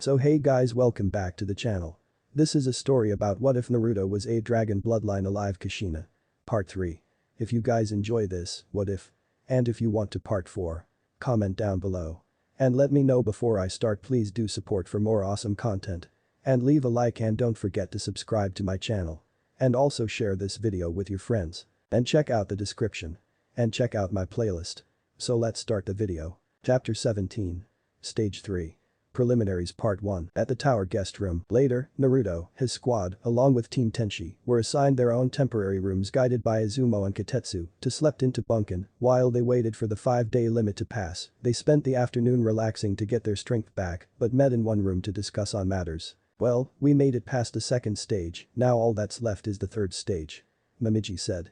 So hey guys, welcome back to the channel. This is a story about what if Naruto was a dragon bloodline alive Kushina. Part 3. If you guys enjoy this, what if? And if you want to part 4, comment down below. And let me know before I start. Please do support for more awesome content. And leave a like and don't forget to subscribe to my channel. And also share this video with your friends. And check out the description. And check out my playlist. So let's start the video. Chapter 17. Stage 3. Preliminaries Part 1. At the tower guest room. Later, Naruto, his squad, along with Team Tenchi, were assigned their own temporary rooms guided by Izumo and Katetsu to slept into bunken. While they waited for the 5-day limit to pass, they spent the afternoon relaxing to get their strength back, but met in one room to discuss on matters. Well, we made it past the second stage, now all that's left is the third stage. Momiji said.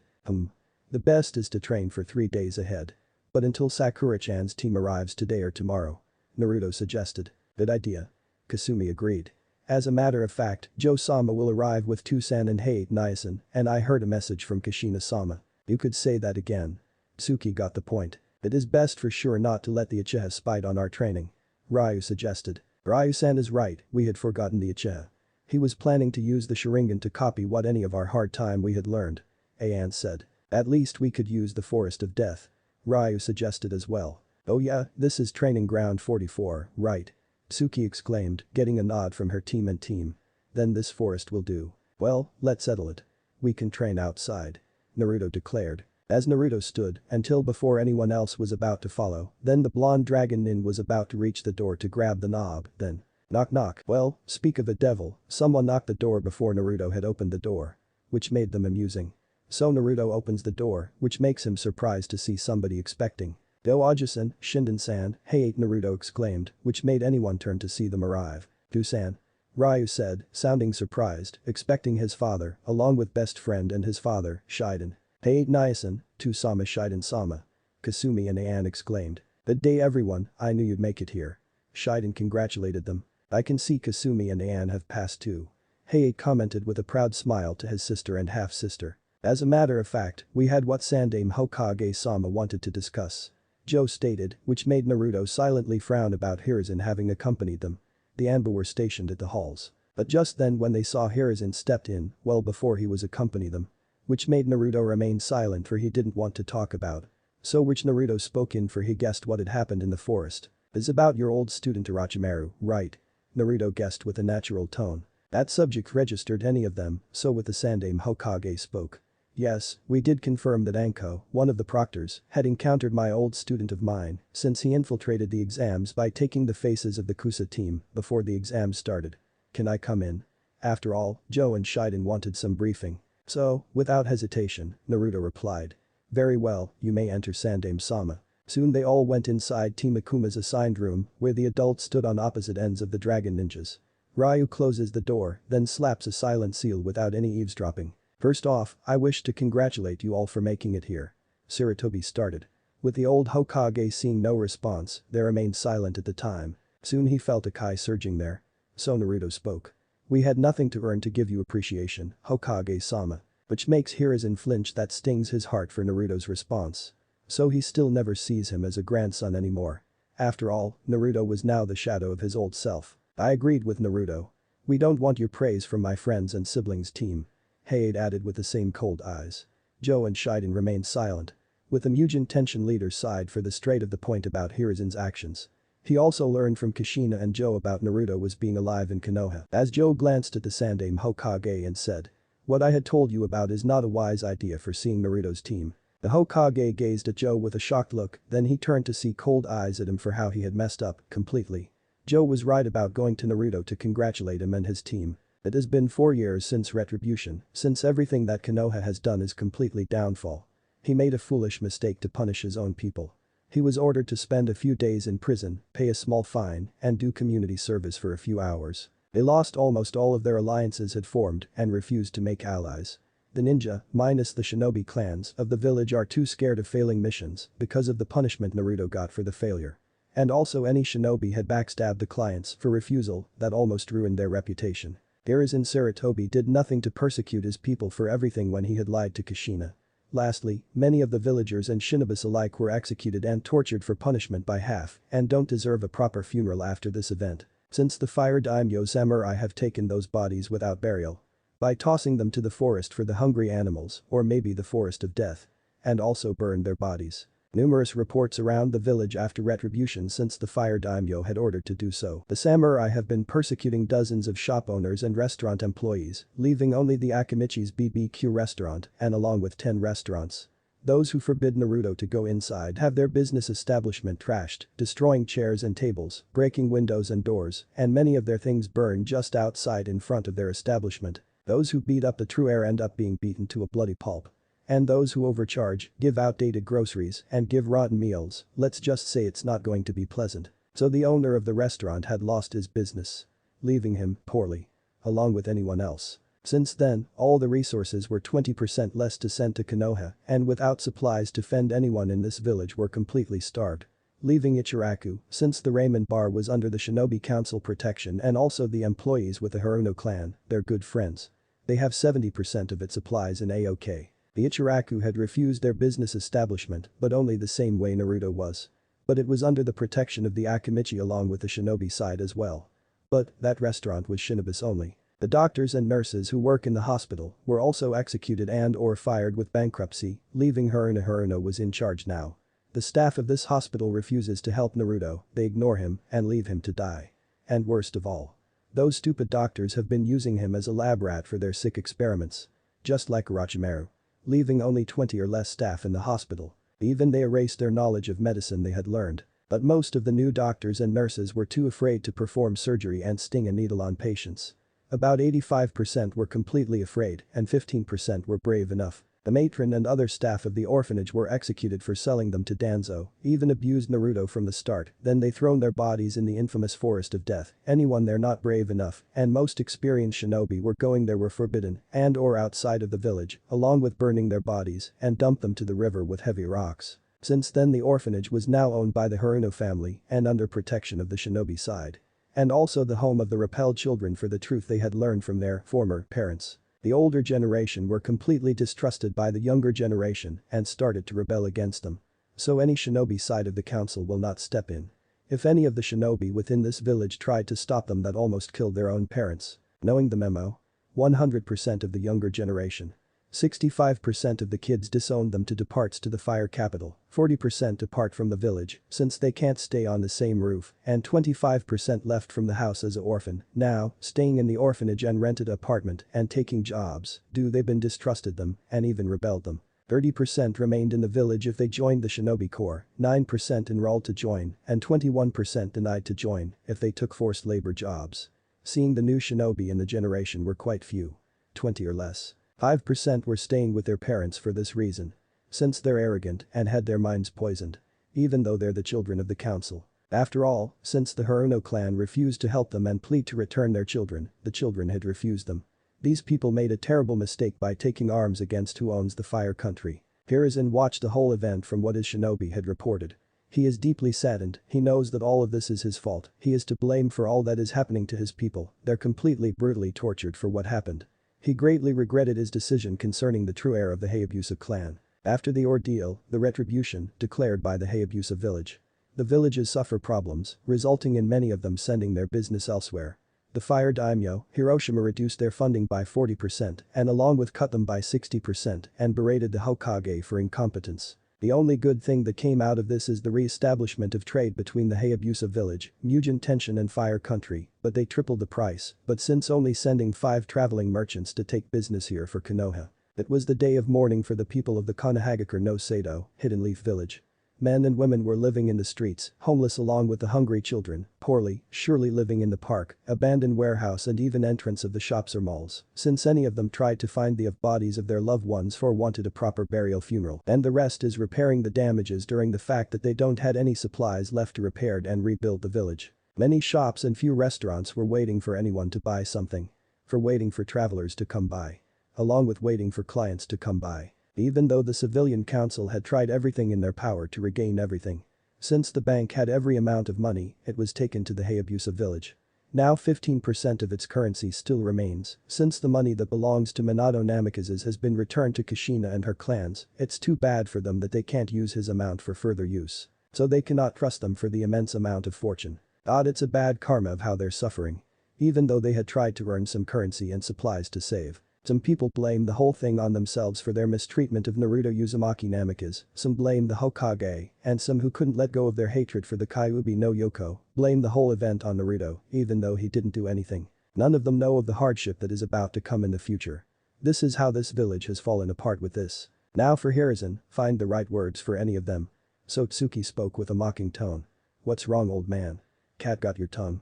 The best is to train for 3 days ahead. But until Sakura-chan's team arrives today or tomorrow. Naruto suggested. Good idea. Kasumi agreed. As a matter of fact, Joe-sama will arrive with Tusan and Hei Nyasan, and I heard a message from Kushina-sama. You could say that again. Tsuki got the point. It is best for sure not to let the Uchiha spy on our training. Ryu suggested. Ryu-san is right, we had forgotten the Uchiha. He was planning to use the Sharingan to copy what any of our hard time we had learned. Ayan said. At least we could use the Forest of Death. Ryu suggested as well. Oh yeah, this is training ground 44, right? Tsuki exclaimed, getting a nod from her team and team. Then this forest will do. Well, let's settle it. We can train outside. Naruto declared. As Naruto stood, until before anyone else was about to follow, then the blonde dragon nin was about to reach the door to grab the knob, then. Knock knock. Well, speak of the devil, someone knocked the door before Naruto had opened the door. Which made them amusing. So Naruto opens the door, which makes him surprised to see somebody expecting. Do-Aji-san, Shinden-san, hey Naruto exclaimed, which made anyone turn to see them arrive. Do-san. Ryu said, sounding surprised, expecting his father, along with best friend and his father, Shiden. Hey Nyasan, Tu-sama Shiden-sama. Kasumi and Ayan exclaimed. Good day everyone, I knew you'd make it here. Shiden congratulated them. I can see Kasumi and Ayan have passed too. Hei commented with a proud smile to his sister and half-sister. As a matter of fact, we had what Sandaime Hokage-sama wanted to discuss. Joe stated, which made Naruto silently frown about Hiruzen having accompanied them. The Anbu were stationed at the halls. But just then when they saw Hiruzen stepped in, well before he was accompany them. Which made Naruto remain silent for he didn't want to talk about. So which Naruto spoke in for he guessed what had happened in the forest. It's about your old student Orochimaru, right? Naruto guessed with a natural tone. That subject registered any of them, so with the Sandaime Hokage spoke. Yes, we did confirm that Anko, one of the proctors, had encountered my old student of mine since he infiltrated the exams by taking the faces of the Kusa team before the exams started. Can I come in? After all, Joe and Shiden wanted some briefing. So, without hesitation, Naruto replied. Very well, you may enter Sandaime-sama. Soon they all went inside Team Akuma's assigned room where the adults stood on opposite ends of the dragon ninjas. Ryu closes the door, then slaps a silent seal without any eavesdropping. First off, I wish to congratulate you all for making it here. Sarutobi started. With the old Hokage seeing no response, they remained silent at the time. Soon he felt a kai surging there. So Naruto spoke. We had nothing to earn to give you appreciation, Hokage-sama. Which makes Hiruzen flinch that stings his heart for Naruto's response. So he still never sees him as a grandson anymore. After all, Naruto was now the shadow of his old self. I agreed with Naruto. We don't want your praise from my friends and siblings team. Hei added with the same cold eyes. Joe and Shiden remained silent. With the Mugen Tenshin leader sighed for the straight of the point about Hiruzen's actions. He also learned from Kushina and Joe about Naruto was being alive in Konoha. As Joe glanced at the Sandaime Hokage and said. What I had told you about is not a wise idea for seeing Naruto's team. The Hokage gazed at Joe with a shocked look, then he turned to see cold eyes at him for how he had messed up completely. Joe was right about going to Naruto to congratulate him and his team. It has been 4 years since retribution, since everything that Konoha has done is completely downfall. He made a foolish mistake to punish his own people. He was ordered to spend a few days in prison, pay a small fine, and do community service for a few hours. They lost almost all of their alliances had formed and refused to make allies. The ninja, minus the shinobi clans of the village are too scared of failing missions because of the punishment Naruto got for the failure. And also any shinobi had backstabbed the clients for refusal that almost ruined their reputation. Hiruzen Sarutobi did nothing to persecute his people for everything when he had lied to Kushina. Lastly, many of the villagers and shinobis alike were executed and tortured for punishment by half and don't deserve a proper funeral after this event. since the fire daimyo samurai have taken those bodies without burial. By tossing them to the forest for the hungry animals, or maybe the forest of death. And also burned their bodies. Numerous reports around the village after retribution since the fire daimyo had ordered to do so. The samurai have been persecuting dozens of shop owners and restaurant employees, leaving only the Akimichi's BBQ restaurant and along with 10 restaurants. Those who forbid Naruto to go inside have their business establishment trashed, destroying chairs and tables, breaking windows and doors, and many of their things burned just outside in front of their establishment. Those who beat up the true heir end up being beaten to a bloody pulp. And those who overcharge, give outdated groceries, and give rotten meals, let's just say it's not going to be pleasant. So the owner of the restaurant had lost his business. Leaving him poorly. Along with anyone else. Since then, all the resources were 20% less to send to Konoha, and without supplies to fend anyone in this village were completely starved. Leaving Ichiraku, since the ramen bar was under the Shinobi Council protection and also the employees with the Haruno clan, they're good friends. They have 70% of its supplies in AOK. The Ichiraku had refused their business establishment, but only the same way Naruto was. But it was under the protection of the Akimichi along with the shinobi side as well. But that restaurant was shinobis only. The doctors and nurses who work in the hospital were also executed and or fired with bankruptcy, leaving Haruno was in charge now. The staff of this hospital refuses to help Naruto, they ignore him and leave him to die. And worst of all. Those stupid doctors have been using him as a lab rat for their sick experiments. Just like Orochimaru. Leaving only 20 or less staff in the hospital. Even they erased their knowledge of medicine they had learned. But most of the new doctors and nurses were too afraid to perform surgery and sting a needle on patients. About 85% were completely afraid and 15% were brave enough. The matron and other staff of the orphanage were executed for selling them to Danzo, even abused Naruto from the start, then they thrown their bodies in the infamous forest of death. Anyone there not brave enough and most experienced shinobi were going there were forbidden and or outside of the village, along with burning their bodies and dump them to the river with heavy rocks. Since then the orphanage was now owned by the Haruno family and under protection of the shinobi side. And also the home of the repelled children for the truth they had learned from their former parents. The older generation were completely distrusted by the younger generation and started to rebel against them. So any shinobi side of the council will not step in. If any of the shinobi within this village tried to stop them that almost killed their own parents. Knowing the memo? 100% of the younger generation. 65% of the kids disowned them to depart to the fire capital, 40% depart from the village since they can't stay on the same roof, and 25% left from the house as an orphan, now staying in the orphanage and rented apartment and taking jobs, they've been distrusted them and even rebelled them. 30% remained in the village if they joined the shinobi corps, 9% enrolled to join, and 21% denied to join if they took forced labor jobs. Seeing the new shinobi in the generation were quite few. 20 or less. 5% were staying with their parents for this reason. Since they're arrogant and had their minds poisoned. Even though they're the children of the council. After all, since the Haruno clan refused to help them and plead to return their children, the children had refused them. These people made a terrible mistake by taking arms against who owns the fire country. Hiruzen watched the whole event from what his shinobi had reported. He is deeply saddened, he knows that all of this is his fault, he is to blame for all that is happening to his people, they're completely brutally tortured for what happened. He greatly regretted his decision concerning the true heir of the Hayabusa clan. After the ordeal, the retribution, declared by the Hayabusa village. The villages suffer problems, resulting in many of them sending their business elsewhere. The fire daimyo, Hiroshima reduced their funding by 40% and along with cut them by 60% and berated the Hokage for incompetence. The only good thing that came out of this is the re-establishment of trade between the Hayabusa village, Mugen Tenshin and Fire Country, but they tripled the price, but since only sending 5 traveling merchants to take business here for Konoha. It was the day of mourning for the people of the Konohagakure no Sado, Hidden Leaf village. Men and women were living in the streets, homeless along with the hungry children, poorly, surely living in the park, abandoned warehouse and even entrance of the shops or malls, since any of them tried to find the bodies of their loved ones for wanted a proper burial funeral, and the rest is repairing the damages during the fact that they don't had any supplies left to repair and rebuild the village. Many shops and few restaurants were waiting for anyone to buy something. For waiting for travelers to come by. Along with waiting for clients to come by. Even though the civilian council had tried everything in their power to regain everything. Since the bank had every amount of money, it was taken to the Hayabusa village. Now 15% of its currency still remains, since the money that belongs to Minato Namikaze's has been returned to Kushina and her clans, it's too bad for them that they can't use his amount for further use. So they cannot trust them for the immense amount of fortune. It's a bad karma of how they're suffering. Even though they had tried to earn some currency and supplies to save. Some people blame the whole thing on themselves for their mistreatment of Naruto Uzumaki Namikaze, some blame the Hokage, and some who couldn't let go of their hatred for the Kyuubi no Yoko blame the whole event on Naruto, even though he didn't do anything. None of them know of the hardship that is about to come in the future. This is how this village has fallen apart with this. Now for Hiruzen, find the right words for any of them. Sotsuki spoke with a mocking tone. What's wrong, old man? Cat got your tongue.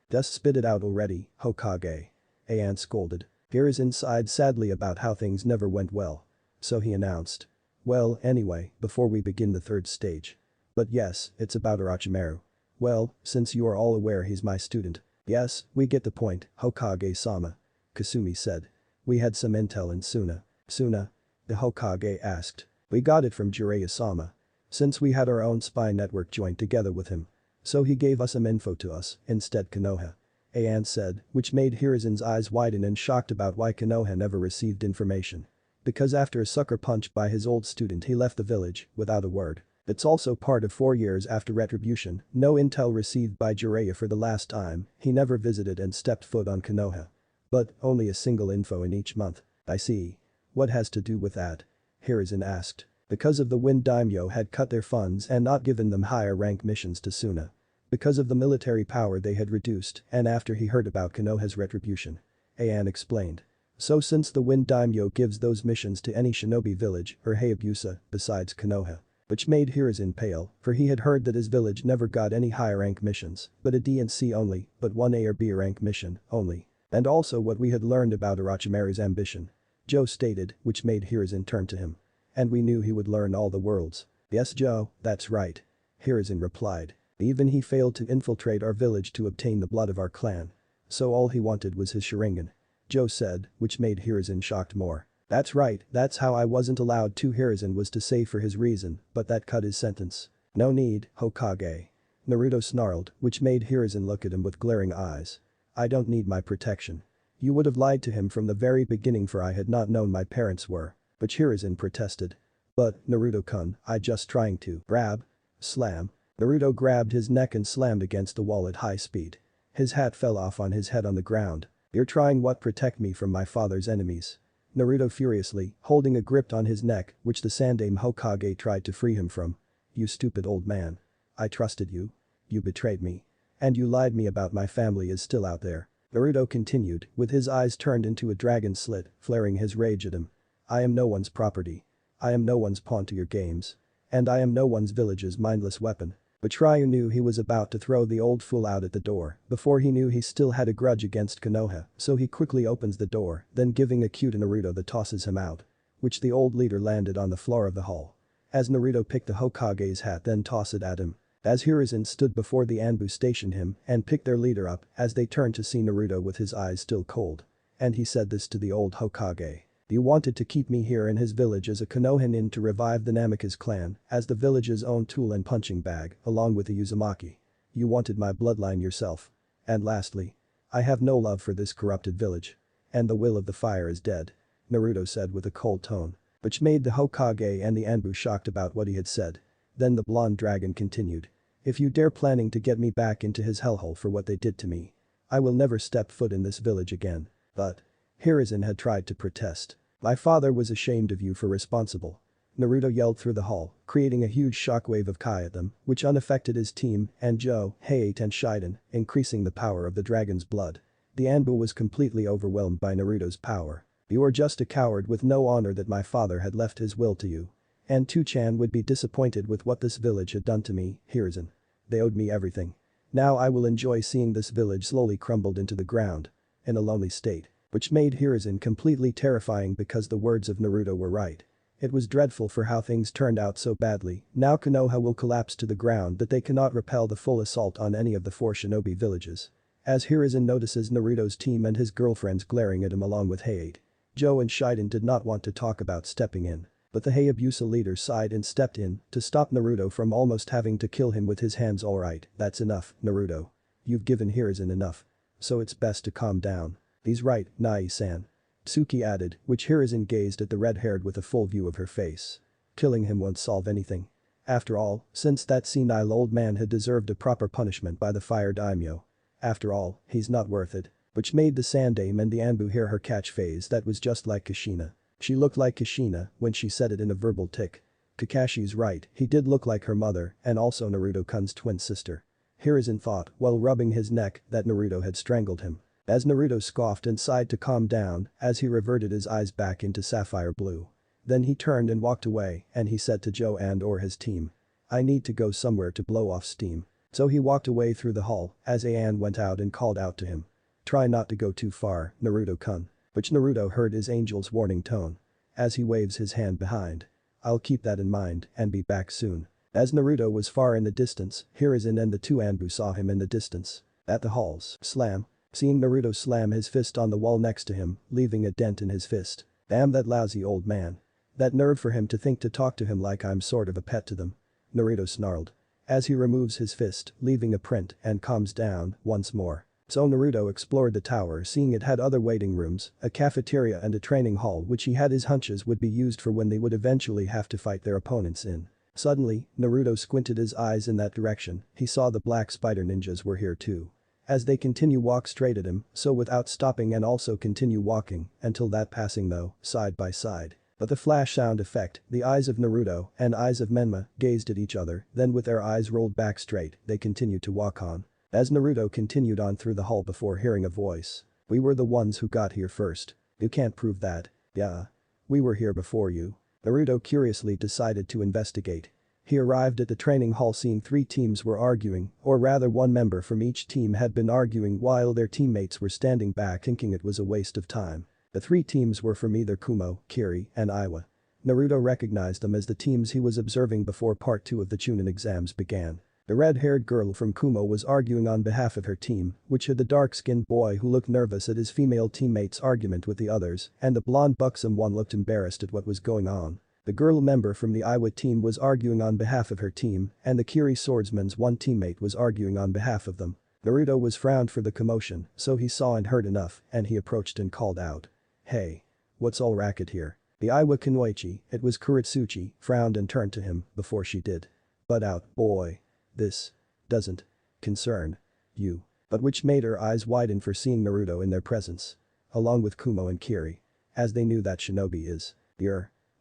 Just spit it out already, Hokage. Ayan scolded. Hiruzen sighed sadly about how things never went well. So he announced. Well, anyway, before we begin the third stage. But yes, it's about Orochimaru. Well, since you are all aware he's my student. Yes, we get the point, Hokage-sama. Kasumi said. We had some intel in Suna. Suna? The Hokage asked. We got it from Jiraiya-sama. Since we had our own spy network joined together with him. So he gave us some info to us, instead Konoha. Ayan said, which made Hiruzen's eyes widen and shocked about why Konoha never received information. Because after a sucker punch by his old student he left the village, without a word. It's also part of 4 years after retribution, no intel received by Jiraiya for the last time, he never visited and stepped foot on Konoha. But, only a single info in each month. I see. What has to do with that? Hiruzen asked. Because of the Wind Daimyo had cut their funds and not given them higher rank missions to Suna. Because of the military power they had reduced and after he heard about Konoha's retribution. Ayan explained. So since the Wind Daimyo gives those missions to any shinobi village or Hayabusa besides Konoha. Which made Hiruzen pale, for he had heard that his village never got any higher rank missions, but a D and C only, but one A or B rank mission, only. And also what we had learned about Orochimaru's ambition. Joe stated, which made Hiruzen turn to him. And we knew he would learn all the worlds. Yes Joe, that's right. Hiruzen replied. Even he failed to infiltrate our village to obtain the blood of our clan. So all he wanted was his Sharingan. Joe said, which made Hiruzen shocked more. That's right, that's how I wasn't allowed to. Hiruzen was to say for his reason, but that cut his sentence. No need, Hokage. Naruto snarled, which made Hiruzen look at him with glaring eyes. I don't need my protection. You would have lied to him from the very beginning for I had not known my parents were. But Hiruzen protested. But, Naruto-kun, I just trying to grab. Slam. Naruto grabbed his neck and slammed against the wall at high speed. His hat fell off on his head on the ground. You're trying what? Protect me from my father's enemies. Naruto furiously, holding a grip on his neck, which the Sandaime Hokage tried to free him from. You stupid old man. I trusted you. You betrayed me. And you lied me about my family is still out there. Naruto continued, with his eyes turned into a dragon slit, flaring his rage at him. I am no one's property. I am no one's pawn to your games. And I am no one's village's mindless weapon. But Ryu knew he was about to throw the old fool out at the door before he knew he still had a grudge against Konoha, so he quickly opens the door, then giving a cue to Naruto that tosses him out. Which the old leader landed on the floor of the hall. As Naruto picked the Hokage's hat then tossed it at him. As Hiruzen stood before the Anbu stationed him and picked their leader up as they turned to see Naruto with his eyes still cold. And he said this to the old Hokage. You wanted to keep me here in his village as a Konohanin to revive the Namikaze clan as the village's own tool and punching bag along with the Uzumaki. You wanted my bloodline yourself. And lastly. I have no love for this corrupted village. And the will of the fire is dead. Naruto said with a cold tone. Which made the Hokage and the Anbu shocked about what he had said. Then the blonde dragon continued. If you dare planning to get me back into his hellhole for what they did to me. I will never step foot in this village again. But. Hiruzen had tried to protest. My father was ashamed of you for responsible. Naruto yelled through the hall, creating a huge shockwave of Kai at them, which unaffected his team and Joe, Hayate and Shiden, increasing the power of the dragon's blood. The Anbu was completely overwhelmed by Naruto's power. You are just a coward with no honor that my father had left his will to you. And Two-chan would be disappointed with what this village had done to me, Hiruzen. They owed me everything. Now I will enjoy seeing this village slowly crumbled into the ground. In a lonely state. Which made Hiruzen completely terrifying because the words of Naruto were right. It was dreadful for how things turned out so badly. Now Konoha will collapse to the ground that they cannot repel the full assault on any of the 4 shinobi villages. As Hiruzen notices Naruto's team and his girlfriends glaring at him along with Hayate. Joe and Shiden did not want to talk about stepping in. But the Hayabusa leader sighed and stepped in to stop Naruto from almost having to kill him with his hands. Alright, that's enough, Naruto. You've given Hiruzen enough. So it's best to calm down. He's right, Nai-san. Tsuki added, which Hiruzen gazed at the red-haired with a full view of her face. Killing him won't solve anything. After all, since that senile old man had deserved a proper punishment by the fire daimyo. After all, he's not worth it. Which made the Sandame and the Anbu hear her catchphrase that was just like Kushina. She looked like Kushina when she said it in a verbal tick. Kakashi's right, he did look like her mother and also Naruto-kun's twin sister. Hiruzen thought while rubbing his neck that Naruto had strangled him. As Naruto scoffed and sighed to calm down as he reverted his eyes back into sapphire blue. Then he turned and walked away and he said to Joe and or his team. I need to go somewhere to blow off steam. So he walked away through the hall as Ayan went out and called out to him. Try not to go too far, Naruto-kun. Which Naruto heard his angel's warning tone. As he waves his hand behind. I'll keep that in mind and be back soon. As Naruto was far in the distance, Hiruzen and the two Anbu saw him in the distance. At the halls, slam. Seeing Naruto slam his fist on the wall next to him, leaving a dent in his fist. Damn that lousy old man. That nerve for him to think to talk to him like I'm sort of a pet to them. Naruto snarled. As he removes his fist, leaving a print and calms down once more. So Naruto explored the tower seeing it had other waiting rooms, a cafeteria and a training hall which he had his hunches would be used for when they would eventually have to fight their opponents in. Suddenly, Naruto squinted his eyes in that direction, he saw the black spider ninjas were here too. As they continue walk straight at him, so without stopping and also continue walking, until that passing though, side by side. But the flash sound effect, the eyes of Naruto and eyes of Menma gazed at each other, then with their eyes rolled back straight, they continued to walk on. As Naruto continued on through the hall before hearing a voice. We were the ones who got here first. You can't prove that. Yeah. We were here before you. Naruto curiously decided to investigate. He arrived at the training hall seeing 3 teams were arguing, or rather one member from each team had been arguing while their teammates were standing back thinking it was a waste of time. The 3 teams were from either Kumo, Kiri, and Iwa. Naruto recognized them as the teams he was observing before part 2 of the Chunin exams began. The red-haired girl from Kumo was arguing on behalf of her team, which had the dark-skinned boy who looked nervous at his female teammate's argument with the others, and the blonde buxom one looked embarrassed at what was going on. The girl member from the Iwa team was arguing on behalf of her team, and the Kiri swordsman's one teammate was arguing on behalf of them. Naruto was frowned for the commotion, so he saw and heard enough, and he approached and called out. Hey. What's all racket here? The Iwa Kunoichi, it was Kuretsuchi, frowned and turned to him before she did. Butt out, boy. This doesn't concern you. But which made her eyes widen for seeing Naruto in their presence. Along with Kumo and Kiri. As they knew that shinobi is.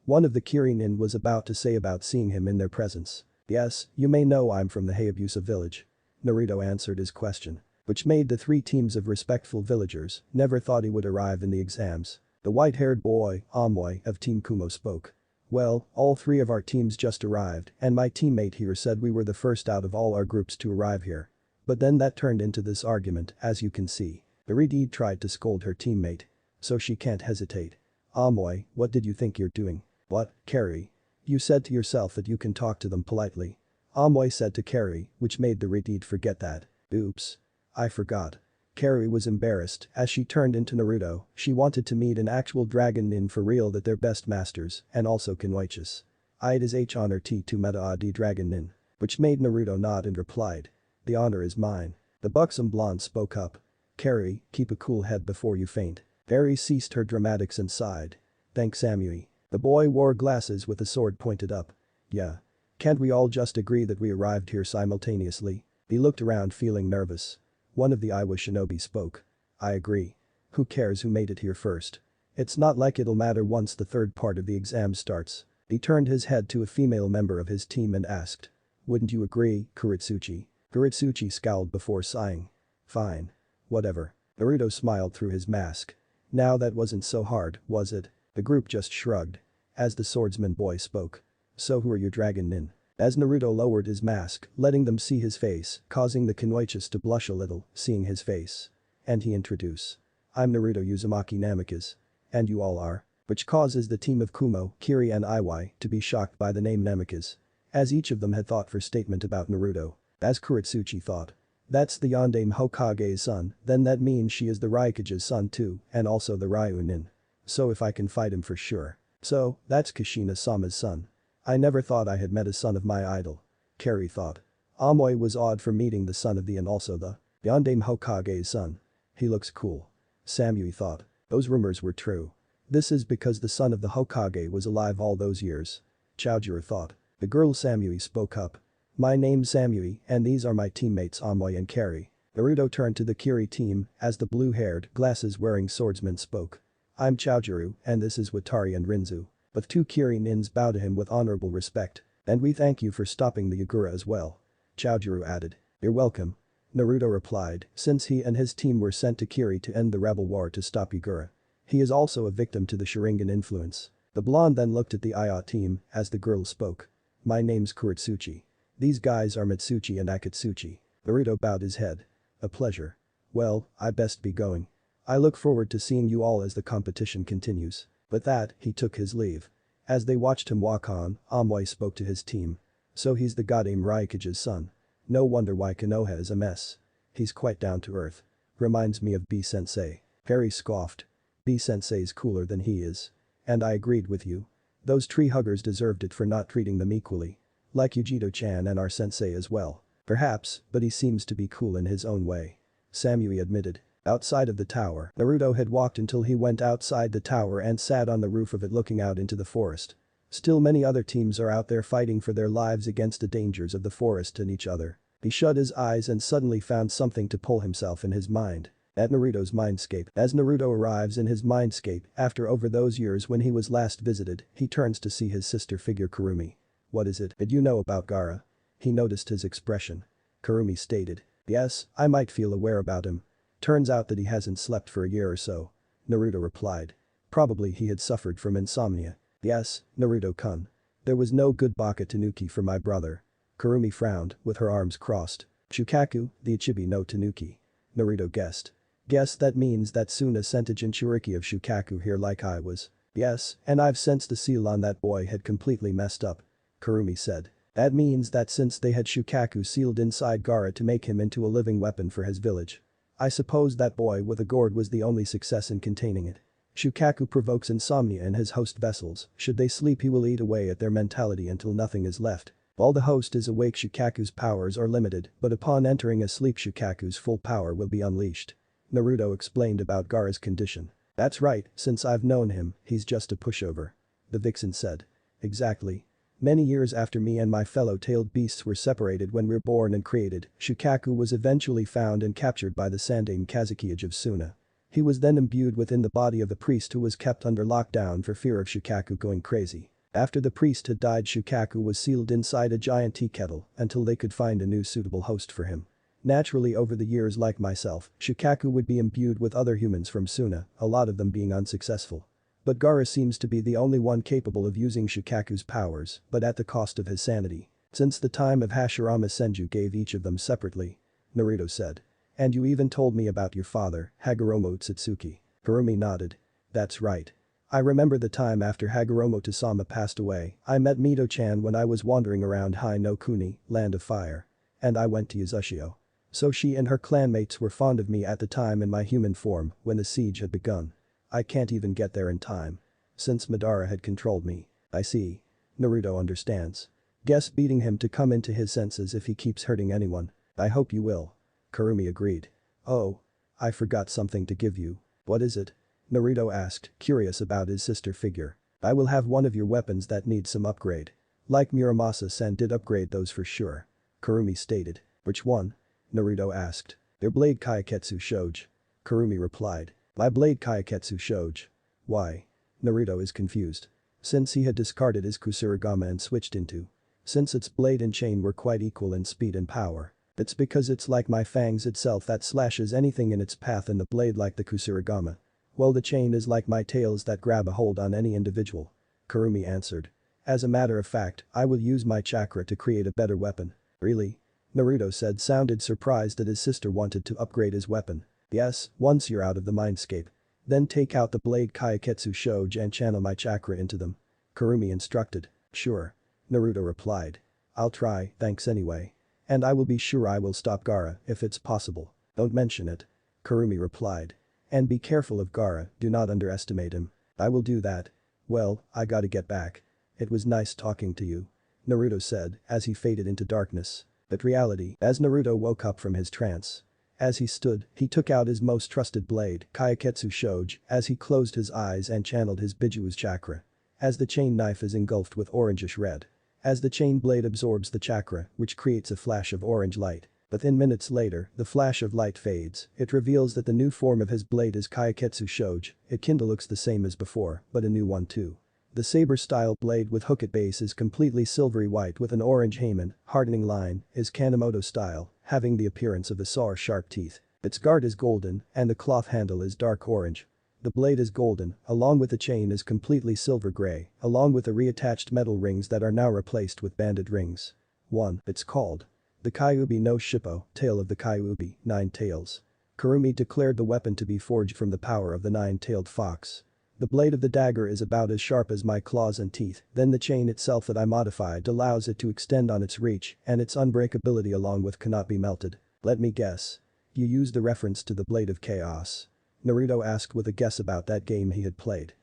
One of the Kiri-nin was about to say about seeing him in their presence. Yes, you may know I'm from the Hayabusa village. Naruto answered his question. Which made the 3 teams of respectful villagers never thought he would arrive in the exams. The white-haired boy, Amoy, of Team Kumo spoke. Well, all 3 of our teams just arrived and my teammate here said we were the first out of all our groups to arrive here. But then that turned into this argument, as you can see. The Redeed tried to scold her teammate. So she can't hesitate. Amoy, what did you think you're doing? What, Carrie? You said to yourself that you can talk to them politely. Amoy said to Carrie, which made the Redeed forget that. Oops. I forgot. Carrie was embarrassed as she turned into Naruto, she wanted to meet an actual dragon nin for real that they're best masters and also Kunoichis. It is H honor T to meta AD dragon nin. Which made Naruto nod and replied. The honor is mine. The buxom blonde spoke up. Carrie, keep a cool head before you faint. Barry ceased her dramatics and sighed. Thanks Samui. The boy wore glasses with a sword pointed up. Yeah. Can't we all just agree that we arrived here simultaneously? He looked around feeling nervous. One of the Iwa shinobi spoke. I agree. Who cares who made it here first? It's not like it'll matter once the 3rd part of the exam starts. He turned his head to a female member of his team and asked. Wouldn't you agree, Kuretsuchi? Kuretsuchi scowled before sighing. Fine. Whatever. Naruto smiled through his mask. Now that wasn't so hard, was it? The group just shrugged. As the swordsman boy spoke. So who are your dragon nin? As Naruto lowered his mask, letting them see his face, causing the Kunoichis to blush a little, seeing his face. And he introduced. I'm Naruto Uzumaki Namikaze. And you all are. Which causes the team of Kumo, Kiri and Iwai to be shocked by the name Namikaze. As each of them had thought for statement about Naruto. As Kuretsuchi thought. That's the Yondaime Hokage's son, then that means she is the Raikage's son too, and also the Ryunin. So if I can fight him for sure. So, that's Kushina-sama's son. I never thought I had met a son of my idol. Carrie thought. Amoy was awed for meeting the son of the and also the Yondaime Hokage's son. He looks cool. Samui thought. Those rumors were true. This is because the son of the Hokage was alive all those years. Chaojiro thought. The girl Samui spoke up. My name's Samui and these are my teammates Amoy and Kari. Naruto turned to the Kiri team as the blue-haired, glasses-wearing swordsman spoke. I'm Chaojiru and this is Watari and Rinzu. But 2 Kiri nins bow to him with honorable respect. And we thank you for stopping the Yagura as well. Chaojiru added. You're welcome. Naruto replied, since he and his team were sent to Kiri to end the rebel war to stop Yagura. He is also a victim to the Sharingan influence. The blonde then looked at the Iya team as the girl spoke. My name's Kuretsuchi. These guys are Mitsuchi and Akatsuchi. Naruto bowed his head. A pleasure. Well, I best be going. I look forward to seeing you all as the competition continues. With that, he took his leave. As they watched him walk on, Amoy spoke to his team. So he's the goddamn Raikage's son. No wonder why Konoha is a mess. He's quite down to earth. Reminds me of B-sensei. Harry scoffed. B-sensei's cooler than he is. And I agreed with you. Those tree huggers deserved it for not treating them equally. Like Yujito-chan and our sensei as well. Perhaps, but he seems to be cool in his own way. Samui admitted. Outside of the tower, Naruto had walked until he went outside the tower and sat on the roof of it looking out into the forest. Still many other teams are out there fighting for their lives against the dangers of the forest and each other. He shut his eyes and suddenly found something to pull himself in his mind. At Naruto's mindscape. As Naruto arrives in his mindscape after over those years when he was last visited, he turns to see his sister figure Kurumi. What is it? Did you know about Gaara? He noticed his expression. Kurumi stated. Yes, I might feel aware about him. Turns out that he hasn't slept for a year or so. Naruto replied. Probably he had suffered from insomnia. Yes, Naruto-kun. There was no good baka tanuki for my brother. Kurumi frowned, with her arms crossed. Shukaku, the Ichibi no tanuki. Naruto guessed. Guess that means that Suna sent a Jinchuriki of Shukaku here like I was. Yes, and I've sensed the seal on that boy had completely messed up. Kurumi said. That means that since they had Shukaku sealed inside Gaara to make him into a living weapon for his village. I suppose that boy with a gourd was the only success in containing it. Shukaku provokes insomnia in his host vessels. Should they sleep he will eat away at their mentality until nothing is left. While the host is awake Shukaku's powers are limited, but upon entering a sleep Shukaku's full power will be unleashed. Naruto explained about Gaara's condition. That's right, since I've known him, he's just a pushover. The vixen said. Exactly. Many years after me and my fellow tailed beasts were separated when we're born and created, Shukaku was eventually found and captured by the Sandaime Kazukiage of Suna. He was then imbued within the body of the priest who was kept under lockdown for fear of Shukaku going crazy. After the priest had died Shukaku was sealed inside a giant tea kettle until they could find a new suitable host for him. Naturally over the years like myself, Shukaku would be imbued with other humans from Suna, a lot of them being unsuccessful. But Gaara seems to be the only one capable of using Shukaku's powers, but at the cost of his sanity. Since the time of Hashirama Senju gave each of them separately. Naruto said. And you even told me about your father, Hagoromo Utsutsuki. Kurumi nodded. That's right. I remember the time after Hagoromo Tsusama passed away, I met Mito-chan when I was wandering around Hai no Kuni, Land of Fire. And I went to Uzushio. So she and her clanmates were fond of me at the time in my human form when the siege had begun. I can't even get there in time. Since Madara had controlled me. I see. Naruto understands. Guess beating him to come into his senses if he keeps hurting anyone. I hope you will. Kurumi agreed. Oh. I forgot something to give you. What is it? Naruto asked, curious about his sister figure. I will have one of your weapons that needs some upgrade. Like Muramasa-sen did upgrade those for sure. Kurumi stated. Which one? Naruto asked. Their blade Kaiketsu Shoge. Kurumi replied. My blade Kaiketsu Shoge. Why? Naruto is confused. Since he had discarded his Kusurigama and switched into. Since its blade and chain were quite equal in speed and power. It's because it's like my fangs itself that slashes anything in its path and the blade like the Kusurigama. Well the chain is like my tails that grab a hold on any individual. Kurumi answered. As a matter of fact, I will use my chakra to create a better weapon. Really? Naruto said sounded surprised that his sister wanted to upgrade his weapon. Yes, once you're out of the mindscape. Then take out the blade Kaiketsu Shoge and channel my chakra into them. Kurumi instructed. Sure. Naruto replied. I'll try, thanks anyway. And I will be sure I will stop Gaara if it's possible. Don't mention it. Kurumi replied. And be careful of Gaara, do not underestimate him. I will do that. Well, I gotta get back. It was nice talking to you. Naruto said as he faded into darkness. But reality, as Naruto woke up from his trance. As he stood, he took out his most trusted blade, Kaiketsu Shoge, as he closed his eyes and channeled his Bijuu's chakra. As the chain knife is engulfed with orangish red. as the chain blade absorbs the chakra, which creates a flash of orange light. But then minutes later, the flash of light fades. It reveals that the new form of his blade is Kaiketsu Shoge. It kinda looks the same as before, but a new one too. The saber-style blade with hook at base is completely silvery white with an orange heimin, hardening line, is Kanemoto style, having the appearance of a saw or sharp teeth. Its guard is golden, and the cloth handle is dark orange. The blade is golden, along with the chain is completely silver gray, along with the reattached metal rings that are now replaced with banded rings. 1. It's called the Kyuubi no Shippo, Tale of the Kyuubi, Nine Tails. Kurumi declared the weapon to be forged from the power of the nine-tailed fox. The blade of the dagger is about as sharp as my claws and teeth, then the chain itself that I modified allows it to extend on its reach, and its unbreakability along with cannot be melted. Let me guess. You used the reference to the Blade of Chaos. Naruto asked with a guess about that game he had played.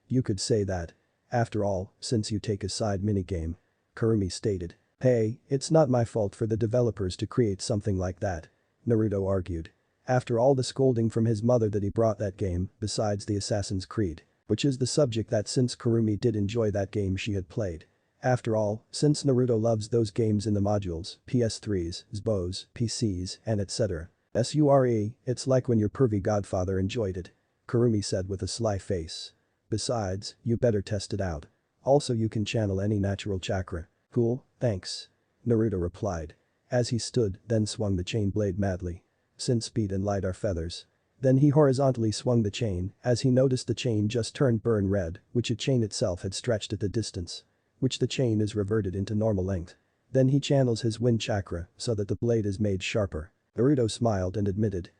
You could say that. After all, since you take a side minigame. Kurumi stated. Hey, it's not my fault for the developers to create something like that. Naruto argued. After all the scolding from his mother that he brought that game, besides the Assassin's Creed. Which is the subject that since Kurumi did enjoy that game she had played. After all, since Naruto loves those games in the modules, PS3s, XBOs, PCs, and etc. SURE, it's like when your pervy godfather enjoyed it. Kurumi said with a sly face. Besides, you better test it out. Also you can channel any natural chakra. Cool, thanks. Naruto replied. As he stood, then swung the chain blade madly. Since speed and light are feathers. Then he horizontally swung the chain, as he noticed the chain just turned burn red, which a chain itself had stretched at the distance. Which the chain is reverted into normal length. Then he channels his wind chakra, so that the blade is made sharper. Naruto smiled and admitted.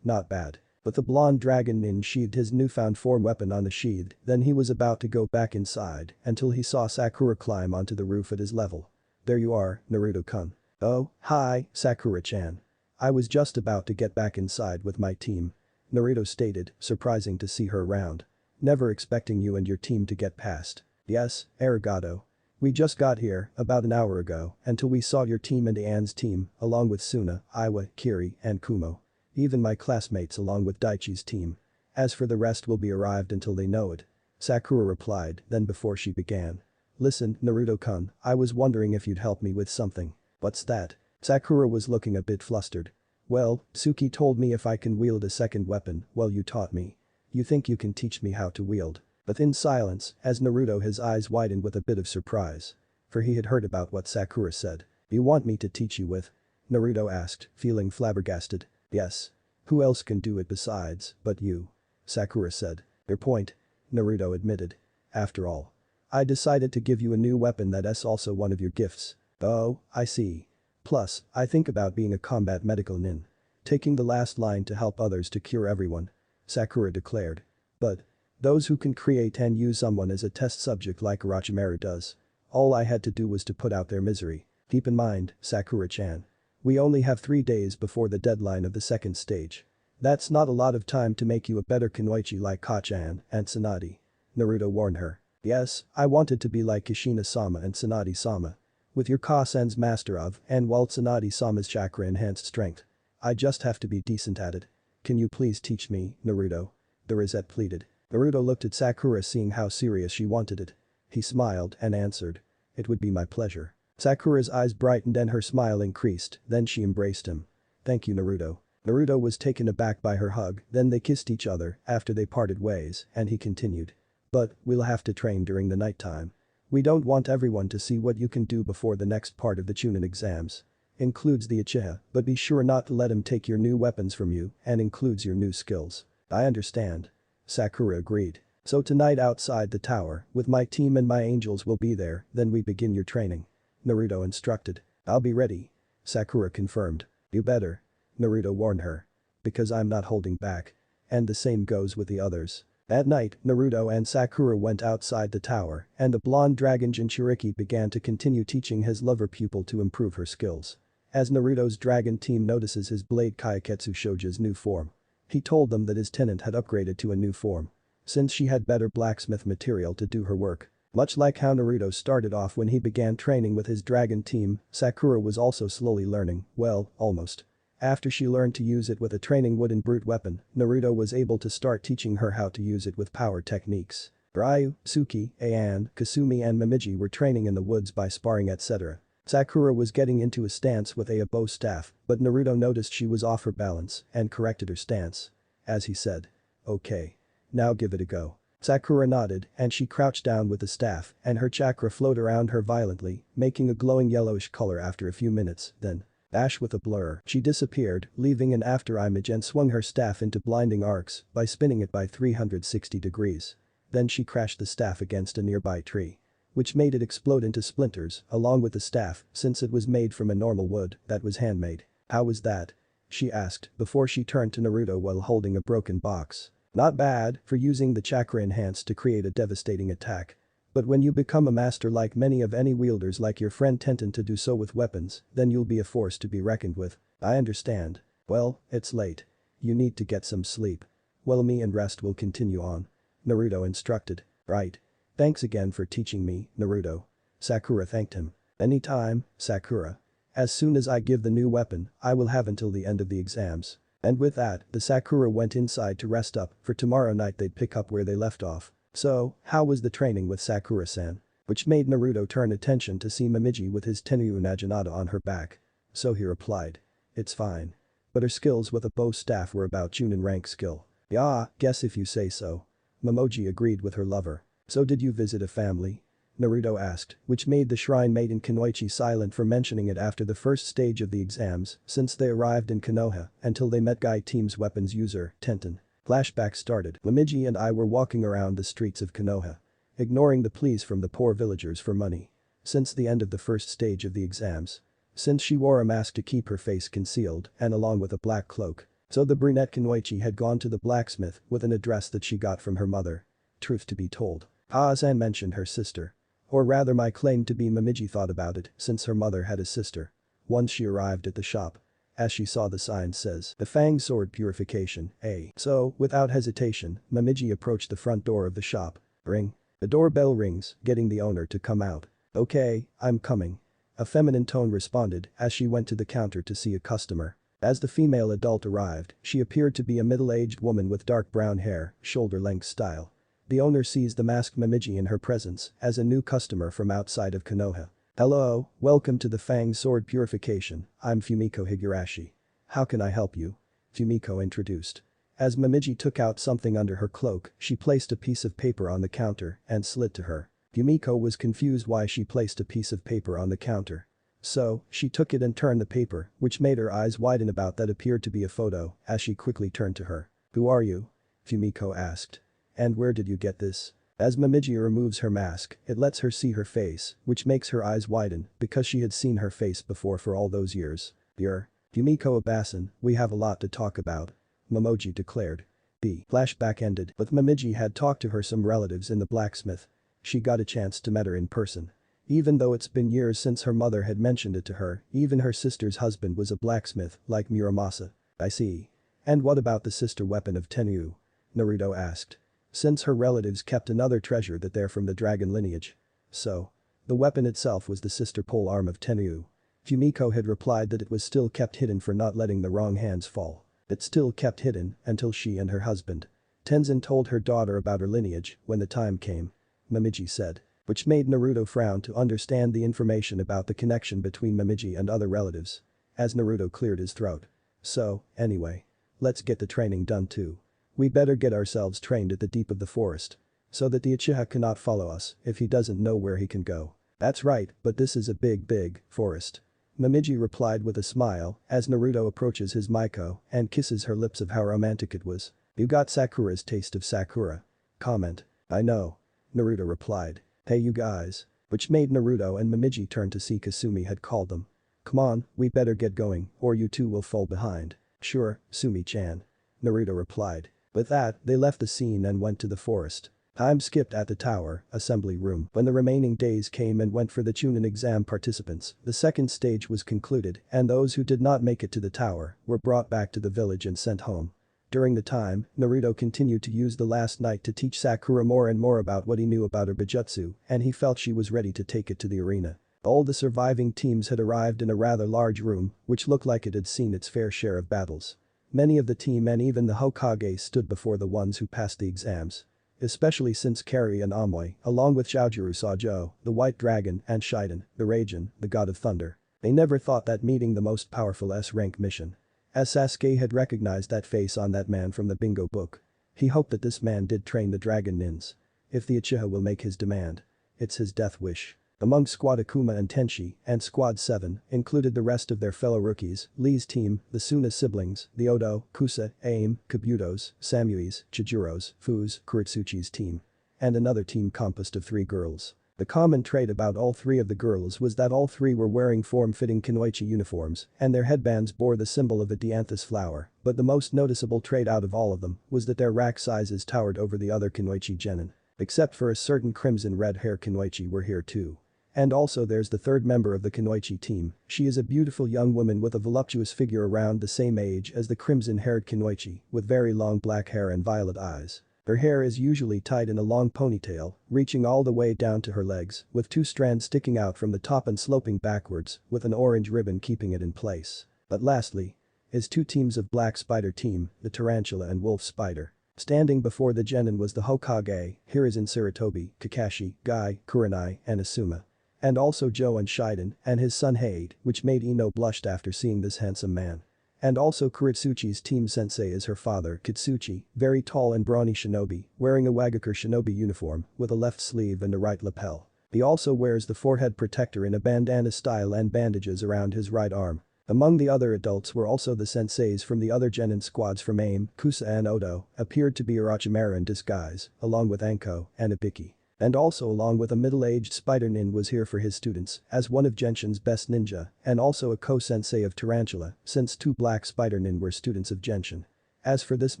Not bad. But the blonde dragon nin sheathed his newfound form weapon on the sheath, then he was about to go back inside, until he saw Sakura climb onto the roof at his level. There you are, Naruto-kun. Oh, hi, Sakura-chan. I was just about to get back inside with my team. Naruto stated, surprising to see her around. Never expecting you and your team to get past. Yes, arigato. We just got here, about an hour ago, until we saw your team and Anne's team, along with Suna, Iwa, Kiri, and Kumo. Even my classmates along with Daichi's team. As for the rest will be arrived until they know it. Sakura replied, then before she began. Listen, Naruto-kun, I was wondering if you'd help me with something. What's that? Sakura was looking a bit flustered. Well, Suki told me if I can wield a second weapon, well you taught me. You think you can teach me how to wield? But in silence, as Naruto his eyes widened with a bit of surprise. For he had heard about what Sakura said. You want me to teach you with? Naruto asked, feeling flabbergasted. Yes. Who else can do it besides, but you? Sakura said. Your point. Naruto admitted. After all. I decided to give you a new weapon that's also one of your gifts. Oh, I see. Plus, I think about being a combat medical nin. Taking the last line to help others to cure everyone. Sakura declared. But. Those who can create and use someone as a test subject like Orochimaru does. All I had to do was to put out their misery. Keep in mind, Sakura-chan. We only have 3 days before the deadline of the second stage. That's not a lot of time to make you a better Kunoichi like Kachan and Tsunade. Naruto warned her. Yes, I wanted to be like Kushina-sama and Tsunade-sama. With your Kasen's master of and while Tsunade-sama's chakra enhanced strength. I just have to be decent at it. Can you please teach me, Naruto? The Rosette pleaded. Naruto looked at Sakura seeing how serious she wanted it. He smiled and answered. It would be my pleasure. Sakura's eyes brightened and her smile increased, then she embraced him. Thank you Naruto. Naruto was taken aback by her hug, then they kissed each other after they parted ways, and he continued. But, we'll have to train during the nighttime. We don't want everyone to see what you can do before the next part of the Chunin exams. Includes the Uchiha, but be sure not to let him take your new weapons from you, and includes your new skills. I understand. Sakura agreed. So tonight outside the tower, with my team and my angels will be there, then we begin your training. Naruto instructed. I'll be ready. Sakura confirmed. You better. Naruto warned her. Because I'm not holding back. And the same goes with the others. At night, Naruto and Sakura went outside the tower, and the blonde dragon Jinchuriki began to continue teaching his lover pupil to improve her skills. As Naruto's dragon team notices his blade Kaiketsu Shoge's new form. He told them that his tenant had upgraded to a new form. Since she had better blacksmith material to do her work. Much like how Naruto started off when he began training with his dragon team, Sakura was also slowly learning, well, almost. After she learned to use it with a training wooden brute weapon, Naruto was able to start teaching her how to use it with power techniques. Ryu, Suki, Ayan, Kasumi and Momiji were training in the woods by sparring etc. Sakura was getting into a stance with a bow staff, but Naruto noticed she was off her balance and corrected her stance. As he said. Okay. Now give it a go. Sakura nodded and she crouched down with the staff and her chakra flowed around her violently, making a glowing yellowish color after a few minutes, then. Ash with a blur. She disappeared, leaving an after image and swung her staff into blinding arcs by spinning it by 360 degrees. Then she crashed the staff against a nearby tree. Which made it explode into splinters, along with the staff, since it was made from a normal wood that was handmade. How was that? She asked before she turned to Naruto while holding a broken box. Not bad for using the chakra enhanced to create a devastating attack. But when you become a master like many of any wielders like your friend Tenten to do so with weapons, then you'll be a force to be reckoned with. I understand. Well, it's late. You need to get some sleep. Well, me and rest will continue on. Naruto instructed. Right. Thanks again for teaching me, Naruto. Sakura thanked him. Anytime, Sakura. As soon as I give the new weapon, I will have until the end of the exams. And with that, the Sakura went inside to rest up, for tomorrow night they'd pick up where they left off. So, how was the training with Sakura-san? Which made Naruto turn attention to see Momiji with his Tenryu Naginata on her back. So he replied. It's fine. But her skills with a bow staff were about Chunin rank skill. Yeah, guess if you say so. Momoji agreed with her lover. So did you visit a family? Naruto asked, which made the shrine maiden Kunoichi silent for mentioning it after the first stage of the exams since they arrived in Konoha until they met Guy Team's weapons user, Tenten. Flashback started. Momiji and I were walking around the streets of Konoha. Ignoring the pleas from the poor villagers for money. Since the end of the first stage of the exams. Since she wore a mask to keep her face concealed and along with a black cloak. So the brunette Kunoichi had gone to the blacksmith with an address that she got from her mother. Truth to be told. Ha-san mentioned her sister. Or rather my claim to be Momiji thought about it since her mother had a sister. Once she arrived at the shop. As she saw the sign says, the Fang Sword Purification, A. So, without hesitation, Momiji approached the front door of the shop. Ring. The doorbell rings, getting the owner to come out. Okay, I'm coming. A feminine tone responded as she went to the counter to see a customer. As the female adult arrived, she appeared to be a middle-aged woman with dark brown hair, shoulder-length style. The owner sees the masked Momiji in her presence as a new customer from outside of Konoha. Hello, welcome to the Fang Sword Purification, I'm Fumiko Higurashi. How can I help you? Fumiko introduced. As Momiji took out something under her cloak, she placed a piece of paper on the counter and slid to her. Fumiko was confused why she placed a piece of paper on the counter. So, she took it and turned the paper, which made her eyes widen about that appeared to be a photo as she quickly turned to her. Who are you? Fumiko asked. And where did you get this? As Momiji removes her mask, it lets her see her face, which makes her eyes widen because she had seen her face before for all those years. Fumiko Abasan, we have a lot to talk about. Momoji declared. The flashback ended, but Momiji had talked to her some relatives in the blacksmith. She got a chance to meet her in person. Even though it's been years since her mother had mentioned it to her, even her sister's husband was a blacksmith like Muramasa. I see. And what about the sister weapon of Tenryu? Naruto asked. Since her relatives kept another treasure that they're from the dragon lineage. So. The weapon itself was the sister pole arm of Tenryu. Fumiko had replied that it was still kept hidden for not letting the wrong hands fall. It still kept hidden until she and her husband. Tenzin told her daughter about her lineage when the time came. Momiji said. Which made Naruto frown to understand the information about the connection between Momiji and other relatives. As Naruto cleared his throat. So, anyway. Let's get the training done too. We better get ourselves trained at the deep of the forest. So that the Uchiha cannot follow us if he doesn't know where he can go. That's right, but this is a big forest. Momiji replied with a smile as Naruto approaches his Maiko and kisses her lips of how romantic it was. You got Sakura's taste of Sakura. Comment. I know. Naruto replied. Hey you guys. Which made Naruto and Momiji turn to see Kasumi had called them. Come on, we better get going or you two will fall behind. Sure, Sumi-chan. Naruto replied. With that, they left the scene and went to the forest. Time skipped at the tower, assembly room. When the remaining days came and went for the Chunin exam participants, the second stage was concluded and those who did not make it to the tower were brought back to the village and sent home. During the time, Naruto continued to use the last night to teach Sakura more and more about what he knew about her Bijutsu and he felt she was ready to take it to the arena. All the surviving teams had arrived in a rather large room which looked like it had seen its fair share of battles. Many of the team and even the Hokage stood before the ones who passed the exams. especially since Kari and Amoy, along with Xiaojuru Sajo, the White Dragon, and Shiden, the Raijin, the God of Thunder. They never thought that meeting the most powerful S-rank mission. As Sasuke had recognized that face on that man from the bingo book. He hoped that this man did train the dragon nins. If the Uchiha will make his demand. It's his death wish. Among Squad Akuma and Tenshi and Squad 7 included the rest of their fellow rookies, Lee's team, the Suna siblings, the Odo, Kusa, Aim, Kabutos, Samui's, Chijuro's, Fu's, Kuritsuchi's team. And another team composed of 3 girls. The common trait about all 3 of the girls was that all 3 were wearing form-fitting kunoichi uniforms and their headbands bore the symbol of a dianthus flower, but the most noticeable trait out of all of them was that their rack sizes towered over the other kunoichi genin. Except for a certain crimson red hair kunoichi were here too. And also there's the 3rd member of the kunoichi team. She is a beautiful young woman with a voluptuous figure around the same age as the crimson-haired kunoichi, with very long black hair and violet eyes. Her hair is usually tied in a long ponytail, reaching all the way down to her legs, with 2 strands sticking out from the top and sloping backwards, with an orange ribbon keeping it in place. But lastly, is 2 teams of Black Spider team, the Tarantula and Wolf Spider. Standing before the genin was the Hokage, Hiruzen Sarutobi, Kakashi, Guy, Kurenai, and Asuma. And also Joe and Shiden and his son Hade, which made Ino blushed after seeing this handsome man. And also Kuritsuchi's team sensei is her father Kitsuchi, very tall and brawny shinobi, wearing a Wagakure shinobi uniform with a left sleeve and a right lapel. He also wears the forehead protector in a bandana style and bandages around his right arm. Among the other adults were also the senseis from the other genin squads from AIM, Kusa and Odo, appeared to be Orochimaru in disguise, along with Anko and Ibiki. And also along with a middle-aged spider nin was here for his students as one of Genshin's best ninja and also a co-sensei of Tarantula since 2 black spider nin were students of Genshin. As for this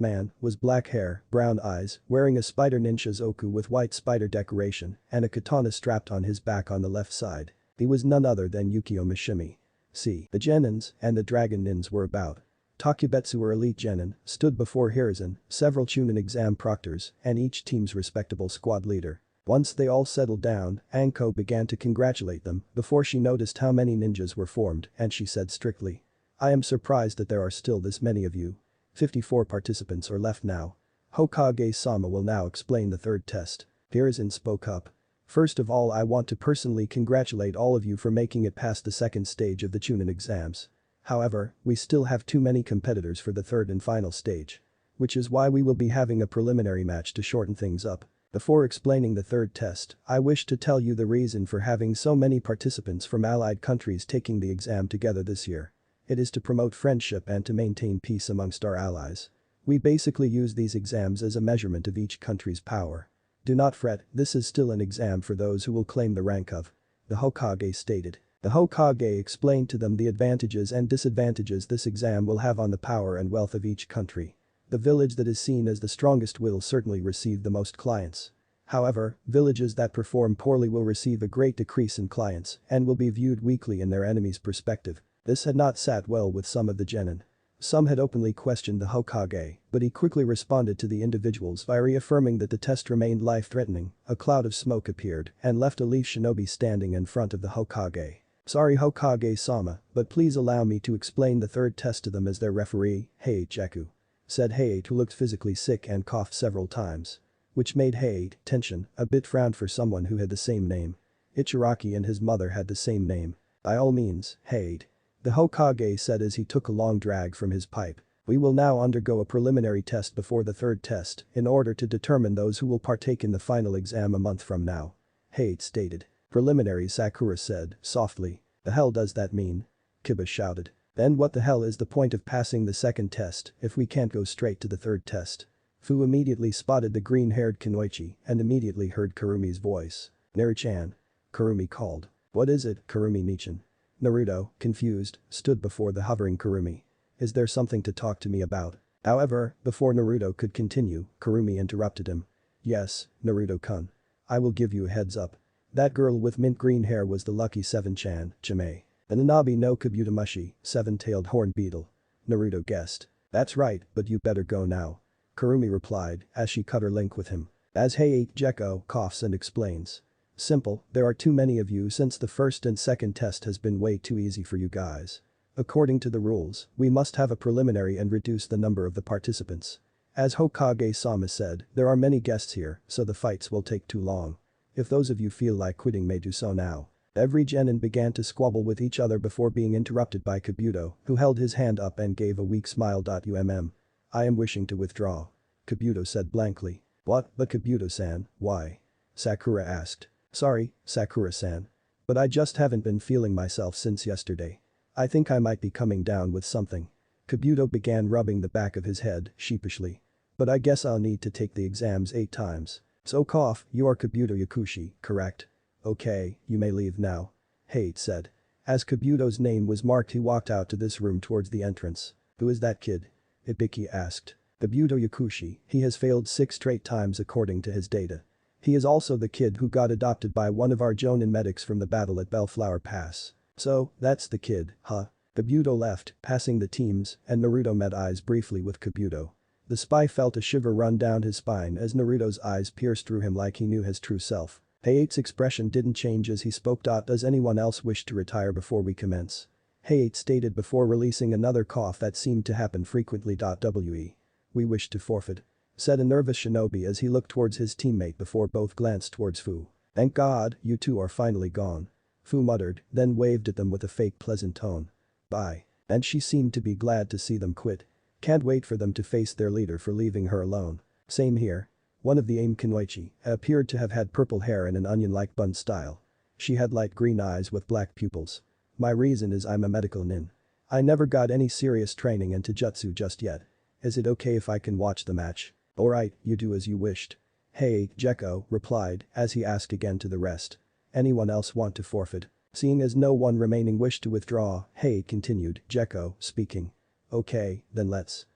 man, was black hair, brown eyes, wearing a spider ninja's oku with white spider decoration and a katana strapped on his back on the left side. He was none other than Yukio Mishimi. See, the genins and the dragon nins were about. Takubetsu or elite genin stood before Hiruzen, several Chunin exam proctors, and each team's respectable squad leader. Once they all settled down, Anko began to congratulate them before she noticed how many ninjas were formed and she said strictly. I am surprised that there are still this many of you. 54 participants are left now. Hokage-sama will now explain the 3rd test. Hiruzen spoke up. First of all I want to personally congratulate all of you for making it past the 2nd stage of the Chunin exams. However, we still have too many competitors for the 3rd and final stage. Which is why we will be having a preliminary match to shorten things up. Before explaining the 3rd test, I wish to tell you the reason for having so many participants from allied countries taking the exam together this year. It is to promote friendship and to maintain peace amongst our allies. We basically use these exams as a measurement of each country's power. Do not fret, this is still an exam for those who will claim the rank of. The Hokage stated. The Hokage explained to them the advantages and disadvantages this exam will have on the power and wealth of each country. The village that is seen as the strongest will certainly receive the most clients. However, villages that perform poorly will receive a great decrease in clients and will be viewed weakly in their enemy's perspective. This had not sat well with some of the genin. Some had openly questioned the Hokage, but he quickly responded to the individuals by reaffirming that the test remained life-threatening. A cloud of smoke appeared and left a leaf shinobi standing in front of the Hokage. Sorry Hokage-sama, but please allow me to explain the 3rd test to them as their referee, Heijaku. Said Hate, who looked physically sick and coughed several times. Which made Hate, tension, a bit frowned for someone who had the same name. Ichiraki and his mother had the same name. By all means, Hate. The Hokage said as he took a long drag from his pipe. We will now undergo a preliminary test before the 3rd test in order to determine those who will partake in the final exam a month from now. Hate stated. Preliminary Sakura said, softly. The hell does that mean? Kiba shouted. Then what the hell is the point of passing the 2nd test if we can't go straight to the 3rd test? Fu immediately spotted the green-haired kunoichi and immediately heard Kurumi's voice. Naru-chan. Kurumi called. What is it, Kurumi-nichan? Naruto, confused, stood before the hovering Kurumi. Is there something to talk to me about? However, before Naruto could continue, Kurumi interrupted him. Yes, Naruto-kun. I will give you a heads up. That girl with mint green hair was the lucky 7-chan, Chime. The Nanabi no Kabutamushi, 7-tailed horned beetle. Naruto guessed. That's right, but you better go now. Kurumi replied as she cut her link with him. As Heijaku coughs and explains. Simple, there are too many of you since the 1st and 2nd test has been way too easy for you guys. According to the rules, we must have a preliminary and reduce the number of the participants. As Hokage-sama said, there are many guests here, so the fights will take too long. If those of you feel like quitting may do so now. Every genin began to squabble with each other before being interrupted by Kabuto, who held his hand up and gave a weak smile. I am wishing to withdraw. Kabuto said blankly. What, but Kabuto-san, why? Sakura asked. Sorry, Sakura-san. But I just haven't been feeling myself since yesterday. I think I might be coming down with something. Kabuto began rubbing the back of his head, sheepishly. But I guess I'll need to take the exams 8 times. So cough, you are Kabuto Yakushi, correct? Okay, you may leave now. Hate said. As Kabuto's name was marked he walked out to this room towards the entrance. Who is that kid? Ibiki asked. Kabuto Yakushi, he has failed 6 straight times according to his data. He is also the kid who got adopted by one of our Jonin medics from the battle at Bellflower Pass. So, that's the kid, huh? Kabuto left, passing the teams, and Naruto met eyes briefly with Kabuto. The spy felt a shiver run down his spine as Naruto's eyes pierced through him like he knew his true self. Hayate's expression didn't change as he spoke. Does anyone else wish to retire before we commence? Hayate stated before releasing another cough that seemed to happen frequently. We wish to forfeit. Said a nervous shinobi as he looked towards his teammate before both glanced towards Fu. Thank God, you two are finally gone. Fu muttered, then waved at them with a fake pleasant tone. Bye. And she seemed to be glad to see them quit. Can't wait for them to face their leader for leaving her alone. Same here. One of the Aim Kunoichi appeared to have had purple hair in an onion-like bun style. She had light green eyes with black pupils. My reason is I'm a medical nin. I never got any serious training in Taijutsu just yet. Is it okay if I can watch the match? Alright, you do as you wished. Hey, Gekko replied as he asked again to the rest. Anyone else want to forfeit? Seeing as no one remaining wished to withdraw, Hey continued, Gekko speaking. Okay, then let's.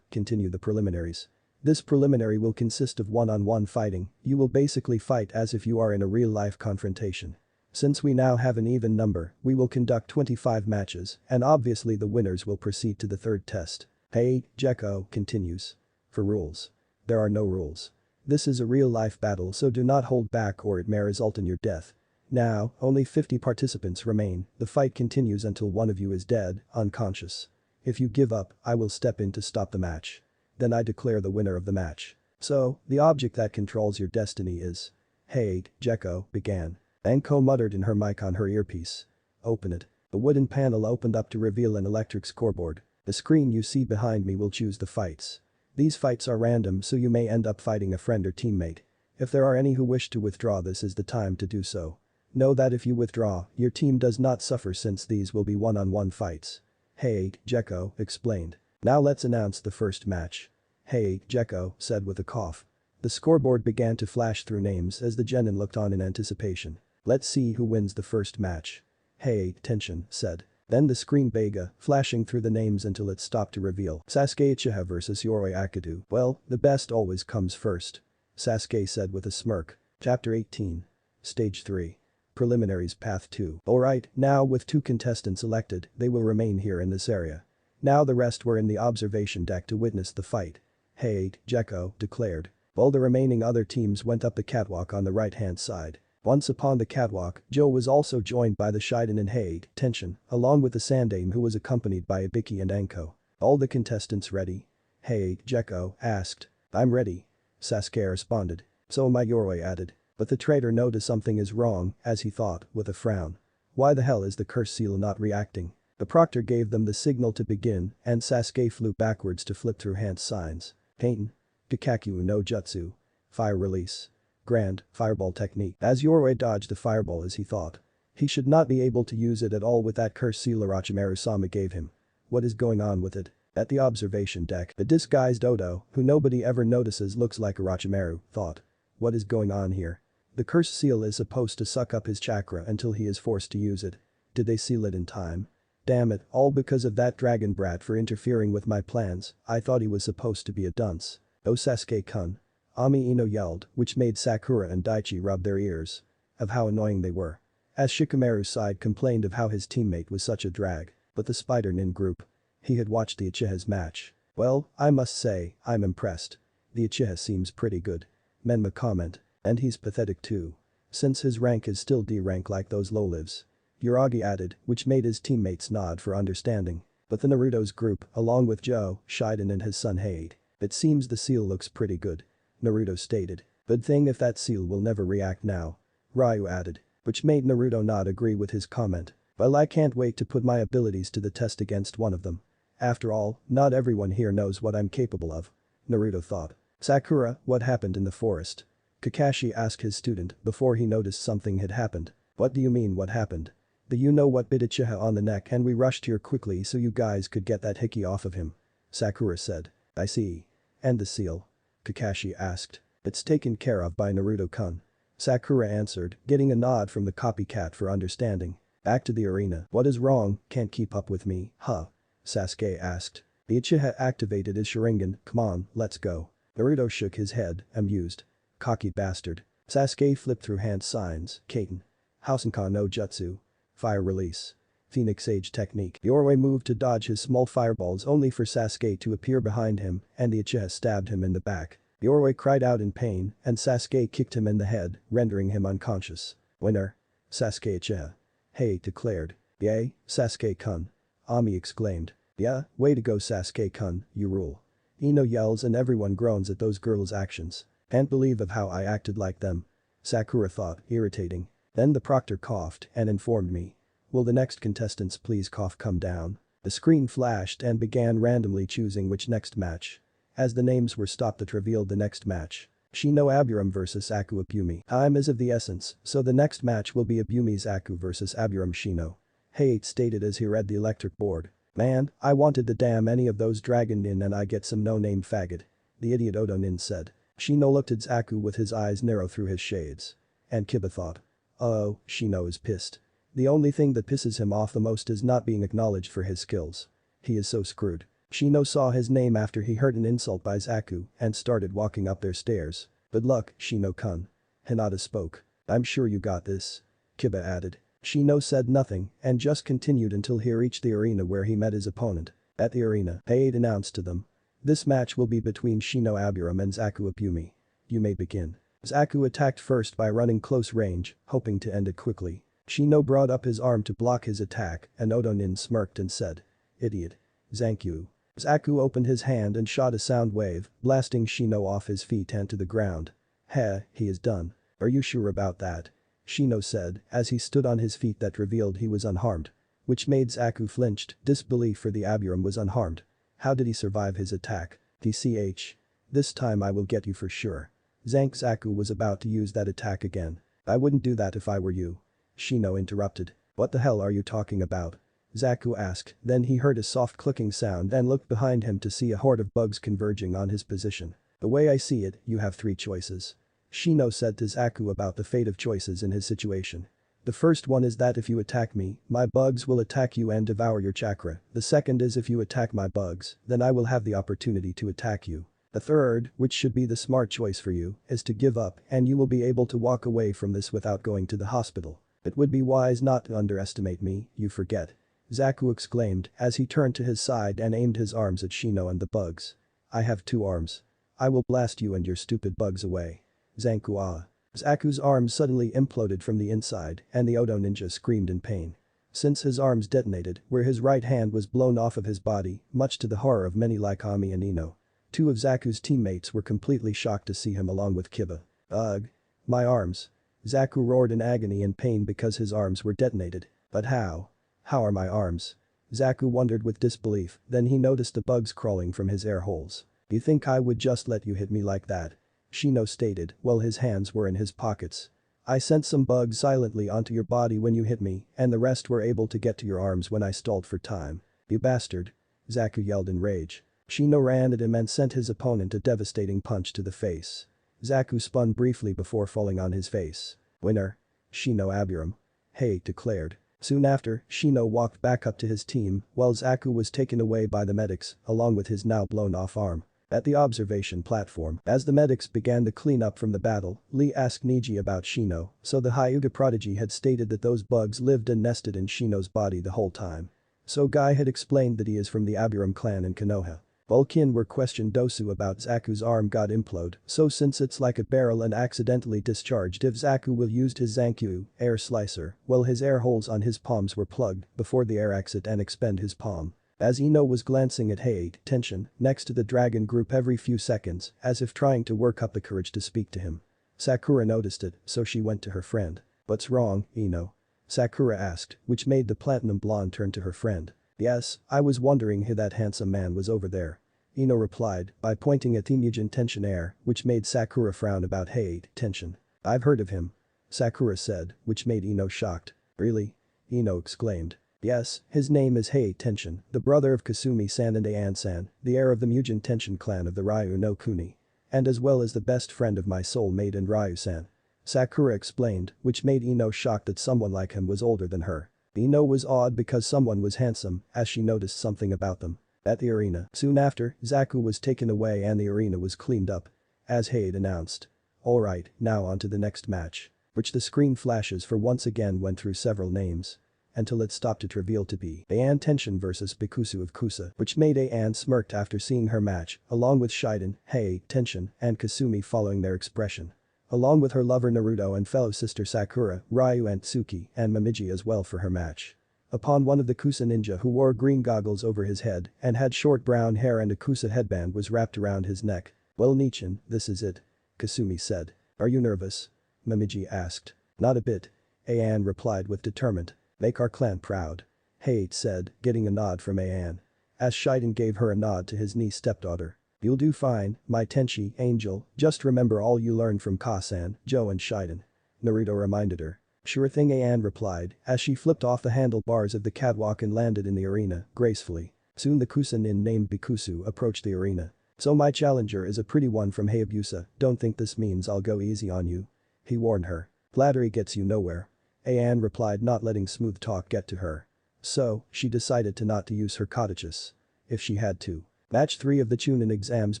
Continue the preliminaries. This preliminary will consist of one-on-one fighting, you will basically fight as if you are in a real-life confrontation. Since we now have an even number, we will conduct 25 matches, and obviously the winners will proceed to the third test. Hey, Gekko continues. For rules. There are no rules. This is a real-life battle so do not hold back or it may result in your death. Now, only 50 participants remain, the fight continues until one of you is dead, unconscious. If you give up, I will step in to stop the match. Then I declare the winner of the match. So, the object that controls your destiny is. Hey, Gekko began. Anko muttered in her mic on her earpiece. Open it. A wooden panel opened up to reveal an electric scoreboard. The screen you see behind me will choose the fights. These fights are random so you may end up fighting a friend or teammate. If there are any who wish to withdraw, this is the time to do so. Know that if you withdraw, your team does not suffer since these will be one-on-one fights. Hey, Gekko explained. Now let's announce the first match. Hey, Gekko said with a cough. The scoreboard began to flash through names as the genin looked on in anticipation. Let's see who wins the first match. Hey, tension said. Then the screen bega, flashing through the names until it stopped to reveal Sasuke Uchiha vs Yoroi Akadu. Well, the best always comes first. Sasuke said with a smirk. Chapter 18. Stage 3. Preliminaries Path 2. Alright, now with 2 contestants elected, they will remain here in this area. Now the rest were in the observation deck to witness the fight. Hey, Gekko declared. All the remaining other teams went up the catwalk on the right-hand side. Once upon the catwalk, Joe was also joined by the Shiden and Haid, Tension, along with the Sandame who was accompanied by Ibiki and Anko. All the contestants ready? Hey, Gekko asked. I'm ready. Sasuke responded. So am I, Yoroi added. But the traitor noticed something is wrong, as he thought, with a frown. Why the hell is the curse seal not reacting? The proctor gave them the signal to begin, and Sasuke flew backwards to flip through hand signs. Pain. Kakaku no Jutsu. Fire release. Grand, fireball technique. As Yoroi dodged the fireball as he thought. He should not be able to use it at all with that curse seal Orochimaru-sama gave him. What is going on with it? At the observation deck, the disguised Odo, who nobody ever notices looks like Orochimaru, thought. What is going on here? The curse seal is supposed to suck up his chakra until he is forced to use it. Did they seal it in time? Damn it, all because of that dragon brat for interfering with my plans. I thought he was supposed to be a dunce. Oh Sasuke-kun. Ami Ino yelled, which made Sakura and Daichi rub their ears. Of how annoying they were. As Shikamaru's side complained of how his teammate was such a drag, but the Spider Nin group. He had watched the Uchiha's match. Well, I must say, I'm impressed. The Uchiha seems pretty good. Menma comment. And he's pathetic too. Since his rank is still D rank like those low-lives. Uragi added, which made his teammates nod for understanding. But the Naruto's group, along with Joe, Shiden and his son Haid. It seems the seal looks pretty good. Naruto stated. Good thing if that seal will never react now. Ryu added. Which made Naruto not agree with his comment. Well, I can't wait to put my abilities to the test against one of them. After all, not everyone here knows what I'm capable of. Naruto thought. Sakura, what happened in the forest? Kakashi asked his student before he noticed something had happened. What do you mean what happened? The you know what bit Uchiha on the neck and we rushed here quickly so you guys could get that hickey off of him. Sakura said. I see. And the seal? Kakashi asked. It's taken care of by Naruto-kun. Sakura answered, getting a nod from the copycat for understanding. Back to the arena. What is wrong, can't keep up with me, huh? Sasuke asked. The Uchiha activated his Sharingan, come on, let's go. Naruto shook his head, amused. Cocky bastard. Sasuke flipped through hand signs, Kaiten. Housenkan no Jutsu. Fire release. Phoenix Age technique. Yoroi moved to dodge his small fireballs only for Sasuke to appear behind him and the Uchiha stabbed him in the back. Yoroi cried out in pain and Sasuke kicked him in the head, rendering him unconscious. Winner. Sasuke Uchiha. Hey declared. Yay, Sasuke-kun. Ami exclaimed. Yeah, way to go Sasuke-kun, you rule. Ino yells and everyone groans at those girls' actions. Can't believe of how I acted like them. Sakura thought, irritating. Then the proctor coughed and informed me. Will the next contestants please cough come down? The screen flashed and began randomly choosing which next match. As the names were stopped it revealed the next match. Shino Aburam vs Aku Abumi. Time is of the essence, so the next match will be Abumi's Aku vs Aburam Shino. Hayate stated as he read the electric board. Man, I wanted to damn any of those dragon nin and I get some no-name faggot. The idiot Odo nin said. Shino looked at Aku with his eyes narrow through his shades. And Kiba thought. Oh, Shino is pissed. The only thing that pisses him off the most is not being acknowledged for his skills. He is so screwed. Shino saw his name after he heard an insult by Zaku and started walking up their stairs. Good luck, Shino-kun. Hinata spoke. I'm sure you got this. Kiba added. Shino said nothing and just continued until he reached the arena where he met his opponent. At the arena, Hayate announced to them. This match will be between Shino Aburam and Zaku Abumi. You may begin. Zaku attacked first by running close range, hoping to end it quickly. Shino brought up his arm to block his attack and Odonin smirked and said. Idiot. Zankyu. Zaku opened his hand and shot a sound wave, blasting Shino off his feet and to the ground. Heh, he is done. Are you sure about that? Shino said as he stood on his feet that revealed he was unharmed. Which made Zaku flinched, disbelief for the Aburam was unharmed. How did he survive his attack? TCH. This time I will get you for sure. Zaku was about to use that attack again. I wouldn't do that if I were you. Shino interrupted. What the hell are you talking about? Zaku asked, then he heard a soft clicking sound and looked behind him to see a horde of bugs converging on his position. The way I see it, you have 3 choices. Shino said to Zaku about the fate of choices in his situation. The first one is that if you attack me, my bugs will attack you and devour your chakra. The second is if you attack my bugs, then I will have the opportunity to attack you. The third, which should be the smart choice for you, is to give up and you will be able to walk away from this without going to the hospital. It would be wise not to underestimate me, you forget. Zaku exclaimed as he turned to his side and aimed his arms at Shino and the bugs. I have 2 arms. I will blast you and your stupid bugs away. Zanku ah. Zaku's arms suddenly imploded from the inside and the Odo ninja screamed in pain. Since his arms detonated, where his right hand was blown off of his body, much to the horror of many like Ami and Ino. 2 of Zaku's teammates were completely shocked to see him along with Kiba. Ugh. My arms. Zaku roared in agony and pain because his arms were detonated. But how? How are my arms? Zaku wondered with disbelief, then he noticed the bugs crawling from his air holes. You think I would just let you hit me like that? Shino stated while his hands were in his pockets. I sent some bugs silently onto your body when you hit me and the rest were able to get to your arms when I stalled for time. You bastard. Zaku yelled in rage. Shino ran at him and sent his opponent a devastating punch to the face. Zaku spun briefly before falling on his face. Winner. Shino Aburam. Hey declared. Soon after, Shino walked back up to his team while Zaku was taken away by the medics along with his now blown off arm. At the observation platform, as the medics began to clean up from the battle, Lee asked Niji about Shino, so the Hyuga prodigy had stated that those bugs lived and nested in Shino's body the whole time. So Guy had explained that he is from the Aburam clan in Konoha. Vulcan were questioned Dosu about Zaku's arm got implode, so since it's like a barrel and accidentally discharged if Zaku will used his Zankyu, air slicer, while his air holes on his palms were plugged before the air exit and expend his palm. As Ino was glancing at Hate Tension next to the dragon group every few seconds as if trying to work up the courage to speak to him. Sakura noticed it, so she went to her friend. "What's wrong, Ino?" Sakura asked, which made the platinum blonde turn to her friend. "Yes, I was wondering who that handsome man was over there." Ino replied by pointing at Mugen Tension Air, which made Sakura frown about Hate Tension. "I've heard of him," Sakura said, which made Ino shocked. "Really?" Ino exclaimed. "Yes, his name is Hate Tension, the brother of Kasumi-san and Ayan-san, the heir of the Mugen Tension clan of the Ryu no Kuni. And as well as the best friend of my soulmate and Ryu-san." Sakura explained, which made Ino shocked that someone like him was older than her. Ino was awed because someone was handsome, as she noticed something about them. At the arena, soon after, Zaku was taken away and the arena was cleaned up. As Hade announced. "Alright, now on to the next match." Which the screen flashes for once again went through several names. Until it stopped it revealed to be Ayan Tension vs Bikusu of Kusa, which made Ayan smirked after seeing her match, along with Shiden, Hei, Tension, and Kasumi following their expression. Along with her lover Naruto and fellow sister Sakura, Ryu and Tsuki, and Momiji as well for her match. Upon one of the Kusa ninja who wore green goggles over his head and had short brown hair and a Kusa headband was wrapped around his neck. "Well Nichin, this is it," Kasumi said. "Are you nervous?" Momiji asked. "Not a bit," Ayan replied with determined. "Make our clan proud," Hate said, getting a nod from Ayan. As Shiden gave her a nod to his niece stepdaughter. "You'll do fine, my Tenchi angel, just remember all you learned from Kasan, Joe and Shiden," Naruto reminded her. "Sure thing," Ayan replied as she flipped off the handlebars of the catwalk and landed in the arena, gracefully. Soon the Kusa nin named Bikusu approached the arena. "So my challenger is a pretty one from Hayabusa, don't think this means I'll go easy on you," he warned her. "Flattery gets you nowhere," Ayan replied, not letting smooth talk get to her. So, she decided to not to use her Kodachis. If she had to. Match 3 of the Chunin exams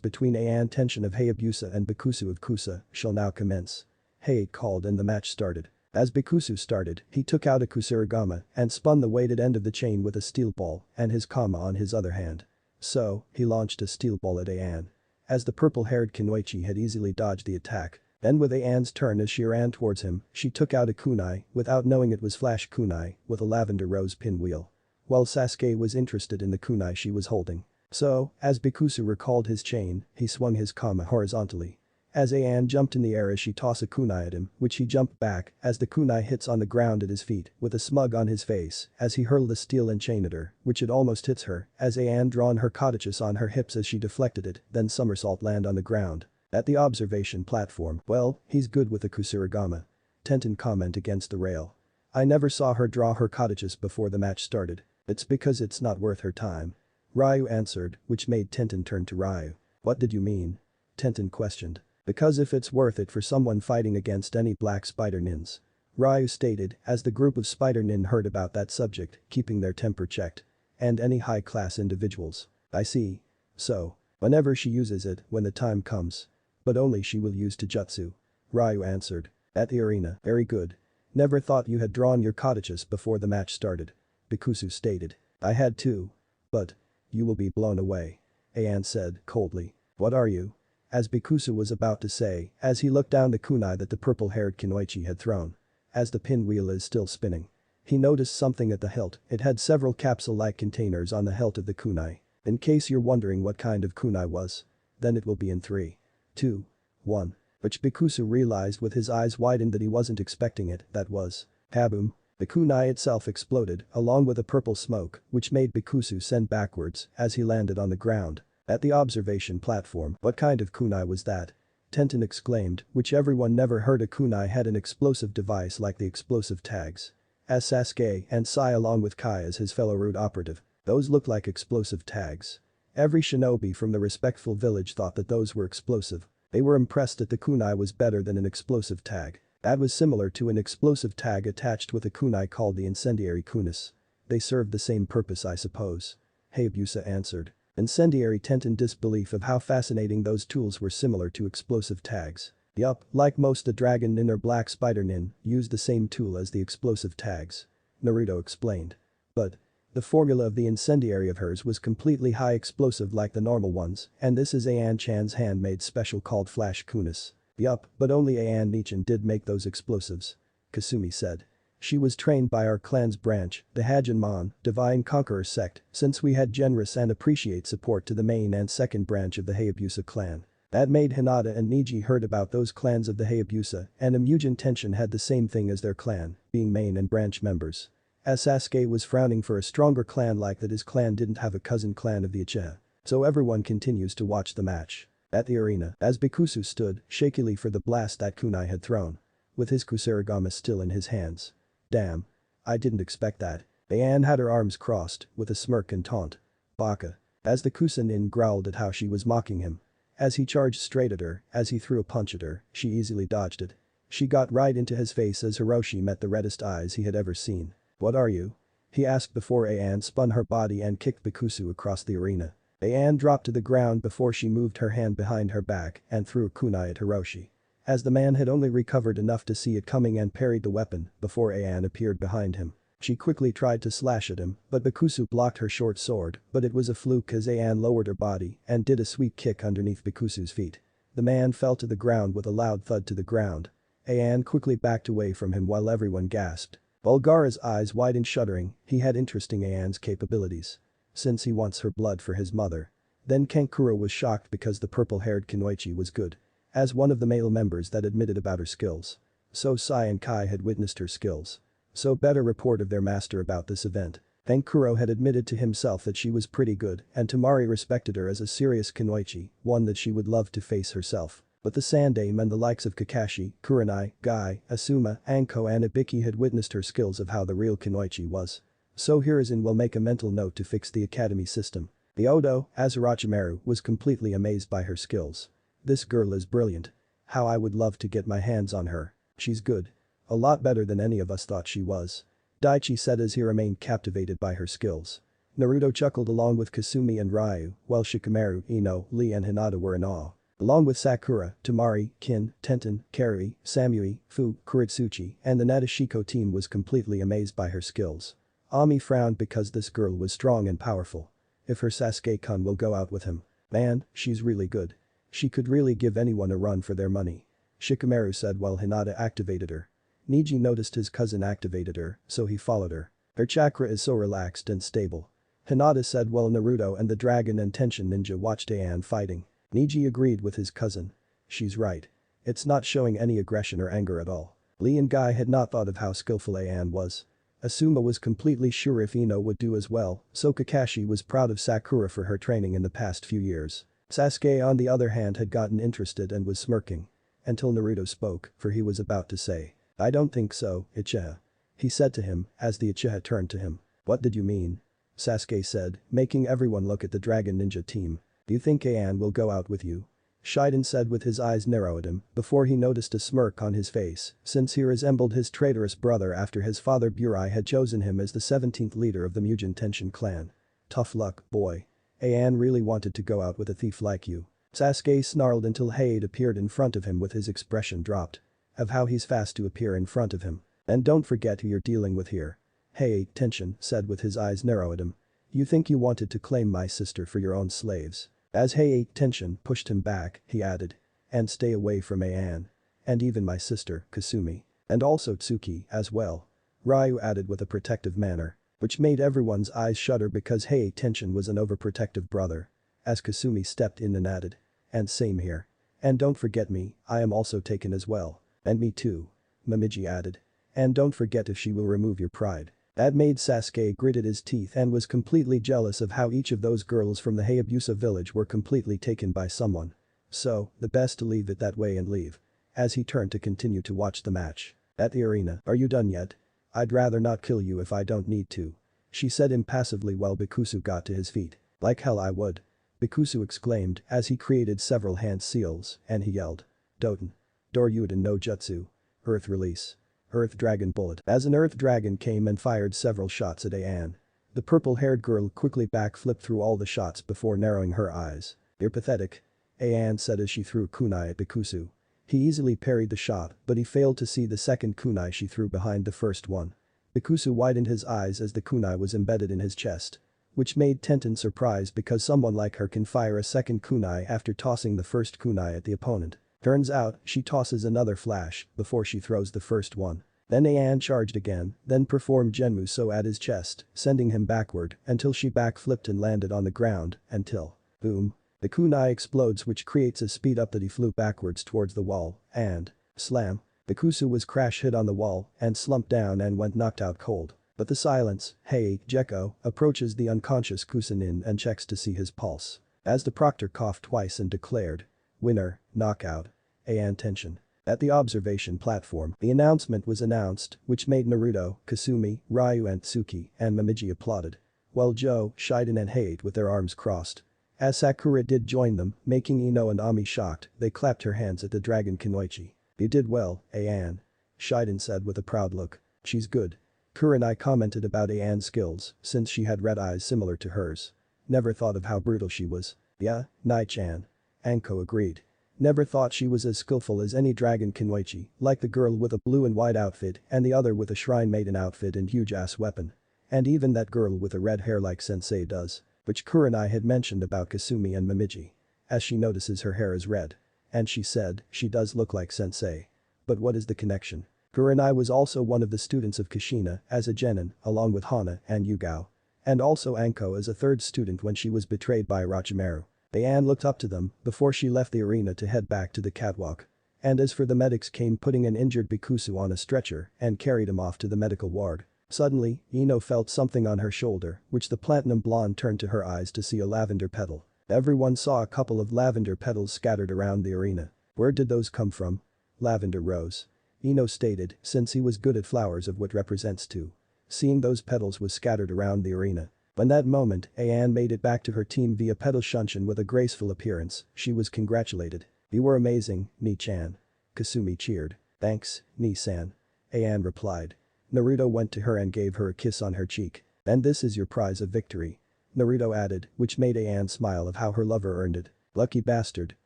between Ayan Tension of Hayabusa and Bikusu of Kusa shall now commence. Hate called and the match started. As Bikusu started, he took out a Kusarigama and spun the weighted end of the chain with a steel ball and his kama on his other hand. So, he launched a steel ball at Ayan. As the purple-haired Kunoichi had easily dodged the attack. Then with Ayan's turn as she ran towards him, she took out a kunai, without knowing it was flash kunai, with a lavender rose pinwheel. While Sasuke was interested in the kunai she was holding. So, as Bikusu recalled his chain, he swung his kama horizontally. As Ayan jumped in the air as she tossed a kunai at him, which he jumped back as the kunai hits on the ground at his feet, with a smug on his face, as he hurled the steel and chain at her, which it almost hits her, as Ayan drawn her Kodachis on her hips as she deflected it, then somersault land on the ground. At the observation platform, "Well, he's good with a Kusarigama." Tenten comment against the rail. "I never saw her draw her Kodachis before the match started. It's because it's not worth her time." Ryu answered, which made Tenten turn to Ryu. "What did you mean?" Tenten questioned. "Because if it's worth it for someone fighting against any black spider nins." Ryu stated as the group of spider nin heard about that subject, keeping their temper checked. "And any high-class individuals." "I see. So. Whenever she uses it, when the time comes. But only she will use Taijutsu." Ryu answered. At the arena, "Very good. Never thought you had drawn your Kodachis before the match started." Bikusu stated. "I had too. But. You will be blown away." Ayan said, coldly. "What are you?" As Bikusu was about to say, as he looked down the kunai that the purple-haired Kunoichi had thrown. As the pinwheel is still spinning. He noticed something at the hilt, it had several capsule-like containers on the hilt of the kunai. In case you're wondering what kind of kunai was. Then it will be in 3, 2, 1. Which Bikusu realized with his eyes widened that he wasn't expecting it, that was. Kaboom. The kunai itself exploded, along with a purple smoke, which made Bikusu send backwards as he landed on the ground. At the observation platform, "What kind of kunai was that?" Tenten exclaimed, which everyone never heard a kunai had an explosive device like the explosive tags. As Sasuke and Sai along with Kai as his fellow root operative, "Those look like explosive tags." Every shinobi from the respectful village thought that those were explosive. They were impressed that the kunai was better than an explosive tag. That was similar to an explosive tag attached with a kunai called the incendiary kunis. "They served the same purpose I suppose." Hayabusa answered. Incendiary Tenten disbelief of how fascinating those tools were similar to explosive tags. Yup, like most the dragon nin or black spider nin, used the same tool as the explosive tags. Naruto explained. But. The formula of the incendiary of hers was completely high explosive like the normal ones, and this is Ayan-chan's handmade special called Flash Kunis. Yup, but only Ayan Nichin did make those explosives. Kasumi said. She was trained by our clan's branch, the Hajinmon, Divine Conqueror sect, since we had generous and appreciate support to the main and second branch of the Hayabusa clan. That made Hinata and Neji heard about those clans of the Hayabusa, and Mugen Tenshin had the same thing as their clan, being main and branch members. As Sasuke was frowning for a stronger clan like that, his clan didn't have a cousin clan of the Uchiha. So everyone continues to watch the match. At the arena, as Bikusu stood, shakily for the blast that kunai had thrown. With his kusarigama still in his hands. Damn. I didn't expect that. Ayan had her arms crossed, with a smirk and taunt. Baka. As the Kusanin growled at how she was mocking him. As he charged straight at her, as he threw a punch at her, she easily dodged it. She got right into his face as Hiroshi met the reddest eyes he had ever seen. What are you? He asked before Ayan spun her body and kicked Bikusu across the arena. Ayan dropped to the ground before she moved her hand behind her back and threw a kunai at Hiroshi. As the man had only recovered enough to see it coming and parried the weapon before Ayan appeared behind him. She quickly tried to slash at him, but Bikusu blocked her short sword, but it was a fluke as Ayan lowered her body and did a sweep kick underneath Bikusu's feet. The man fell to the ground with a loud thud to the ground. Ayan quickly backed away from him while everyone gasped. Bulgara's eyes widened shuddering, he had interesting Ayan's capabilities. Since he wants her blood for his mother. Then Kankuro was shocked because the purple-haired Kunoichi was good. As one of the male members that admitted about her skills. So Sai and Kai had witnessed her skills. So better report of their master about this event. Kankuro had admitted to himself that she was pretty good and Tamari respected her as a serious Kunoichi, one that she would love to face herself. But the Sandaime and the likes of Kakashi, Kurenai, Guy, Asuma, Anko and Ibiki had witnessed her skills of how the real Kunoichi was. So Hiruzen will make a mental note to fix the academy system. The Odo, as Orochimaru, was completely amazed by her skills. This girl is brilliant. How I would love to get my hands on her. She's good. A lot better than any of us thought she was. Daichi said as he remained captivated by her skills. Naruto chuckled along with Kasumi and Ryu, while Shikamaru, Ino, Lee and Hinata were in awe. Along with Sakura, Tamari, Kin, Tenten, Kari, Samui, Fu, Kuritsuchi, and the Nadeshiko team was completely amazed by her skills. Ami frowned because this girl was strong and powerful. If her Sasuke-kun will go out with him. Man, she's really good. She could really give anyone a run for their money. Shikamaru said while Hinata activated her. Neji noticed his cousin activated her, so he followed her. Her chakra is so relaxed and stable. Hinata said while Naruto and the dragon and Tenshin ninja watched Ayan fighting. Neji agreed with his cousin. She's right. It's not showing any aggression or anger at all. Lee and Guy had not thought of how skillful Ayan was. Asuma was completely sure if Ino would do as well, so Kakashi was proud of Sakura for her training in the past few years. Sasuke on the other hand had gotten interested and was smirking. Until Naruto spoke, for he was about to say. I don't think so, Uchiha. He said to him, as the Uchiha turned to him. What did you mean? Sasuke said, making everyone look at the dragon ninja team. Do you think Ayan will go out with you? Shiden said with his eyes narrow at him, before he noticed a smirk on his face, since he resembled his traitorous brother after his father Burai had chosen him as the 17th leader of the Mugen Tenshin clan. Tough luck, boy. Ayan really wanted to go out with a thief like you. Sasuke snarled until Hayate appeared in front of him with his expression dropped. Of how he's fast to appear in front of him. And don't forget who you're dealing with here. Hayate, Tenshin said with his eyes narrow at him. You think you wanted to claim my sister for your own slaves. As Hayate, Tenshin pushed him back, he added. And stay away from Ayan. And even my sister, Kasumi. And also Tsuki, as well. Ryu added with a protective manner. Which made everyone's eyes shudder because Hayate Tenshin was an overprotective brother. As Kasumi stepped in and added. And same here. And don't forget me, I am also taken as well. And me too. Momiji added. And don't forget if she will remove your pride. That made Sasuke gritted his teeth and was completely jealous of how each of those girls from the Hayabusa village were completely taken by someone. So, the best to leave it that way and leave. As he turned to continue to watch the match. At the arena, are you done yet? I'd rather not kill you if I don't need to. She said impassively while Bikusu got to his feet. Like hell I would. Bikusu exclaimed as he created several hand seals and he yelled. Doten. Doryuden no Jutsu. Earth release. Earth Dragon Bullet. As an Earth Dragon came and fired several shots at Ayan. The purple-haired girl quickly backflipped through all the shots before narrowing her eyes. You're pathetic. Ayan said as she threw kunai at Bikusu. He easily parried the shot, but he failed to see the second kunai she threw behind the first one. Bikusu widened his eyes as the kunai was embedded in his chest. Which made Tenten surprised because someone like her can fire a second kunai after tossing the first kunai at the opponent. Turns out, she tosses another flash before she throws the first one. Then Ayan charged again, then performed Genmuso at his chest, sending him backward until she backflipped and landed on the ground, until, boom. The kunai explodes which creates a speed up that he flew backwards towards the wall, and, slam. The kusu was crash hit on the wall and slumped down and went knocked out cold. But the silence, hey, Gekko, approaches the unconscious Kusanin and checks to see his pulse. As the proctor coughed twice and declared, winner, knockout. Ayan tension. At the observation platform, the announcement was announced, which made Naruto, Kasumi, Ryu and Tsuki and Momiji applauded. While Joe, Shiden and Hate with their arms crossed. As Sakura did join them, making Ino and Ami shocked, they clapped her hands at the dragon Kunoichi. You did well, Ayan. Shiden said with a proud look. She's good. Kurenai commented about Ayan's skills, since she had red eyes similar to hers. Never thought of how brutal she was. Yeah, Nai-chan. Anko agreed. Never thought she was as skillful as any dragon Kunoichi, like the girl with a blue and white outfit and the other with a shrine maiden outfit and huge ass weapon. And even that girl with a red hair like sensei does. Which Kurenai had mentioned about Kasumi and Momiji. As she notices her hair is red. And she said, she does look like sensei. But what is the connection? Kurenai was also one of the students of Kushina as a genin, along with Hana and Yugao. And also Anko as a third student when she was betrayed by Orochimaru. Ayan looked up to them before she left the arena to head back to the catwalk. And as for the medics came putting an injured Bikusu on a stretcher and carried him off to the medical ward. Suddenly, Ino felt something on her shoulder, which the platinum blonde turned to her eyes to see a lavender petal. Everyone saw a couple of lavender petals scattered around the arena. Where did those come from? Lavender rose. Ino stated, since he was good at flowers of what represents two. Seeing those petals was scattered around the arena. When that moment, Ayan made it back to her team via petal shunshin with a graceful appearance, she was congratulated. You were amazing, Ni-chan. Kasumi cheered. Thanks, Ni-san. Ayan replied. Naruto went to her and gave her a kiss on her cheek. And this is your prize of victory. Naruto added, which made Ayan smile of how her lover earned it. Lucky bastard.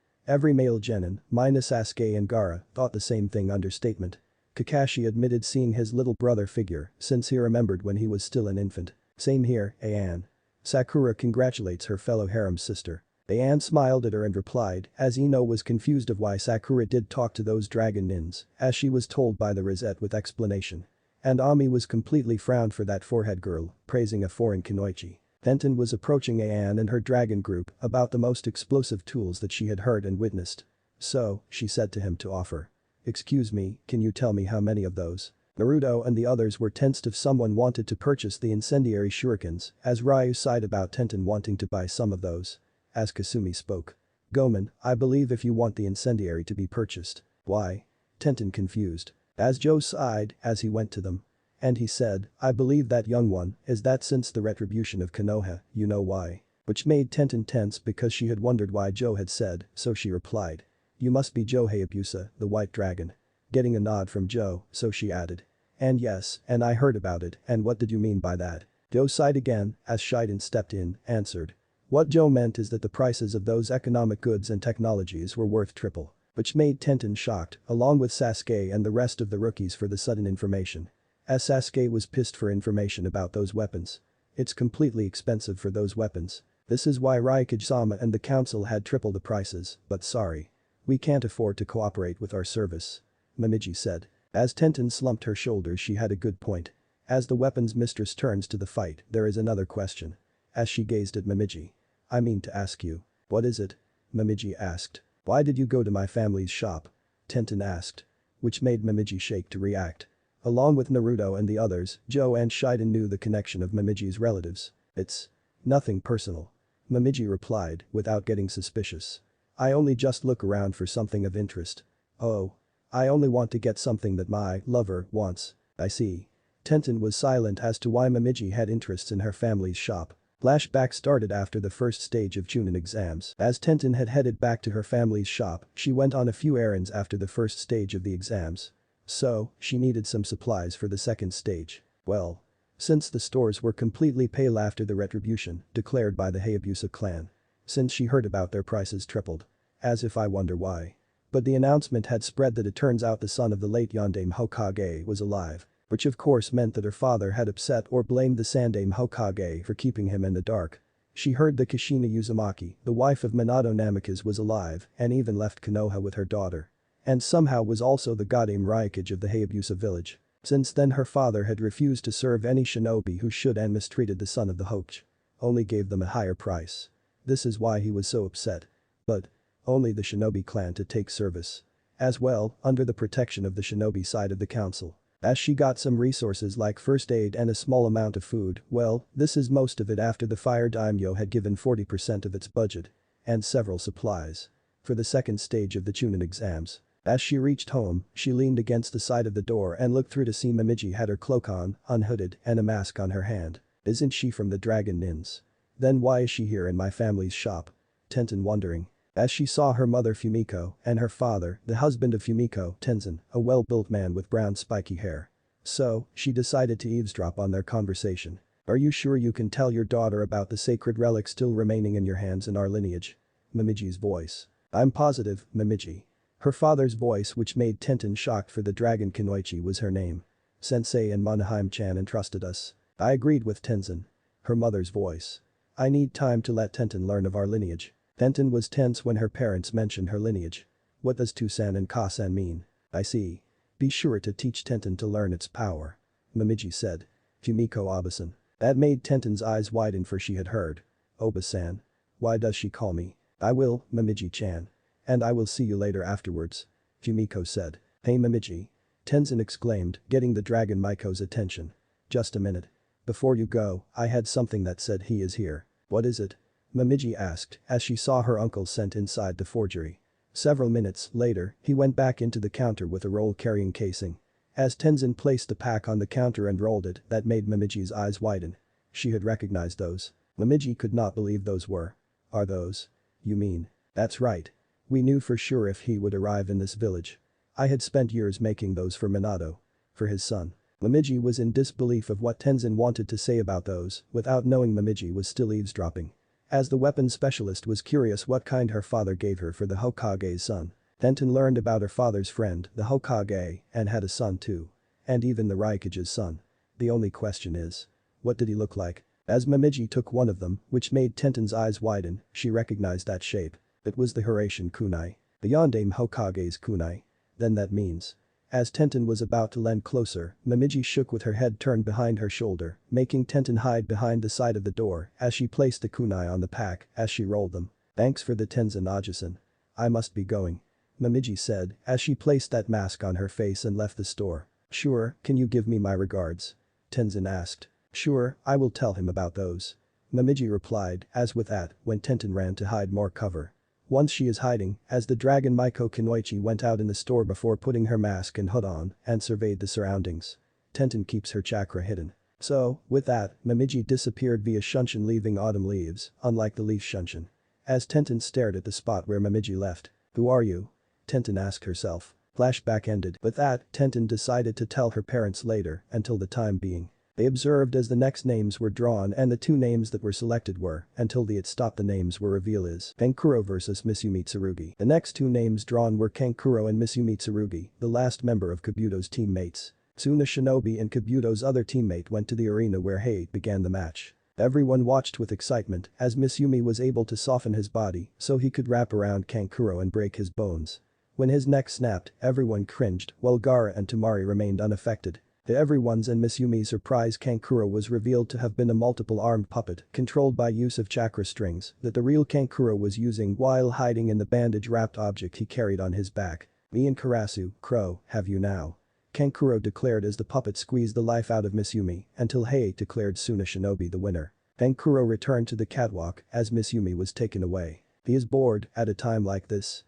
Every male genin, minus Sasuke and Gaara, thought the same thing understatement. Kakashi admitted seeing his little brother figure since he remembered when he was still an infant. Same here, Ayan. Sakura congratulates her fellow harem sister. Ayan smiled at her and replied as Ino was confused of why Sakura did talk to those dragon nins as she was told by the Rosette with explanation. And Ami was completely frowned for that forehead girl, praising a foreign Kunoichi. Tenten was approaching Ayan and her dragon group about the most explosive tools that she had heard and witnessed. So, she said to him to offer. Excuse me, can you tell me how many of those? Naruto and the others were tensed if someone wanted to purchase the incendiary shurikens, as Ryu sighed about Tenten wanting to buy some of those. As Kasumi spoke. Gomen, I believe if you want the incendiary to be purchased. Why? Tenten confused. As Joe sighed as he went to them. And he said, I believe that young one is that since the retribution of Konoha, you know why. Which made Tenten tense because she had wondered why Joe had said, so she replied. You must be Joe Hayabusa, the white dragon. Getting a nod from Joe, so she added. And yes, and I heard about it, and what did you mean by that? Joe sighed again as Shiden stepped in, answered. What Joe meant is that the prices of those economic goods and technologies were worth triple. Which made Tenten shocked, along with Sasuke and the rest of the rookies for the sudden information. As Sasuke was pissed for information about those weapons. It's completely expensive for those weapons. This is why Raikage-sama and the council had triple the prices, but sorry. We can't afford to cooperate with our service. Momiji said. As Tenten slumped her shoulders she had a good point. As the weapons mistress turns to the fight, there is another question. As she gazed at Momiji. I mean to ask you. What is it? Momiji asked. Why did you go to my family's shop? Tenten asked. Which made Momiji shake to react. Along with Naruto and the others, Joe and Shiden knew the connection of Momiji's relatives. It's nothing personal. Momiji replied without getting suspicious. I only just look around for something of interest. Oh. I only want to get something that my lover wants. I see. Tenten was silent as to why Momiji had interests in her family's shop. Flashback started after the first stage of Chunin exams. As Tenten had headed back to her family's shop, she went on a few errands after the first stage of the exams. So, she needed some supplies for the second stage. Well. Since the stores were completely pale after the retribution declared by the Hayabusa clan. Since she heard about their prices tripled. As if I wonder why. But the announcement had spread that it turns out the son of the late Yondaime Hokage was alive. Which of course meant that her father had upset or blamed the Sandaime Hokage for keeping him in the dark. She heard that Kushina Uzumaki, the wife of Minato Namikaze was alive and even left Konoha with her daughter. And somehow was also the Godame Raikage of the Hayabusa village. Since then her father had refused to serve any shinobi who should and mistreated the son of the Hokage. Only gave them a higher price. This is why he was so upset. But only the shinobi clan to take service. As well, under the protection of the shinobi side of the council. As she got some resources like first aid and a small amount of food, well, this is most of it after the fire daimyo had given 40% of its budget. And several supplies. For the second stage of the Chunin exams. As she reached home, she leaned against the side of the door and looked through to see Momiji had her cloak on, unhooded, and a mask on her hand. Isn't she from the Dragon Nins? Then why is she here in my family's shop? Tenten wondering. As she saw her mother Fumiko and her father, the husband of Fumiko, Tenzin, a well-built man with brown spiky hair. So, she decided to eavesdrop on their conversation. Are you sure you can tell your daughter about the sacred relic still remaining in your hands in our lineage? Momiji's voice. I'm positive, Momiji. Her father's voice which made Tenten shocked for the dragon Kunoichi was her name. Sensei and Monoheim-chan entrusted us. I agreed with Tenzin. Her mother's voice. I need time to let Tenten learn of our lineage. Tenten was tense when her parents mentioned her lineage. What does Tusan and Kasan mean? I see. Be sure to teach Tenten to learn its power. Momiji said. Fumiko Obasan. That made Tenten's eyes widen for she had heard. Oba-san. Why does she call me? I will, Momiji-chan. And I will see you later afterwards. Fumiko said. Hey Momiji. Tenzin exclaimed, getting the dragon Maiko's attention. Just a minute. Before you go, I had something that said he is here. What is it? Momiji asked as she saw her uncle sent inside the forgery. Several minutes later, he went back into the counter with a roll-carrying casing. As Tenzin placed the pack on the counter and rolled it, that made Momiji's eyes widen. She had recognized those. Momiji could not believe those were. Are those? You mean? That's right. We knew for sure if he would arrive in this village. I had spent years making those for Minato. For his son. Momiji was in disbelief of what Tenzin wanted to say about those, without knowing Momiji was still eavesdropping. As the weapons specialist was curious what kind her father gave her for the Hokage's son. Tenten learned about her father's friend, the Hokage, and had a son too. And even the Raikage's son. The only question is. What did he look like? As Momiji took one of them, which made Tenten's eyes widen, she recognized that shape. It was the Hiraishin kunai. The Yondaime Hokage's kunai. Then that means. As Tenten was about to lean closer, Momiji shook with her head turned behind her shoulder, making Tenten hide behind the side of the door as she placed the kunai on the pack as she rolled them. Thanks for the Tenzin Ajisan. I must be going. Momiji said as she placed that mask on her face and left the store. Sure, can you give me my regards? Tenzin asked. Sure, I will tell him about those. Momiji replied as with that, when Tenten ran to hide more cover. Once she is hiding, as the dragon Maiko Kunoichi went out in the store before putting her mask and hood on and surveyed the surroundings. Tenten keeps her chakra hidden. So, with that, Momiji disappeared via Shunshin leaving autumn leaves, unlike the leaf Shunshin. As Tenten stared at the spot where Momiji left. Who are you? Tenten asked herself. Flashback ended. With that, Tenten decided to tell her parents later, until the time being. They observed as the next names were drawn and the two names that were selected were, until it stopped the names were revealed as Kankuro vs Misumi Tsurugi. The next two names drawn were Kankuro and Misumi Tsurugi, the last member of Kabuto's teammates. Soon the shinobi and Kabuto's other teammate went to the arena where Hei began the match. Everyone watched with excitement as Misumi was able to soften his body so he could wrap around Kankuro and break his bones. When his neck snapped, everyone cringed while Gaara and Temari remained unaffected. To everyone's and Misumi's surprise, Kankuro was revealed to have been a multiple-armed puppet controlled by use of chakra strings that the real Kankuro was using while hiding in the bandage-wrapped object he carried on his back. Me and Karasu, Crow, have you now. Kankuro declared as the puppet squeezed the life out of Misumi until Hei declared Suna Shinobi the winner. Kankuro returned to the catwalk as Misumi was taken away. He is bored at a time like this.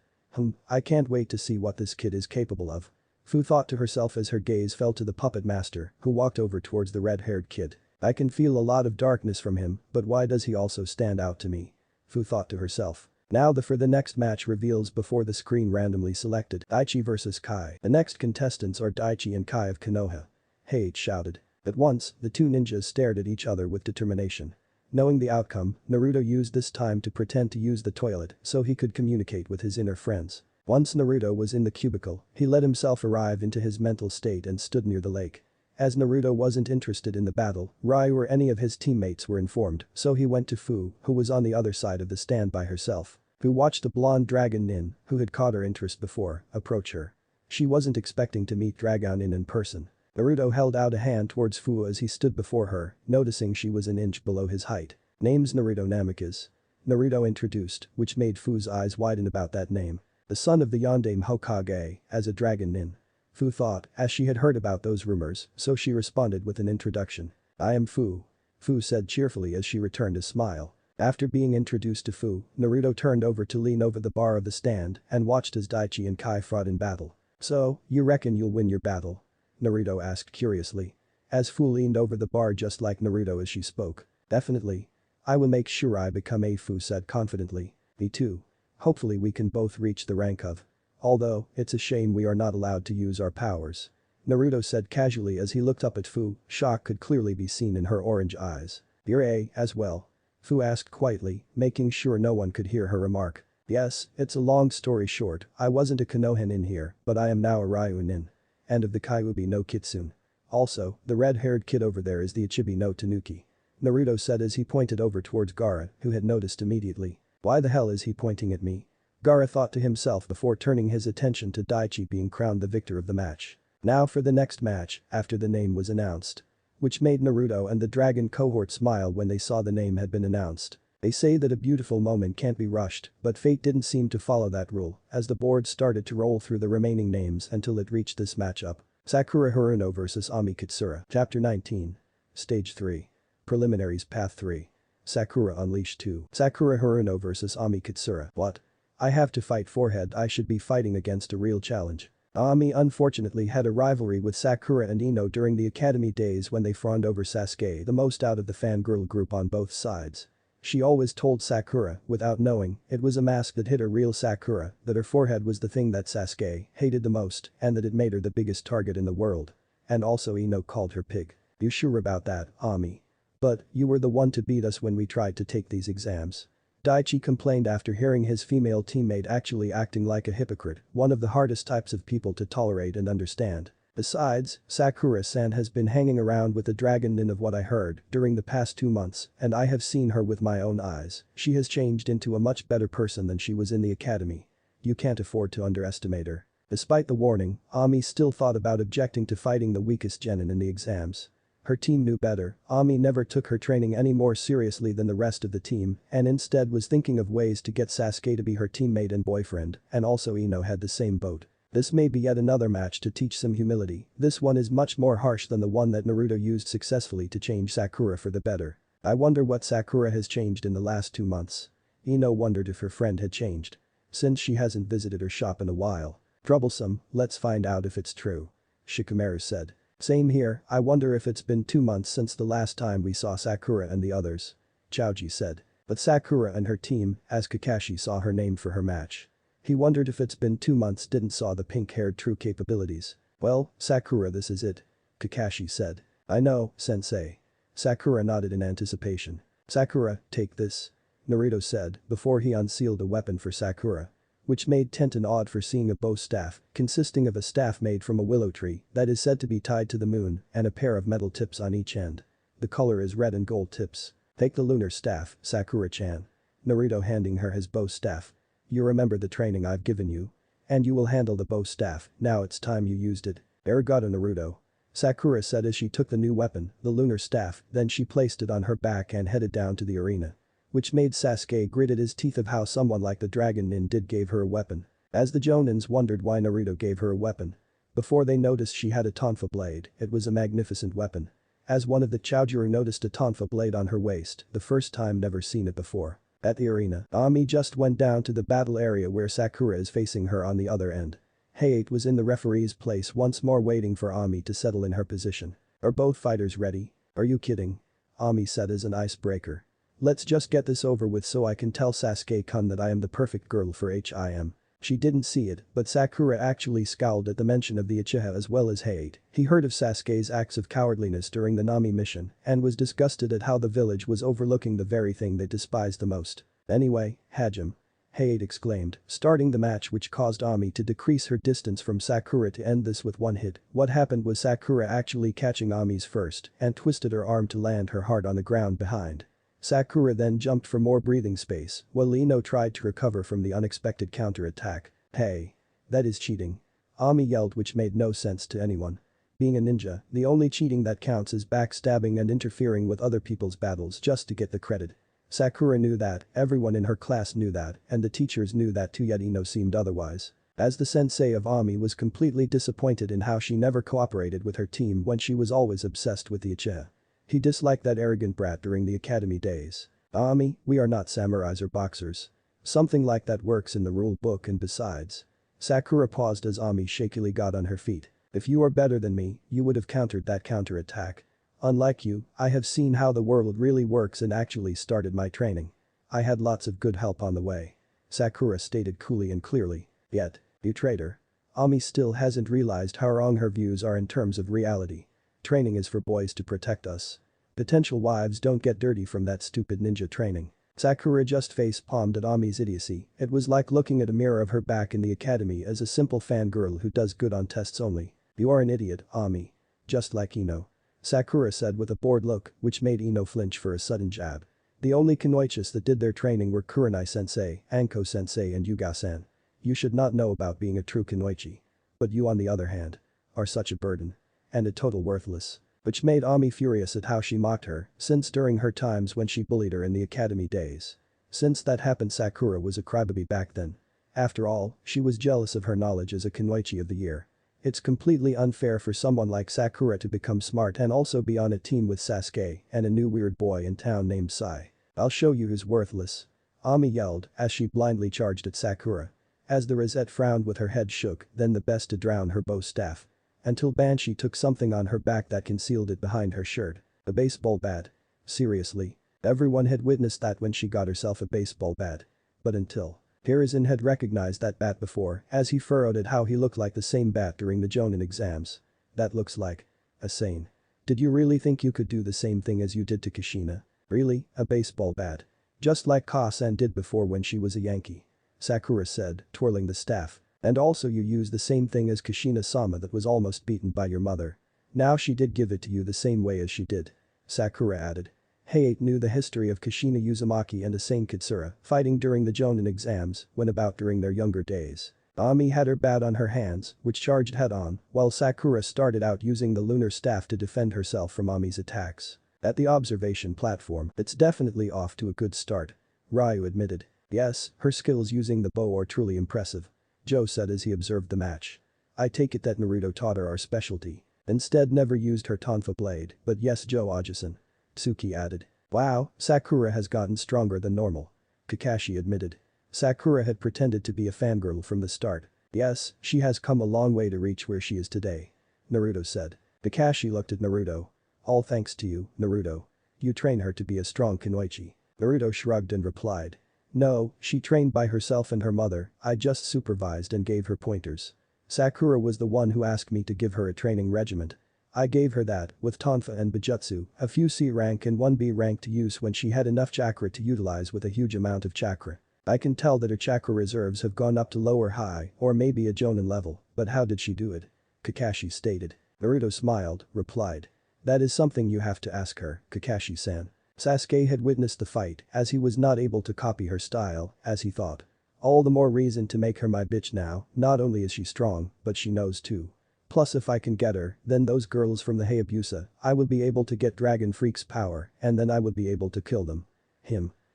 I can't wait to see what this kid is capable of. Fu thought to herself as her gaze fell to the puppet master, who walked over towards the red-haired kid. I can feel a lot of darkness from him, but why does he also stand out to me? Fu thought to herself. Now for the next match reveals before the screen randomly selected Daichi vs Kai. The next contestants are Daichi and Kai of Konoha. Hey, shouted. At once, the two ninjas stared at each other with determination. Knowing the outcome, Naruto used this time to pretend to use the toilet so he could communicate with his inner friends. Once Naruto was in the cubicle, he let himself arrive into his mental state and stood near the lake. As Naruto wasn't interested in the battle, Ryu or any of his teammates were informed, so he went to Fu, who was on the other side of the stand by herself. Fu watched a blonde dragon nin, who had caught her interest before, approach her. She wasn't expecting to meet Dragon Nin in person. Naruto held out a hand towards Fu as he stood before her, noticing she was an inch below his height. Name's Naruto Namikaze. Naruto introduced, which made Fu's eyes widen about that name. The son of the Yondaime Hokage, as a dragon nin. Fu thought, as she had heard about those rumors, so she responded with an introduction. I am Fu. Fu said cheerfully as she returned his smile. After being introduced to Fu, Naruto turned over to lean over the bar of the stand and watched as Daichi and Kai fought in battle. So, you reckon you'll win your battle? Naruto asked curiously. As Fu leaned over the bar just like Naruto as she spoke. Definitely. I will make sure I become a, Fu said confidently. Me too. Hopefully we can both reach the rank of. Although, it's a shame we are not allowed to use our powers. Naruto said casually as he looked up at Fu, shock could clearly be seen in her orange eyes. You're a, as well? Fu asked quietly, making sure no one could hear her remark. Yes, it's a long story short, I wasn't a Konoha nin here, but I am now a Ryu nin. And of the Kyuubi no Kitsune. Also, the red-haired kid over there is the Ichibi no Tanuki. Naruto said as he pointed over towards Gaara, who had noticed immediately. Why the hell is he pointing at me? Gaara thought to himself before turning his attention to Daichi being crowned the victor of the match. Now for the next match, after the name was announced. Which made Naruto and the dragon cohort smile when they saw the name had been announced. They say that a beautiful moment can't be rushed, but fate didn't seem to follow that rule, as the board started to roll through the remaining names until it reached this matchup. Sakura Haruno vs Ami Katsura. Chapter 19. Stage 3. Preliminaries Path 3. Sakura Unleashed 2. Sakura Haruno vs Ami Katsura. What? I have to fight forehead. I should be fighting against a real challenge. Ami unfortunately had a rivalry with Sakura and Ino during the academy days when they fawned over Sasuke the most out of the fangirl group on both sides. She always told Sakura, without knowing, it was a mask that hid her real Sakura, that her forehead was the thing that Sasuke hated the most and that it made her the biggest target in the world. And also Ino called her pig. You sure about that, Ami? But, you were the one to beat us when we tried to take these exams. Daichi complained after hearing his female teammate actually acting like a hypocrite, one of the hardest types of people to tolerate and understand. Besides, Sakura-san has been hanging around with the dragon nin of what I heard during the past 2 months, and I have seen her with my own eyes. She has changed into a much better person than she was in the academy. You can't afford to underestimate her. Despite the warning, Ami still thought about objecting to fighting the weakest genin in the exams. Her team knew better. Ami never took her training any more seriously than the rest of the team and instead was thinking of ways to get Sasuke to be her teammate and boyfriend, and also Ino had the same boat. This may be yet another match to teach some humility. This one is much more harsh than the one that Naruto used successfully to change Sakura for the better. I wonder what Sakura has changed in the last 2 months. Ino wondered if her friend had changed. Since she hasn't visited her shop in a while. Troublesome, let's find out if it's true. Shikamaru said. Same here, I wonder if it's been 2 months since the last time we saw Sakura and the others. Chaoji said. But Sakura and her team, as Kakashi saw her name for her match. He wondered if it's been 2 months didn't saw the pink-haired true capabilities. Well, Sakura, this is it. Kakashi said. I know, sensei. Sakura nodded in anticipation. Sakura, take this. Naruto said before he unsealed a weapon for Sakura. Which made Tenten awed for seeing a bow staff consisting of a staff made from a willow tree that is said to be tied to the moon and a pair of metal tips on each end. The color is red and gold tips. Take the lunar staff, Sakura-chan. Naruto handing her his bow staff. You remember the training I've given you? And you will handle the bow staff, now it's time you used it. Arigato Naruto. Sakura said as she took the new weapon, the lunar staff, then she placed it on her back and headed down to the arena. Which made Sasuke gritted his teeth of how someone like the dragon nin did gave her a weapon. As the Jonins wondered why Naruto gave her a weapon. Before they noticed she had a tonfa blade, it was a magnificent weapon. As one of the Chaojuru noticed a tonfa blade on her waist, the first time never seen it before. At the arena, Ami just went down to the battle area where Sakura is facing her on the other end. Hayate was in the referee's place once more waiting for Ami to settle in her position. Are both fighters ready? Are you kidding? Ami said as an icebreaker. Let's just get this over with so I can tell Sasuke-kun that I am the perfect girl for him. She didn't see it, but Sakura actually scowled at the mention of the Uchiha as well as Hayate. He heard of Sasuke's acts of cowardliness during the Nami mission and was disgusted at how the village was overlooking the very thing they despised the most. Anyway, Hajime. Hayate exclaimed, starting the match which caused Ami to decrease her distance from Sakura to end this with one hit. What happened was Sakura actually catching Ami's first and twisted her arm to land her hard on the ground behind. Sakura then jumped for more breathing space while Ino tried to recover from the unexpected counter-attack. Hey. That is cheating. Ami yelled which made no sense to anyone. Being a ninja, the only cheating that counts is backstabbing and interfering with other people's battles just to get the credit. Sakura knew that, everyone in her class knew that, and the teachers knew that too, yet Ino seemed otherwise. As the sensei of Ami was completely disappointed in how she never cooperated with her team when she was always obsessed with the Uchiha. He disliked that arrogant brat during the academy days. Ami, we are not samurais or boxers. Something like that works in the rule book, and besides. Sakura paused as Ami shakily got on her feet. If you are better than me, you would have countered that counter-attack. Unlike you, I have seen how the world really works and actually started my training. I had lots of good help on the way. Sakura stated coolly and clearly. Yet, you traitor. Ami still hasn't realized how wrong her views are in terms of reality. Training is for boys to protect us. Potential wives don't get dirty from that stupid ninja training. Sakura just face-palmed at Ami's idiocy. It was like looking at a mirror of her back in the academy as a simple fangirl who does good on tests only. You are an idiot, Ami. Just like Ino. Sakura said with a bored look, which made Ino flinch for a sudden jab. The only kunoichis that did their training were Kurenai-sensei, Anko-sensei and Yuga-san. You should not know about being a true kunoichi. But you on the other hand. Are such a burden. And a total worthless. Which made Ami furious at how she mocked her, since during her times when she bullied her in the academy days. Since that happened, Sakura was a crybaby back then. After all, she was jealous of her knowledge as a kunoichi of the year. It's completely unfair for someone like Sakura to become smart and also be on a team with Sasuke and a new weird boy in town named Sai. I'll show you who's worthless. Ami yelled as she blindly charged at Sakura. As the rosette frowned with her head shook, then the best to drown her bow staff. Until Banshee took something on her back that concealed it behind her shirt. A baseball bat. Seriously. Everyone had witnessed that when she got herself a baseball bat. But until. Hiruzen had recognized that bat before as he furrowed at how he looked like the same bat during the Jonin exams. That looks like. A sane. Did you really think you could do the same thing as you did to Kushina? Really, a baseball bat? Just like Ka-san did before when she was a Yankee. Sakura said, twirling the staff. And also you used the same thing as Kushina-sama that was almost beaten by your mother. Now she did give it to you the same way as she did. Sakura added. Heiate knew the history of Kushina Uzumaki and Asane Katsura fighting during the Jonin exams when about during their younger days. Ami had her bat on her hands, which charged head-on, while Sakura started out using the lunar staff to defend herself from Ami's attacks. At the observation platform, it's definitely off to a good start. Ryu admitted. Yes, her skills using the bow are truly impressive. Joe said as he observed the match. I take it that Naruto taught her our specialty. Instead never used her tonfa blade, but yes, Joe Ajusan. Tsuki added. Wow, Sakura has gotten stronger than normal. Kakashi admitted. Sakura had pretended to be a fangirl from the start. Yes, she has come a long way to reach where she is today. Naruto said. Kakashi looked at Naruto. All thanks to you, Naruto. You train her to be a strong kunoichi. Naruto shrugged and replied. No, she trained by herself and her mother, I just supervised and gave her pointers. Sakura was the one who asked me to give her a training regiment. I gave her that, with Tonfa and Bijutsu, a few C rank and 1 B rank to use when she had enough chakra to utilize with a huge amount of chakra. I can tell that her chakra reserves have gone up to lower high or maybe a Jonin level, but how did she do it? Kakashi stated. Naruto smiled, replied. That is something you have to ask her, Kakashi-san. Sasuke had witnessed the fight as he was not able to copy her style, as he thought. All the more reason to make her my bitch now, not only is she strong, but she knows too. Plus if I can get her, then those girls from the Hayabusa, I will be able to get Dragon Freak's power and then I would be able to kill them.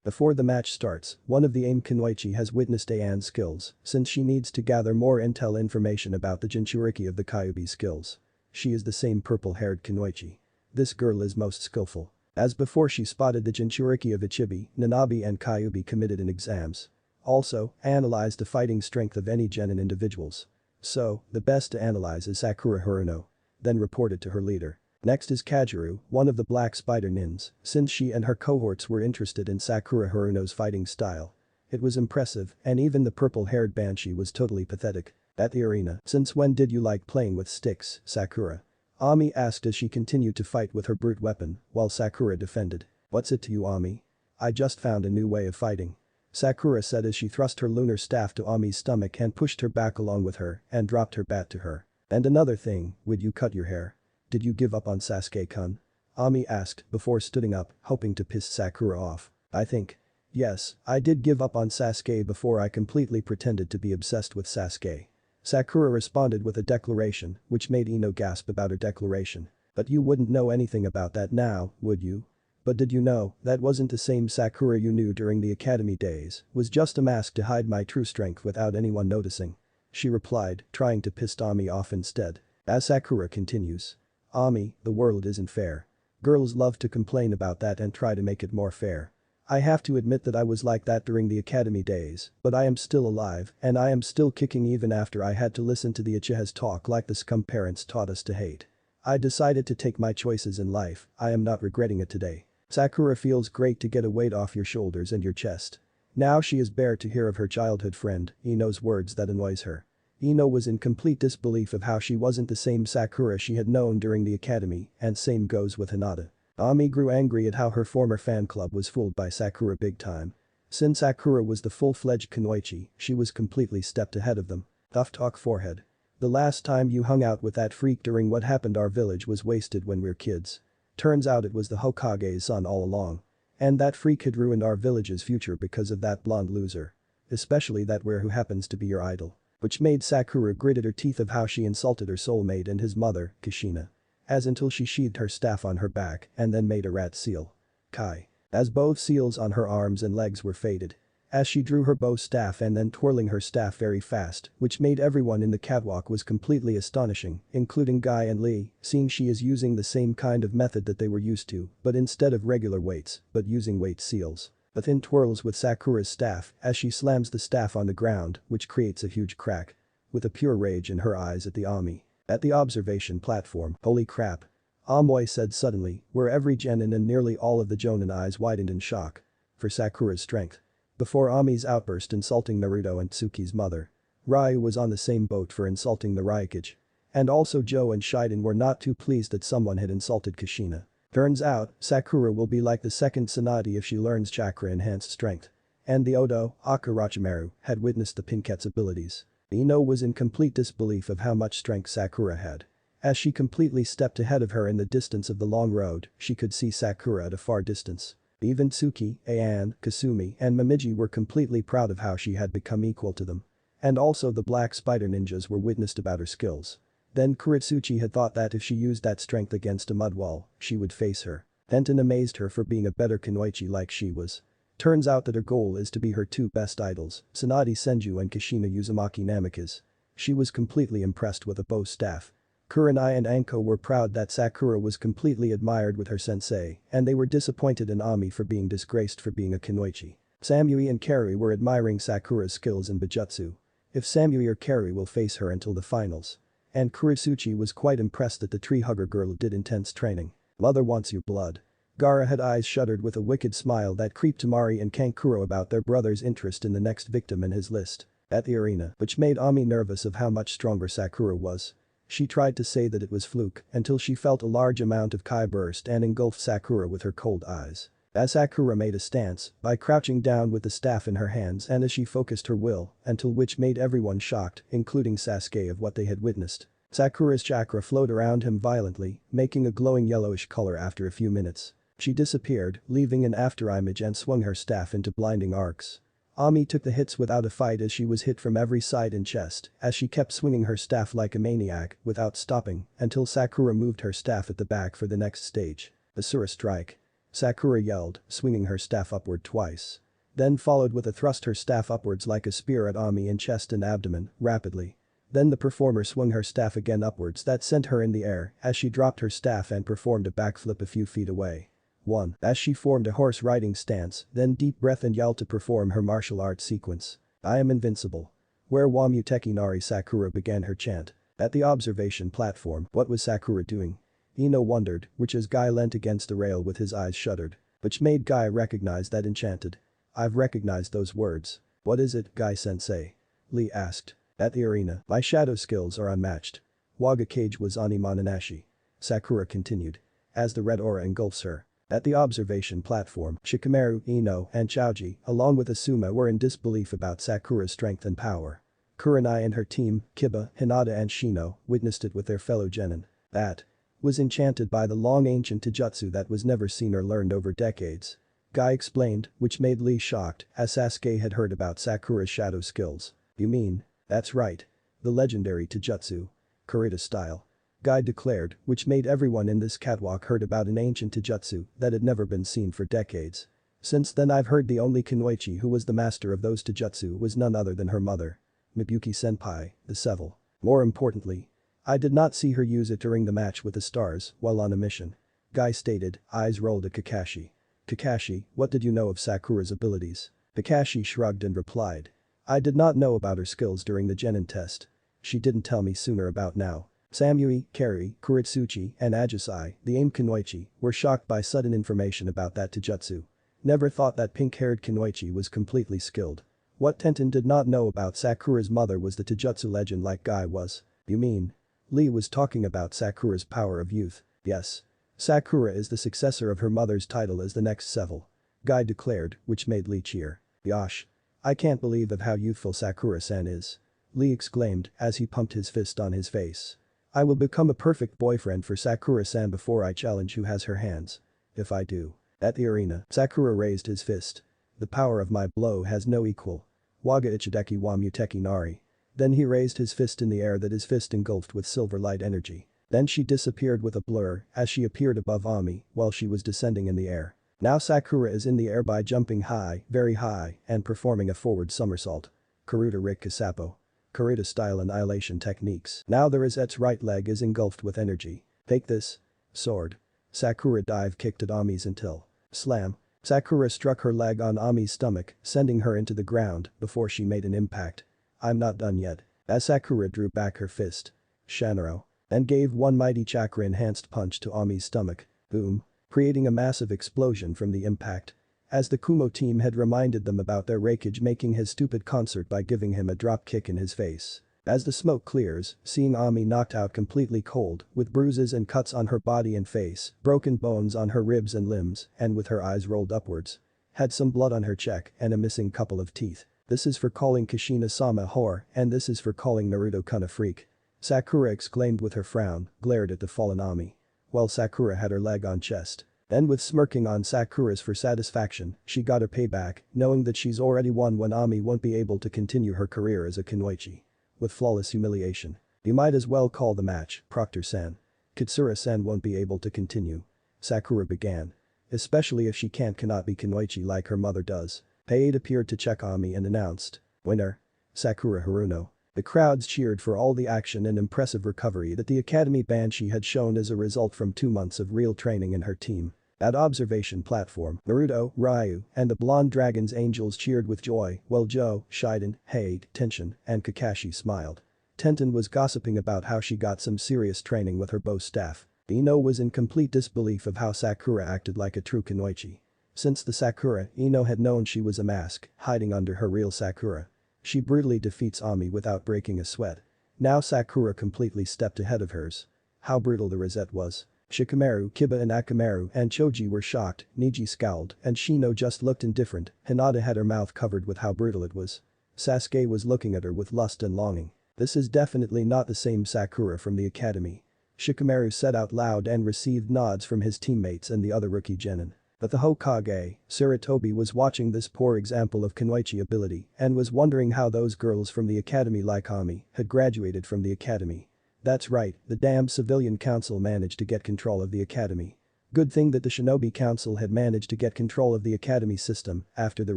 Before the match starts, one of the AIM Kunoichi has witnessed Aian's skills since she needs to gather more intel information about the Jinchuriki of the Kyuubi skills. She is the same purple-haired Kunoichi. This girl is most skillful. As before she spotted the Jinchuriki of Ichibi, Nanabi and Kyuubi committed in exams. Also, analyzed the fighting strength of any genin individuals. So, the best to analyze is Sakura Haruno. Then reported to her leader. Next is Kajiru, one of the Black Spider Nins, since she and her cohorts were interested in Sakura Haruno's fighting style. It was impressive, and even the purple-haired Banshee was totally pathetic. At the arena, since when did you like playing with sticks, Sakura? Ami asked as she continued to fight with her brute weapon, while Sakura defended. What's it to you, Ami? I just found a new way of fighting. Sakura said as she thrust her lunar staff to Ami's stomach and pushed her back along with her and dropped her bat to her. And another thing, would you cut your hair? Did you give up on Sasuke-kun? Ami asked before stooding up, hoping to piss Sakura off. I think. Yes, I did give up on Sasuke before I completely pretended to be obsessed with Sasuke. Sakura responded with a declaration, which made Ino gasp about her declaration. But you wouldn't know anything about that now, would you? But did you know, that wasn't the same Sakura you knew during the academy days, was just a mask to hide my true strength without anyone noticing. She replied, trying to piss Ami off instead. As Sakura continues. Ami, the world isn't fair. Girls love to complain about that and try to make it more fair. I have to admit that I was like that during the academy days, but I am still alive and I am still kicking even after I had to listen to the Uchihas talk like the scum parents taught us to hate. I decided to take my choices in life, I am not regretting it today. Sakura feels great to get a weight off your shoulders and your chest. Now she is bare to hear of her childhood friend, Ino's words that annoys her. Ino was in complete disbelief of how she wasn't the same Sakura she had known during the academy, and same goes with Hinata. Ami grew angry at how her former fan club was fooled by Sakura big time. Since Sakura was the full-fledged kunoichi, she was completely stepped ahead of them. Tough talk forehead. The last time you hung out with that freak during what happened our village was wasted when we're kids. Turns out it was the Hokage's son all along. And that freak had ruined our village's future because of that blonde loser. Especially that where who happens to be your idol. Which made Sakura gritted her teeth of how she insulted her soulmate and his mother, Kushina. As until she sheathed her staff on her back and then made a rat seal. Kai. As both seals on her arms and legs were faded. As she drew her bow staff and then twirling her staff very fast, which made everyone in the catwalk was completely astonishing, including Guy and Lee, seeing she is using the same kind of method that they were used to, but instead of regular weights, but using weight seals. A thin twirls with Sakura's staff as she slams the staff on the ground, which creates a huge crack. With a pure rage in her eyes at the Ami. At the observation platform, holy crap. Amoy said suddenly, where every genin and nearly all of the jonin eyes widened in shock. For Sakura's strength. Before Ami's outburst insulting Naruto and Tsuki's mother. Ryu was on the same boat for insulting the Raikage. And also Joe and Shiden were not too pleased that someone had insulted Kushina. Turns out, Sakura will be like the second Tsunade if she learns chakra-enhanced strength. And the Odo, Orochimaru, had witnessed the Pinkette's abilities. Ino was in complete disbelief of how much strength Sakura had. As she completely stepped ahead of her in the distance of the long road, she could see Sakura at a far distance. Even Tsuki, Ayan, Kasumi and Momiji were completely proud of how she had become equal to them. And also the black spider ninjas were witnessed about her skills. Then Kuritsuchi had thought that if she used that strength against a mud wall, she would face her. Denton amazed her for being a better kunoichi like she was. Turns out that her goal is to be her two best idols, Tsunade Senju and Kushina Uzumaki Namikaze. She was completely impressed with a bow staff. Kurenai and Anko were proud that Sakura was completely admired with her sensei, and they were disappointed in Ami for being disgraced for being a kunoichi. Samui and Kari were admiring Sakura's skills in Bijutsu. If Samui or Kari will face her until the finals. And Kuritsuchi was quite impressed that the tree hugger girl did intense training. Mother wants your blood. Gaara had eyes shuttered with a wicked smile that creeped Temari and Kankuro about their brother's interest in the next victim in his list. At the arena, which made Ami nervous of how much stronger Sakura was. She tried to say that it was fluke until she felt a large amount of Kai burst and engulfed Sakura with her cold eyes. As Sakura made a stance by crouching down with the staff in her hands and as she focused her will until which made everyone shocked, including Sasuke of what they had witnessed. Sakura's chakra flowed around him violently, making a glowing yellowish color after a few minutes. She disappeared, leaving an afterimage and swung her staff into blinding arcs. Ami took the hits without a fight as she was hit from every side and chest as she kept swinging her staff like a maniac without stopping until Sakura moved her staff at the back for the next stage. Asura strike. Sakura yelled, swinging her staff upward twice. Then followed with a thrust her staff upwards like a spear at Ami in chest and abdomen, rapidly. Then the performer swung her staff again upwards that sent her in the air as she dropped her staff and performed a backflip a few feet away. 1. As she formed a horse riding stance, then deep breath and yelled to perform her martial arts sequence. I am invincible. Where Wamuteki Nari Sakura began her chant. At the observation platform, what was Sakura doing? Ino wondered, which as Guy leant against the rail with his eyes shuttered. Which made Guy recognize that enchanted. I've recognized those words. What is it, Guy-sensei? Lee asked. At the arena, my shadow skills are unmatched. Waga Cage was Ani Mananashi. Sakura continued. As the red aura engulfs her. At the observation platform, Shikamaru, Ino, and Chaoji, along with Asuma were in disbelief about Sakura's strength and power. Kurenai and her team, Kiba, Hinata and Shino, witnessed it with their fellow genin. That was enchanted by the long ancient taijutsu that was never seen or learned over decades. Guy explained, which made Lee shocked, as Sasuke had heard about Sakura's shadow skills. You mean? That's right. The legendary Taijutsu. Kurita style. Guy declared, which made everyone in this catwalk heard about an ancient Taijutsu that had never been seen for decades. Since then I've heard the only kunoichi who was the master of those Taijutsu was none other than her mother. Mibuki-senpai, the Seville. More importantly, I did not see her use it during the match with the stars while on a mission. Guy stated, eyes rolled at Kakashi. Kakashi, what did you know of Sakura's abilities? Kakashi shrugged and replied. I did not know about her skills during the Genin test. She didn't tell me sooner about now. Samui, Kari, Kuritsuchi, and Ajisai, the AIM kunoichi, were shocked by sudden information about that Taijutsu. Never thought that pink-haired kunoichi was completely skilled. What Tenten did not know about Sakura's mother was the Taijutsu legend like Guy was. You mean? Lee was talking about Sakura's power of youth. Yes. Sakura is the successor of her mother's title as the next Seville. Guy declared, which made Lee cheer. Gosh. I can't believe of how youthful Sakura-san is. Lee exclaimed as he pumped his fist on his face. I will become a perfect boyfriend for Sakura-san before I challenge who has her hands. If I do. At the arena, Sakura raised his fist. The power of my blow has no equal. Waga ichideki wa muteki nari. Then he raised his fist in the air that his fist engulfed with silver light energy. Then she disappeared with a blur as she appeared above Ami while she was descending in the air. Now Sakura is in the air by jumping high, very high, and performing a forward somersault. Karuta Rik Kasapo. Kurita style annihilation techniques. Now the Rosette's right leg is engulfed with energy. Take this. Sword. Sakura dive kicked at Ami's until. Slam. Sakura struck her leg on Ami's stomach, sending her into the ground before she made an impact. I'm not done yet. As Sakura drew back her fist. Shanaro. And gave one mighty chakra-enhanced punch to Ami's stomach. Boom. Creating a massive explosion from the impact. As the Kumo team had reminded them about their Raikage making his stupid concert by giving him a drop kick in his face. As the smoke clears, seeing Ami knocked out completely cold, with bruises and cuts on her body and face, broken bones on her ribs and limbs, and with her eyes rolled upwards. Had some blood on her cheek and a missing couple of teeth. This is for calling Kushina-sama a whore, and this is for calling Naruto-kun a freak. Sakura exclaimed with her frown, glared at the fallen Ami. While Sakura had her leg on chest. Then with smirking on Sakura's for satisfaction, she got her payback, knowing that she's already won when Ami won't be able to continue her career as a kunoichi. With flawless humiliation. You might as well call the match, Proctor-san. Katsura-san won't be able to continue. Sakura began. Especially if she cannot be kunoichi like her mother does. Paid appeared to check Ami and announced. Winner. Sakura Haruno. The crowds cheered for all the action and impressive recovery that the Academy Banshee had shown as a result from 2 months of real training in her team. At observation platform, Naruto, Ryu, and the Blonde Dragon's angels cheered with joy while Joe, Shiden, Hade, Tenshin, and Kakashi smiled. Tenten was gossiping about how she got some serious training with her bow staff. Ino was in complete disbelief of how Sakura acted like a true kunoichi. Since the Sakura, Ino had known she was a mask, hiding under her real Sakura. She brutally defeats Ami without breaking a sweat. Now Sakura completely stepped ahead of hers. How brutal the Rosette was. Shikamaru, Kiba and Akamaru and Choji were shocked, Niji scowled, and Shino just looked indifferent. Hinata had her mouth covered with how brutal it was. Sasuke was looking at her with lust and longing. This is definitely not the same Sakura from the academy. Shikamaru said out loud and received nods from his teammates and the other rookie genin. But the Hokage, Sarutobi was watching this poor example of kunoichi ability and was wondering how those girls from the academy like Ami had graduated from the academy. That's right, the damned civilian council managed to get control of the academy. Good thing that the shinobi council had managed to get control of the academy system after the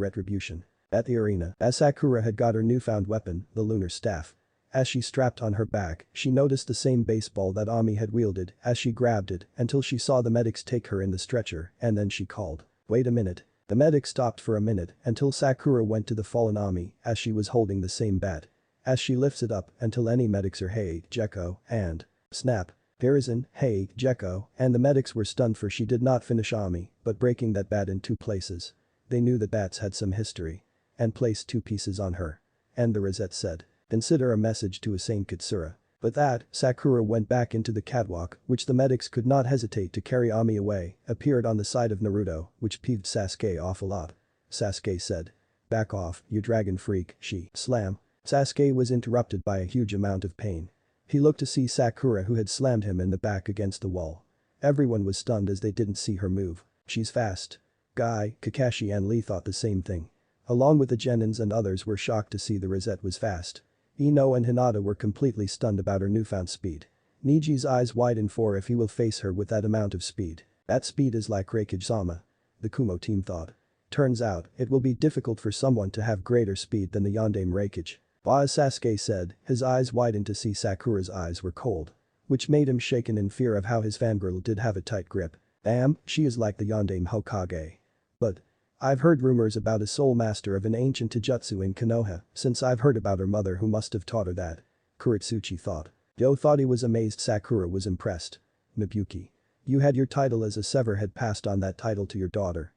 retribution. At the arena, as Sakura had got her newfound weapon, the lunar staff. As she strapped on her back, she noticed the same baseball that Ami had wielded as she grabbed it until she saw the medics take her in the stretcher and then she called. Wait a minute. The medic stopped for a minute until Sakura went to the fallen Ami as she was holding the same bat. As she lifts it up until any medics are Hey, Gekko, and snap. Hiruzen, Hey, Gekko, and the medics were stunned for she did not finish Ami but breaking that bat in 2 places. They knew that bats had some history. And placed 2 pieces on her. And the Rosette said. Consider a message to a sane Katsura. But that, Sakura went back into the catwalk, which the medics could not hesitate to carry Ami away, appeared on the side of Naruto, which peeved Sasuke off a lot. Sasuke said. Back off, you dragon freak, she slam. Sasuke was interrupted by a huge amount of pain. He looked to see Sakura who had slammed him in the back against the wall. Everyone was stunned as they didn't see her move. She's fast. Guy, Kakashi and Lee thought the same thing. Along with the genins and others were shocked to see the Rosette was fast. Ino and Hinata were completely stunned about her newfound speed. Niji's eyes widen for if he will face her with that amount of speed. That speed is like Reikage-sama. The Kumo team thought. Turns out, it will be difficult for someone to have greater speed than the Yondaime Reikage. As Sasuke said, his eyes widened to see Sakura's eyes were cold. Which made him shaken in fear of how his fangirl did have a tight grip. Damn, she is like the Yondaime Hokage. But I've heard rumors about a soul master of an ancient Taijutsu in Konoha since I've heard about her mother who must have taught her that. Kuretsuchi thought. Yo thought he was amazed. Sakura was impressed. Mibuki. You had your title as a Sever had passed on that title to your daughter.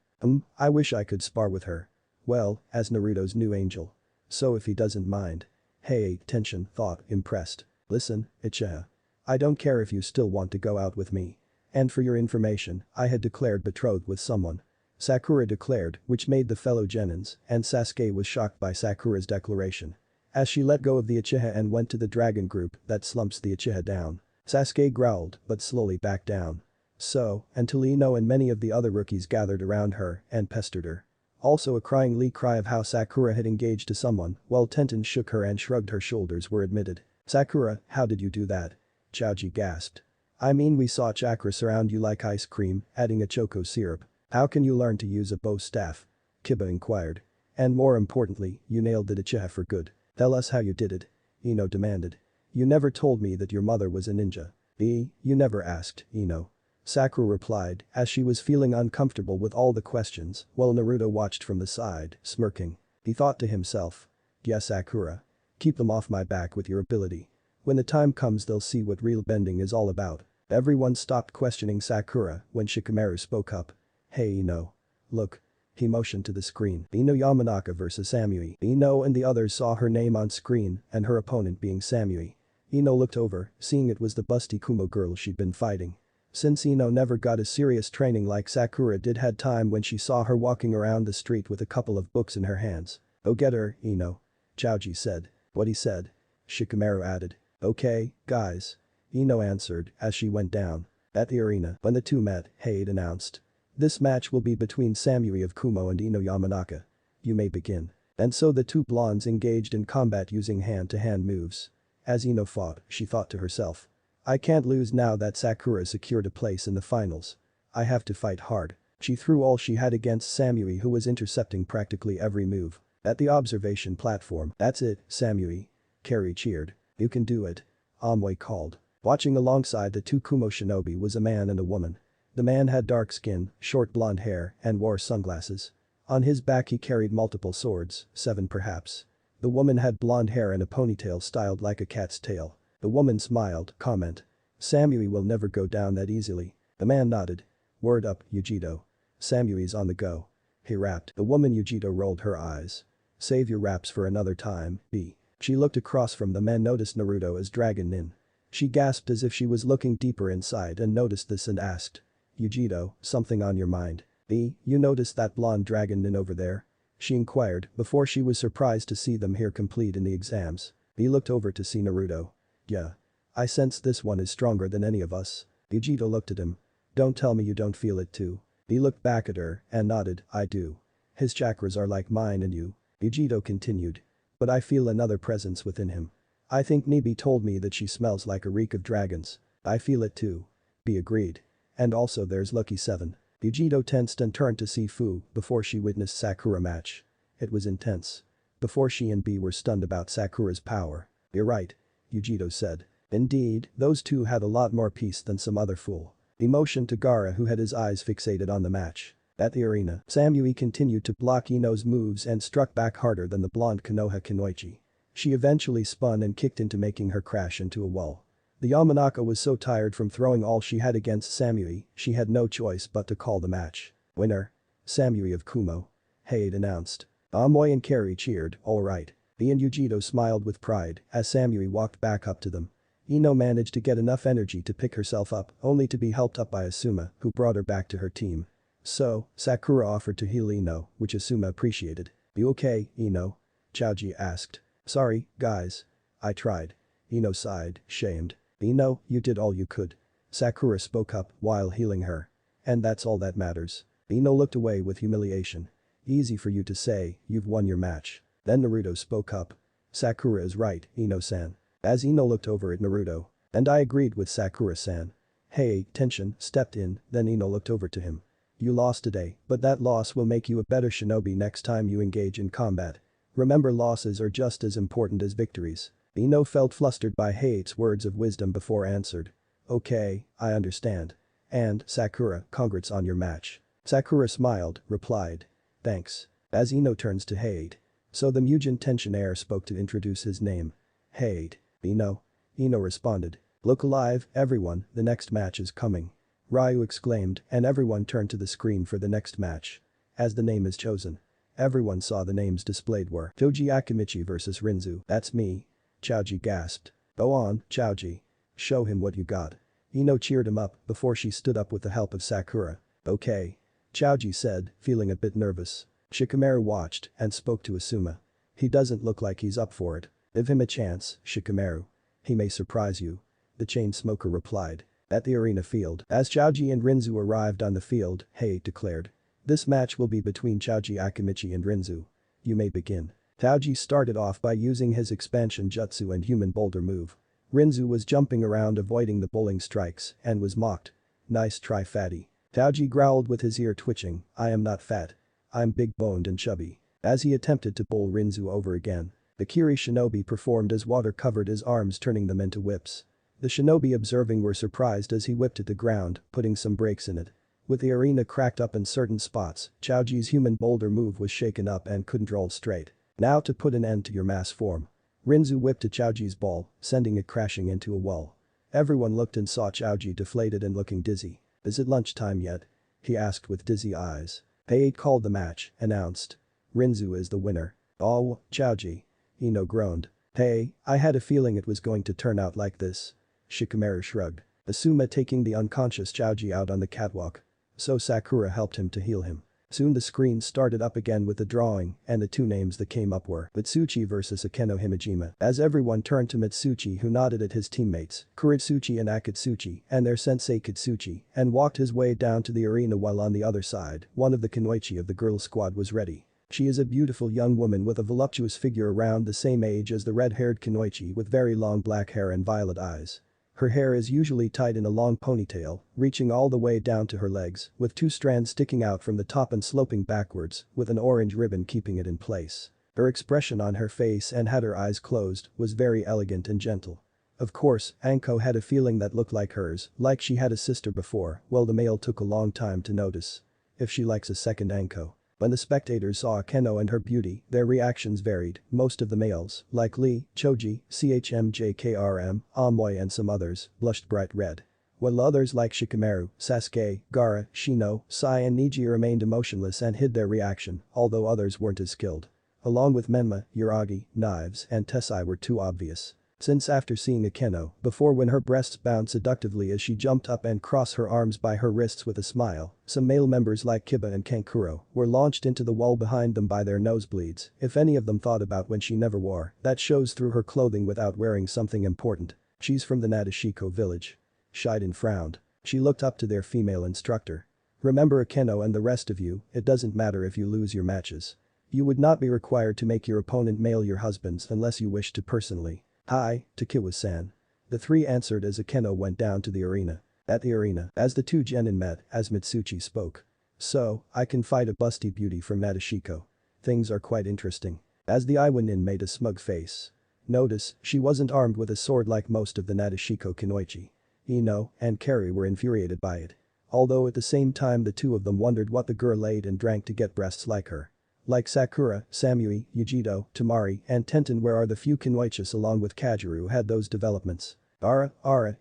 I wish I could spar with her. Well, as Naruto's new angel. So if he doesn't mind. Hey, Tenshin thought, impressed. Listen, Uchiha. I don't care if you still want to go out with me. And for your information, I had declared betrothed with someone. Sakura declared, which made the fellow genins, and Sasuke was shocked by Sakura's declaration. As she let go of the Uchiha and went to the dragon group that slumps the Uchiha down. Sasuke growled, but slowly backed down. So, until Ino and many of the other rookies gathered around her and pestered her. Also a crying Lee cry of how Sakura had engaged to someone, while Tenten shook her and shrugged her shoulders were admitted. Sakura, how did you do that? Chaoji gasped. I mean we saw chakra surround you like ice cream, adding a choco syrup. How can you learn to use a bow staff? Kiba inquired. And more importantly, you nailed the Uchiha for good. Tell us how you did it. Ino demanded. You never told me that your mother was a ninja. You never asked, Ino. Sakura replied, as she was feeling uncomfortable with all the questions, while Naruto watched from the side, smirking. He thought to himself. Yeah, Sakura. Keep them off my back with your ability. When the time comes they'll see what real bending is all about. Everyone stopped questioning Sakura when Shikamaru spoke up. Hey Ino. Look. He motioned to the screen. Ino Yamanaka vs Samui. Ino and the others saw her name on screen and her opponent being Samui. Ino looked over, seeing it was the busty Kumo girl she'd been fighting. Since Ino never got a serious training like Sakura did had time when she saw her walking around the street with a couple of books in her hands. Go get her, Ino. Chaoji said. What he said. Shikamaru added. Okay, guys. Ino answered as she went down. At the arena, when the two met, Hade announced. This match will be between Samui of Kumo and Ino Yamanaka. You may begin. And so the two blondes engaged in combat using hand-to-hand moves. As Ino fought, she thought to herself. I can't lose now that Sakura secured a place in the finals. I have to fight hard. She threw all she had against Samui who was intercepting practically every move. At the observation platform, that's it, Samui. Carrie cheered. You can do it. Amoy called. Watching alongside the two Kumo shinobi was a man and a woman. The man had dark skin, short blonde hair, and wore sunglasses. On his back he carried multiple swords, 7 perhaps. The woman had blonde hair and a ponytail styled like a cat's tail. The woman smiled, comment. Samui will never go down that easily. The man nodded. Word up, Yujito. Samui's on the go. He rapped. The woman Yujito rolled her eyes. Save your raps for another time, B. She looked across from them and noticed Naruto as Dragon Nin. She gasped as if she was looking deeper inside and noticed this and asked. Yujito, something on your mind? B, you noticed that blonde Dragon Nin over there? She inquired before she was surprised to see them here complete in the exams. B looked over to see Naruto. Yeah. I sense this one is stronger than any of us. Yujito looked at him. Don't tell me you don't feel it too. B looked back at her and nodded, I do. His chakras are like mine and you. Yujito continued. But I feel another presence within him. I think Nibi told me that she smells like a reek of dragons. I feel it too. B agreed. And also there's Lucky 7. Yujito tensed and turned to see Fu before she witnessed Sakura match. It was intense. Before she and B were stunned about Sakura's power. You're right. Yujito said. Indeed, those two had a lot more peace than some other fool. He motioned to Gaara who had his eyes fixated on the match. At the arena, Samui continued to block Ino's moves and struck back harder than the blonde Konoha Kanoichi. She eventually spun and kicked into making her crash into a wall. The Yamanaka was so tired from throwing all she had against Samui, she had no choice but to call the match. Winner. Samui of Kumo. Hade announced. Amoy and Carrie cheered, alright. B and Yujito smiled with pride as Samui walked back up to them. Ino managed to get enough energy to pick herself up, only to be helped up by Asuma, who brought her back to her team. So, Sakura offered to heal Ino, which Asuma appreciated. You okay, Ino? Chaoji asked. Sorry, guys. I tried. Ino sighed, shamed. Ino, you did all you could. Sakura spoke up while healing her. And that's all that matters. Ino looked away with humiliation. Easy for you to say, you've won your match. Then Naruto spoke up. Sakura is right, Ino-san. As Ino looked over at Naruto. And I agreed with Sakura-san. Hey, tension stepped in, then Ino looked over to him. You lost today, but that loss will make you a better shinobi next time you engage in combat. Remember, losses are just as important as victories. Ino felt flustered by Hei's words of wisdom before answered. Okay, I understand. And, Sakura, congrats on your match. Sakura smiled, replied. Thanks. As Ino turns to Hei. So the Mugen Tension heir spoke to introduce his name. Hei. Ino. Ino responded. Look alive, everyone, the next match is coming. Ryu exclaimed, and everyone turned to the screen for the next match. As the name is chosen. Everyone saw the names displayed were Choji Akimichi vs Rinzu. That's me. Choji gasped. Go on, Choji. Show him what you got. Ino cheered him up before she stood up with the help of Sakura. Okay. Choji said, feeling a bit nervous. Shikamaru watched and spoke to Asuma. He doesn't look like he's up for it. Give him a chance, Shikamaru. He may surprise you. The chain smoker replied. At the arena field, as Choji and Rinzu arrived on the field, Hei declared. This match will be between Choji Akimichi and Rinzu. You may begin. Choji started off by using his expansion jutsu and human boulder move. Rinzu was jumping around avoiding the bowling strikes and was mocked. Nice try, fatty. Choji growled with his ear twitching, I am not fat. I'm big-boned and chubby. As he attempted to bowl Rinzu over again. The Kiri shinobi performed as water covered his arms, turning them into whips. The shinobi observing were surprised as he whipped at the ground, putting some breaks in it. With the arena cracked up in certain spots, Choji's human boulder move was shaken up and couldn't roll straight. Now to put an end to your mass form. Rinzu whipped at Choji's ball, sending it crashing into a wall. Everyone looked and saw Choji deflated and looking dizzy. Is it lunchtime yet? He asked with dizzy eyes. Hei called the match, announced. Rinzu is the winner. Oh, Choji. Ino groaned. Hey, I had a feeling it was going to turn out like this. Shikamaru shrugged. Asuma taking the unconscious Choji out on the catwalk. So Sakura helped him to heal him. Soon the screen started up again with the drawing, and the two names that came up were Mitsuchi vs Akeno Himejima. As everyone turned to Mitsuchi, who nodded at his teammates, Kuritsuchi and Akatsuchi, and their sensei Kitsuchi, and walked his way down to the arena, while on the other side, one of the kunoichi of the girl squad was ready. She is a beautiful young woman with a voluptuous figure, around the same age as the red-haired kunoichi, with very long black hair and violet eyes. Her hair is usually tied in a long ponytail, reaching all the way down to her legs, with two strands sticking out from the top and sloping backwards, with an orange ribbon keeping it in place. Her expression on her face, and had her eyes closed, was very elegant and gentle. Of course, Anko had a feeling that looked like hers, like she had a sister before. Well, the male took a long time to notice. If she likes a second Anko. When the spectators saw Akeno and her beauty, their reactions varied. Most of the males, like Lee, Choji, CHMJKRM, Amoy and some others, blushed bright red. While others like Shikamaru, Sasuke, Gaara, Shino, Sai and Niji remained emotionless and hid their reaction, although others weren't as skilled. Along with Menma, Yuragi, Knives and Tessai were too obvious. Since after seeing Akeno before, when her breasts bounced seductively as she jumped up and crossed her arms by her wrists with a smile, some male members like Kiba and Kankuro were launched into the wall behind them by their nosebleeds. If any of them thought about when she never wore, that shows through her clothing without wearing something important. She's from the Nadeshiko village. Shiden frowned. She looked up to their female instructor. Remember, Akeno and the rest of you, it doesn't matter if you lose your matches. You would not be required to make your opponent male your husbands unless you wish to personally. Hi, Takiwa-san. The three answered as Akeno went down to the arena. At the arena, as the two genin met, as Mitsuchi spoke. So, I can fight a busty beauty from Nadeshiko. Things are quite interesting. As the Iwanin made a smug face. Notice, she wasn't armed with a sword like most of the Nadeshiko kunoichi. Ino and Kari were infuriated by it. Although at the same time the two of them wondered what the girl ate and drank to get breasts like her. Like Sakura, Samui, Yujito, Tamari, and Tenten, where are the few kunoichis along with Kajiru who had those developments. Ara,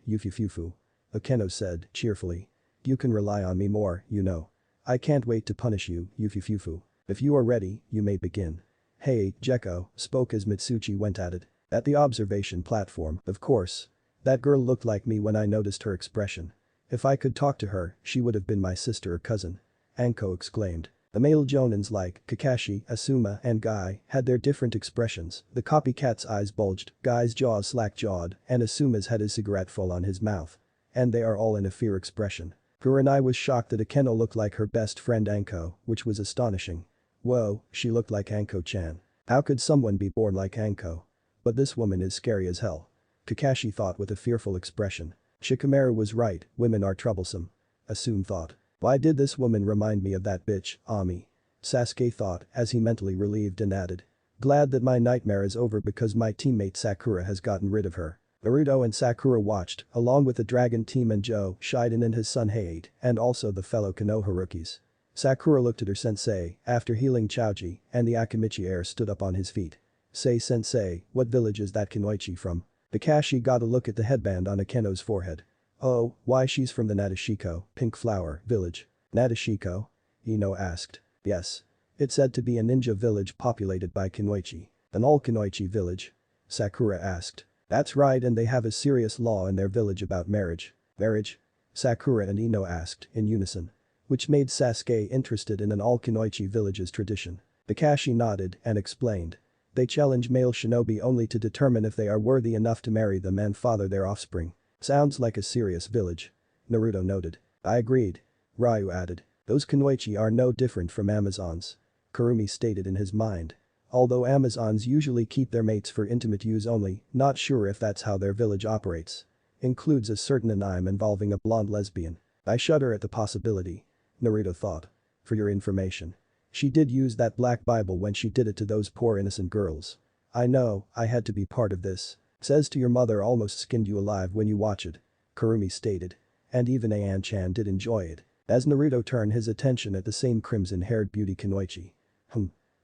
Yufufufu. Akeno said, cheerfully. You can rely on me more, you know. I can't wait to punish you, Yufufufu. If you are ready, you may begin. Hey, Jekko, spoke as Mitsuchi went at it. At the observation platform, of course. That girl looked like me when I noticed her expression. If I could talk to her, she would have been my sister or cousin. Anko exclaimed. The male jonins like Kakashi, Asuma and Guy had their different expressions. The copycat's eyes bulged, Guy's jaws slack-jawed, and Asuma's had his cigarette full on his mouth. And they are all in a fear expression. Kurenai was shocked that Akeno looked like her best friend Anko, which was astonishing. Whoa, she looked like Anko-chan. How could someone be born like Anko? But this woman is scary as hell. Kakashi thought with a fearful expression. Shikamaru was right, women are troublesome. Asum thought. Why did this woman remind me of that bitch, Ami? Sasuke thought as he mentally relieved and added. Glad that my nightmare is over because my teammate Sakura has gotten rid of her. Naruto and Sakura watched, along with the dragon team and Joe, Shiden and his son Hayate, and also the fellow Konoha rookies. Sakura looked at her sensei after healing Chaoji, and the Akimichi heir stood up on his feet. Say sensei, what village is that Kunoichi from? Kakashi got a look at the headband on Akeno's forehead. Oh, why she's from the Nadeshiko, Pink Flower, village. Nadeshiko? Ino asked. Yes. It's said to be a ninja village populated by Kunoichi. An all Kunoichi village? Sakura asked. That's right, and they have a serious law in their village about marriage. Marriage? Sakura and Ino asked, in unison. Which made Sasuke interested in an all Kunoichi village's tradition. Kakashi nodded and explained. They challenge male shinobi only to determine if they are worthy enough to marry them and father their offspring. Sounds like a serious village. Naruto noted. I agreed. Ryu added. Those Kunoichi are no different from Amazons. Kurumi stated in his mind. Although Amazons usually keep their mates for intimate use only, not sure if that's how their village operates. Includes a certain anime involving a blonde lesbian. I shudder at the possibility. Naruto thought. For your information. She did use that black Bible when she did it to those poor innocent girls. I know, I had to be part of this. Says to your mother almost skinned you alive when you watch it. Kurumi stated. And even Ayan-chan did enjoy it. As Naruto turned his attention at the same crimson-haired beauty Kunoichi.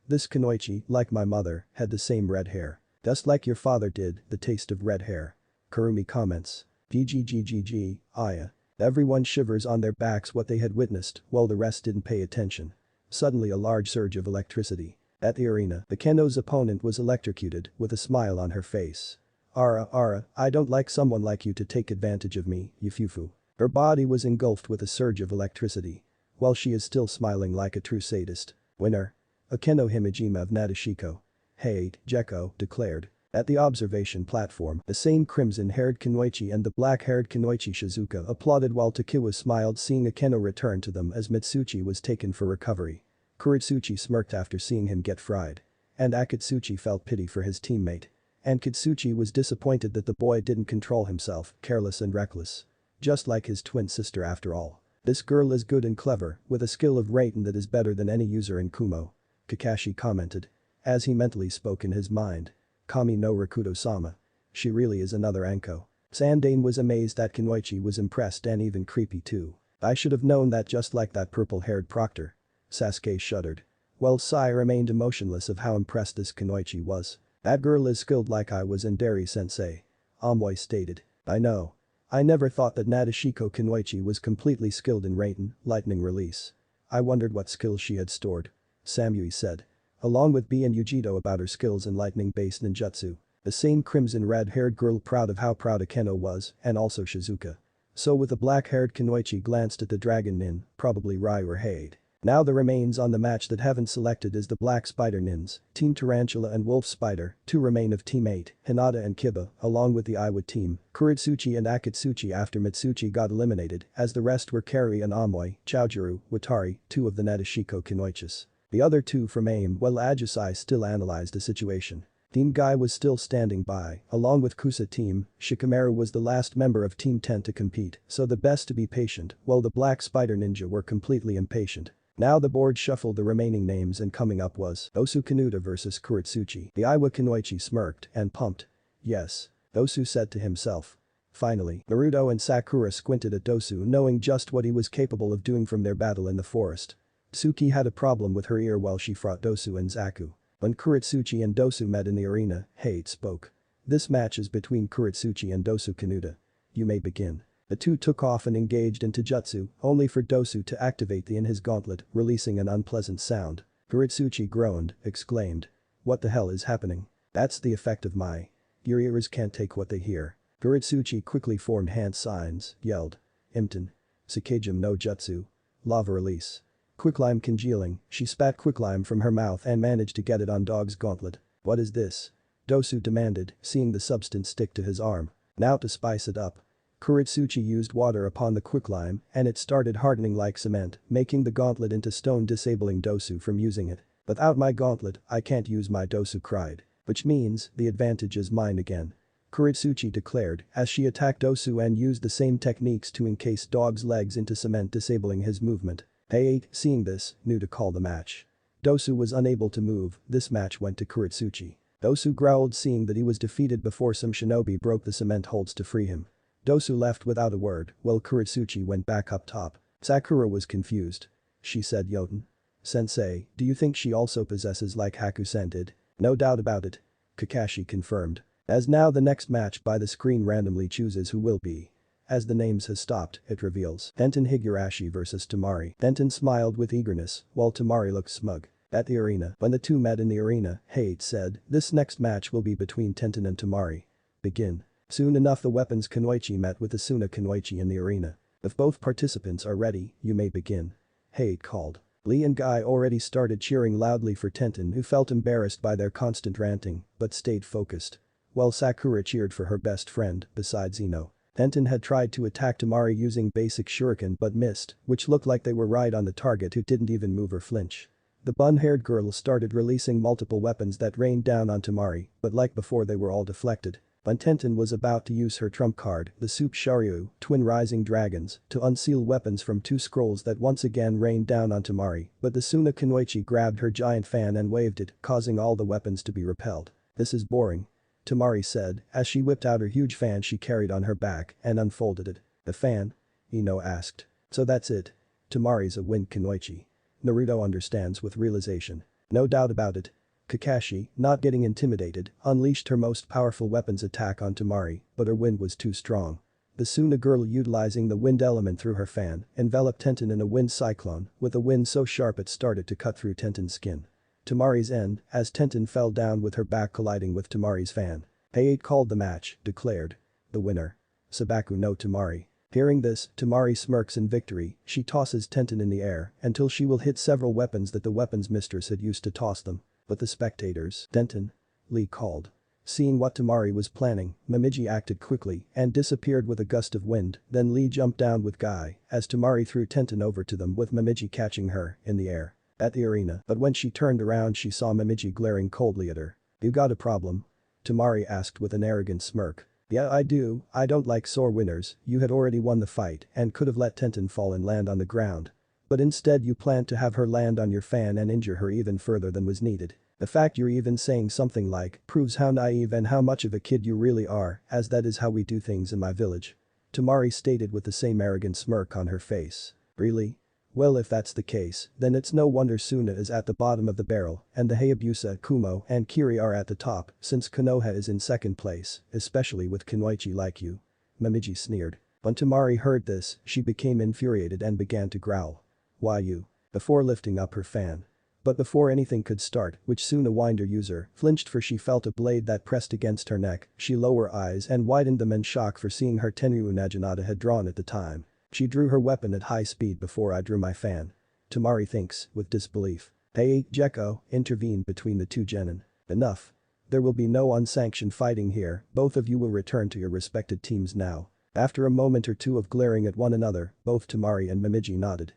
This Kunoichi, like my mother, had the same red hair. Just like your father did, the taste of red hair. Kurumi comments. GGGGG, Aya. Everyone shivers on their backs what they had witnessed, while the rest didn't pay attention. Suddenly a large surge of electricity. At the arena, the Keno's opponent was electrocuted, with a smile on her face. Ara, I don't like someone like you to take advantage of me, Yufufu. Her body was engulfed with a surge of electricity. While she is still smiling like a true sadist. Winner. Akeno Himejima of Nadeshiko. Hayate, Gekko, declared. At the observation platform, the same crimson-haired Kunoichi and the black-haired Kunoichi Shizuka applauded while Takiwa smiled seeing Akeno return to them as Mitsuchi was taken for recovery. Kuritsuchi smirked after seeing him get fried. And Akatsuchi felt pity for his teammate. And Kitsuchi was disappointed that the boy didn't control himself, careless and reckless. Just like his twin sister after all. This girl is good and clever, with a skill of Raiden that is better than any user in Kumo. Kakashi commented. As he mentally spoke in his mind. Kami no Rakudo-sama. She really is another Anko. Sandane was amazed that Kunoichi was impressed and even creepy too. I should have known that just like that purple-haired proctor. Sasuke shuddered. Well, Sai remained emotionless of how impressed this Kunoichi was. That girl is skilled like I was in Dari-sensei. Amoy stated. I know. I never thought that Nadeshiko Kunoichi was completely skilled in Raiden, lightning release. I wondered what skills she had stored. Samui said. Along with B and Yujito about her skills in lightning-based ninjutsu. The same crimson red-haired girl proud of how proud Akeno was, and also Shizuka. So with the black-haired Kunoichi glanced at the dragon nin, probably Ryu or Hayate. Now the remains on the match that haven't selected is the Black Spider Nins, Team Tarantula and Wolf Spider, 2 remain of Team 8, Hinata and Kiba, along with the Iwa team, Kuritsuchi and Akatsuchi after Mitsuchi got eliminated, as the rest were Kari and Amoy, Chaojiru, Watari, 2 of the Nadeshiko Kunoichis. The other 2 from AIM while Ajusai still analyzed the situation. Team Guy was still standing by, along with Kusa team, Shikamaru was the last member of Team 10 to compete, so the best to be patient, while the Black Spider Ninja were completely impatient. Now the board shuffled the remaining names and coming up was Osu Kanuta vs Kuritsuchi. The Iwa Kunoichi smirked and pumped. Yes. Osu said to himself. Finally, Naruto and Sakura squinted at Dosu knowing just what he was capable of doing from their battle in the forest. Tsuki had a problem with her ear while she fought Dosu and Zaku. When Kuritsuchi and Dosu met in the arena, Hayate spoke. This match is between Kuritsuchi and Dosu Kanuta. You may begin. The 2 took off and engaged into jutsu, only for Dosu to activate the in his gauntlet, releasing an unpleasant sound. Kuritsuchi groaned, exclaimed. What the hell is happening? That's the effect of my. Your ears can't take what they hear. Kuritsuchi quickly formed hand signs, yelled. Imton. Sakejim no jutsu. Lava release. Quicklime congealing, she spat quicklime from her mouth and managed to get it on Dog's gauntlet. What is this? Dosu demanded, seeing the substance stick to his arm. Now to spice it up. Kuritsuchi used water upon the quicklime and it started hardening like cement, making the gauntlet into stone disabling Dosu from using it. Without my gauntlet, I can't use my Dosu cried. Which means, the advantage is mine again. Kuritsuchi declared as she attacked Osu and used the same techniques to encase Dog's legs into cement, disabling his movement. Heiei, seeing this, knew to call the match. Dosu was unable to move, this match went to Kuritsuchi. Dosu growled seeing that he was defeated before some shinobi broke the cement holds to free him. Dosu left without a word while Kuritsuchi went back up top. Sakura was confused. She said, Yoten. Sensei, do you think she also possesses like Haku-sen did? No doubt about it. Kakashi confirmed. As now the next match by the screen randomly chooses who will be. As the names has stopped, it reveals Tenten Higurashi vs Tamari. Tenten smiled with eagerness, while Tamari looked smug. At the arena, when the two met in the arena, Heiei said, this next match will be between Tenten and Tamari. Begin. Soon enough the weapons Kunoichi met with the Suna Kunoichi in the arena. If both participants are ready, you may begin. Heiei called. Lee and Guy already started cheering loudly for Tenten, who felt embarrassed by their constant ranting, but stayed focused. While Sakura cheered for her best friend, besides Ino. Tenten had tried to attack Tamari using basic shuriken but missed, which looked like they were right on the target who didn't even move or flinch. The bun-haired girl started releasing multiple weapons that rained down on Tamari, but like before they were all deflected. When Tenten was about to use her trump card, the Soup Sharyu, twin rising dragons, to unseal weapons from two scrolls that once again rained down on Tamari, but the Suna Kunoichi grabbed her giant fan and waved it, causing all the weapons to be repelled. This is boring. Tamari said, as she whipped out her huge fan she carried on her back and unfolded it. The fan? Ino asked. So that's it. Tamari's a wind Kunoichi. Naruto understands with realization. No doubt about it. Kakashi, not getting intimidated, unleashed her most powerful weapons attack on Tamari, but her wind was too strong. The Suna girl utilizing the wind element through her fan, enveloped Tenten in a wind cyclone, with a wind so sharp it started to cut through Tenten's skin. Tamari's end, as Tenten fell down with her back colliding with Tamari's fan. Heiei called the match, declared. The winner. Sabaku no Tamari. Hearing this, Tamari smirks in victory, she tosses Tenten in the air until she will hit several weapons that the weapons mistress had used to toss them. But the spectators, Tenten. Lee called. Seeing what Tamari was planning, Momiji acted quickly and disappeared with a gust of wind, then Lee jumped down with Guy as Tamari threw Tenten over to them with Momiji catching her in the air. At the arena, but when she turned around she saw Momiji glaring coldly at her. You got a problem? Tamari asked with an arrogant smirk. Yeah I do, I don't like sore winners, you had already won the fight and could have let Tenten fall and land on the ground. But instead you planned to have her land on your fan and injure her even further than was needed. The fact you're even saying something like proves how naive and how much of a kid you really are, as that is how we do things in my village. Tamari stated with the same arrogant smirk on her face. Really? Well if that's the case, then it's no wonder Suna is at the bottom of the barrel and the Hayabusa, Kumo and Kiri are at the top since Konoha is in second place, especially with Kunoichi like you. Momiji sneered. When Tamari heard this, she became infuriated and began to growl. Why you? Before lifting up her fan. But before anything could start, which Suna Winder user flinched for she felt a blade that pressed against her neck, she lowered her eyes and widened them in shock for seeing her Tenryu Naginata had drawn at the time. She drew her weapon at high speed before I drew my fan. Tamari thinks, with disbelief. Heiei, Gekko, intervened between the two genin. Enough. There will be no unsanctioned fighting here, both of you will return to your respected teams now. After a moment or two of glaring at one another, both Tamari and Momiji nodded.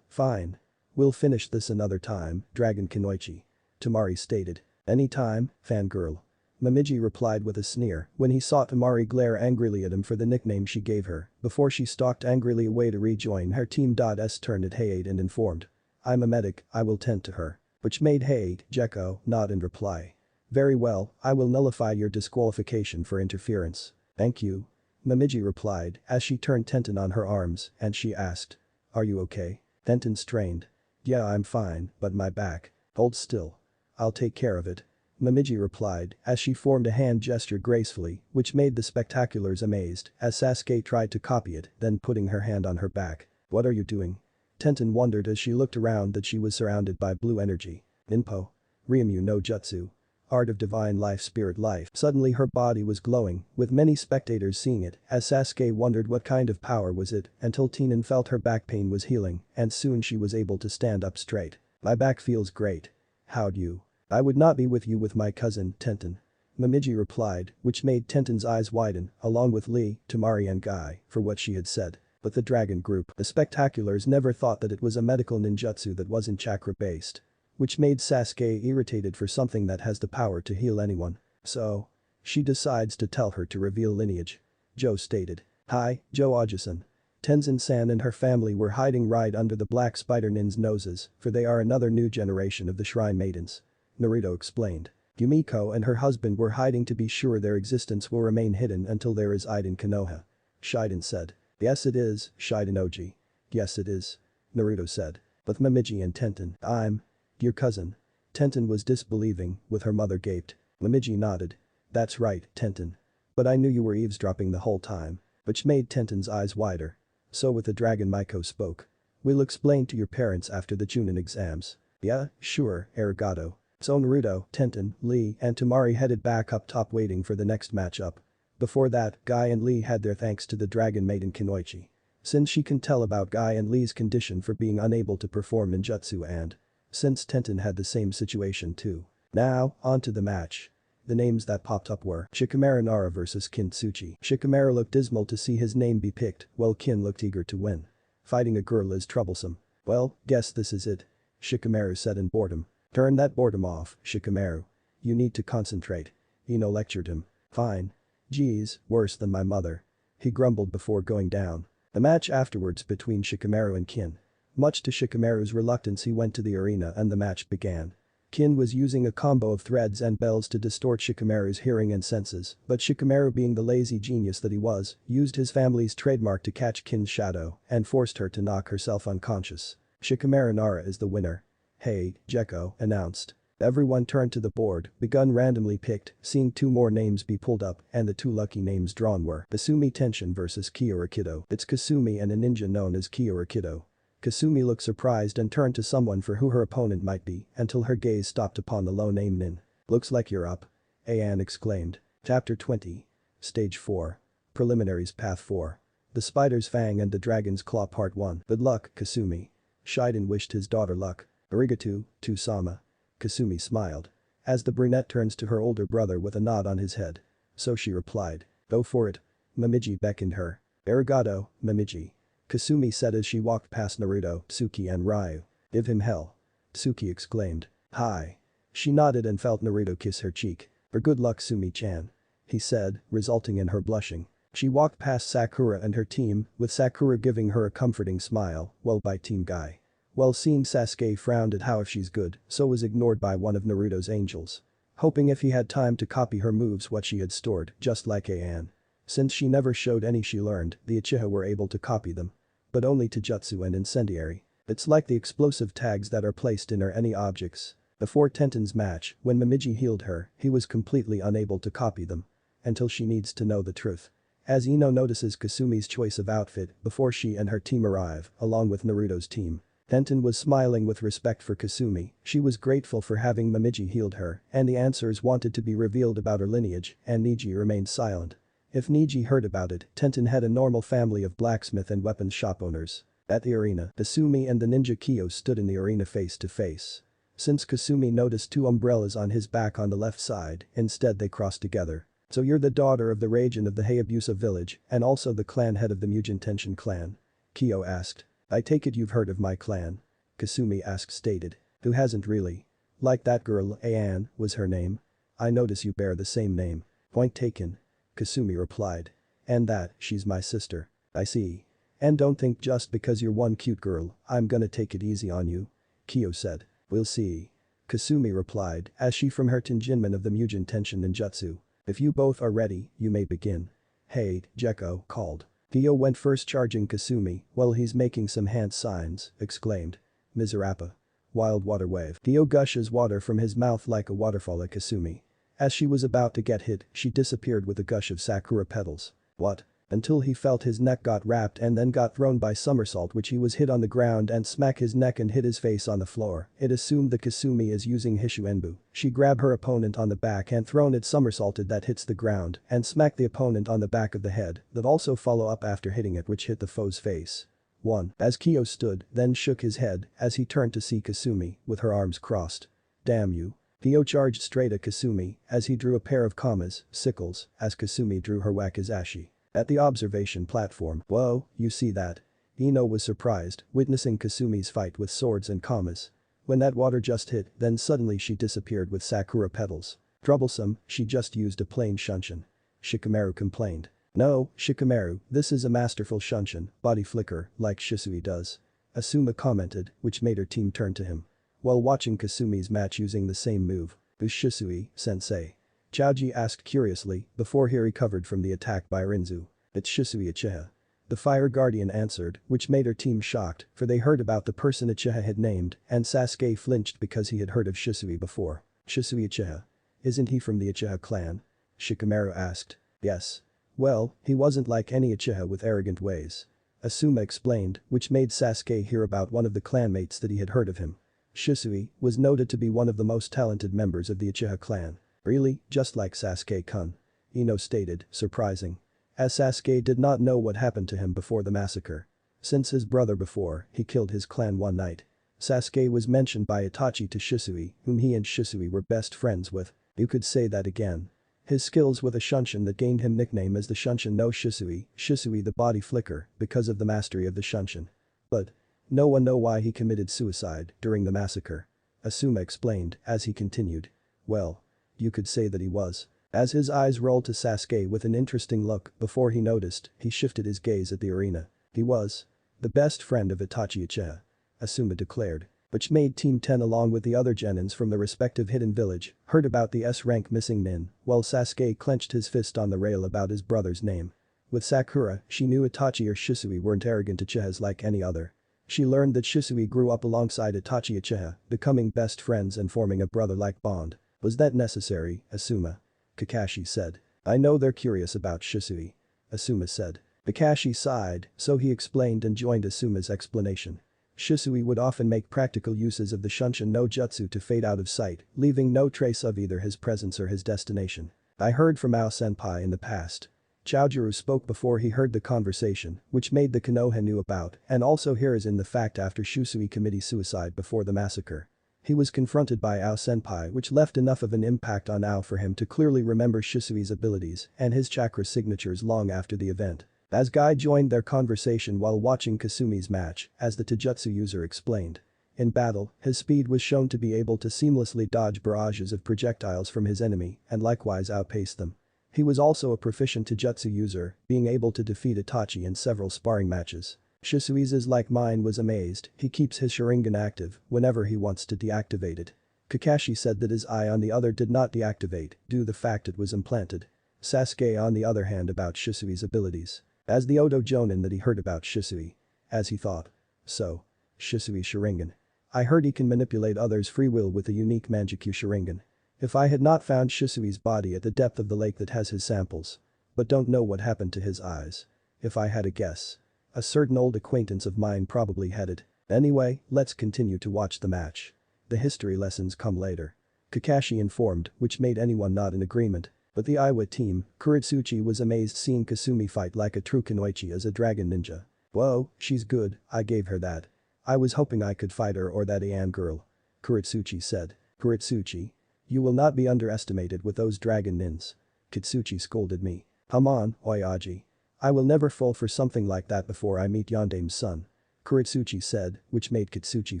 Fine. We'll finish this another time, Dragon Kunoichi. Tamari stated. Any time, fangirl. Momiji replied with a sneer when he saw Tamari glare angrily at him for the nickname she gave her, before she stalked angrily away to rejoin her team. S turned at Heiei and informed. I'm a medic, I will tend to her. Which made Heiei, Gekko, nod and reply. Very well, I will nullify your disqualification for interference. Thank you. Momiji replied as she turned Tenten on her arms and she asked. Are you okay? Tenten strained. Yeah I'm fine, but my back. Hold still. I'll take care of it. Momiji replied as she formed a hand gesture gracefully, which made the spectaculars amazed as Sasuke tried to copy it, then putting her hand on her back. What are you doing? Tenten wondered as she looked around that she was surrounded by blue energy. Ninpo. Ryumyu no Jutsu. Art of Divine Life Spirit Life. Suddenly her body was glowing, with many spectators seeing it as Sasuke wondered what kind of power was it until Tenen felt her back pain was healing and soon she was able to stand up straight. My back feels great. How'd you? I would not be with you with my cousin, Tenten. Momiji replied, which made Tenten's eyes widen, along with Lee, Tamari and Guy, for what she had said. But the dragon group, the spectaculars never thought that it was a medical ninjutsu that wasn't chakra-based. which made Sasuke irritated for something that has the power to heal anyone. So, she decides to tell her to reveal lineage. Joe stated. Hi, Joe Ojason. Tenzin-san and her family were hiding right under the black spider nin's noses, for they are another new generation of the Shrine Maidens. Naruto explained. Yumiko and her husband were hiding to be sure their existence will remain hidden until there is Iden Konoha. Shiden said. Yes it is, Shiden Oji. Yes it is. Naruto said. With Momiji and Tenten. I'm your cousin. Tenten was disbelieving, with her mother gaped. Momiji nodded. That's right, Tenten. But I knew you were eavesdropping the whole time. Which made Tenten's eyes wider. So with the dragon Maiko spoke. We'll explain to your parents after the Chunin exams. Yeah, sure, arigato. So Naruto, Tenten, Lee and Temari headed back up top waiting for the next matchup. Before that, Guy and Lee had their thanks to the dragon maiden Kunoichi. Since she can tell about Guy and Lee's condition for being unable to perform ninjutsu and since Tenten had the same situation too. Now, on to the match. The names that popped up were Shikamaru Nara vs Kintsuchi. Shikamaru looked dismal to see his name be picked, while Kin looked eager to win. Fighting a girl is troublesome. Well, guess this is it. Shikamaru said in boredom. Turn that boredom off, Shikamaru. You need to concentrate. Ino lectured him. Fine. Geez, worse than my mother. He grumbled before going down. The match afterwards between Shikamaru and Kin. Much to Shikamaru's reluctance he went to the arena and the match began. Kin was using a combo of threads and bells to distort Shikamaru's hearing and senses, but Shikamaru being the lazy genius that he was, used his family's trademark to catch Kin's shadow and forced her to knock herself unconscious. Shikamaru Nara is the winner. Hey, Jekko, announced. Everyone turned to the board, begun randomly picked, seeing two more names be pulled up and the two lucky names drawn were Kasumi Tenshin vs Kiyo Rakido. It's Kasumi and a ninja known as Kiyo Rakido. Kasumi looked surprised and turned to someone for who her opponent might be until her gaze stopped upon the low-name Nin. Looks like you're up. Ayan exclaimed. Chapter 20. Stage 4. Preliminaries Path 4. The Spider's Fang and the Dragon's Claw Part 1. Good luck, Kasumi. Shiden wished his daughter luck. Arigato, to-sama. Kasumi smiled. As the brunette turns to her older brother with a nod on his head. So she replied. Go for it. Momiji beckoned her. Arigato, Momiji. Kasumi said as she walked past Naruto, Tsuki and Ryu. Give him hell. Tsuki exclaimed. Hi. She nodded and felt Naruto kiss her cheek. For good luck Sumi-chan. He said, resulting in her blushing. She walked past Sakura and her team, with Sakura giving her a comforting smile, well by Team Guy. While seeing Sasuke frowned at how if she's good, so was ignored by one of Naruto's angels. Hoping if he had time to copy her moves what she had stored, just like Ayan. Since she never showed any she learned, the Uchiha were able to copy them. But only to Jutsu and Incendiary. It's like the explosive tags that are placed in or any objects. Before Tenten's match, when Momiji healed her, he was completely unable to copy them. Until she needs to know the truth. As Ino notices Kasumi's choice of outfit before she and her team arrive, along with Naruto's team. Tenten was smiling with respect for Kasumi, she was grateful for having Momiji healed her, and the answers wanted to be revealed about her lineage, and Niji remained silent. If Niji heard about it, Tenten had a normal family of blacksmith and weapons shop owners. At the arena, Kasumi and the ninja Kiyo stood in the arena face to face. Since Kasumi noticed two umbrellas on his back on the left side, instead they crossed together. So you're the daughter of the Raijin of the Hayabusa village and also the clan head of the Mugen Tenshin clan? Kiyo asked. I take it you've heard of my clan? Kasumi asked stated. Who hasn't really? Like that girl, Ayan, was her name? I notice you bear the same name. Point taken. Kasumi replied. And that, she's my sister. I see. And don't think just because you're one cute girl, I'm gonna take it easy on you. Kiyo said. We'll see. Kasumi replied as she from her Tenjinmen of the Mugen Tenshin ninjutsu. If you both are ready, you may begin. Hey, Jekko, called. Kiyo went first charging Kasumi while he's making some hand signs, exclaimed. Mizurappa. Wild water wave. Kiyo gushes water from his mouth like a waterfall at Kasumi. As she was about to get hit, she disappeared with a gush of Sakura petals. What? Until he felt his neck got wrapped and then got thrown by somersault which he was hit on the ground and smack his neck and hit his face on the floor. It assumed that Kasumi is using Hishuenbu. She grabbed her opponent on the back and thrown it somersaulted that hits the ground and smacked the opponent on the back of the head that also follow up after hitting it which hit the foe's face. 1. As Kiyo stood, then shook his head as he turned to see Kasumi with her arms crossed. Damn you. Kiyo charged straight at Kasumi as he drew a pair of kamas, sickles, as Kasumi drew her wakizashi. At the observation platform. Whoa, you see that? Ino was surprised, witnessing Kasumi's fight with swords and kamas. When that water just hit, then suddenly she disappeared with Sakura petals. Troublesome, she just used a plain shunshin. Shikamaru complained. No, Shikamaru, this is a masterful shunshin, body flicker, like Shisui does. Asuma commented, which made her team turn to him. While watching Kasumi's match using the same move. Who's Shisui, sensei? Chaoji asked curiously, before he recovered from the attack by Rinzu. It's Shisui Uchiha. The Fire Guardian answered, which made her team shocked, for they heard about the person Uchiha had named, and Sasuke flinched because he had heard of Shisui before. Shisui Uchiha. Isn't he from the Uchiha clan? Shikamaru asked. Yes. Well, he wasn't like any Uchiha with arrogant ways. Asuma explained, which made Sasuke hear about one of the clanmates that he had heard of him. Shisui was noted to be one of the most talented members of the Uchiha clan. Really, just like Sasuke-kun. Ino stated, surprising. As Sasuke did not know what happened to him before the massacre. Since his brother before, he killed his clan one night. Sasuke was mentioned by Itachi to Shisui, whom he and Shisui were best friends with. You could say that again. His skills with a shunshin that gained him nickname as the Shunshin no Shisui, Shisui the body flicker, because of the mastery of the shunshin. But no one know why he committed suicide during the massacre. Asuma explained, as he continued. Well, you could say that he was. As his eyes rolled to Sasuke with an interesting look before he noticed, he shifted his gaze at the arena. He was the best friend of Itachi Uchiha. Asuma declared. Which made Team 10 along with the other genins from the respective hidden village heard about the S-rank missing nin, while Sasuke clenched his fist on the rail about his brother's name. With Sakura, she knew Itachi or Shisui weren't arrogant Uchihas like any other. She learned that Shisui grew up alongside Itachi Uchiha, becoming best friends and forming a brother-like bond. Was that necessary, Asuma? Kakashi said. I know they're curious about Shisui. Asuma said. Kakashi sighed, so he explained and joined Asuma's explanation. Shisui would often make practical uses of the Shunshin no Jutsu to fade out of sight, leaving no trace of either his presence or his destination. I heard from Ao-senpai in the past. Chaojiru spoke before he heard the conversation, which made the Konoha knew about, and also here is in the fact after Shisui committed suicide before the massacre. He was confronted by Ao-senpai, which left enough of an impact on Ao for him to clearly remember Shisui's abilities and his chakra signatures long after the event. As Guy joined their conversation while watching Kasumi's match, as the Taijutsu user explained. In battle, his speed was shown to be able to seamlessly dodge barrages of projectiles from his enemy and likewise outpace them. He was also a proficient Taijutsu user, being able to defeat Itachi in several sparring matches. Shisui's is like mine was amazed, he keeps his Sharingan active whenever he wants to deactivate it. Kakashi said that his eye on the other did not deactivate due to the fact it was implanted. Sasuke on the other hand about Shisui's abilities. As the Odo Jonin that he heard about Shisui. As he thought. So. Shisui Sharingan. I heard he can manipulate others' free will with a unique Manjikyu Sharingan. If I had not found Shisui's body at the depth of the lake that has his samples. But don't know what happened to his eyes. If I had a guess. A certain old acquaintance of mine probably had it. Anyway, let's continue to watch the match. The history lessons come later. Kakashi informed, which made anyone not in agreement. But the Iwa team, Kuritsuchi was amazed seeing Kasumi fight like a true Kunoichi as a dragon ninja. Whoa, she's good, I gave her that. I was hoping I could fight her or that Ayan girl. Kuritsuchi said. Kuritsuchi? You will not be underestimated with those dragon nins. Kitsuchi scolded me. Come on, Oyaji. I will never fall for something like that before I meet Yandame's son. Kuritsuchi said, which made Kitsuchi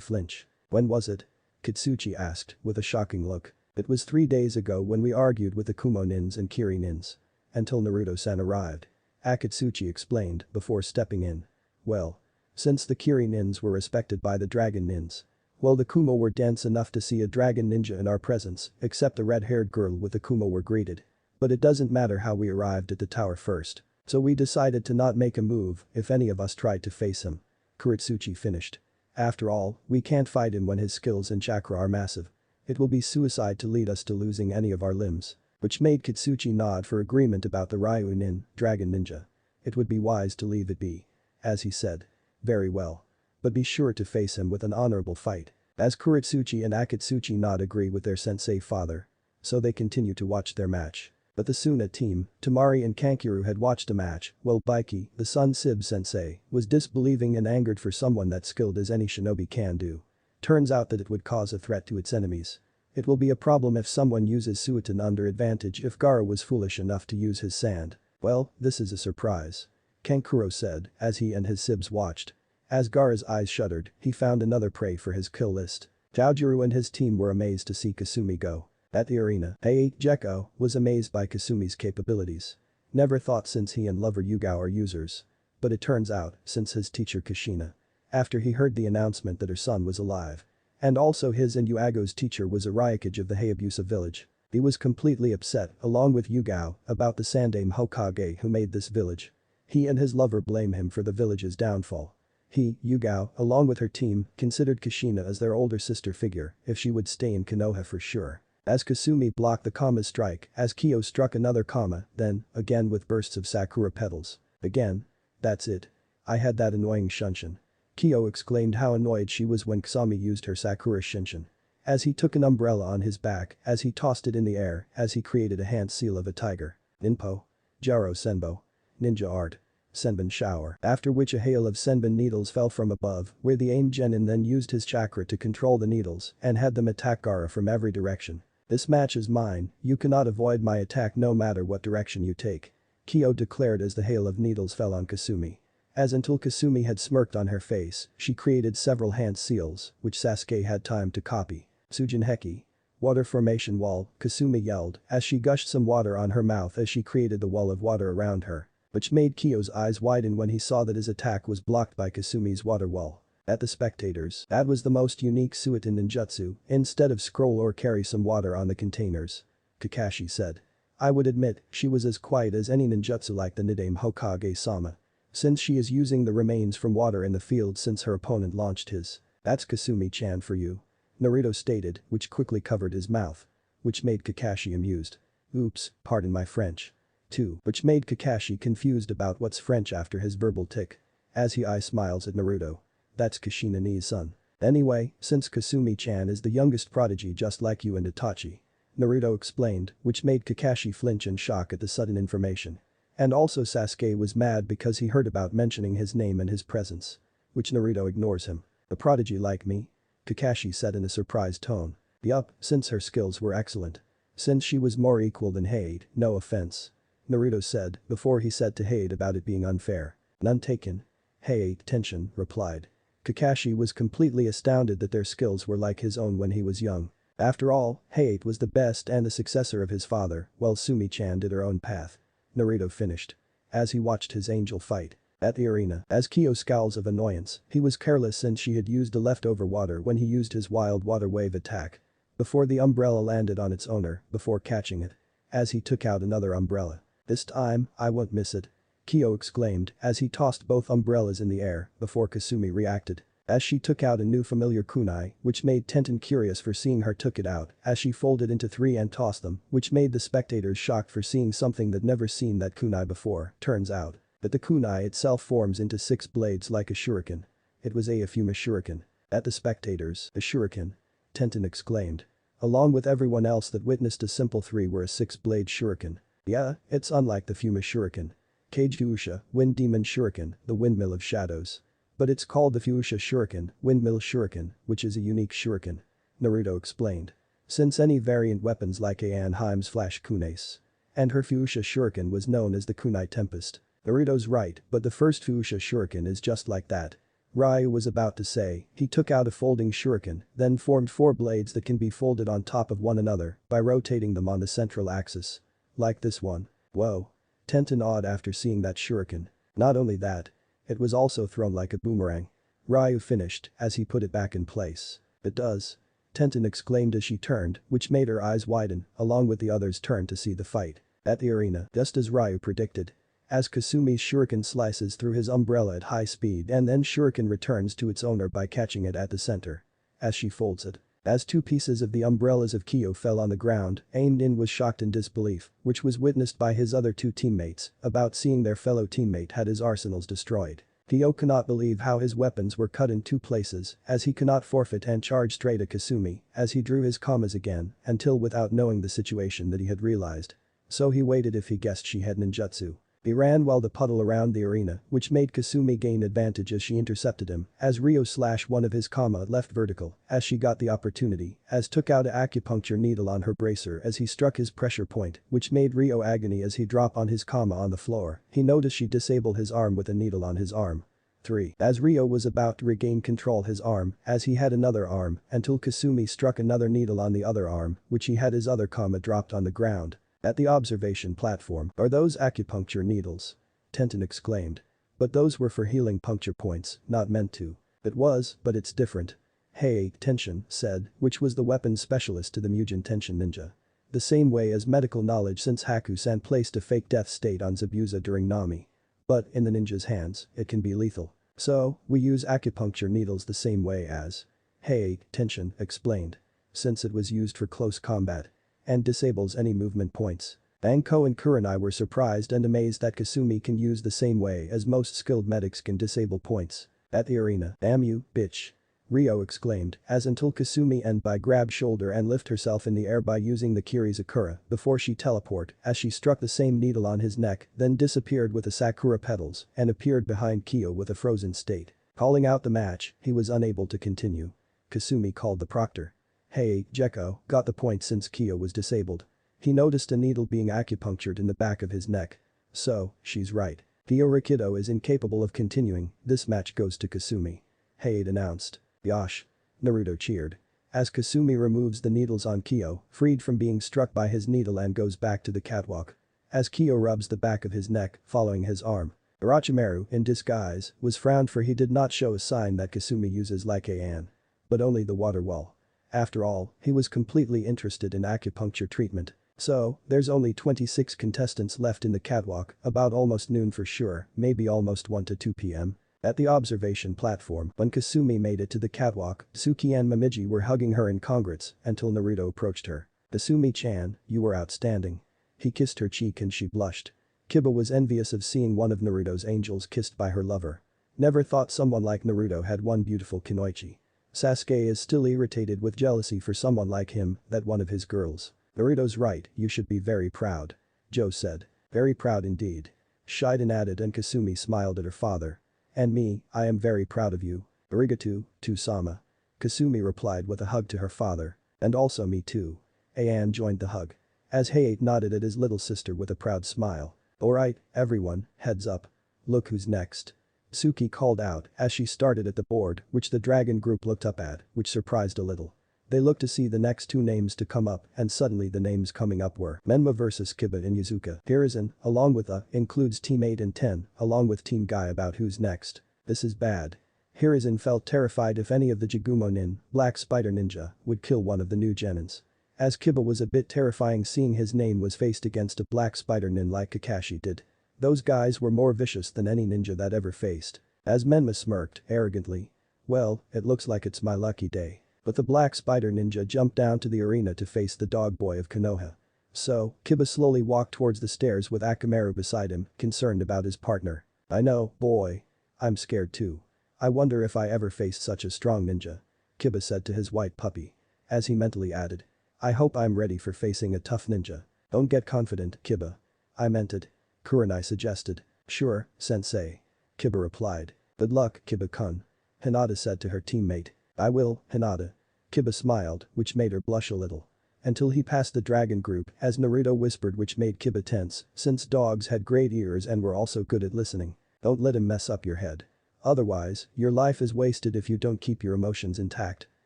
flinch. When was it? Kitsuchi asked, with a shocking look. It was 3 days ago when we argued with the Kumo nins and Kiri nins. Until Naruto-san arrived. Akatsuchi explained before stepping in. Well. Since the Kiri nins were respected by the dragon nins. Well, the Kumo were dense enough to see a dragon ninja in our presence, except the red-haired girl with the Kumo were greeted. But it doesn't matter how we arrived at the tower first. So we decided to not make a move if any of us tried to face him. Kuritsuchi finished. After all, we can't fight him when his skills and chakra are massive. It will be suicide to lead us to losing any of our limbs. Which made Kitsuchi nod for agreement about the Ryu Nin, dragon ninja. It would be wise to leave it be. As he said. Very well. But be sure to face him with an honorable fight. As Kuritsuchi and Akatsuchi nod agree with their sensei father. So they continue to watch their match. But the Suna team, Tamari and Kankuro had watched a match, while Baiki, the son Sib sensei, was disbelieving and angered for someone that skilled as any shinobi can do. Turns out that it would cause a threat to its enemies. It will be a problem if someone uses Suiton under advantage if Gaara was foolish enough to use his sand. Well, this is a surprise. Kankuro said, as he and his Sibs watched. As Gaara's eyes shuddered, he found another prey for his kill list. Taojiro and his team were amazed to see Kasumi go. At the arena, Jekko was amazed by Kasumi's capabilities. Never thought since he and lover Yugao are users. But it turns out, since his teacher Kushina. After he heard the announcement that her son was alive. And also his and Yuago's teacher was a Ryukage of the Hayabusa village. He was completely upset, along with Yugao, about the Sandaime Hokage who made this village. He and his lover blame him for the village's downfall. He, Yugao, along with her team, considered Kushina as their older sister figure if she would stay in Konoha for sure. As Kasumi blocked the Kama's strike, as Kyo struck another Kama, then, again with bursts of Sakura petals. Again. That's it. I had that annoying Shunshin. Kyo exclaimed how annoyed she was when Kusami used her Sakura Shinshin. As he took an umbrella on his back, as he tossed it in the air, as he created a hand seal of a tiger. Ninpo. Jaro Senbo. Ninja art. Senbon shower. After which a hail of Senbon needles fell from above, where the aim genin then used his chakra to control the needles and had them attack Gaara from every direction. This match is mine, you cannot avoid my attack no matter what direction you take. Kyo declared as the hail of needles fell on Kasumi. As until Kasumi had smirked on her face, she created several hand seals, which Sasuke had time to copy. Sujin Heki. Water formation wall, Kasumi yelled as she gushed some water on her mouth as she created the wall of water around her. Which made Kyo's eyes widen when he saw that his attack was blocked by Kasumi's water wall. At the spectators, that was the most unique Suiton ninjutsu, instead of scroll or carry some water on the containers. Kakashi said. I would admit, she was as quiet as any ninjutsu like the Nidaime Hokage-sama. Since she is using the remains from water in the field since her opponent launched his. That's Kasumi-chan for you. Naruto stated, which quickly covered his mouth. Which made Kakashi amused. Oops, pardon my French. 2. Which made Kakashi confused about what's French after his verbal tick. As he smiles at Naruto. That's Kushina-ni's son. Anyway, since Kasumi-chan is the youngest prodigy just like you and Itachi. Naruto explained, which made Kakashi flinch in shock at the sudden information. And also Sasuke was mad because he heard about mentioning his name and his presence. Which Naruto ignores him. A prodigy like me? Kakashi said in a surprised tone. Yup, since her skills were excellent. Since she was more equal than Hade, no offense. Naruto said, before he said to Hade about it being unfair. None taken. Hade, tension, replied. Kakashi was completely astounded that their skills were like his own when he was young. After all, Hade was the best and the successor of his father, while Sumi-chan did her own path. Naruto finished. As he watched his angel fight. At the arena, as Kyo scowls of annoyance, he was careless since she had used the leftover water when he used his wild water wave attack. Before the umbrella landed on its owner, before catching it. As he took out another umbrella. This time, I won't miss it. Kyo exclaimed as he tossed both umbrellas in the air before Kasumi reacted. As she took out a new familiar kunai, which made Tenten curious for seeing her took it out as she folded into 3 and tossed them, which made the spectators shocked for seeing something that never seen that kunai before. Turns out that the kunai itself forms into 6 blades like a shuriken. It was a Fuma shuriken. At the spectators, a shuriken. Tenten exclaimed. Along with everyone else that witnessed a simple 3 were a 6-blade shuriken. Yeah, it's unlike the Fuma shuriken. Kage Fuusha, Wind Demon Shuriken, the Windmill of Shadows. But it's called the Fuusha Shuriken, Windmill Shuriken, which is a unique shuriken. Naruto explained. Since any variant weapons like Aonheim's Flash Kunace. And her Fuusha Shuriken was known as the Kunai Tempest. Naruto's right, but the first Fuusha Shuriken is just like that. Ryu was about to say, he took out a folding shuriken, then formed 4 blades that can be folded on top of one another by rotating them on the central axis. Like this one. Whoa. Tenten awed after seeing that shuriken. Not only that. It was also thrown like a boomerang. Ryu finished as he put it back in place. It does. Tenten exclaimed as she turned, which made her eyes widen, along with the others turn to see the fight. At the arena, just as Ryu predicted. As Kasumi's shuriken slices through his umbrella at high speed and then shuriken returns to its owner by catching it at the center. As she folds it. As 2 pieces of the umbrellas of Kyo fell on the ground, Ain was shocked in disbelief, which was witnessed by his other 2 teammates, about seeing their fellow teammate had his arsenals destroyed. Kyo cannot believe how his weapons were cut in 2 places, as he cannot forfeit and charge straight at Kasumi, as he drew his kamas again, until without knowing the situation that he had realized. So he waited if he guessed she had ninjutsu. He ran while the puddle around the arena, which made Kasumi gain advantage as she intercepted him, as Ryo slashed one of his kama left vertical, as she got the opportunity, as took out an acupuncture needle on her bracer as he struck his pressure point, which made Ryo agony as he dropped on his kama on the floor. He noticed she disabled his arm with a needle on his arm. 3. As Ryo was about to regain control his arm, as he had another arm, until Kasumi struck another needle on the other arm, which he had his other comma dropped on the ground. At the observation platform, "Are those acupuncture needles?" Tenten exclaimed. "But those were for healing puncture points, not meant to." "It was, but it's different." Hey, Tenshin said, which was the weapons specialist to the Mugen Tenshin ninja. "The same way as medical knowledge since Haku-san placed a fake death state on Zabuza during Nami. But, in the ninja's hands, it can be lethal. So, we use acupuncture needles the same way as." Hey, Tenshin explained. "Since it was used for close combat. And disables any movement points." Anko and Kurenai were surprised and amazed that Kasumi can use the same way as most skilled medics can disable points. At the arena, "Damn you, bitch." Ryo exclaimed, as until Kasumi and by grab shoulder and lift herself in the air by using the Kirizakura before she teleport as she struck the same needle on his neck, then disappeared with the Sakura petals and appeared behind Kyo with a frozen state. Calling out the match, he was unable to continue. Kasumi called the proctor. Hey, Jekko, got the point since Kyo was disabled. He noticed a needle being acupunctured in the back of his neck. So, she's right. Kyo Rakido is incapable of continuing, this match goes to Kasumi. Hayate announced. Yosh. Naruto cheered. As Kasumi removes the needles on Kyo, freed from being struck by his needle and goes back to the catwalk. As Kyo rubs the back of his neck, following his arm. Orochimaru, in disguise, was frowned for he did not show a sign that Kasumi uses like An. But only the water wall. After all, he was completely interested in acupuncture treatment. So, there's only 26 contestants left in the catwalk, about almost noon for sure, maybe almost 1 to 2 p.m. At the observation platform, when Kasumi made it to the catwalk, Suki and Momiji were hugging her in congrats until Naruto approached her. "Kasumi-chan, you were outstanding." He kissed her cheek and she blushed. Kiba was envious of seeing one of Naruto's angels kissed by her lover. Never thought someone like Naruto had one beautiful kunoichi. Sasuke is still irritated with jealousy for someone like him, that one of his girls. "Naruto's right, you should be very proud." Joe said. "Very proud indeed." Shiden added and Kasumi smiled at her father. "And me, I am very proud of you. Arigato, to-sama." Kasumi replied with a hug to her father. "And also me too." An joined the hug. As Hayate nodded at his little sister with a proud smile. "Alright, everyone, heads up. Look who's next." Suki called out as she started at the board which the dragon group looked up at, which surprised a little. They looked to see the next two names to come up and suddenly the names coming up were Menma vs Kiba and Yuzuka. Hiruzen, along with includes Team 8 and 10, along with Team Guy about who's next. This is bad. Hiruzen felt terrified if any of the Jigumo Nin, Black Spider Ninja, would kill one of the new Genins. As Kiba was a bit terrifying seeing his name was faced against a Black Spider Nin like Kakashi did. Those guys were more vicious than any ninja that ever faced. As Menma smirked, arrogantly. "Well, it looks like it's my lucky day." But the Black Spider Ninja jumped down to the arena to face the dog boy of Konoha. So, Kiba slowly walked towards the stairs with Akamaru beside him, concerned about his partner. "I know, boy. I'm scared too. I wonder if I ever faced such a strong ninja." Kiba said to his white puppy. As he mentally added. "I hope I'm ready for facing a tough ninja." "Don't get confident, Kiba." "I meant it." Kurenai suggested. "Sure, sensei." Kiba replied. "Good luck, Kiba-kun." Hinata said to her teammate. "I will, Hinata." Kiba smiled, which made her blush a little. Until he passed the dragon group, as Naruto whispered which made Kiba tense, since dogs had great ears and were also good at listening. "Don't let him mess up your head. Otherwise, your life is wasted if you don't keep your emotions intact."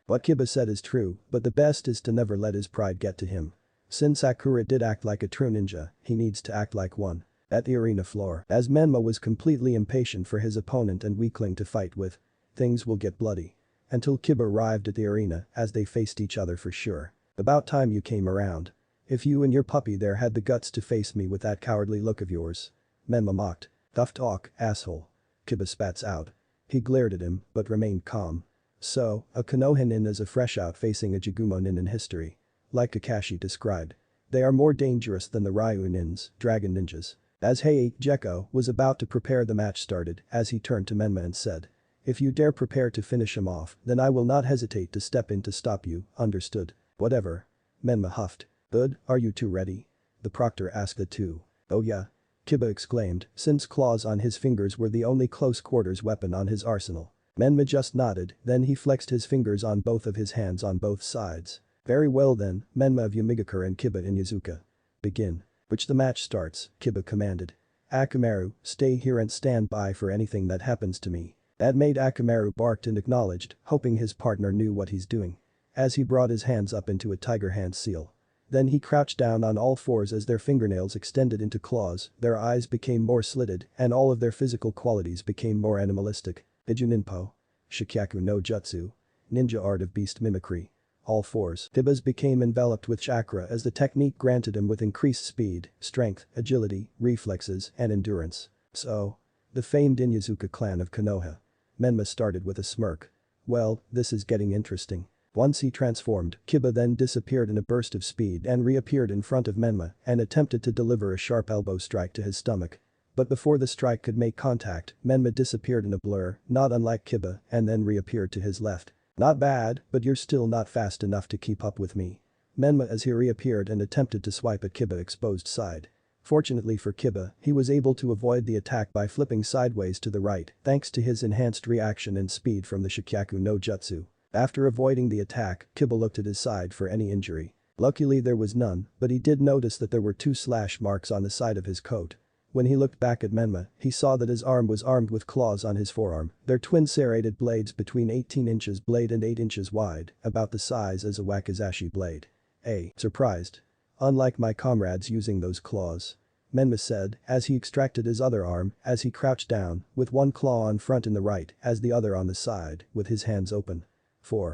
What Kiba said is true, but the best is to never let his pride get to him. Since Sakura did act like a true ninja, he needs to act like one. At the arena floor, as Menma was completely impatient for his opponent and weakling to fight with. Things will get bloody. Until Kiba arrived at the arena, as they faced each other for sure. "About time you came around. If you and your puppy there had the guts to face me with that cowardly look of yours." Menma mocked. "Tough talk, asshole." Kiba spats out. He glared at him, but remained calm. So, a Konoha nin is a fresh out facing a Jigumo nin in history. Like Kakashi described. They are more dangerous than the Ryu nins, dragon ninjas. As Jekko was about to prepare the match started, as he turned to Menma and said. "If you dare prepare to finish him off, then I will not hesitate to step in to stop you, understood?" "Whatever." Menma huffed. "Good, are you two ready?" The proctor asked the two. "Oh yeah." Kiba exclaimed, since claws on his fingers were the only close quarters weapon on his arsenal. Menma just nodded, then he flexed his fingers on both of his hands on both sides. "Very well then, Menma of Yumigakure and Kiba in Yuzuka. Begin." Which the match starts, Kiba commanded. "Akamaru, stay here and stand by for anything that happens to me." That made Akamaru barked and acknowledged, hoping his partner knew what he's doing. As he brought his hands up into a tiger hand seal. Then he crouched down on all fours as their fingernails extended into claws, their eyes became more slitted, and all of their physical qualities became more animalistic. Ijuninpo. Shikyaku no Jutsu. Ninja art of beast mimicry. All fours. Kiba's became enveloped with chakra as the technique granted him with increased speed, strength, agility, reflexes, and endurance. So. The famed Inyazuka clan of Konoha. Menma started with a smirk. Well, this is getting interesting. Once he transformed, Kiba then disappeared in a burst of speed and reappeared in front of Menma and attempted to deliver a sharp elbow strike to his stomach. But before the strike could make contact, Menma disappeared in a blur, not unlike Kiba, and then reappeared to his left. Not bad, but you're still not fast enough to keep up with me. Menma as he reappeared and attempted to swipe at Kiba's exposed side. Fortunately for Kiba, he was able to avoid the attack by flipping sideways to the right thanks to his enhanced reaction and speed from the Shikyaku no Jutsu. After avoiding the attack, Kiba looked at his side for any injury. Luckily there was none, but he did notice that there were 2 slash marks on the side of his coat. When he looked back at Menma, he saw that his arm was armed with claws on his forearm. They're twin serrated blades between 18 inches blade and 8 inches wide, about the size as a wakizashi blade. Surprised. Unlike my comrades using those claws. Menma said, as he extracted his other arm, as he crouched down, with one claw on front in the right, as the other on the side, with his hands open.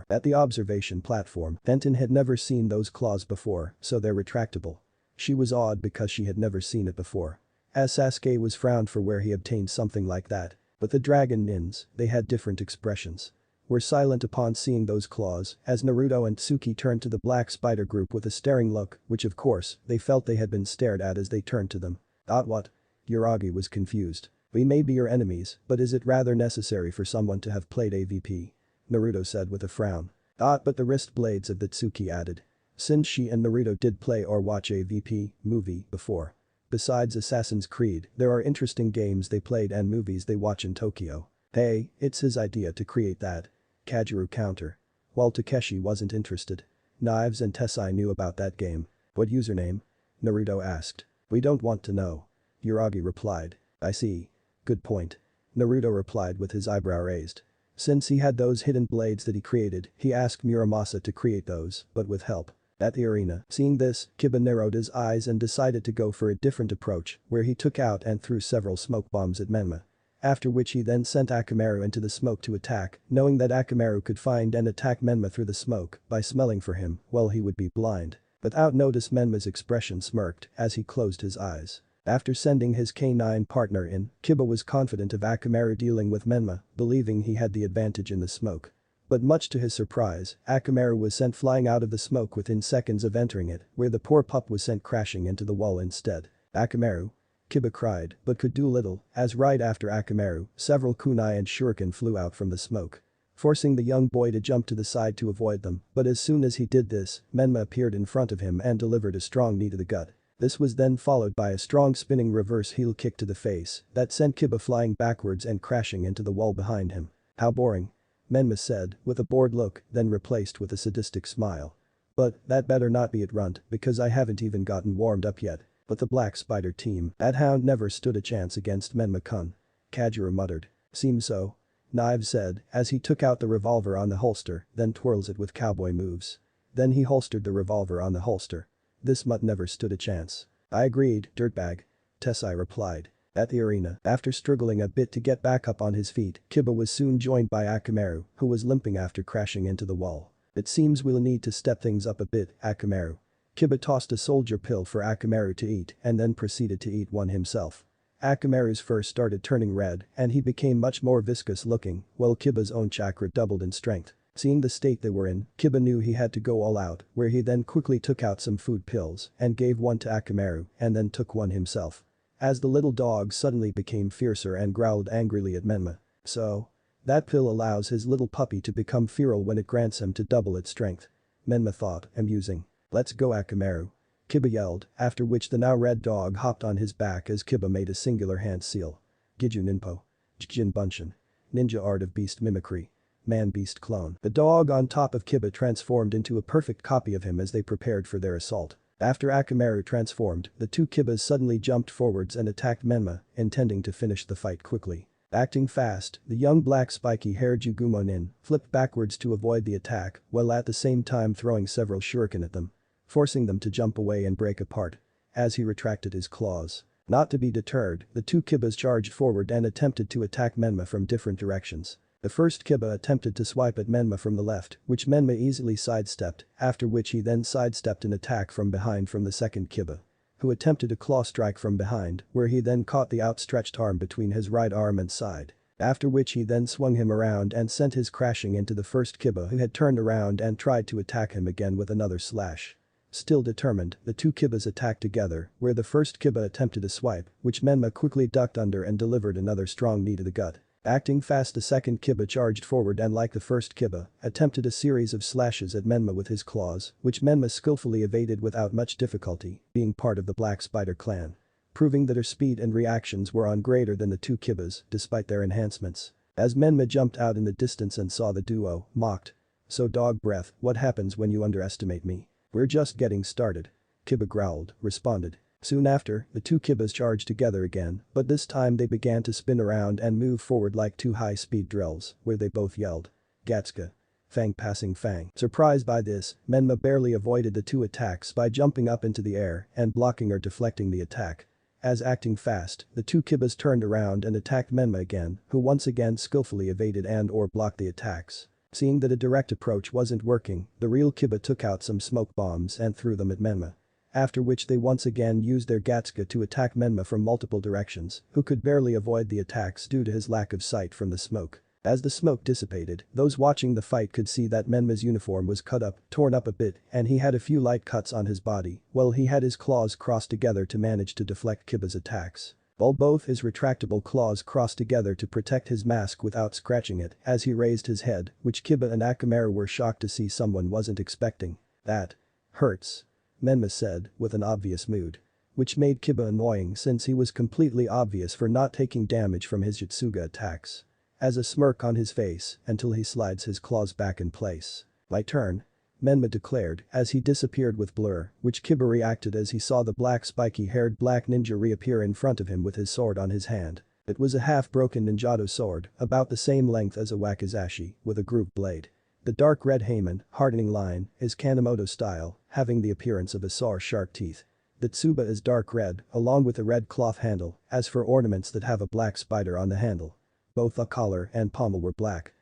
At the observation platform, Fenton had never seen those claws before, so they're retractable. She was awed because she had never seen it before. As Sasuke was frowned for where he obtained something like that. But the dragon nins, they had different expressions. Were silent upon seeing those claws, as Naruto and Tsuki turned to the black spider group with a staring look, which of course, they felt they had been stared at as they turned to them. What? Uragi was confused. We may be your enemies, but is it rather necessary for someone to have played AVP? Naruto said with a frown. But the wrist blades of the Tsuki added. Since she and Naruto did play or watch AVP movie before. Besides Assassin's Creed, there are interesting games they played and movies they watch in Tokyo. Hey, it's his idea to create that. Kajiru counter. While Takeshi wasn't interested. Knives and Tessai knew about that game. What username? Naruto asked. We don't want to know. Uragi replied. I see. Good point. Naruto replied with his eyebrow raised. Since he had those hidden blades that he created, he asked Muramasa to create those, but with help. At the arena, seeing this, Kiba narrowed his eyes and decided to go for a different approach, where he took out and threw several smoke bombs at Menma. After which he then sent Akamaru into the smoke to attack, knowing that Akamaru could find and attack Menma through the smoke by smelling for him, well he would be blind. Without notice Menma's expression smirked as he closed his eyes. After sending his K9 partner in, Kiba was confident of Akamaru dealing with Menma, believing he had the advantage in the smoke. But much to his surprise, Akamaru was sent flying out of the smoke within seconds of entering it, where the poor pup was sent crashing into the wall instead. Akamaru? Kiba cried, but could do little, as right after Akamaru, several kunai and shuriken flew out from the smoke. Forcing the young boy to jump to the side to avoid them, but as soon as he did this, Menma appeared in front of him and delivered a strong knee to the gut. This was then followed by a strong spinning reverse heel kick to the face that sent Kiba flying backwards and crashing into the wall behind him. How boring. Menma said, with a bored look, then replaced with a sadistic smile. But, that better not be it Runt, because I haven't even gotten warmed up yet. But the Black Spider team, that hound never stood a chance against Menma-kun. Kajiru muttered. Seems so. Knives said, as he took out the revolver on the holster, then twirls it with cowboy moves. Then he holstered the revolver on the holster. This mutt never stood a chance. I agreed, dirtbag. Tessai replied. At the arena, after struggling a bit to get back up on his feet, Kiba was soon joined by Akamaru, who was limping after crashing into the wall. It seems we'll need to step things up a bit, Akamaru. Kiba tossed a soldier pill for Akamaru to eat and then proceeded to eat one himself. Akamaru's fur started turning red and he became much more viscous looking, while Kiba's own chakra doubled in strength. Seeing the state they were in, Kiba knew he had to go all out, where he then quickly took out some food pills and gave one to Akamaru and then took one himself. As the little dog suddenly became fiercer and growled angrily at Menma. So? That pill allows his little puppy to become feral when it grants him to double its strength. Menma thought, amusing. Let's go Akamaru. Kiba yelled, after which the now red dog hopped on his back as Kiba made a singular hand seal. Giju Ninpo. Jin Bunshin. Ninja art of beast mimicry. Man-beast clone. The dog on top of Kiba transformed into a perfect copy of him as they prepared for their assault. After Akamaru transformed, the two Kibas suddenly jumped forwards and attacked Menma, intending to finish the fight quickly. Acting fast, the young black spiky-haired Jugumonin flipped backwards to avoid the attack while at the same time throwing several shuriken at them, forcing them to jump away and break apart as he retracted his claws. Not to be deterred, the two Kibas charged forward and attempted to attack Menma from different directions. The first Kiba attempted to swipe at Menma from the left, which Menma easily sidestepped, after which he then sidestepped an attack from behind from the second Kiba, who attempted a claw strike from behind, where he then caught the outstretched arm between his right arm and side. After which he then swung him around and sent his crashing into the first Kiba who had turned around and tried to attack him again with another slash. Still determined, the two Kibas attacked together, where the first Kiba attempted a swipe, which Menma quickly ducked under and delivered another strong knee to the gut. Acting fast, the second Kiba charged forward and like the first Kiba, attempted a series of slashes at Menma with his claws, which Menma skillfully evaded without much difficulty, being part of the Black Spider clan. Proving that her speed and reactions were on greater than the two Kibas, despite their enhancements. As Menma jumped out in the distance and saw the duo, mocked. "So dog breath, what happens when you underestimate me? We're just getting started." Kiba growled, responded. Soon after, the two Kibas charged together again, but this time they began to spin around and move forward like two high-speed drills, where they both yelled, "Gatsuka. Fang passing Fang." Surprised by this, Menma barely avoided the two attacks by jumping up into the air and blocking or deflecting the attack. As acting fast, the two Kibas turned around and attacked Menma again, who once again skillfully evaded and/or blocked the attacks. Seeing that a direct approach wasn't working, the real Kiba took out some smoke bombs and threw them at Menma. After which they once again used their Gatsuka to attack Menma from multiple directions, who could barely avoid the attacks due to his lack of sight from the smoke. As the smoke dissipated, those watching the fight could see that Menma's uniform was cut up, torn up a bit, and he had a few light cuts on his body, while he had his claws crossed together to manage to deflect Kiba's attacks. While both his retractable claws crossed together to protect his mask without scratching it as he raised his head, which Kiba and Akamaru were shocked to see someone wasn't expecting. "That hurts," Menma said, with an obvious mood. Which made Kiba annoying since he was completely obvious for not taking damage from his Jutsuga attacks. As a smirk on his face, until he slides his claws back in place. "My turn," Menma declared as he disappeared with Blur, which Kiba reacted as he saw the black spiky-haired black ninja reappear in front of him with his sword on his hand. It was a half-broken ninjato sword, about the same length as a wakizashi, with a grooved blade. The dark red Heiman, hardening line, is Kanemoto style, having the appearance of a saw's sharp teeth. The tsuba is dark red, along with a red cloth handle, as for ornaments that have a black spider on the handle. Both the collar and pommel were black.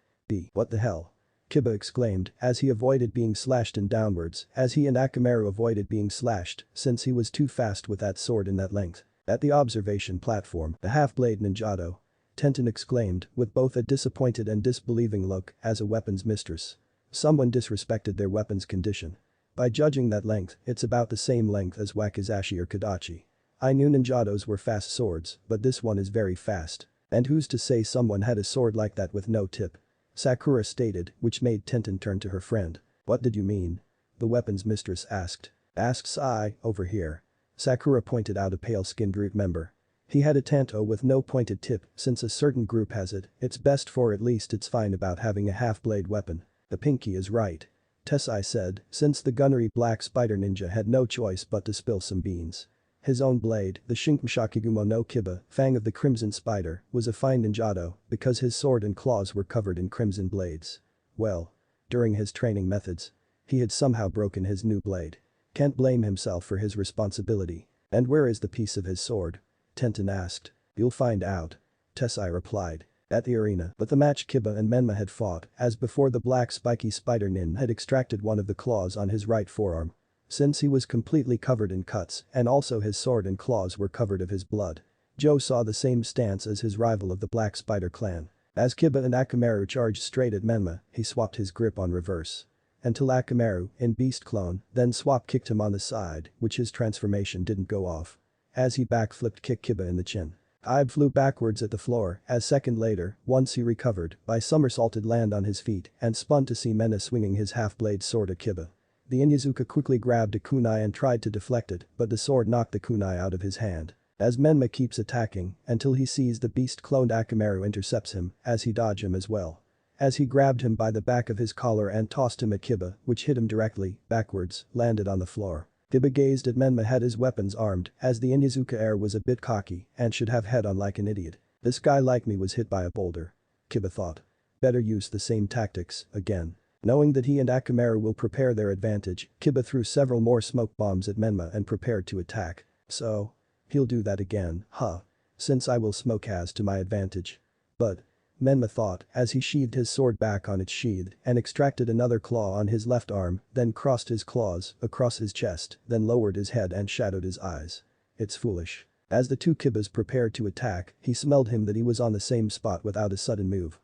What the hell?" Kiba exclaimed as he avoided being slashed in downwards as he and Akamaru avoided being slashed since he was too fast with that sword in that length. At the observation platform, the half-blade ninjato, Tenten exclaimed with both a disappointed and disbelieving look as a weapons mistress. Someone disrespected their weapon's condition. By judging that length, it's about the same length as wakizashi or kodachi. I knew ninjatos were fast swords, but this one is very fast. And who's to say someone had a sword like that with no tip? Sakura stated, which made Tenten turn to her friend. "What did you mean?" the weapons mistress asked. "Asks I, over here." Sakura pointed out a pale-skinned group member. "He had a tanto with no pointed tip, since a certain group has it, it's best for at least it's fine about having a half-blade weapon." "The pinky is right," Tessai said, since the gunnery black spider ninja had no choice but to spill some beans. His own blade, the Shinkumshakigumo no Kiba, Fang of the Crimson Spider, was a fine ninjato because his sword and claws were covered in crimson blades. Well, during his training methods, he had somehow broken his new blade. Can't blame himself for his responsibility. "And where is the piece of his sword?" Tenten asked. "You'll find out," Tessai replied. At the arena, but the match Kiba and Menma had fought, as before the black spiky spider nin had extracted one of the claws on his right forearm. Since he was completely covered in cuts and also his sword and claws were covered of his blood. Joe saw the same stance as his rival of the Black Spider clan. As Kiba and Akamaru charged straight at Menma, he swapped his grip on reverse. Until Akamaru, in beast clone, then swap kicked him on the side, which his transformation didn't go off. As he backflipped kicked Kiba in the chin. Ibe flew backwards at the floor as second later, once he recovered, by somersaulted land on his feet and spun to see Menma swinging his half-blade sword at Kiba. The Inyazuka quickly grabbed a kunai and tried to deflect it, but the sword knocked the kunai out of his hand. As Menma keeps attacking, until he sees the beast-cloned Akamaru intercepts him, as he dodged him as well. As he grabbed him by the back of his collar and tossed him at Kiba, which hit him directly, backwards, landed on the floor. Kiba gazed at Menma had his weapons armed, as the Inyazuka heir was a bit cocky and should have head on like an idiot. This guy like me was hit by a boulder. Kiba thought. Better use the same tactics, again. Knowing that he and Akamaru will prepare their advantage, Kiba threw several more smoke bombs at Menma and prepared to attack. So? He'll do that again, huh? Since I will smoke has to my advantage. But. Menma thought as he sheathed his sword back on its sheath and extracted another claw on his left arm, then crossed his claws across his chest, then lowered his head and shadowed his eyes. It's foolish. As the two Kibas prepared to attack, he smelled him that he was on the same spot without a sudden move.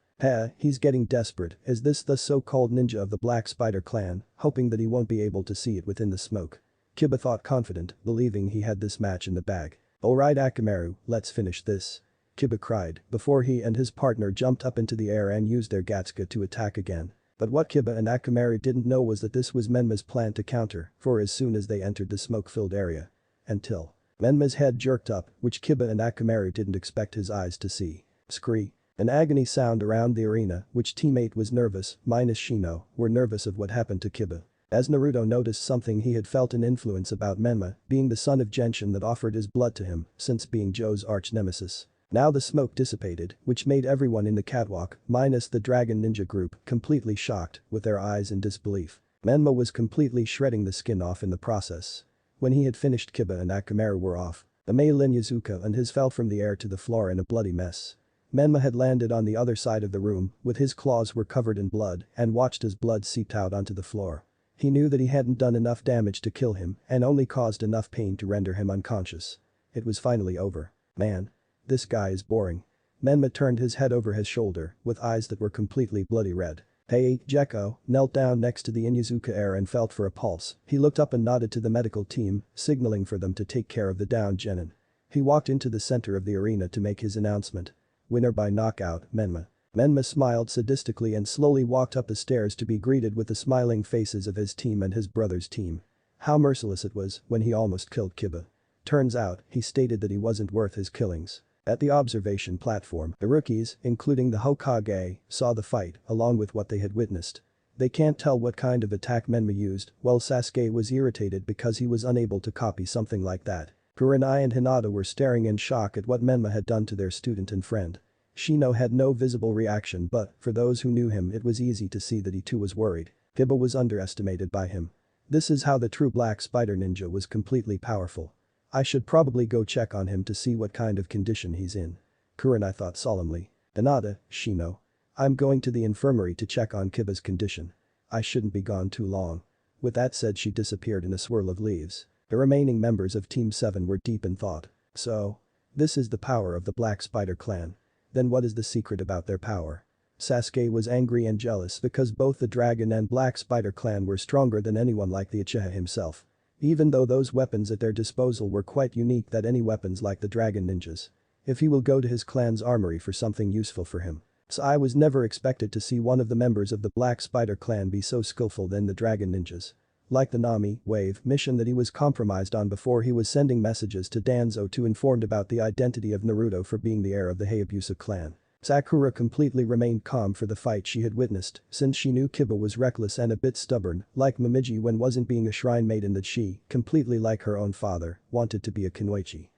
He's getting desperate. Is this the so-called ninja of the Black Spider clan, hoping that he won't be able to see it within the smoke? Kiba thought confident, believing he had this match in the bag. Alright Akamaru, let's finish this. Kiba cried before he and his partner jumped up into the air and used their Gatsuka to attack again. But what Kiba and Akamaru didn't know was that this was Menma's plan to counter, for as soon as they entered the smoke-filled area. Until Menma's head jerked up, which Kiba and Akamaru didn't expect his eyes to see. Scree. An agony sound around the arena, which teammate was nervous, minus Shino, were nervous of what happened to Kiba. As Naruto noticed something he had felt an influence about Menma, being the son of Genshin that offered his blood to him, since being Joe's arch-nemesis. Now the smoke dissipated, which made everyone in the catwalk, minus the Dragon Ninja group, completely shocked, with their eyes in disbelief. Menma was completely shredding the skin off in the process. When he had finished, Kiba and Akamaru were off. The Meilin Yazuka and his fell from the air to the floor in a bloody mess. Menma had landed on the other side of the room, with his claws were covered in blood, and watched as blood seeped out onto the floor. He knew that he hadn't done enough damage to kill him and only caused enough pain to render him unconscious. It was finally over. Man. This guy is boring. Menma turned his head over his shoulder, with eyes that were completely bloody red. Hey, Jekko, knelt down next to the Inyazuka heir and felt for a pulse. He looked up and nodded to the medical team, signaling for them to take care of the downed genin. He walked into the center of the arena to make his announcement. Winner by knockout, Menma. Menma smiled sadistically and slowly walked up the stairs to be greeted with the smiling faces of his team and his brother's team. How merciless it was when he almost killed Kiba. Turns out, he stated that he wasn't worth his killings. At the observation platform, the rookies, including the Hokage, saw the fight, along with what they had witnessed. They can't tell what kind of attack Menma used, while Sasuke was irritated because he was unable to copy something like that. Kurenai and Hinata were staring in shock at what Menma had done to their student and friend. Shino had no visible reaction, but, for those who knew him, it was easy to see that he too was worried. Kiba was underestimated by him. This is how the true Black Spider Ninja was completely powerful. I should probably go check on him to see what kind of condition he's in. Kurenai thought solemnly. Hinata, Shino. I'm going to the infirmary to check on Kiba's condition. I shouldn't be gone too long. With that said, she disappeared in a swirl of leaves. The remaining members of Team 7 were deep in thought. So? This is the power of the Black Spider clan. Then what is the secret about their power? Sasuke was angry and jealous because both the Dragon and Black Spider clan were stronger than anyone like the Uchiha himself. Even though those weapons at their disposal were quite unique than any weapons like the Dragon Ninjas. If he will go to his clan's armory for something useful for him. So I was never expected to see one of the members of the Black Spider clan be so skillful than the Dragon Ninjas. Like the Nami wave mission that he was compromised on before he was sending messages to Danzo to inform about the identity of Naruto for being the heir of the Hayabusa clan. Sakura completely remained calm for the fight she had witnessed, since she knew Kiba was reckless and a bit stubborn, like Momiji when wasn't being a shrine maiden that she, completely like her own father, wanted to be a Kunoichi.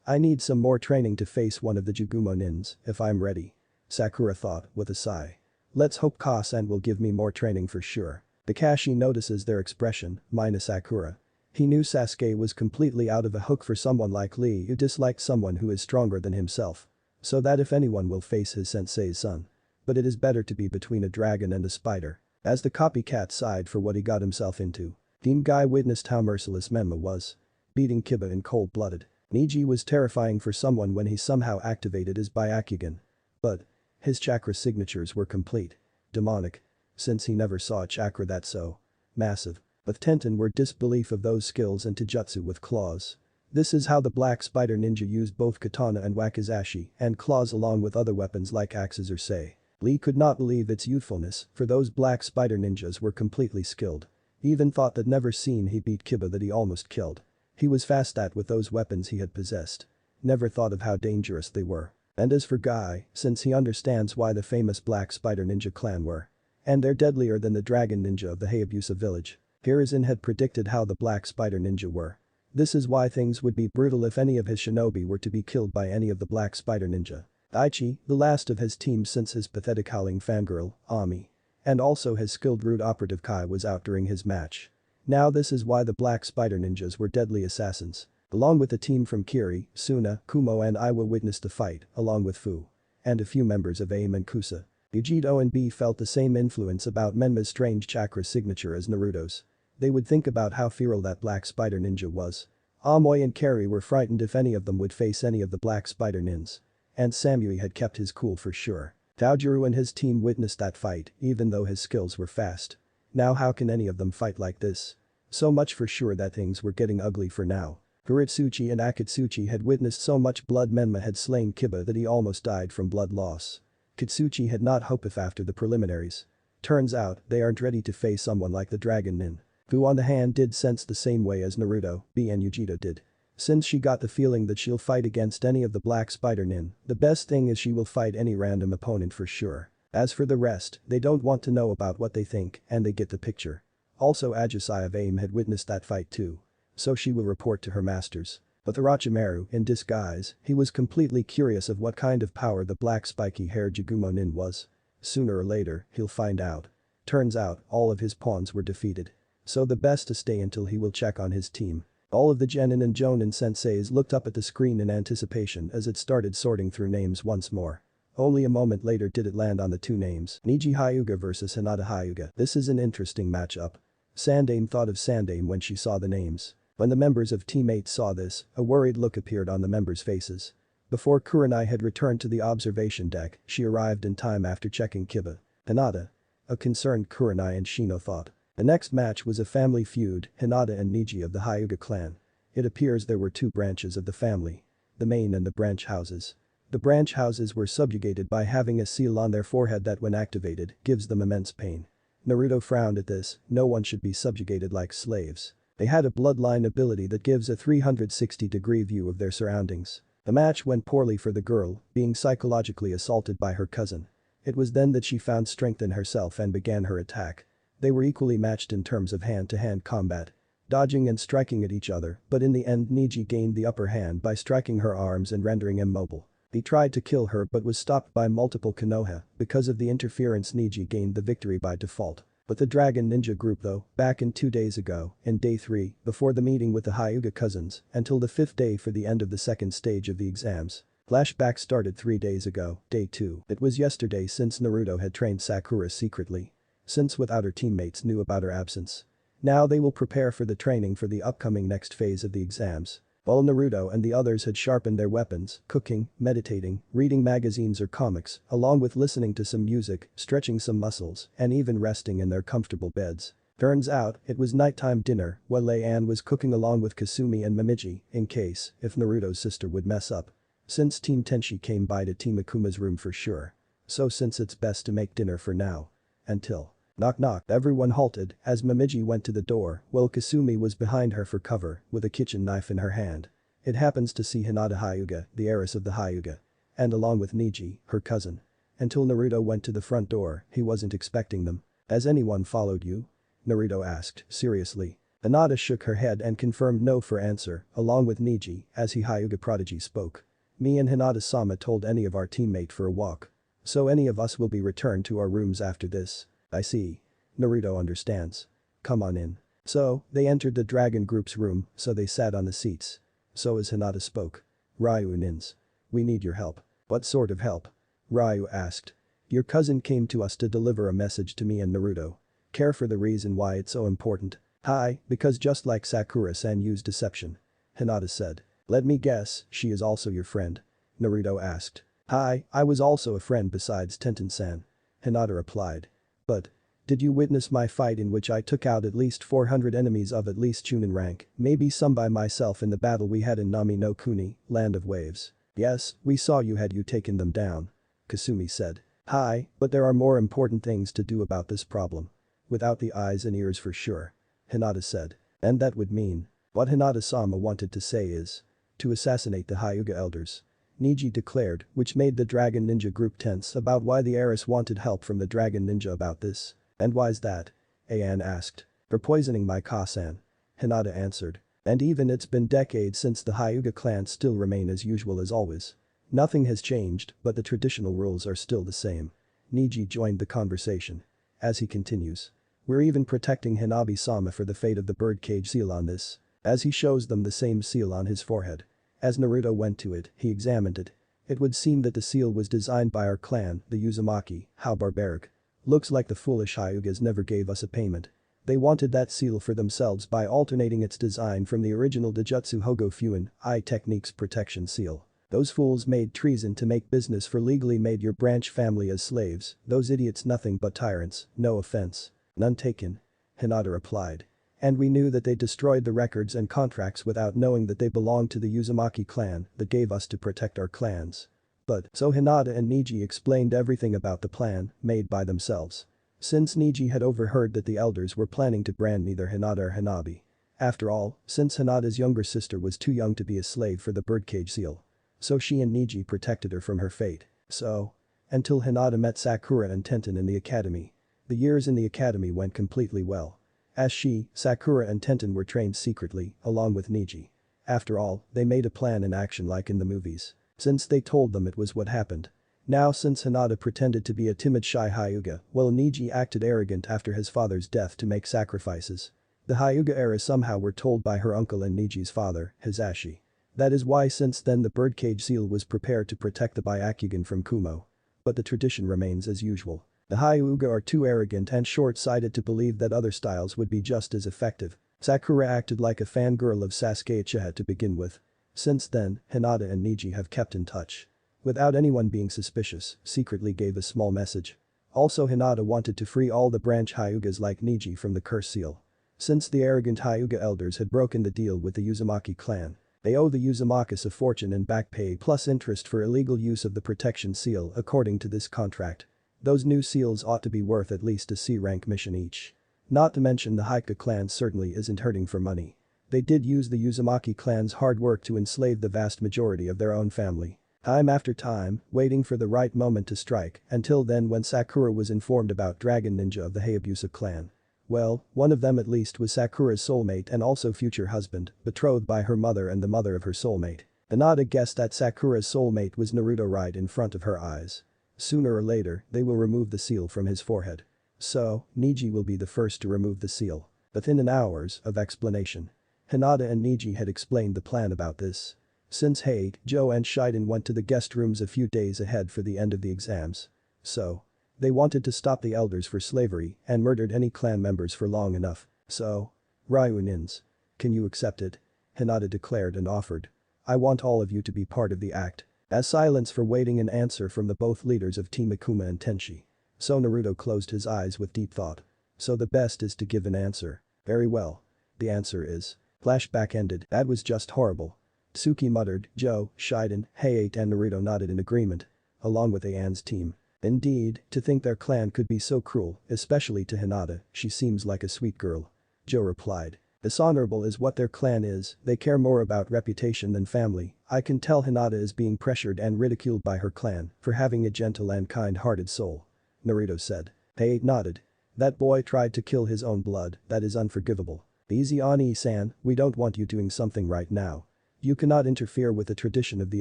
I need some more training to face one of the Jugumo nins, if I'm ready. Sakura thought, with a sigh. Let's hope Kasan will give me more training for sure. Kakashi notices their expression, minus Sakura. He knew Sasuke was completely out of a hook for someone like Lee who disliked someone who is stronger than himself. So that if anyone will face his sensei's son. But it is better to be between a dragon and a spider. As the copycat sighed for what he got himself into. Team Guy witnessed how merciless Menma was. Beating Kiba in cold-blooded. Niji was terrifying for someone when he somehow activated his Byakugan. But his chakra signatures were complete. Demonic. Since he never saw a chakra that so massive. But Tenten were disbelief of those skills and Taijutsu with claws. This is how the Black Spider Ninja used both katana and wakizashi and claws along with other weapons like axes or sei. Lee could not believe its youthfulness, for those Black Spider Ninjas were completely skilled. He even thought that never seen he beat Kiba that he almost killed. He was fast at with those weapons he had possessed. Never thought of how dangerous they were. And as for Guy, since he understands why the famous Black Spider Ninja clan were. And they're deadlier than the Dragon Ninja of the Hayabusa village. Hiruzen had predicted how the Black Spider Ninja were. This is why things would be brutal if any of his shinobi were to be killed by any of the Black Spider Ninja. Itachi, the last of his team since his pathetic howling fangirl, Ami. And also his skilled root operative Kai was out during his match. Now this is why the Black Spider Ninjas were deadly assassins. Along with the team from Kiri, Suna, Kumo and Iwa witnessed the fight, along with Fu. And a few members of AIM and Kusa. Ujito and B felt the same influence about Menma's strange chakra signature as Naruto's. They would think about how feral that Black Spider Ninja was. Amoy and Kari were frightened if any of them would face any of the Black Spider Nins. And Samui had kept his cool for sure. Taojiro and his team witnessed that fight, even though his skills were fast. Now how can any of them fight like this? So much for sure that things were getting ugly for now. Kuritsuchi and Akatsuchi had witnessed so much blood. Menma had slain Kiba that he almost died from blood loss. Katsuchi had not hoped if after the preliminaries. Turns out, they aren't ready to face someone like the Dragon Nin. Fu on the hand did sense the same way as Naruto, B and Ujito did. Since she got the feeling that she'll fight against any of the Black Spider Nin, the best thing is she will fight any random opponent for sure. As for the rest, they don't want to know about what they think and they get the picture. Also Ajisai of AIM had witnessed that fight too. So she will report to her masters. But the Orochimaru, in disguise, he was completely curious of what kind of power the black spiky-haired Jagumo Nin was. Sooner or later, he'll find out. Turns out, all of his pawns were defeated. So the best to stay until he will check on his team. All of the Genin and Jonin senseis looked up at the screen in anticipation as it started sorting through names once more. Only a moment later did it land on the two names, Neji Hyuga versus Hinata Hyuga. This is an interesting matchup. Sandaime thought of Sandaime when she saw the names. When the members of Team 8 saw this, a worried look appeared on the members' faces. Before Kurenai had returned to the observation deck, she arrived in time after checking Kiba. Hinata. A concerned Kurenai and Shino thought. The next match was a family feud, Hinata and Neji of the Hyuga clan. It appears there were two branches of the family. The main and the branch houses. The branch houses were subjugated by having a seal on their forehead that when activated, gives them immense pain. Naruto frowned at this, no one should be subjugated like slaves. They had a bloodline ability that gives a 360-degree view of their surroundings. The match went poorly for the girl, being psychologically assaulted by her cousin. It was then that she found strength in herself and began her attack. They were equally matched in terms of hand-to-hand combat. Dodging and striking at each other, but in the end Neji gained the upper hand by striking her arms and rendering immobile. He tried to kill her but was stopped by multiple Konoha. Because of the interference Neji gained the victory by default. But the Dragon Ninja group though, back in 2 days ago, in day 3, before the meeting with the Hyuga cousins, until the 5th day for the end of the second stage of the exams. Flashback started 3 days ago, day 2. It was yesterday since Naruto had trained Sakura secretly. Since without her teammates knew about her absence. Now they will prepare for the training for the upcoming next phase of the exams. While Naruto and the others had sharpened their weapons, cooking, meditating, reading magazines or comics, along with listening to some music, stretching some muscles, and even resting in their comfortable beds. Turns out, it was nighttime dinner, while Lei-an was cooking along with Kasumi and Momiji, in case, if Naruto's sister would mess up. Since Team Tenshi came by to Team Akuma's room for sure. So since it's best to make dinner for now. Until. Knock knock, everyone halted as Momiji went to the door while Kasumi was behind her for cover with a kitchen knife in her hand. It happens to see Hinata Hyuga, the heiress of the Hyuga. And along with Neji, her cousin. Until Naruto went to the front door, he wasn't expecting them. Has anyone followed you? Naruto asked, seriously. Hinata shook her head and confirmed no for answer, along with Neji, as he Hyuga prodigy spoke. Me and Hinata-sama told any of our teammate for a walk. So any of us will be returned to our rooms after this. I see. Naruto understands. Come on in. So, they entered the dragon group's room, so they sat on the seats. So as Hinata spoke. Ryu Nins. We need your help. What sort of help? Ryu asked. Your cousin came to us to deliver a message to me and Naruto. Care for the reason why it's so important? Hi, because just like Sakura-san used deception. Hinata said. Let me guess, she is also your friend. Naruto asked. Hi, I was also a friend besides Tenten-san. Hinata replied. But. Did you witness my fight in which I took out at least 400 enemies of at least Chunin rank, maybe some by myself in the battle we had in Nami no Kuni, Land of Waves? Yes, we saw you had you taken them down. Kasumi said. Hi, but there are more important things to do about this problem. Without the eyes and ears for sure. Hinata said. And that would mean. What Hinata-sama wanted to say is. To assassinate the Hyuga elders. Neji declared, which made the Dragon Ninja group tense about why the heiress wanted help from the Dragon Ninja about this. And why's that? Ayan asked. For poisoning my Kasan. Hinata answered. And even it's been decades since the Hyuga clan still remain as usual as always. Nothing has changed, but the traditional rules are still the same. Niji joined the conversation. As he continues. We're even protecting Hanabi-sama for the fate of the birdcage seal on this. As he shows them the same seal on his forehead. As Naruto went to it, he examined it. It would seem that the seal was designed by our clan, the Uzumaki. How barbaric. Looks like the foolish Hyugas never gave us a payment. They wanted that seal for themselves by alternating its design from the original Dojutsu Hogo Fuin, I Techniques protection seal. Those fools made treason to make business for legally made your branch family as slaves, those idiots nothing but tyrants, no offense. None taken. Hinata replied. And we knew that they destroyed the records and contracts without knowing that they belonged to the Uzumaki clan that gave us to protect our clans. But, so Hinata and Niji explained everything about the plan, made by themselves. Since Niji had overheard that the elders were planning to brand neither Hinata or Hanabi. After all, since Hinata's younger sister was too young to be a slave for the birdcage seal. So she and Niji protected her from her fate. So. Until Hinata met Sakura and Tenten in the academy. The years in the academy went completely well. As she, Sakura and Tenten were trained secretly, along with Niji. After all, they made a plan in action like in the movies. Since they told them it was what happened. Now since Hinata pretended to be a timid shy Hyuga, while Niji acted arrogant after his father's death to make sacrifices. The Hyuga era somehow were told by her uncle and Niji's father, Hisashi. That is why since then the birdcage seal was prepared to protect the Byakugan from Kumo. But the tradition remains as usual. The Hyuga are too arrogant and short-sighted to believe that other styles would be just as effective. Sakura acted like a fangirl of Sasuke Uchiha to begin with. Since then, Hinata and Niji have kept in touch. Without anyone being suspicious, secretly gave a small message. Also Hinata wanted to free all the branch Hyugas like Niji from the curse seal. Since the arrogant Hyuga elders had broken the deal with the Uzumaki clan, they owe the Uzumakas a fortune in back pay plus interest for illegal use of the protection seal according to this contract. Those new seals ought to be worth at least a C-rank mission each. Not to mention the Hyuga clan certainly isn't hurting for money. They did use the Uzumaki clan's hard work to enslave the vast majority of their own family. Time after time, waiting for the right moment to strike, until then when Sakura was informed about Dragon Ninja of the Hayabusa clan. Well, one of them at least was Sakura's soulmate and also future husband, betrothed by her mother and the mother of her soulmate. Hinata guessed that Sakura's soulmate was Naruto right in front of her eyes. Sooner or later, they will remove the seal from his forehead. So, Niji will be the first to remove the seal. Within an hours of explanation. Hinata and Niji had explained the plan about this. Since Hate, Joe and Shiden went to the guest rooms a few days ahead for the end of the exams. So. They wanted to stop the elders for slavery and murdered any clan members for long enough. So. Ryunin's. Can you accept it? Hinata declared and offered. I want all of you to be part of the act. As silence for waiting an answer from the both leaders of Team Akuma and Tenshi. So Naruto closed his eyes with deep thought. So the best is to give an answer. Very well. The answer is. Flashback ended. That was just horrible. Tsuki muttered, Joe, Shiden, Hayate and Naruto nodded in agreement. Along with Aian's team. Indeed, to think their clan could be so cruel, especially to Hinata, she seems like a sweet girl. Joe replied. Dishonorable is what their clan is, they care more about reputation than family. I can tell Hinata is being pressured and ridiculed by her clan for having a gentle and kind-hearted soul. Naruto said. Hayate nodded. That boy tried to kill his own blood, that is unforgivable. Easy on E-san, we don't want you doing something right now. You cannot interfere with the tradition of the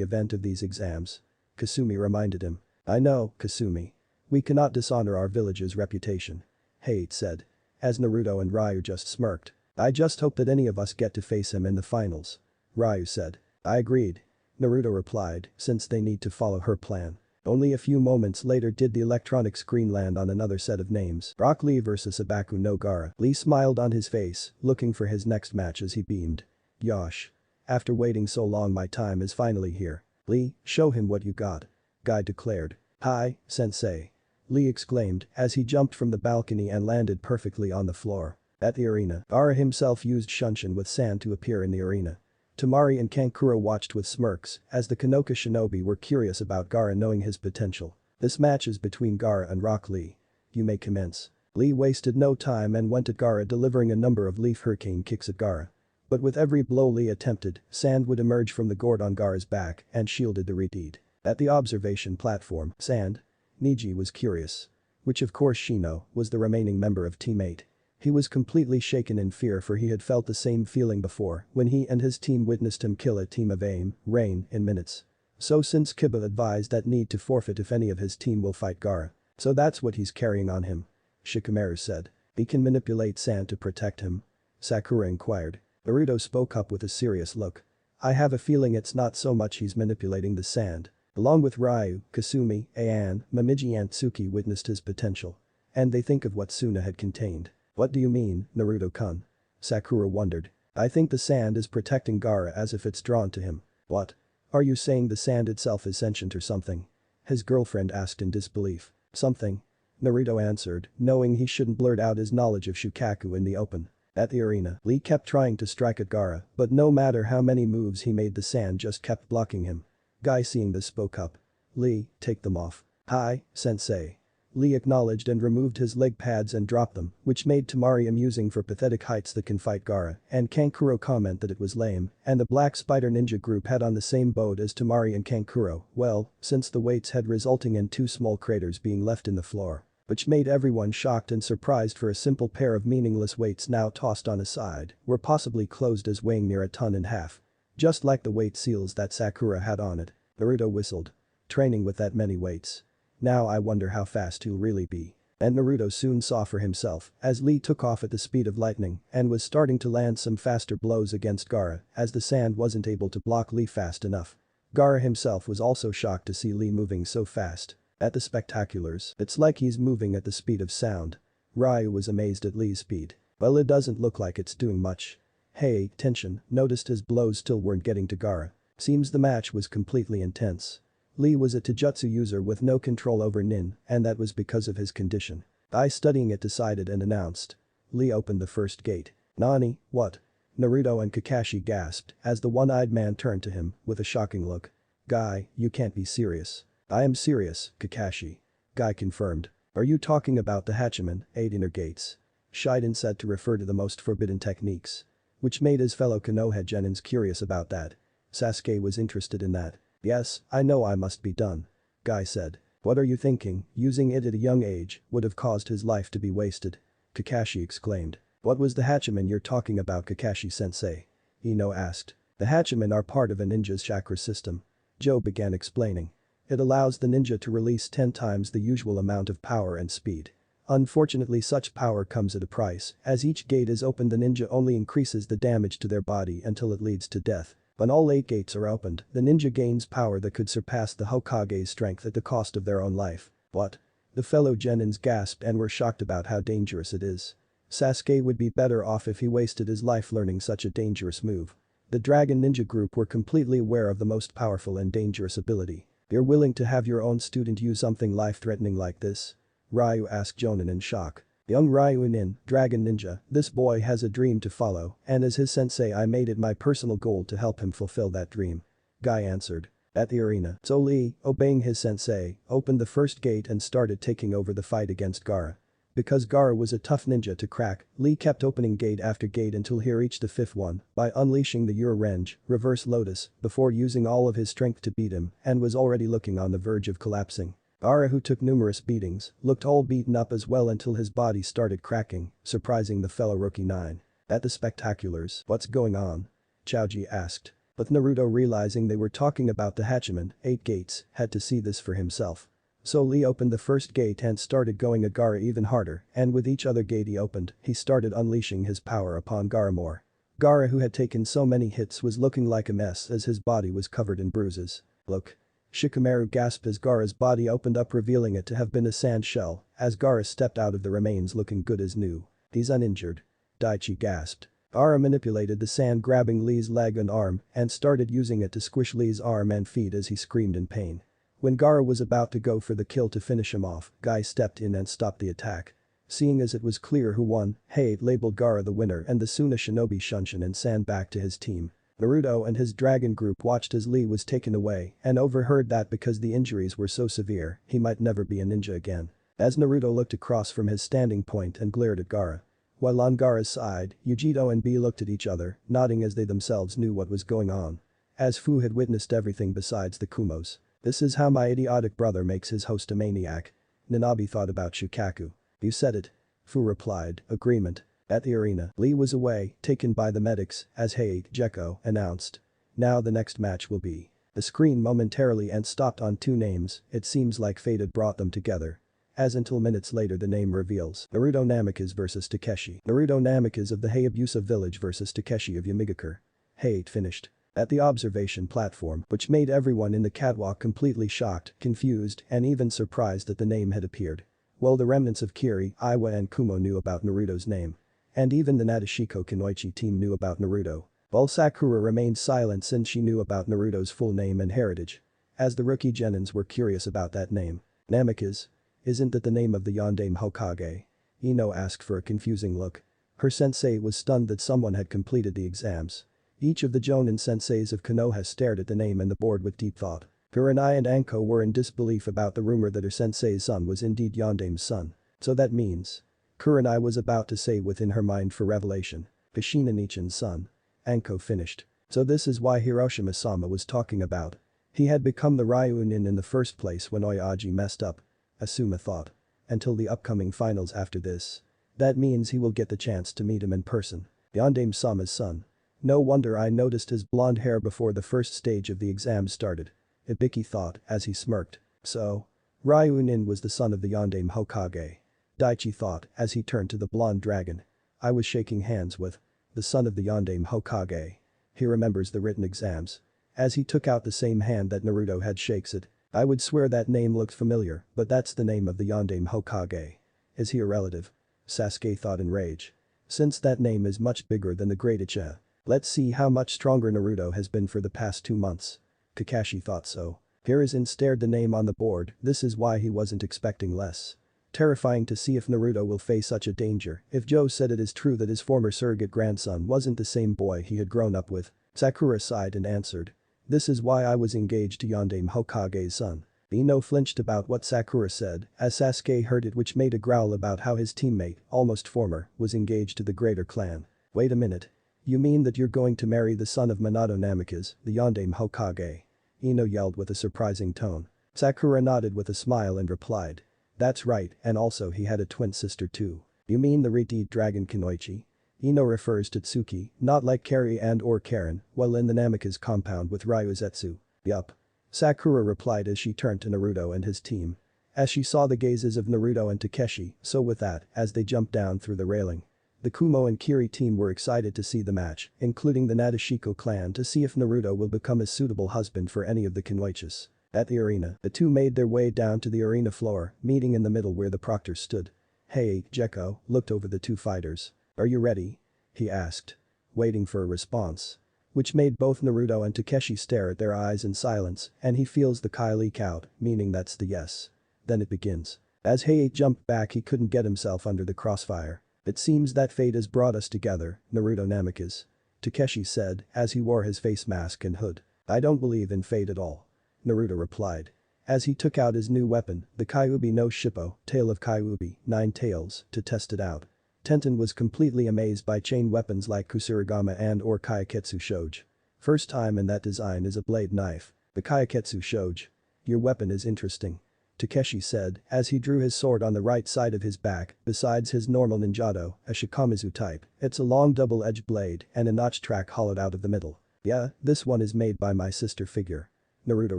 event of these exams. Kasumi reminded him. I know, Kasumi. We cannot dishonor our village's reputation. Hayate said. As Naruto and Ryu just smirked. I just hope that any of us get to face him in the finals. Ryu said. I agreed. Naruto replied, since they need to follow her plan. Only a few moments later did the electronic screen land on another set of names. Rock Lee vs Sabaku no Gaara. Lee smiled on his face, looking for his next match as he beamed. Yosh. After waiting so long my time is finally here. Lee, show him what you got. Guy declared. Hi, sensei. Lee exclaimed as he jumped from the balcony and landed perfectly on the floor. At the arena, Gaara himself used Shunshin with sand to appear in the arena. Tamari and Kankuro watched with smirks as the Konoka shinobi were curious about Gaara knowing his potential. This match is between Gaara and Rock Lee. You may commence. Lee wasted no time and went at Gaara delivering a number of leaf hurricane kicks at Gaara. But with every blow Lee attempted, sand would emerge from the gourd on Gaara's back and shielded the retreat. At the observation platform, Sand. Niji was curious. Which of course Shino was the remaining member of Team 8. He was completely shaken in fear for he had felt the same feeling before when he and his team witnessed him kill a team of Rain, in minutes. So since Kiba advised that need to forfeit if any of his team will fight Gaara. So that's what he's carrying on him. Shikamaru said. He can manipulate sand to protect him. Sakura inquired. Naruto spoke up with a serious look. I have a feeling it's not so much he's manipulating the sand. Along with Ryu, Kasumi, Ayan, Momiji and Tsuki witnessed his potential. And they think of what Suna had contained. What do you mean, Naruto-kun? Sakura wondered. I think the sand is protecting Gaara as if it's drawn to him. What? Are you saying the sand itself is sentient or something? His girlfriend asked in disbelief. Something? Naruto answered, knowing he shouldn't blurt out his knowledge of Shukaku in the open. At the arena, Lee kept trying to strike at Gaara, but no matter how many moves he made the sand just kept blocking him. Guy seeing this spoke up. Lee, take them off. Hi, sensei. Lee acknowledged and removed his leg pads and dropped them, which made Temari amusing for pathetic heights that can fight Gaara, and Kankuro comment that it was lame, and the Black Spider Ninja group had on the same boat as Temari and Kankuro, well, since the weights had resulting in 2 small craters being left in the floor. Which made everyone shocked and surprised for a simple pair of meaningless weights now tossed on a side, were possibly closed as weighing near 1.5 tons. Just like the weight seals that Sakura had on it. Naruto whistled. Training with that many weights. Now I wonder how fast he'll really be. And Naruto soon saw for himself as Lee took off at the speed of lightning and was starting to land some faster blows against Gaara as the sand wasn't able to block Lee fast enough. Gaara himself was also shocked to see Lee moving so fast. At the spectaculars, it's like he's moving at the speed of sound. Ryu was amazed at Lee's speed. Well, it doesn't look like it's doing much. Hey, Tenshin noticed his blows still weren't getting to Gaara. Seems the match was completely intense. Lee was a Taijutsu user with no control over Nin, and that was because of his condition. I studying it decided and announced. Lee opened the first gate. Nani, what? Naruto and Kakashi gasped as the one-eyed man turned to him with a shocking look. Guy, you can't be serious. I am serious, Kakashi. Guy confirmed. Are you talking about the Hachiman, 8 inner gates? Shiden said to refer to the most forbidden techniques. Which made his fellow Konoha genins curious about that. Sasuke was interested in that. Yes, I know I must be done. Guy said. What are you thinking, using it at a young age would have caused his life to be wasted. Kakashi exclaimed. What was the Hachiman you're talking about, Kakashi-sensei? Ino asked. The Hachiman are part of a ninja's chakra system. Joe began explaining. It allows the ninja to release 10 times the usual amount of power and speed. Unfortunately, such power comes at a price. As each gate is opened, the ninja only increases the damage to their body until it leads to death. When all 8 gates are opened, the ninja gains power that could surpass the Hokage's strength at the cost of their own life. What? The fellow genins gasped and were shocked about how dangerous it is. Sasuke would be better off if he wasted his life learning such a dangerous move. The Dragon Ninja group were completely aware of the most powerful and dangerous ability. You're willing to have your own student use something life-threatening like this? Ryu asked Jonin in shock. Young Ryu Nin, Dragon Ninja, this boy has a dream to follow, and as his sensei I made it my personal goal to help him fulfill that dream. Guy answered. At the arena, So Lee, obeying his sensei, opened the first gate and started taking over the fight against Gaara. Because Gaara was a tough ninja to crack, Lee kept opening gate after gate until he reached the 5th one by unleashing the Ura-Renge, Reverse Lotus, before using all of his strength to beat him and was already looking on the verge of collapsing. Gaara, who took numerous beatings, looked all beaten up as well until his body started cracking, surprising the fellow rookie 9. At the spectaculars, what's going on? Chaoji asked. But Naruto, realizing they were talking about the Hachiman, 8 gates, had to see this for himself. So Lee opened the first gate and started going at Gaara even harder, and with each other gate he opened, he started unleashing his power upon Gaara more. Gaara, who had taken so many hits, was looking like a mess as his body was covered in bruises. Look. Shikamaru gasped as Gaara's body opened up, revealing it to have been a sand shell, as Gaara stepped out of the remains looking good as new. He's uninjured. Daichi gasped. Gaara manipulated the sand, grabbing Lee's leg and arm and started using it to squish Lee's arm and feet as he screamed in pain. When Gaara was about to go for the kill to finish him off, Guy stepped in and stopped the attack. Seeing as it was clear who won, Hay labeled Gaara the winner and the Suna shinobi Shunshin and sand back to his team. Naruto and his dragon group watched as Lee was taken away and overheard that because the injuries were so severe, he might never be a ninja again. As Naruto looked across from his standing point and glared at Gaara. While on Gaara's side, Yujito and B looked at each other, nodding as they themselves knew what was going on. As Fu had witnessed everything besides the Kumos. This is how my idiotic brother makes his host a maniac. Nanabe thought about Shukaku. You said it. Fu replied, agreement. At the arena, Lee was away, taken by the medics, as Hey, Jekko, announced. Now the next match will be. The screen momentarily and stopped on two names, it seems like fate had brought them together. As until minutes later the name reveals Naruto Namikaze vs Takeshi. Naruto Namikaze of the Hayabusa village vs Takeshi of Yamagakure. It finished. At the observation platform, which made everyone in the catwalk completely shocked, confused, and even surprised that the name had appeared. Well, the remnants of Kiri, Iwa and Kumo knew about Naruto's name. And even the Nadeshiko Kunoichi team knew about Naruto. While Sakura remained silent since she knew about Naruto's full name and heritage. As the rookie genins were curious about that name. Namikaze? Isn't that the name of the Yondaime Hokage? Ino asked for a confusing look. Her sensei was stunned that someone had completed the exams. Each of the Jonin senseis of Konoha stared at the name and the board with deep thought. Kurenai and Anko were in disbelief about the rumor that her sensei's son was indeed Yondaime's son. So that means. Kurenai was about to say within her mind for revelation. Kushina Nichin's son. Anko finished. So this is why Hiroshima-sama was talking about. He had become the Ryunin in the first place when Oyaji messed up. Asuma thought. Until the upcoming finals after this. That means he will get the chance to meet him in person. Yondaime-sama's son. No wonder I noticed his blonde hair before the first stage of the exam started. Ibiki thought as he smirked. So. Ryunin was the son of the Yondaime Hokage. Daichi thought as he turned to the blonde dragon. I was shaking hands with. The son of the Yondaime Hokage. He remembers the written exams. As he took out the same hand that Naruto had shakes it. I would swear that name looked familiar, but that's the name of the Yondaime Hokage. Is he a relative? Sasuke thought in rage. Since that name is much bigger than the Great Itachi. Let's see how much stronger Naruto has been for the past 2 months. Kakashi thought so. Hiruzen stared the name on the board, this is why he wasn't expecting less. Terrifying to see if Naruto will face such a danger, if Joe said it is true that his former surrogate grandson wasn't the same boy he had grown up with. Sakura sighed and answered. This is why I was engaged to Yondaime Hokage's son. Ino flinched about what Sakura said, as Sasuke heard it, which made a growl about how his teammate, almost former, was engaged to the greater clan. Wait a minute. You mean that you're going to marry the son of Minato Namikaze, the Yondaime Hokage? Ino yelled with a surprising tone. Sakura nodded with a smile and replied. That's right, and also he had a twin sister too. You mean the Red Dragon Kunoichi? Ino refers to Tsuki, not like Kari and or Karen, while in the Namikaze compound with Ryuzetsu. Yup. Sakura replied as she turned to Naruto and his team. As she saw the gazes of Naruto and Takeshi, so with that, as they jumped down through the railing. The Kumo and Kiri team were excited to see the match, including the Nadeshiko clan to see if Naruto will become a suitable husband for any of the Kunoichis. At the arena, the two made their way down to the arena floor, meeting in the middle where the proctor stood. Hey, Jekko looked over the two fighters. Are you ready? He asked. Waiting for a response. Which made both Naruto and Takeshi stare at their eyes in silence, and he feels the Kai leak out, meaning that's the yes. Then it begins. As Heiei jumped back he couldn't get himself under the crossfire. It seems that fate has brought us together, Naruto Namikaze. Takeshi said, as he wore his face mask and hood. I don't believe in fate at all. Naruto replied. As he took out his new weapon, the Kyuubi no Shippo, Tail of Kyuubi, 9 tails, to test it out. Tenten was completely amazed by chain weapons like Kusurigama and or Kaiketsu Shoge. First time in that design is a blade knife. The Kaiketsu Shoge. Your weapon is interesting. Takeshi said, as he drew his sword on the right side of his back, besides his normal ninjato, a Shikamazu type, it's a long double-edged blade and a notch track hollowed out of the middle. Yeah, this one is made by my sister figure. Naruto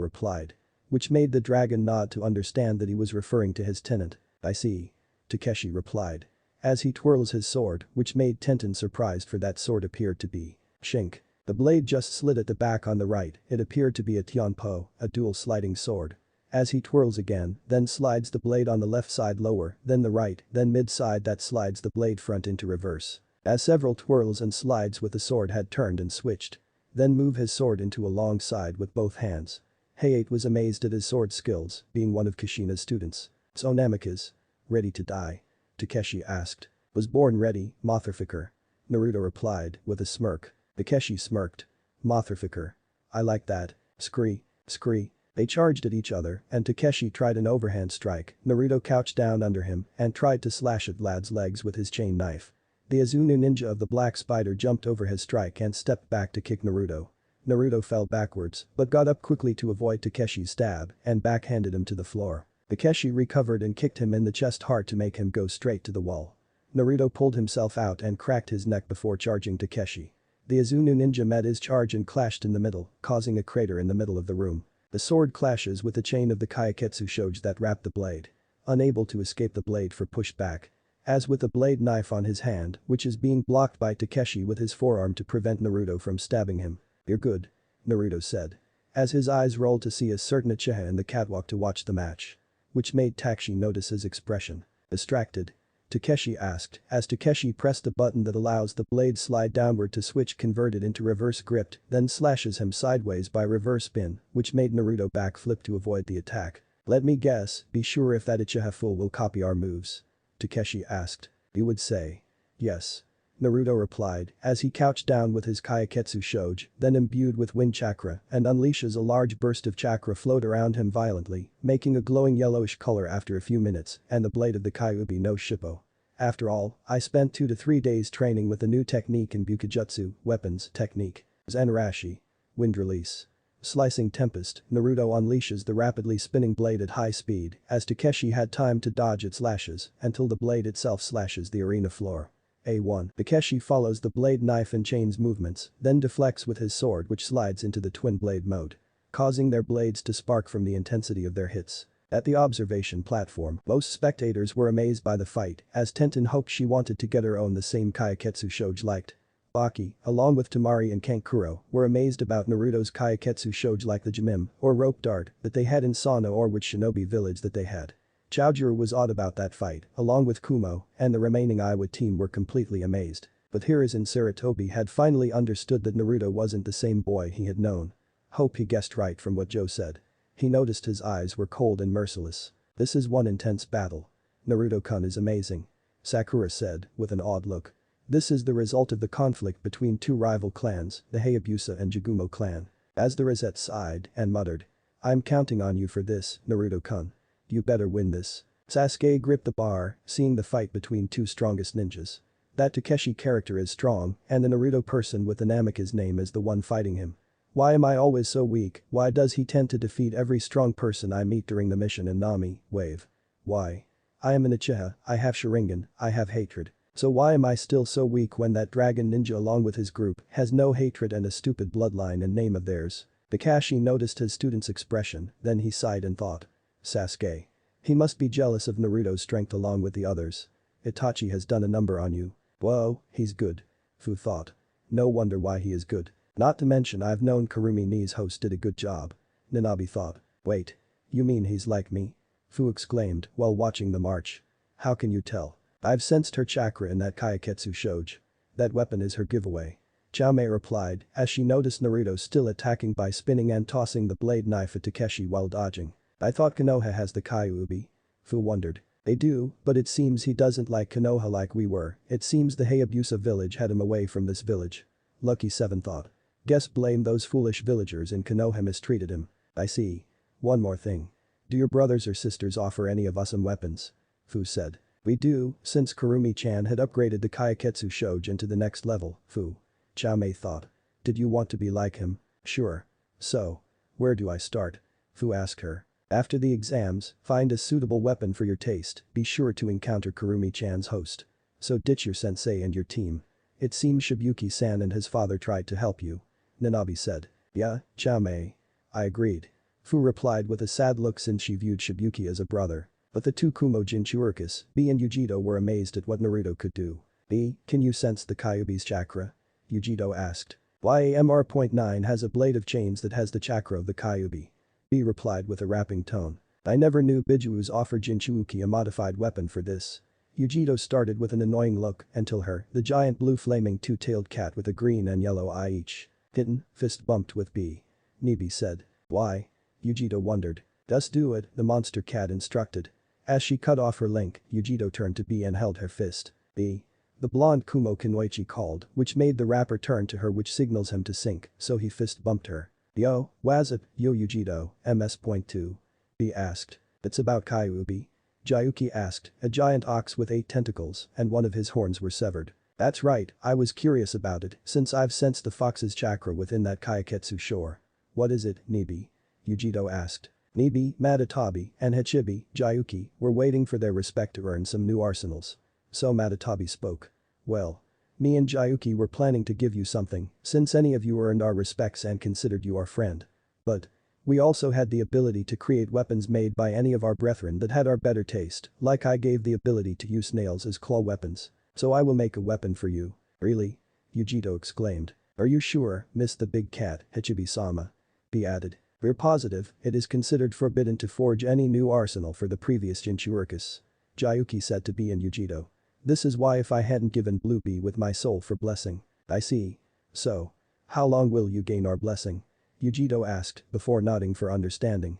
replied. Which made the dragon nod to understand that he was referring to his tenant. I see. Takeshi replied. As he twirls his sword, which made Tenten surprised for that sword appeared to be. Shink. The blade just slid at the back on the right, it appeared to be a Tianpo, a dual sliding sword. As he twirls again, then slides the blade on the left side lower, then the right, then mid side that slides the blade front into reverse. As several twirls and slides with the sword had turned and switched. Then move his sword into a long side with both hands. Heiei was amazed at his sword skills, being one of Kushina's students. So Namikaze. Ready to die? Takeshi asked. Was born ready, motherfucker. Naruto replied, with a smirk. Takeshi smirked. Motherfucker. I like that. Scree. Scree. They charged at each other, and Takeshi tried an overhand strike. Naruto couched down under him and tried to slash at lad's legs with his chain knife. The Azunu ninja of the black spider jumped over his strike and stepped back to kick Naruto. Naruto fell backwards, but got up quickly to avoid Takeshi's stab and backhanded him to the floor. Takeshi recovered and kicked him in the chest hard to make him go straight to the wall. Naruto pulled himself out and cracked his neck before charging Takeshi. The Izunu ninja met his charge and clashed in the middle, causing a crater in the middle of the room. The sword clashes with the chain of the Kaiketsu shoge that wrapped the blade. Unable to escape, the blade for pushed back. As with the blade knife on his hand, which is being blocked by Takeshi with his forearm to prevent Naruto from stabbing him. "You're good," Naruto said. As his eyes rolled to see a certain Uchiha in the catwalk to watch the match. Which made Takeshi notice his expression. "Distracted?" Takeshi asked, as Takeshi pressed a button that allows the blade slide downward to switch converted into reverse grip, then slashes him sideways by reverse spin, which made Naruto backflip to avoid the attack. "Let me guess, be sure if that Uchiha fool will copy our moves?" Takeshi asked. "You would say?" "Yes." Naruto replied, as he couched down with his Kaiketsu shoge, then imbued with wind chakra, and unleashes a large burst of chakra float around him violently, making a glowing yellowish color after a few minutes, and the blade of the Kyuubi no Shippo. "After all, I spent 2 to 3 days training with a new technique in Bukijutsu, weapons technique. Zenrashi. Wind release. Slicing Tempest, Naruto unleashes the rapidly spinning blade at high speed, as Takeshi had time to dodge its lashes, until the blade itself slashes the arena floor. A1. Takeshi follows the blade knife and chain's movements, then deflects with his sword, which slides into the twin blade mode. Causing their blades to spark from the intensity of their hits. At the observation platform, most spectators were amazed by the fight, as Tenten hoped she wanted to get her own the same Kaiketsu shoge liked. Baki, along with Tamari and Kankuro, were amazed about Naruto's Kaiketsu shoge like the Jimim, or rope dart, that they had in Sano or which shinobi village that they had. Chaojuru was awed about that fight, along with Kumo, and the remaining Iowa team were completely amazed. But Hiruzen Sarutobi had finally understood that Naruto wasn't the same boy he had known. Hope he guessed right from what Joe said. He noticed his eyes were cold and merciless. "This is one intense battle. Naruto-kun is amazing," Sakura said, with an odd look. "This is the result of the conflict between 2 rival clans, the Hayabusa and Jagumo clan." As the Rosette sighed and muttered. "I'm counting on you for this, Naruto-kun. You better win this." Sasuke gripped the bar, seeing the fight between 2 strongest ninjas. That Takeshi character is strong, and the Naruto person with the Namikaze name is the one fighting him. "Why am I always so weak? Why does he tend to defeat every strong person I meet during the mission in Nami wave? Why? I am an Uchiha, I have Sharingan, I have hatred. So why am I still so weak when that dragon ninja along with his group has no hatred and a stupid bloodline and name of theirs?" Kakashi noticed his student's expression, then he sighed and thought. Sasuke. He must be jealous of Naruto's strength along with the others. Itachi has done a number on you. Whoa, he's good. Fu thought. No wonder why he is good. Not to mention I've known Kurumi Ni's host did a good job. Nanabi thought. Wait. You mean he's like me? Fu exclaimed while watching the march. How can you tell? I've sensed her chakra in that Kaiketsu shoge. That weapon is her giveaway. Chaume replied as she noticed Naruto still attacking by spinning and tossing the blade knife at Takeshi while dodging. I thought Konoha has the Kyuubi. Fu wondered. They do, but it seems he doesn't like Konoha like we were. It seems the Hayabusa village had him away from this village. Lucky 7 thought. Guess blame those foolish villagers in Konoha mistreated him. I see. One more thing. Do your brothers or sisters offer any of us some weapons? Fu said. We do, since Kurumi-chan had upgraded the Kaiketsu shoge into the next level, Fu. Chaume thought. Did you want to be like him? Sure. So. Where do I start? Fu asked her. After the exams, find a suitable weapon for your taste, be sure to encounter Kurumi-chan's host. So ditch your sensei and your team. It seems Shibuki-san and his father tried to help you. Nanabi said. Yeah, Chaume. I agreed. Fu replied with a sad look since she viewed Shibuki as a brother. But the 2 Kumo Jinchurikis, B and Yujito were amazed at what Naruto could do. B, can you sense the Kyuubi's chakra? Yujito asked. YAMR.9 has a blade of chains that has the chakra of the Kyuubi. B replied with a rapping tone. I never knew Bijuus offered Jinchuuki a modified weapon for this. Yujito started with an annoying look until the giant blue flaming 2-tailed cat with a green and yellow eye each. Hidden, fist bumped with B. Nibi said. Why? Yujito wondered. Just do it, the monster cat instructed. As she cut off her link, Yujito turned to B and held her fist. B. The blonde Kumo Kinoichi called, which made the rapper turn to her, which signals him to sync, so he fist bumped her. Yo, what's yo Yujito, MS.2. B asked. It's about Kyuubi. Jayuki asked, a giant ox with 8 tentacles and one of his horns were severed. That's right, I was curious about it since I've sensed the fox's chakra within that Kaiketsu shore. What is it, Nibi? Yujito asked. Nibi, Matatabi, and Hachibi, Jayuki, were waiting for their respect to earn some new arsenals. So Matatabi spoke. Well. Me and Jayuki were planning to give you something, since any of you earned our respects and considered you our friend. But we also had the ability to create weapons made by any of our brethren that had our better taste, like I gave the ability to use snails as claw weapons. So I will make a weapon for you." "Really?" Yujito exclaimed. "Are you sure, Miss the Big Cat, Hichibi-sama?" He added. "We're positive it is considered forbidden to forge any new arsenal for the previous Jinchurikis," Jayuki said to B and Yujito. "This is why if I hadn't given Blue Bee with my soul for blessing." "I see. So, how long will you gain our blessing?" Yujito asked before nodding for understanding.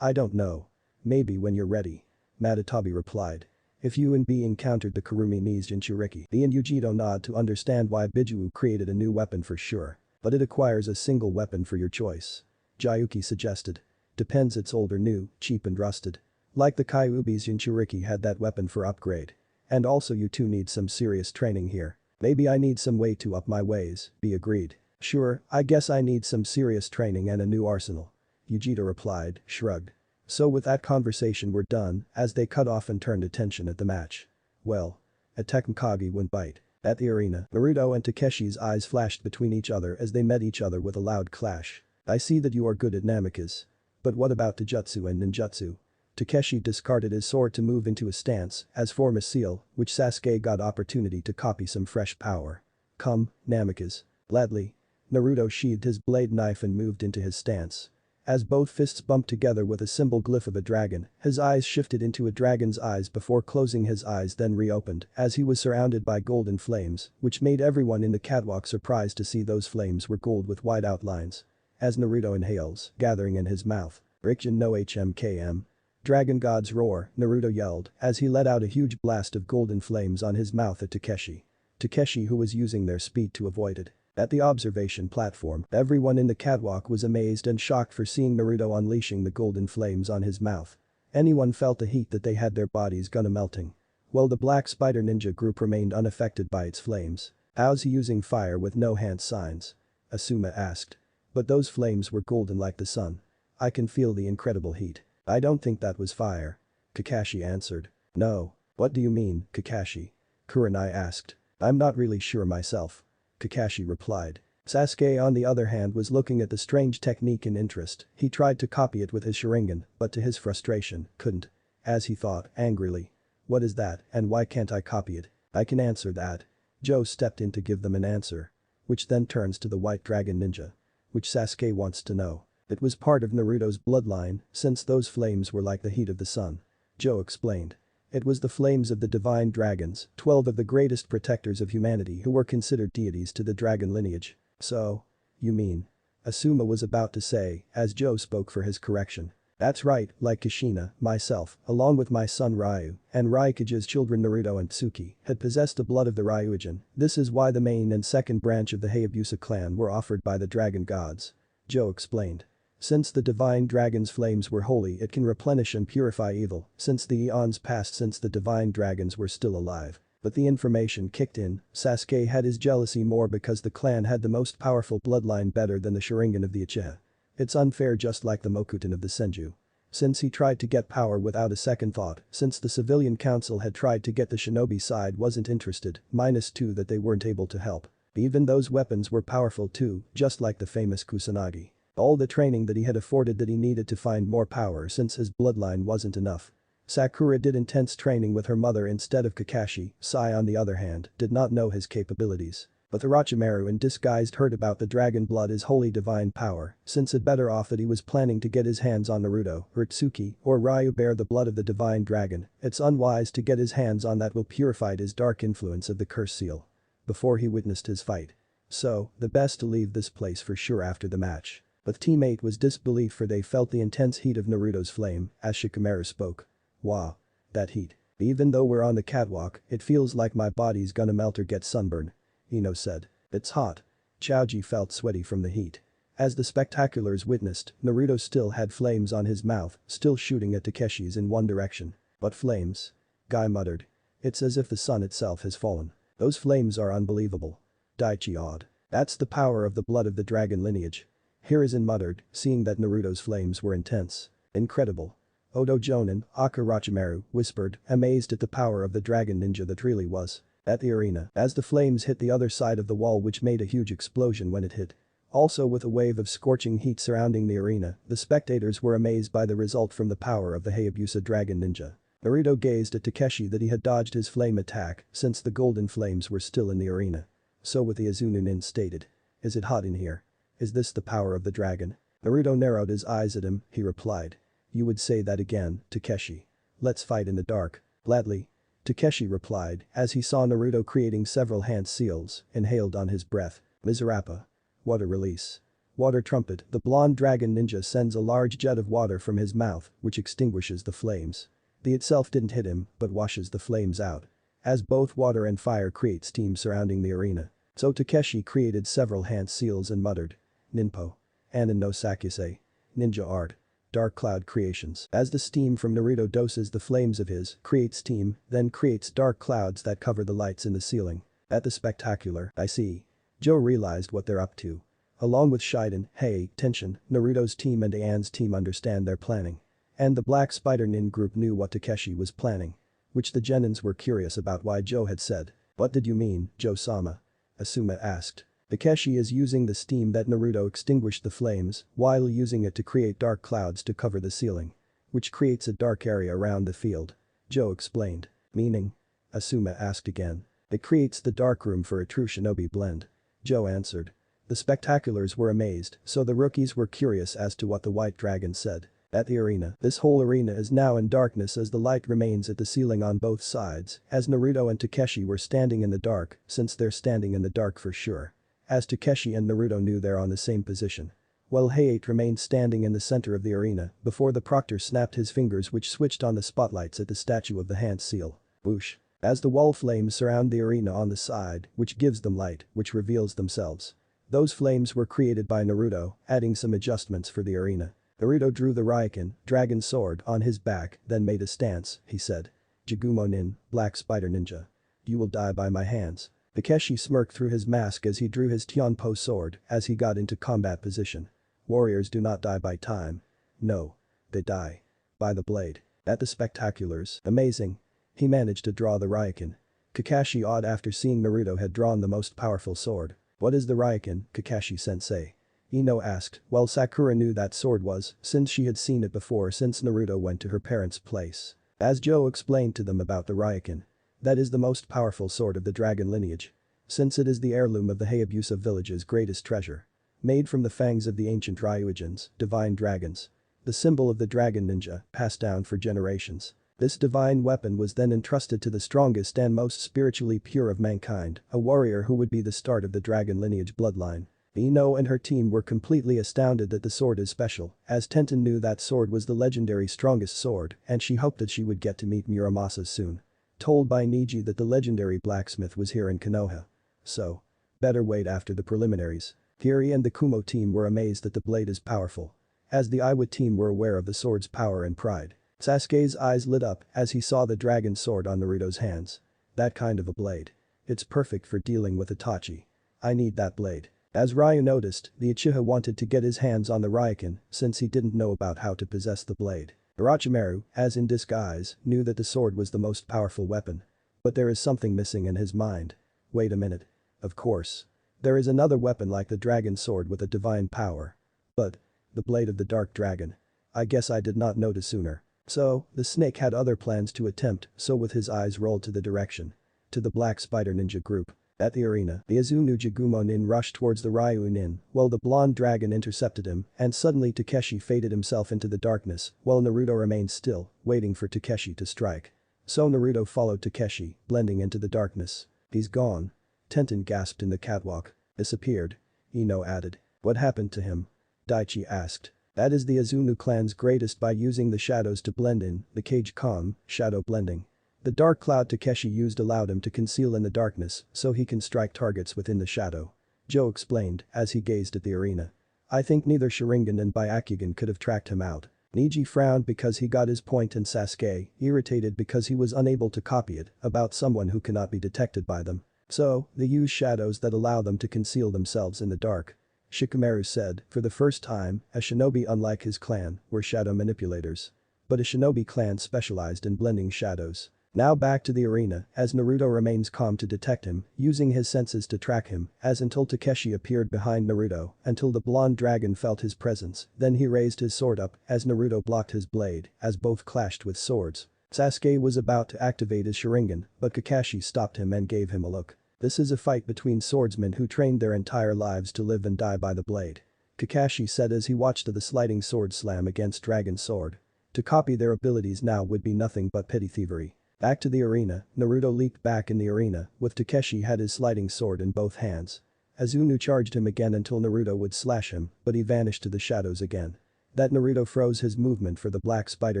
I don't know. Maybe when you're ready," Matatabi replied. "If you and B encountered the Kurumi Ni's Jinchuriki." B and Yujito nod to understand why Bijuu created a new weapon for sure. "But it acquires a single weapon for your choice," Jayuki suggested. "Depends it's old or new, cheap and rusted. Like the Kyuubi's Jinchuriki had that weapon for upgrade. And also you two need some serious training here." "Maybe I need some way to up my ways," B agreed. "Sure, I guess I need some serious training and a new arsenal," Yujito replied, shrugged. So with that conversation were done as they cut off and turned attention at the match. Well. A Teknkage went bite. At the arena, Naruto and Takeshi's eyes flashed between each other as they met each other with a loud clash. "I see that you are good at Namikaze. But what about Taijutsu and Ninjutsu?" Takeshi discarded his sword to move into a stance as form a seal, which Sasuke got opportunity to copy some fresh power. "Come, Namikaze." Gladly. Naruto sheathed his blade knife and moved into his stance. As both fists bumped together with a symbol glyph of a dragon, his eyes shifted into a dragon's eyes before closing his eyes then reopened as he was surrounded by golden flames, which made everyone in the catwalk surprised to see those flames were gold with white outlines. As Naruto inhales, gathering in his mouth, "Rikjin no HMKM. Dragon God's roar," Naruto yelled as he let out a huge blast of golden flames on his mouth at Takeshi. Takeshi who was using their speed to avoid it. At the observation platform, everyone in the catwalk was amazed and shocked for seeing Naruto unleashing the golden flames on his mouth. Anyone felt the heat that they had their bodies gonna melting. Well, the Black Spider Ninja group remained unaffected by its flames. "How's he using fire with no hand signs?" Asuma asked. "But those flames were golden like the sun. I can feel the incredible heat." "I don't think that was fire," Kakashi answered. "No. What do you mean, Kakashi?" Kurenai asked. "I'm not really sure myself," Kakashi replied. Sasuke on the other hand was looking at the strange technique in interest. He tried to copy it with his Sharingan, but to his frustration, couldn't. As he thought, angrily. "What is that and why can't I copy it?" "I can answer that." Joe stepped in to give them an answer. Which then turns to the White Dragon Ninja. Which Sasuke wants to know. It was part of Naruto's bloodline, since those flames were like the heat of the sun. Joe explained. It was the flames of the divine dragons, 12 of the greatest protectors of humanity who were considered deities to the dragon lineage. "So? You mean?" Asuma was about to say, as Joe spoke for his correction. "That's right, like Kushina, myself, along with my son Ryu, and Raikage's children Naruto and Tsuki, had possessed the blood of the Ryujin. This is why the main and second branch of the Hayabusa clan were offered by the dragon gods." Joe explained. Since the divine dragon's flames were holy it can replenish and purify evil since the eons passed since the divine dragons were still alive. But the information kicked in, Sasuke had his jealousy more because the clan had the most powerful bloodline better than the Sharingan of the Uchiha. It's unfair just like the Mokuton of the Senju. Since he tried to get power without a second thought, since the civilian council had tried to get the shinobi side wasn't interested, -2 that they weren't able to help. Even those weapons were powerful too, just like the famous Kusanagi. All the training that he had afforded that he needed to find more power since his bloodline wasn't enough. Sakura did intense training with her mother instead of Kakashi. Sai on the other hand did not know his capabilities. But the Orochimaru in disguise heard about the dragon blood as holy divine power, since it better off that he was planning to get his hands on Naruto, or Tsuki, or Ryu bear the blood of the divine dragon. It's unwise to get his hands on that will purify his dark influence of the curse seal. Before he witnessed his fight. So, the best to leave this place for sure after the match. But teammate was disbelief for they felt the intense heat of Naruto's flame as Shikamaru spoke. "Wow. That heat. Even though we're on the catwalk, it feels like my body's gonna melt or get sunburned," Ino said. "It's hot." Chaoji felt sweaty from the heat. As the spectaculars witnessed, Naruto still had flames on his mouth, still shooting at Takeshi's in one direction. "But flames?" Guy muttered. "It's as if the sun itself has fallen. Those flames are unbelievable." Daichi awed. "That's the power of the blood of the dragon lineage." Hiruzen muttered, seeing that Naruto's flames were intense. "Incredible." Odo Jonin, Aka Orochimaru, whispered, amazed at the power of the dragon ninja that really was. At the arena, as the flames hit the other side of the wall which made a huge explosion when it hit. Also with a wave of scorching heat surrounding the arena, the spectators were amazed by the result from the power of the Hayabusa Dragon Ninja. Naruto gazed at Takeshi that he had dodged his flame attack since the golden flames were still in the arena. So with the Izunu nin stated. Is it hot in here? Is this the power of the dragon? Naruto narrowed his eyes at him, he replied. You would say that again, Takeshi. Let's fight in the dark. Gladly. Takeshi replied as he saw Naruto creating several hand seals, inhaled on his breath. Mizurappa. Water release. Water trumpet. The blonde dragon ninja sends a large jet of water from his mouth, which extinguishes the flames. The itself didn't hit him, but washes the flames out. As both water and fire create steam surrounding the arena. So Takeshi created several hand seals and muttered. Ninpo. Anin no Sakuse. Ninja art. Dark cloud creations. As the steam from Naruto doses the flames of his, creates steam, then creates dark clouds that cover the lights in the ceiling. At the spectacular, I see. Joe realized what they're up to. Along with Shiden, Hei, Tenshin, Naruto's team and Aien's team understand their planning. And the Black Spider Nin group knew what Takeshi was planning. Which the Genins were curious about why Joe had said. What did you mean, Joe-sama? Asuma asked. Takeshi is using the steam that Naruto extinguished the flames while using it to create dark clouds to cover the ceiling. Which creates a dark area around the field. Joe explained. Meaning? Asuma asked again. It creates the dark room for a true shinobi blend. Joe answered. The spectaculars were amazed, so the rookies were curious as to what the white dragon said. At the arena, this whole arena is now in darkness as the light remains at the ceiling on both sides, as Naruto and Takeshi were standing in the dark, since they're standing in the dark for sure. As Takeshi and Naruto knew they're on the same position. While Hayate remained standing in the center of the arena before the proctor snapped his fingers which switched on the spotlights at the statue of the hand seal. Whoosh. As the wall flames surround the arena on the side, which gives them light, which reveals themselves. Those flames were created by Naruto, adding some adjustments for the arena. Naruto drew the Raiken, dragon sword, on his back, then made a stance, he said. Jagumo nin, black spider ninja. You will die by my hands. Takeshi smirked through his mask as he drew his Tianpo sword as he got into combat position. Warriors do not die by time. No. They die. By the blade. At the spectaculars. Amazing. He managed to draw the Raiken. Kakashi awed after seeing Naruto had drawn the most powerful sword. What is the Raiken, Kakashi-sensei? Ino asked, while Sakura knew that sword was, since she had seen it before since Naruto went to her parents' place. As Joe explained to them about the Raiken. That is the most powerful sword of the dragon lineage. Since it is the heirloom of the Hayabusa village's greatest treasure. Made from the fangs of the ancient Ryujins, divine dragons. The symbol of the dragon ninja, passed down for generations. This divine weapon was then entrusted to the strongest and most spiritually pure of mankind, a warrior who would be the start of the dragon lineage bloodline. Ino and her team were completely astounded that the sword is special, as Tenten knew that sword was the legendary strongest sword and she hoped that she would get to meet Muramasa soon. Told by Niji that the legendary blacksmith was here in Konoha. So. Better wait after the preliminaries. Kiri and the Kumo team were amazed that the blade is powerful. As the Iwa team were aware of the sword's power and pride. Sasuke's eyes lit up as he saw the dragon sword on Naruto's hands. That kind of a blade. It's perfect for dealing with Itachi. I need that blade. As Ryu noticed, the Uchiha wanted to get his hands on the Raiken since he didn't know about how to possess the blade. Orochimaru, as in disguise, knew that the sword was the most powerful weapon. But there is something missing in his mind. Wait a minute. Of course. There is another weapon like the dragon sword with a divine power. But. The blade of the dark dragon. I guess I did not notice sooner. So, the snake had other plans to attempt, so with his eyes rolled to the direction. To the Black Spider Ninja group. At the arena, the Izunu Jagumo nin rushed towards the Ryu nin, while the blonde dragon intercepted him, and suddenly Takeshi faded himself into the darkness, while Naruto remained still, waiting for Takeshi to strike. So Naruto followed Takeshi, blending into the darkness. He's gone. Tenten gasped in the catwalk. Disappeared. Ino added. What happened to him? Daichi asked. That is the Izunu clan's greatest by using the shadows to blend in, the Kage Kong, shadow blending. The dark cloud Takeshi used allowed him to conceal in the darkness so he can strike targets within the shadow. Joe explained as he gazed at the arena. I think neither Sharingan and Byakugan could have tracked him out. Niji frowned because he got his point and Sasuke, irritated because he was unable to copy it, about someone who cannot be detected by them. So, they use shadows that allow them to conceal themselves in the dark. Shikamaru said, for the first time, a shinobi unlike his clan, were shadow manipulators. But a shinobi clan specialized in blending shadows. Now back to the arena, as Naruto remains calm to detect him, using his senses to track him, as until Takeshi appeared behind Naruto, until the blonde dragon felt his presence, then he raised his sword up, as Naruto blocked his blade, as both clashed with swords. Sasuke was about to activate his Sharingan, but Kakashi stopped him and gave him a look. This is a fight between swordsmen who trained their entire lives to live and die by the blade. Kakashi said as he watched the sliding sword slam against Dragon's sword. To copy their abilities now would be nothing but petty thievery. Back to the arena, Naruto leaped back in the arena, with Takeshi had his sliding sword in both hands. Azunu charged him again until Naruto would slash him, but he vanished to the shadows again. That Naruto froze his movement for the black spider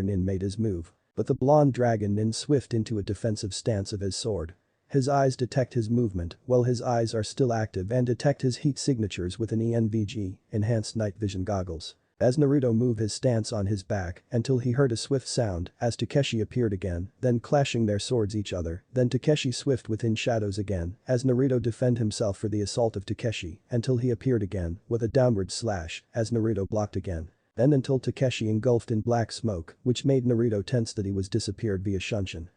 nin made his move. But the blonde dragon nin swift into a defensive stance of his sword. His eyes detect his movement, while his eyes are still active and detect his heat signatures with an ENVG, enhanced night vision goggles. As Naruto moved his stance on his back until he heard a swift sound as Takeshi appeared again, then clashing their swords each other, then Takeshi swift within shadows again as Naruto defend himself for the assault of Takeshi until he appeared again with a downward slash as Naruto blocked again. Then until Takeshi engulfed in black smoke which made Naruto tense that he was disappeared via Shunshin.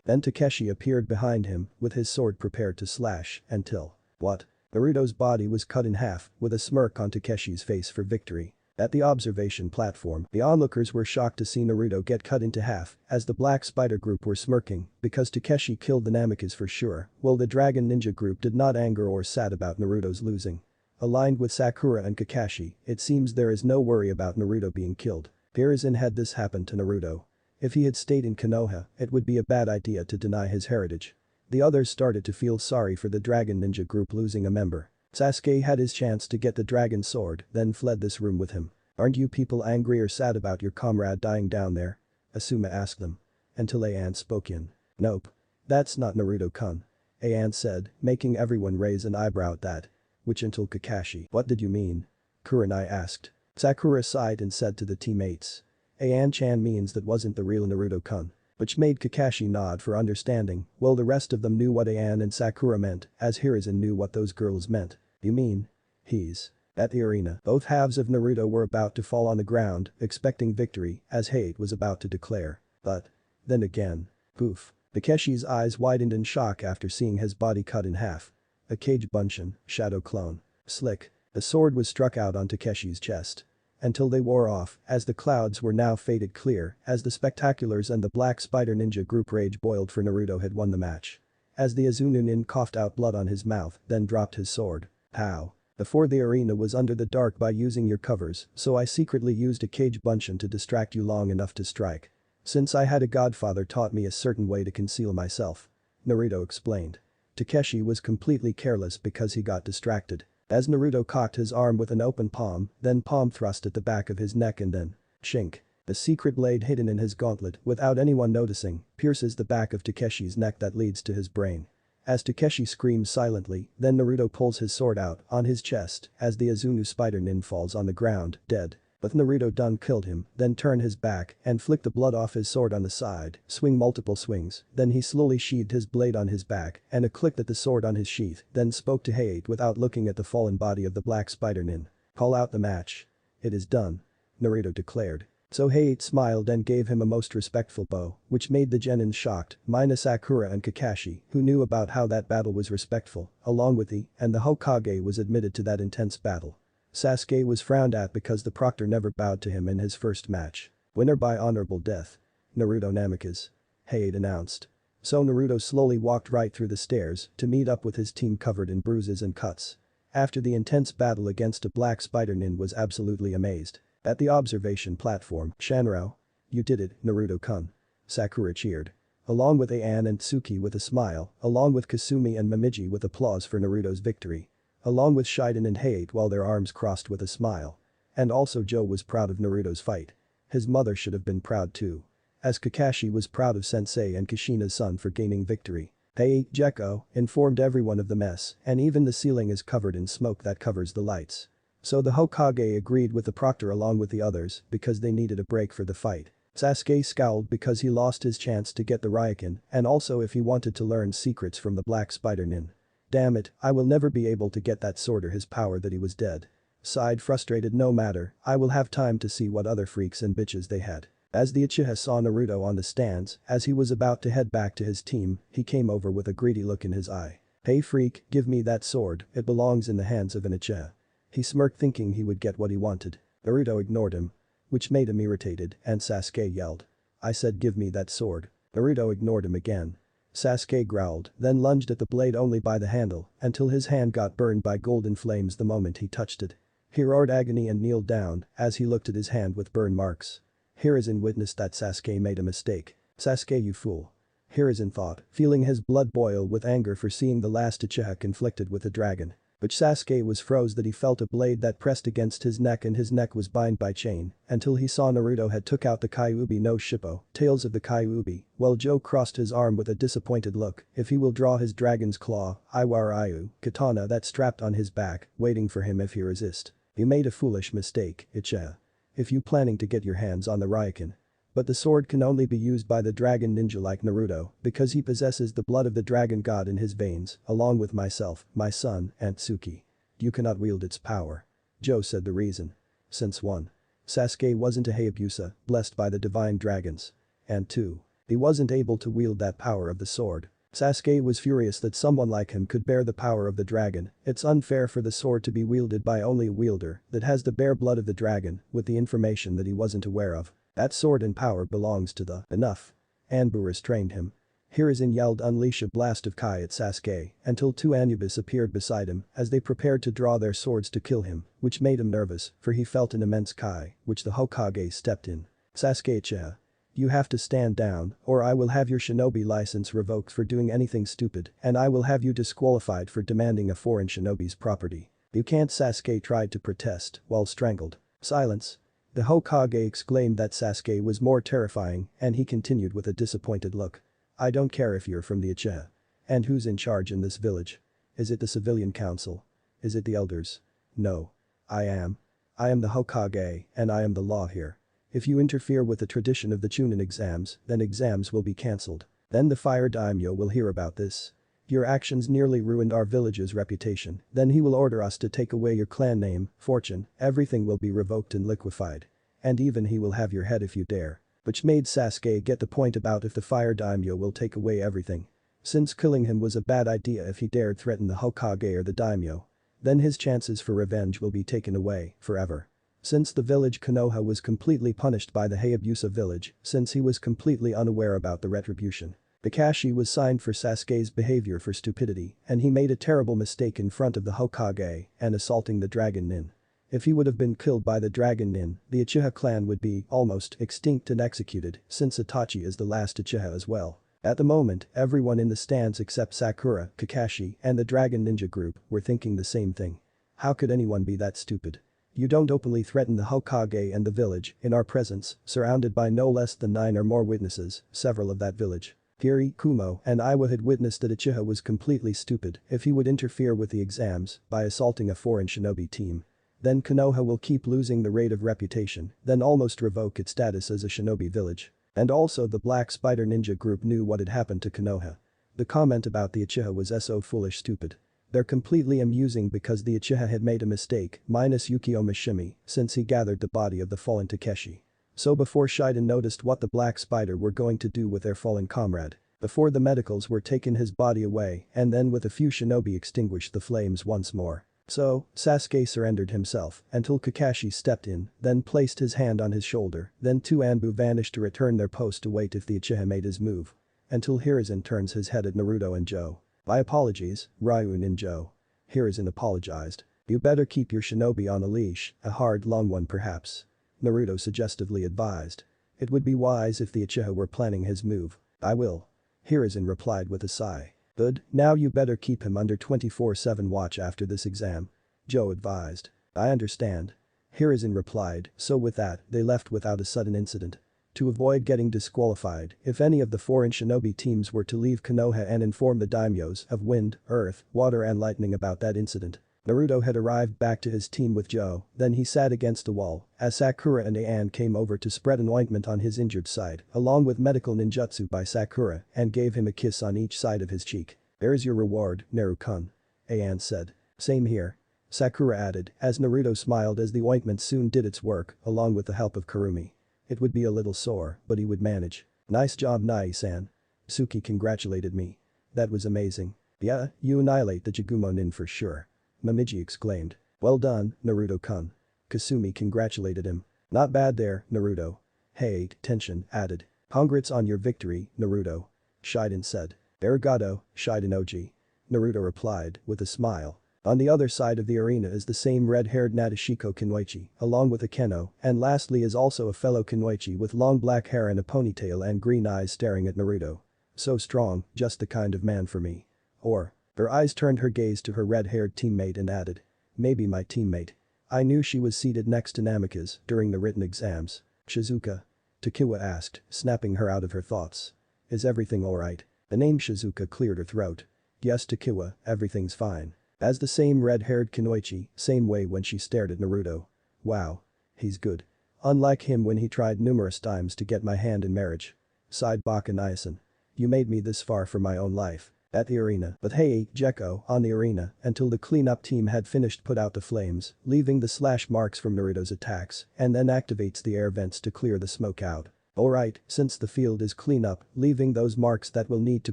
Then Takeshi appeared behind him with his sword prepared to slash until. What? Naruto's body was cut in half with a smirk on Takeshi's face for victory. At the observation platform, the onlookers were shocked to see Naruto get cut into half as the Black Spider group were smirking because Takeshi killed the Namikaze for sure, while the Dragon Ninja group did not anger or sad about Naruto's losing. Aligned with Sakura and Kakashi, it seems there is no worry about Naruto being killed. Hiruzen had this happen to Naruto. If he had stayed in Konoha, it would be a bad idea to deny his heritage. The others started to feel sorry for the Dragon Ninja group losing a member. Sasuke had his chance to get the dragon sword, then fled this room with him. Aren't you people angry or sad about your comrade dying down there? Asuma asked them. Until Ayan spoke in. Nope. That's not Naruto-kun. Ayan said, making everyone raise an eyebrow at that. Which until Kakashi. What did you mean? Kurenai asked. Sakura sighed and said to the teammates. Ayan-chan means that wasn't the real Naruto-kun. Which made Kakashi nod for understanding, while the rest of them knew what Ayan and Sakura meant, as Hiruzen knew what those girls meant. You mean? He's. At the arena, both halves of Naruto were about to fall on the ground, expecting victory, as hate was about to declare. But. Then again. Poof. Takeshi's eyes widened in shock after seeing his body cut in half. A Kage Bunshin, shadow clone. Slick. The sword was struck out on Takeshi's chest. Until they wore off, as the clouds were now faded clear, as the Spectaculars and the Black Spider Ninja group rage boiled for Naruto had won the match. As the Azunu nin coughed out blood on his mouth, then dropped his sword. How? Before the arena was under the dark by using your covers, so I secretly used a Kage Bunshin to distract you long enough to strike. Since I had a godfather taught me a certain way to conceal myself. Naruto explained. Takeshi was completely careless because he got distracted. As Naruto cocked his arm with an open palm, then palm thrust at the back of his neck and then. Shink. The secret blade hidden in his gauntlet, without anyone noticing, pierces the back of Takeshi's neck that leads to his brain. As Takeshi screams silently, then Naruto pulls his sword out on his chest as the Azunu spider nin falls on the ground, dead. But Naruto done killed him, then turned his back and flicked the blood off his sword on the side, swing multiple swings, then he slowly sheathed his blade on his back and clicked at the sword on his sheath, then spoke to Hate without looking at the fallen body of the Black Spider Nin. Call out the match. It is done. Naruto declared. So Hate smiled and gave him a most respectful bow, which made the Genin shocked, minus Sakura and Kakashi, who knew about how that battle was respectful, along with and the Hokage was admitted to that intense battle. Sasuke was frowned at because the proctor never bowed to him in his first match. Winner by honorable death. Naruto Namikaze. Hate announced. So Naruto slowly walked right through the stairs to meet up with his team covered in bruises and cuts. After the intense battle against a Black Spider Nin was absolutely amazed. At the observation platform, Shanrao. You did it, Naruto-kun. Sakura cheered. Along with Ayan and Tsuki with a smile, along with Kasumi and Momiji with applause for Naruto's victory. Along with Shiden and Hate while their arms crossed with a smile. And also Joe was proud of Naruto's fight. His mother should have been proud too. As Kakashi was proud of Sensei and Kushina's son for gaining victory. Hey, Gekko informed everyone of the mess and even the ceiling is covered in smoke that covers the lights. So the Hokage agreed with the proctor along with the others because they needed a break for the fight. Sasuke scowled because he lost his chance to get the Ryokan and also if he wanted to learn secrets from the Black Spider Nin. Damn it, I will never be able to get that sword or his power that he was dead. Sighed frustrated no matter, I will have time to see what other freaks and bitches they had. As the Uchiha saw Naruto on the stands, as he was about to head back to his team, he came over with a greedy look in his eye. "Hey freak, give me that sword, it belongs in the hands of an Uchiha." He smirked thinking he would get what he wanted. Naruto ignored him, which made him irritated, and Sasuke yelled. "I said give me that sword." Naruto ignored him again. Sasuke growled, then lunged at the blade only by the handle, until his hand got burned by golden flames the moment he touched it. He roared agony and kneeled down as he looked at his hand with burn marks. Hiruzen witnessed that Sasuke made a mistake. "Sasuke, you fool." Hiruzen thought, feeling his blood boil with anger for seeing the last Uchiha conflicted with a dragon. But Sasuke was froze that he felt a blade that pressed against his neck and his neck was bound by chain until he saw Naruto had took out the Kyuubi no Shippo, tails of the Kyuubi, while Joe crossed his arm with a disappointed look. If he will draw his dragon's claw, Iwarayu, katana that strapped on his back, waiting for him if he resist. "You made a foolish mistake, Uchiha. If you planning to get your hands on the Raikon. But the sword can only be used by the dragon ninja like Naruto because he possesses the blood of the dragon god in his veins, along with myself, my son, and Tsuki. You cannot wield its power." Joe said the reason. Since 1. Sasuke wasn't a Hayabusa, blessed by the divine dragons. And 2. He wasn't able to wield that power of the sword. Sasuke was furious that someone like him could bear the power of the dragon. It's unfair for the sword to be wielded by only a wielder that has the bare blood of the dragon with the information that he wasn't aware of. That sword and power belongs to the enough. Anbu restrained him. Hiruzen yelled unleash a blast of Kai at Sasuke until 2 Anubis appeared beside him as they prepared to draw their swords to kill him, which made him nervous for he felt an immense Kai, which the Hokage stepped in. "Sasuke Uchiha. You have to stand down or I will have your shinobi license revoked for doing anything stupid and I will have you disqualified for demanding a foreign shinobi's property. You can't." Sasuke tried to protest while strangled. "Silence." The Hokage exclaimed that Sasuke was more terrifying and he continued with a disappointed look. "I don't care if you're from the Uchiha. And who's in charge in this village? Is it the civilian council? Is it the elders? No. I am. I am the Hokage and I am the law here. If you interfere with the tradition of the Chunin exams, then exams will be cancelled. Then the fire daimyo will hear about this. Your actions nearly ruined our village's reputation, then he will order us to take away your clan name, fortune, everything will be revoked and liquefied. And even he will have your head if you dare." Which made Sasuke get the point about if the fire daimyo will take away everything. Since killing him was a bad idea if he dared threaten the Hokage or the daimyo. Then his chances for revenge will be taken away, forever. Since the village Konoha was completely punished by the Hayabusa village, since he was completely unaware about the retribution. Kakashi was signed for Sasuke's behavior for stupidity and he made a terrible mistake in front of the Hokage and assaulting the Dragon Nin. If he would have been killed by the Dragon Nin, the Uchiha clan would be almost extinct and executed since Itachi is the last Uchiha as well. At the moment, everyone in the stands except Sakura, Kakashi, and the Dragon Ninja group were thinking the same thing. How could anyone be that stupid? You don't openly threaten the Hokage and the village in our presence, surrounded by no less than 9 or more witnesses, several of that village. Kiri, Kumo, and Iwa had witnessed that Uchiha was completely stupid if he would interfere with the exams by assaulting a foreign shinobi team. Then Konoha will keep losing the rate of reputation, then almost revoke its status as a shinobi village. And also the Black Spider Ninja group knew what had happened to Konoha. The comment about the Uchiha was so foolish stupid. They're completely amusing because the Uchiha had made a mistake, minus Yukio Mishimi, since he gathered the body of the fallen Takeshi. So before Shiden noticed what the Black Spider were going to do with their fallen comrade, before the medicals were taken his body away and then with a few shinobi extinguished the flames once more. So, Sasuke surrendered himself until Kakashi stepped in, then placed his hand on his shoulder, then 2 Anbu vanished to return their post to wait if the Uchiha made his move. Until Hiruzen turns his head at Naruto and Joe. "My apologies, Ryun and Joe." Hiruzen apologized. "You better keep your shinobi on a leash, a hard long one perhaps." Naruto suggestively advised. "It would be wise if the Uchiha were planning his move." "I will." Hiruzen replied with a sigh. "Good, now you better keep him under 24/7 watch after this exam." Joe advised. "I understand." Hiruzen replied, so with that, they left without a sudden incident. To avoid getting disqualified, if any of the foreign shinobi teams were to leave Konoha and inform the daimyos of Wind, Earth, Water and Lightning about that incident. Naruto had arrived back to his team with Joe, then he sat against the wall as Sakura and Ann came over to spread an ointment on his injured side along with medical ninjutsu by Sakura and gave him a kiss on each side of his cheek. "There's your reward, Naru-kun," Ann said. "Same here," Sakura added as Naruto smiled as the ointment soon did its work along with the help of Kurumi. It would be a little sore, but he would manage. Nice job Nai-san. Suki congratulated me. That was amazing. Yeah, you annihilate the Jagumon for sure. Momiji exclaimed. Well done, Naruto-kun. Kasumi congratulated him. Not bad there, Naruto. Hey, Tenshin added. Congrats on your victory, Naruto. Shiden said. Arigato, Shiden-oji. Naruto replied, with a smile. On the other side of the arena is the same red-haired Nadeshiko Kunoichi, along with Akeno, and lastly is also a fellow Kunoichi with long black hair and a ponytail and green eyes staring at Naruto. So strong, just the kind of man for me. Or, her eyes turned her gaze to her red-haired teammate and added. Maybe my teammate. I knew she was seated next to Namikaze during the written exams. Shizuka? Takiwa asked, snapping her out of her thoughts. Is everything alright? The name Shizuka cleared her throat. Yes Takiwa, everything's fine. As the same red-haired Kunoichi, same way when she stared at Naruto. Wow. He's good. Unlike him when he tried numerous times to get my hand in marriage. Sighed Baka Nyasan. You made me this far for my own life. At the arena. But hey, Gekko, on the arena, until the cleanup team had finished put out the flames, leaving the slash marks from Naruto's attacks, and then activates the air vents to clear the smoke out. Alright, since the field is clean up, leaving those marks that will need to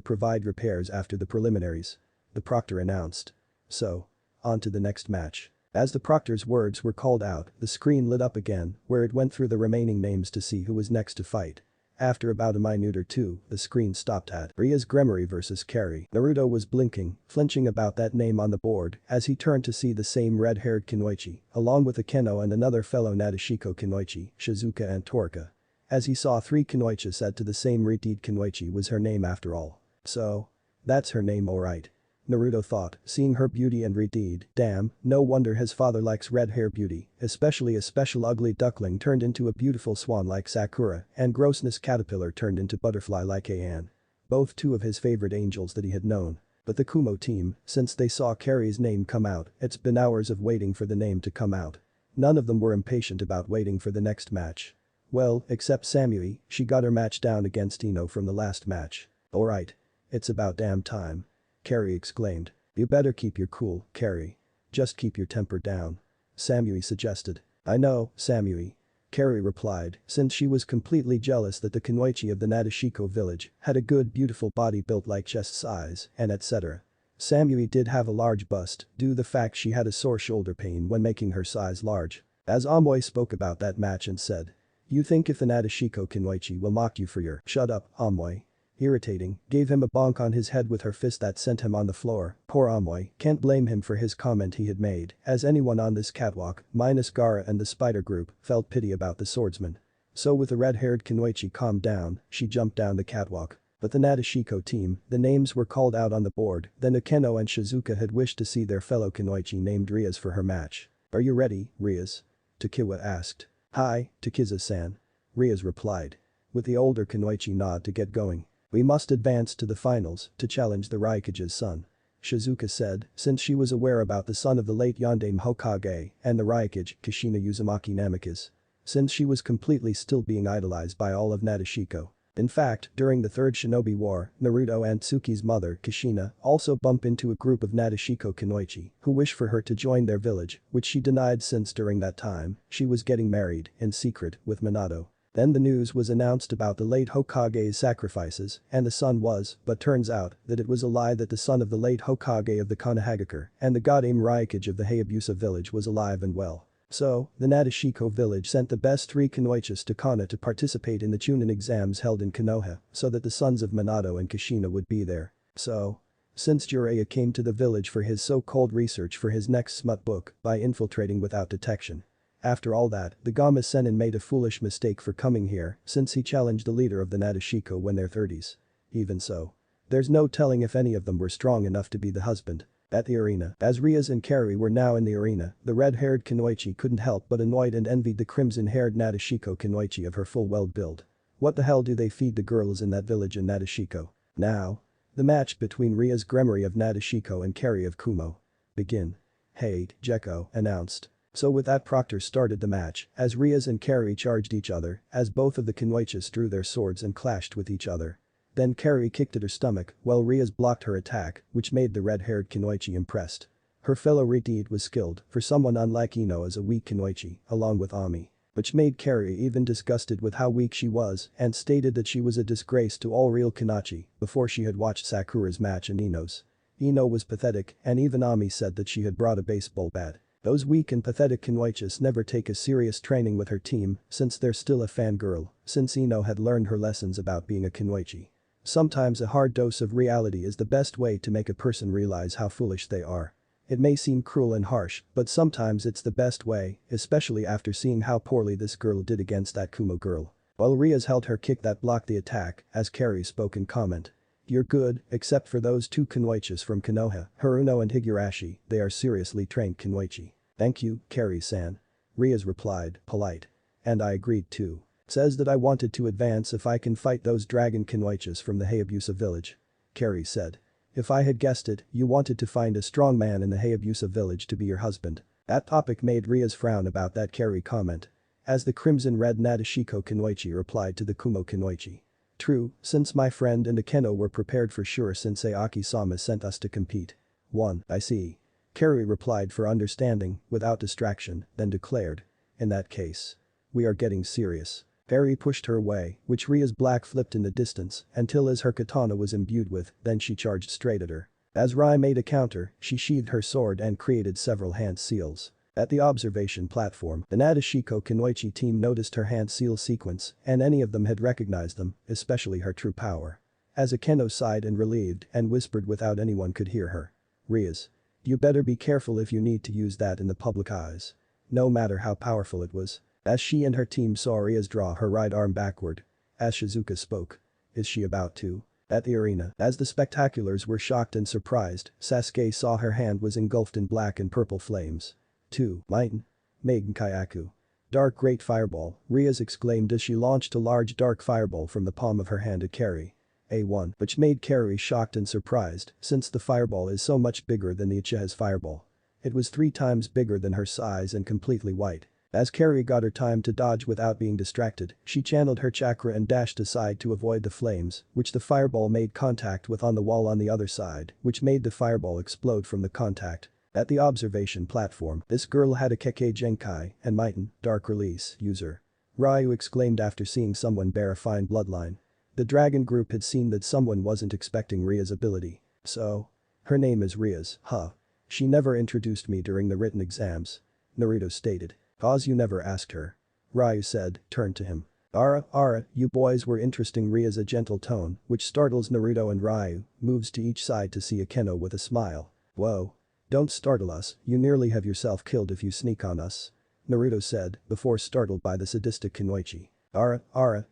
provide repairs after the preliminaries. The proctor announced. So. On to the next match. As the proctor's words were called out, the screen lit up again, where it went through the remaining names to see who was next to fight. After about a minute or two, the screen stopped at Ria's Gremory vs Carry. Naruto was blinking, flinching about that name on the board as he turned to see the same red-haired Kunoichi, along with Akeno and another fellow Nadeshiko Kunoichi, Shizuka and Torika. As he saw 3 Kunoichi said to the same Riteed Kunoichi was her name after all. So. That's her name alright. Naruto thought, seeing her beauty and Riteed, damn, no wonder his father likes red hair beauty, especially a special ugly duckling turned into a beautiful swan like Sakura, and grossness caterpillar turned into butterfly like Anne. Both 2 of his favorite angels that he had known. But the Kumo team, since they saw Carrie's name come out, it's been hours of waiting for the name to come out. None of them were impatient about waiting for the next match. Well, except Samui, she got her match down against Ino from the last match. Alright. It's about damn time. Carrie exclaimed. You better keep your cool, Carrie. Just keep your temper down. Samui suggested. I know, Samui. Carrie replied, since she was completely jealous that the Kunoichi of the Nadeshiko village had a good beautiful body built like chest size, and etc. Samui did have a large bust, due to the fact she had a sore shoulder pain when making her size large. As Amoy spoke about that match and said. You think if the Nadeshiko Kunoichi will mock you for your shut up, Amoy. Irritating, gave him a bonk on his head with her fist that sent him on the floor. Poor Amoy, can't blame him for his comment he had made, as anyone on this catwalk, minus Gaara and the spider group, felt pity about the swordsman. So with the red-haired Kunoichi calmed down, she jumped down the catwalk. But the Nadeshiko team, the names were called out on the board, then Akeno and Shizuka had wished to see their fellow Kunoichi named Rias for her match. Are you ready, Rias? Takiwa asked. Hi, Takiza-san. Rias replied. With the older Kunoichi nod to get going. We must advance to the finals to challenge the Raikage's son. Shizuka said, since she was aware about the son of the late Yondaime Hokage and the Raikage, Kushina Uzumaki Namikaze. Since she was completely still being idolized by all of Nadeshiko. In fact, during the Third Shinobi War, Naruto and Tsuki's mother, Kushina, also bump into a group of Nadeshiko Kunoichi who wish for her to join their village, which she denied since during that time, she was getting married, in secret, with Minato. Then the news was announced about the late Hokage's sacrifices, and the son was, but turns out that it was a lie that the son of the late Hokage of the Konohagakure and the Godame Raikage of the Hayabusa village was alive and well. So, the Nadeshiko village sent the best 3 Kunoichis to Konoha to participate in the Chunin exams held in Konoha, so that the sons of Minato and Kushina would be there. So. Since Jiraiya came to the village for his so-called research for his next smut book by infiltrating without detection. After all that, the Gama Sennin made a foolish mistake for coming here since he challenged the leader of the Nadeshiko when they're 30s. Even so. There's no telling if any of them were strong enough to be the husband. At the arena, as Rias and Carrie were now in the arena, the red-haired Kunoichi couldn't help but annoyed and envied the crimson-haired Nadeshiko Kunoichi of her full weld build. What the hell do they feed the girls in that village in Nadeshiko? Now. The match between Rias Gremory of Nadeshiko and Carrie of Kumo. Begin. Hey, Gekko, announced. So with that Proctor started the match, as Rias and Carrie charged each other, as both of the Kunoichis drew their swords and clashed with each other. Then Carrie kicked at her stomach, while Rias blocked her attack, which made the red-haired Kunoichi impressed. Her fellow Riteed was skilled, for someone unlike Ino as a weak Kunoichi, along with Ami. which made Carrie even disgusted with how weak she was and stated that she was a disgrace to all real Kanachi before she had watched Sakura's match and Ino's. Ino was pathetic and even Ami said that she had brought a baseball bat. Those weak and pathetic Kunoichis never take a serious training with her team since they're still a fangirl, since Ino had learned her lessons about being a Kunoichi. Sometimes a hard dose of reality is the best way to make a person realize how foolish they are. It may seem cruel and harsh, but sometimes it's the best way, especially after seeing how poorly this girl did against that Kumo girl. While Rias held her kick that blocked the attack, as Carrie spoke in comment. You're good, except for those two Kunoichis from Konoha, Haruno and Higurashi, they are seriously trained Kunoichi. Thank you, Carrie-san. Rias replied, polite. And I agreed too. Says that I wanted to advance if I can fight those dragon Kunoichis from the Hayabusa village. Carrie said. If I had guessed it, you wanted to find a strong man in the Hayabusa village to be your husband. That topic made Rias frown about that Carrie comment. As the crimson-red Nadeshiko Kunoichi replied to the Kumo Kunoichi. True, since my friend and Akeno were prepared for sure since Aoki-sama sent us to compete. 1. I see. Carrie replied for understanding, without distraction, then declared. In that case. We are getting serious. Barry pushed her away, which Ria's black flipped in the distance until as her katana was imbued with, then she charged straight at her. As Rai made a counter, she sheathed her sword and created several hand seals. At the observation platform, the Nadeshiko Kunoichi team noticed her hand seal sequence and any of them had recognized them, especially her true power. As Akeno sighed and relieved and whispered without anyone could hear her. Rias. You better be careful if you need to use that in the public eyes. No matter how powerful it was. As she and her team saw Rias draw her right arm backward. As Shizuka spoke. Is she about to? At the arena, as the spectaculars were shocked and surprised, Sasuke saw her hand was engulfed in black and purple flames. 2. Mighten. Meigen Kyaku. Dark great fireball, Rias exclaimed as she launched a large dark fireball from the palm of her hand at Carrie. A1, which made Carrie shocked and surprised since the fireball is so much bigger than the Uchiha's fireball. It was 3 times bigger than her size and completely white. As Carrie got her time to dodge without being distracted, she channeled her chakra and dashed aside to avoid the flames, which the fireball made contact with on the wall on the other side, which made the fireball explode from the contact. At the observation platform, this girl had a Kekkei Genkai and Mighten, Dark Release, user. Ryu exclaimed after seeing someone bear a fine bloodline. The dragon group had seen that someone wasn't expecting Ria's ability. So? Her name is Rias, huh? She never introduced me during the written exams. Naruto stated. Cause you never asked her. Ryu said, turned to him. Ara, you boys were interesting. Ria's a gentle tone, which startles Naruto and Ryu, moves to each side to see Akeno with a smile. Whoa. Don't startle us, you nearly have yourself killed if you sneak on us. Naruto said, before startled by the sadistic Kunoichi. Ara,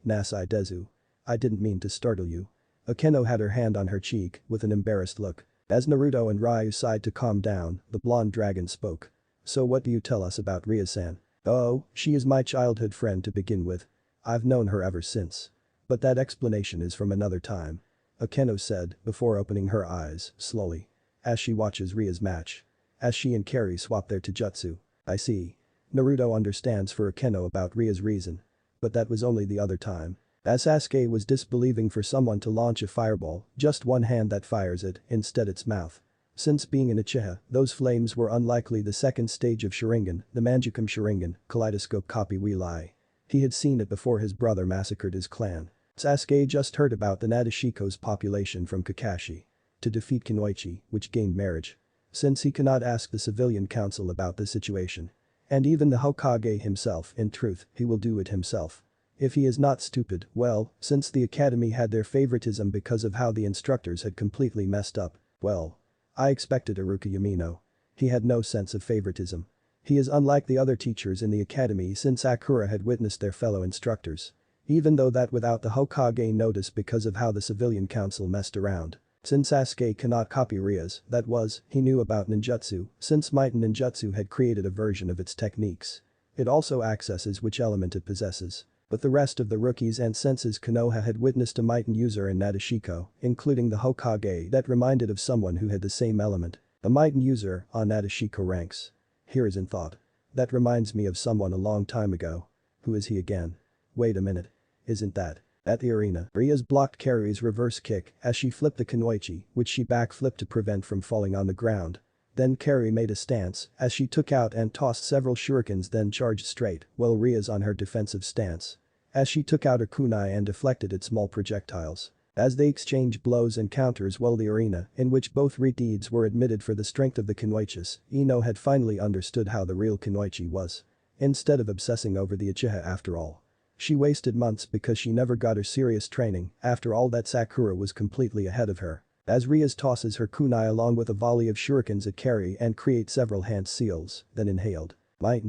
Nasai Dezu. I didn't mean to startle you. Akeno had her hand on her cheek, with an embarrassed look. As Naruto and Ryu sighed to calm down, the blonde dragon spoke. So what do you tell us about Ria-san? Oh, she is my childhood friend to begin with. I've known her ever since. But that explanation is from another time. Akeno said, before opening her eyes, slowly. As she watches Ria's match. As she and Carrie swap their taijutsu. I see. Naruto understands for Akeno about Ria's reason. But that was only the other time. As Sasuke was disbelieving for someone to launch a fireball, just one hand that fires it, instead its mouth. Since being an Uchiha, those flames were unlikely the second stage of Sharingan, the Manjukum Sharingan, kaleidoscope copy we lie. He had seen it before his brother massacred his clan. Sasuke just heard about the Nadeshiko's population from Kakashi. To defeat Kunoichi, which gained marriage. Since he cannot ask the civilian council about the situation. And even the Hokage himself, in truth, he will do it himself. If he is not stupid, well, since the academy had their favoritism because of how the instructors had completely messed up, well. I expected Iruka Yamino. He had no sense of favoritism. He is unlike the other teachers in the academy since Sakura had witnessed their fellow instructors. Even though that without the Hokage notice because of how the civilian council messed around. Since Sasuke cannot copy Ria's, that was, he knew about ninjutsu, since Mighten ninjutsu had created a version of its techniques. It also accesses which element it possesses. But the rest of the rookies and senses Konoha had witnessed a Mighten user in Nadeshiko, including the Hokage that reminded of someone who had the same element. A Mighten user on Nadeshiko ranks. Here is in thought. That reminds me of someone a long time ago. Who is he again? Wait a minute. Isn't that? At the arena, Rias blocked Carrie's reverse kick as she flipped the Kunoichi, which she backflipped to prevent from falling on the ground. Then Carrie made a stance as she took out and tossed several shurikens then charged straight while Ria's on her defensive stance. As she took out her kunai and deflected its small projectiles. As they exchanged blows and counters while the arena, in which both deeds were admitted for the strength of the Kunoichis, Ino had finally understood how the real Kunoichi was. Instead of obsessing over the Uchiha after all. She wasted months because she never got her serious training, after all that Sakura was completely ahead of her. As Rias tosses her kunai along with a volley of shurikens at Carrie and create several hand seals, then inhaled. Might.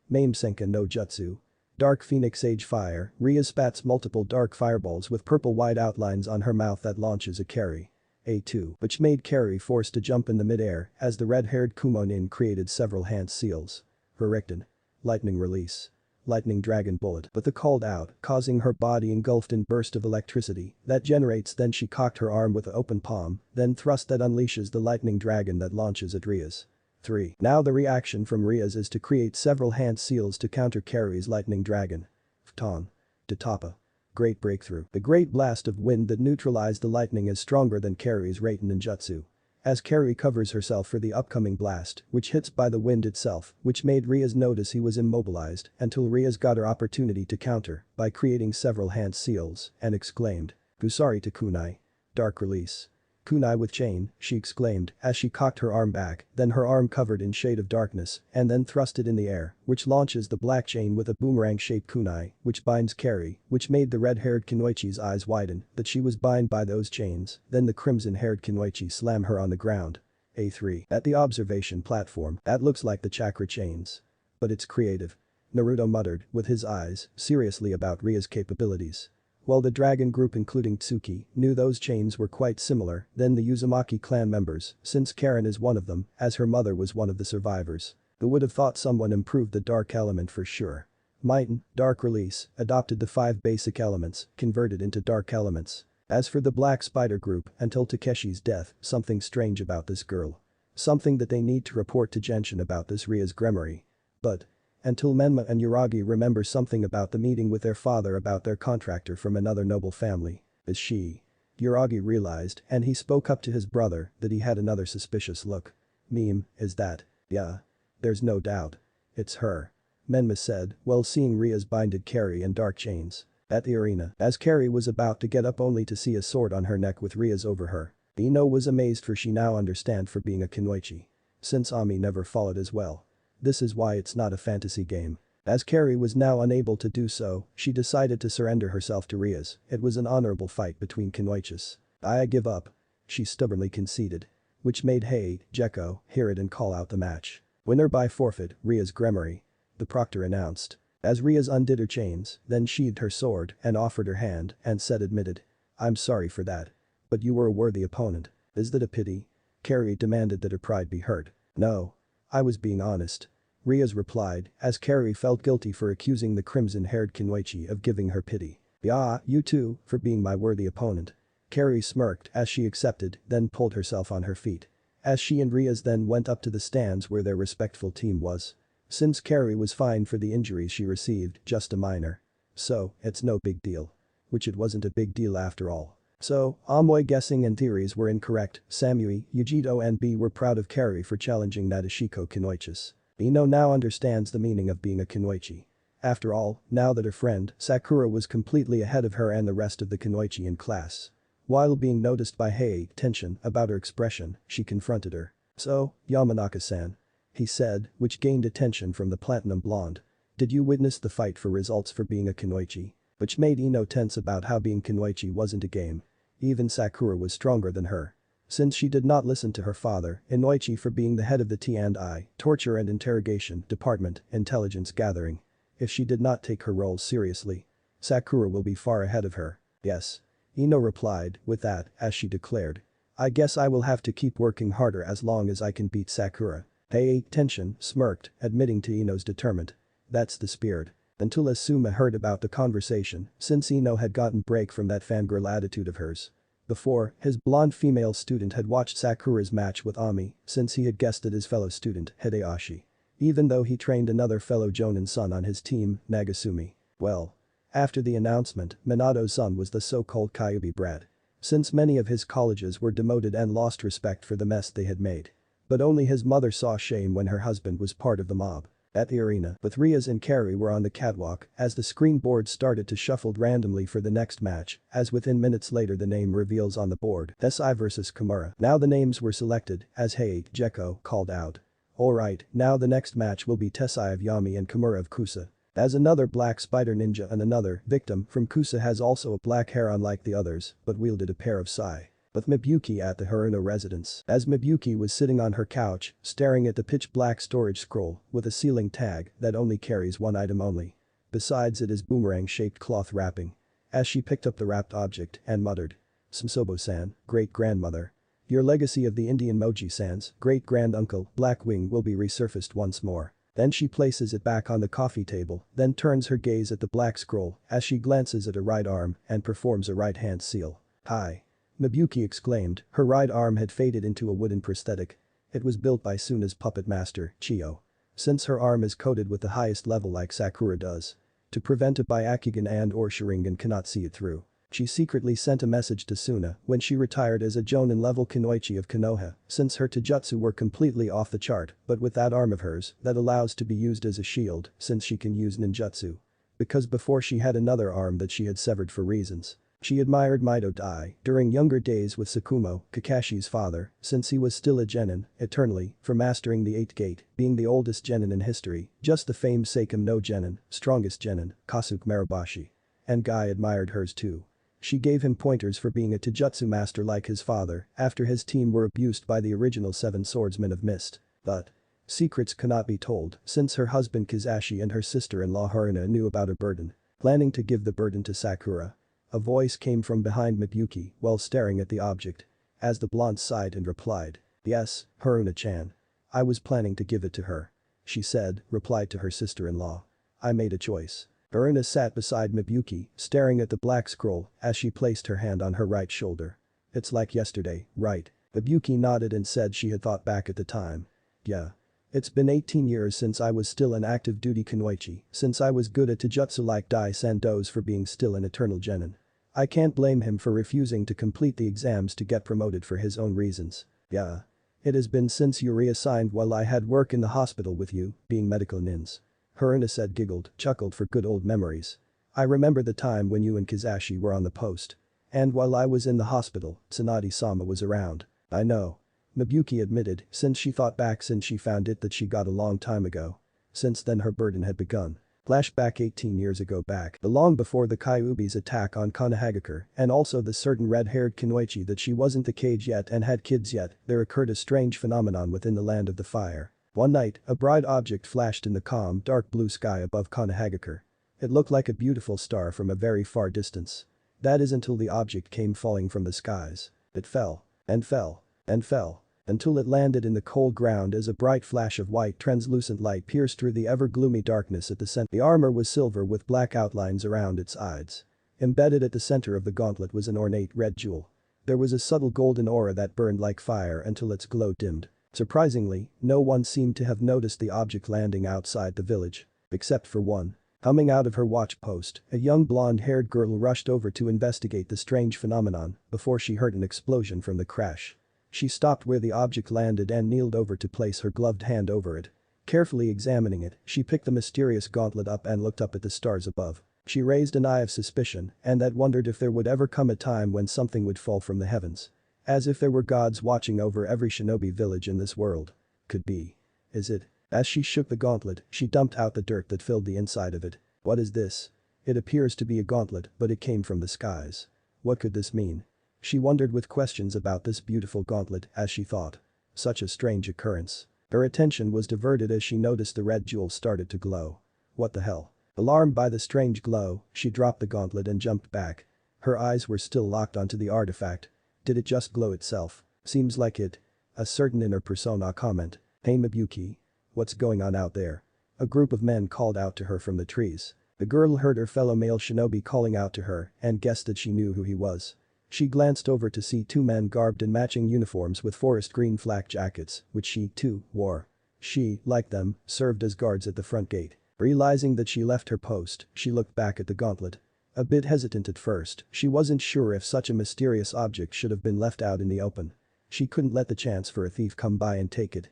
Mame Senka no Jutsu. Dark Phoenix Age Fire, Ria spats multiple dark fireballs with purple white outlines on her mouth that launches a Carrie. A2, which made Carrie forced to jump in the mid-air as the red-haired Kumonin created several hand seals. Verrichten. Lightning Release. Lightning Dragon Bullet, but the called out, causing her body engulfed in burst of electricity that generates then she cocked her arm with an open palm, then thrust that unleashes the lightning dragon that launches at Rias. 3. Now the reaction from Rias is to create several hand seals to counter Carrie's lightning dragon. Phtong. Tatapa. Great breakthrough. The great blast of wind that neutralized the lightning is stronger than Carrie's Raiten Ninjutsu. As Carrie covers herself for the upcoming blast, which hits by the wind itself, which made Rias notice he was immobilized until Rias got her opportunity to counter by creating several hand seals and exclaimed, "Gusari to kunai." Dark Release. "Kunai with chain," she exclaimed as she cocked her arm back, then her arm covered in shade of darkness and then thrust it in the air, which launches the black chain with a boomerang-shaped kunai, which binds Carrie, which made the red-haired Kunoichi's eyes widen that she was bound by those chains, then the crimson-haired Kunoichi slam her on the ground. A3. At the observation platform, that looks like the chakra chains. But it's creative. Naruto muttered, with his eyes, seriously about Ria's capabilities. While the dragon group including Tsuki knew those chains were quite similar, then the Uzumaki clan members, since Karen is one of them, as her mother was one of the survivors. They would have thought someone improved the dark element for sure. Mighten, Dark Release, adopted the 5 basic elements, converted into dark elements. As for the Black Spider group, until Takeshi's death, something strange about this girl. Something that they need to report to Genshin about this Ria's Gremory. But until Menma and Yuragi remember something about the meeting with their father about their contractor from another noble family. Is she? Yuragi realized and he spoke up to his brother that he had another suspicious look. Meme, is that? Yeah. There's no doubt. It's her. Menma said while seeing Ria's binded Carrie and dark chains. At the arena, as Carrie was about to get up only to see a sword on her neck with Ria's over her. Ino was amazed for she now understand for being a Kunoichi. Since Ami never followed as well. This is why it's not a fantasy game. As Carrie was now unable to do so, she decided to surrender herself to Rias. It was an honorable fight between Kunoichis. I give up. She stubbornly conceded. Which made Hei, Jekko, hear it and call out the match. Winner by forfeit, Ria's Gremory. The proctor announced. As Rias undid her chains, then sheathed her sword and offered her hand and said admitted. I'm sorry for that. But you were a worthy opponent. Is that a pity? Carrie demanded that her pride be hurt. No. I was being honest. Rias replied, as Carrie felt guilty for accusing the crimson-haired Kunoichi of giving her pity. Yeah, you too, for being my worthy opponent. Carrie smirked as she accepted, then pulled herself on her feet. As she and Rias then went up to the stands where their respectful team was. Since Carrie was fine for the injuries she received, just a minor. So, it's no big deal. Which it wasn't a big deal after all. So, Amoy guessing and theories were incorrect. Samui, Yujito and B were proud of Carrie for challenging Nadeshiko Kunoichis. Ino now understands the meaning of being a Kunoichi. After all, now that her friend, Sakura was completely ahead of her and the rest of the Kunoichi in class. While being noticed by Hei, tension about her expression, she confronted her. So, Yamanaka-san. He said, which gained attention from the platinum blonde. Did you witness the fight for results for being a Kunoichi? Which made Ino tense about how being Kunoichi wasn't a game. Even Sakura was stronger than her. Since she did not listen to her father, Inoichi for being the head of the T&I, Torture and Interrogation Department, Intelligence Gathering. If she did not take her role seriously, Sakura will be far ahead of her. Yes. Ino replied, with that, as she declared. I guess I will have to keep working harder as long as I can beat Sakura. Hey, tension, smirked, admitting to Ino's determined. That's the spirit. Until Asuma heard about the conversation, since Ino had gotten break from that fangirl attitude of hers. Before, his blonde female student had watched Sakura's match with Ami, since he had guessed at his fellow student, Hideyoshi. Even though he trained another fellow Jonin-san on his team, Nagasumi. Well. After the announcement, Minato's son was the so-called Kyubi brat. Since many of his colleges were demoted and lost respect for the mess they had made. But only his mother saw shame when her husband was part of the mob. At the arena, both Riaz and Carrie were on the catwalk as the screen board started to shuffle randomly for the next match, as within minutes later the name reveals on the board, Tesai vs Kimura. Now the names were selected, as Hey, Jekko called out. Alright, now the next match will be Tesai of Yami and Kimura of Kusa. As another black spider ninja and another victim from Kusa has also a black hair unlike the others, but wielded a pair of sai. With Mibuki at the Haruno residence. As Mibuki was sitting on her couch, staring at the pitch-black storage scroll with a ceiling tag that only carries one item only. Besides it is boomerang-shaped cloth wrapping. As she picked up the wrapped object and muttered. Samsobo-san, great-grandmother. Your legacy of the Indian Moji-san's great-grand-uncle, Black Wing will be resurfaced once more. Then she places it back on the coffee table, then turns her gaze at the black scroll as she glances at her right arm and performs a right-hand seal. Hi. Mibuki exclaimed, her right arm had faded into a wooden prosthetic. It was built by Suna's puppet master, Chiyo. Since her arm is coated with the highest level like Sakura does. To prevent a Byakugan and or Sharingan cannot see it through. She secretly sent a message to Suna when she retired as a Jonin level Kunoichi of Konoha, since her taijutsu were completely off the chart, but with that arm of hers that allows to be used as a shield since she can use ninjutsu. Because before she had another arm that she had severed for reasons. She admired Mido Dai during younger days with Tsukumo, Kakashi's father, since he was still a genin, eternally, for mastering the 8th gate, being the oldest genin in history, just the famed Seikam no genin, strongest genin, Kasuke Marubashi. And Guy admired hers too. She gave him pointers for being a taijutsu master like his father after his team were abused by the original 7 swordsmen of Mist. But secrets cannot be told since her husband Kizashi and her sister-in-law Haruna knew about her burden, planning to give the burden to Sakura. A voice came from behind Mibuki while staring at the object. As the blonde sighed and replied. Yes, Haruna-chan. I was planning to give it to her. She said, replied to her sister-in-law. I made a choice. Haruna sat beside Mibuki, staring at the black scroll as she placed her hand on her right shoulder. It's like yesterday, right? Mibuki nodded and said she had thought back at the time. Yeah. It's been 18 years since I was still an active duty kunoichi, since I was good at taijutsu like Dai Sando's for being still an eternal genin. I can't blame him for refusing to complete the exams to get promoted for his own reasons. Yeah. It has been since you reassigned while I had work in the hospital with you, being medical nins. Haruna said chuckled for good old memories. I remember the time when you and Kizashi were on the post. And while I was in the hospital, Tsunade-sama was around. I know. Mibuki admitted since she thought back since she found it that she got a long time ago. Since then her burden had begun. Flashback 18 years ago back, long before the Kyuubi's attack on Konohagakure and also the certain red-haired kunoichi that she wasn't the cage yet and had kids yet, there occurred a strange phenomenon within the land of the fire. One night, a bright object flashed in the calm, dark blue sky above Konohagakure. It looked like a beautiful star from a very far distance. That is until the object came falling from the skies. It fell, and fell, and fell, until it landed in the cold ground as a bright flash of white translucent light pierced through the ever-gloomy darkness at the center. The armor was silver with black outlines around its sides. Embedded at the center of the gauntlet was an ornate red jewel. There was a subtle golden aura that burned like fire until its glow dimmed. Surprisingly, no one seemed to have noticed the object landing outside the village. Except for one. Coming out of her watch post, a young blonde-haired girl rushed over to investigate the strange phenomenon before she heard an explosion from the crash. She stopped where the object landed and kneeled over to place her gloved hand over it. Carefully examining it, she picked the mysterious gauntlet up and looked up at the stars above. She raised an eye of suspicion and that wondered if there would ever come a time when something would fall from the heavens. As if there were gods watching over every shinobi village in this world. Could be. Is it? As she shook the gauntlet, she dumped out the dirt that filled the inside of it. What is this? It appears to be a gauntlet, but it came from the skies. What could this mean? She wondered with questions about this beautiful gauntlet as she thought. Such a strange occurrence. Her attention was diverted as she noticed the red jewel started to glow. What the hell? Alarmed by the strange glow, she dropped the gauntlet and jumped back. Her eyes were still locked onto the artifact. Did it just glow itself? Seems like it. A certain inner persona comment. Hey Mibuki. What's going on out there? A group of men called out to her from the trees. The girl heard her fellow male shinobi calling out to her and guessed that she knew who he was. She glanced over to see 2 men garbed in matching uniforms with forest green flak jackets, which she, too, wore. She, like them, served as guards at the front gate. Realizing that she left her post, she looked back at the gauntlet. A bit hesitant at first, she wasn't sure if such a mysterious object should have been left out in the open. She couldn't let the chance for a thief come by and take it.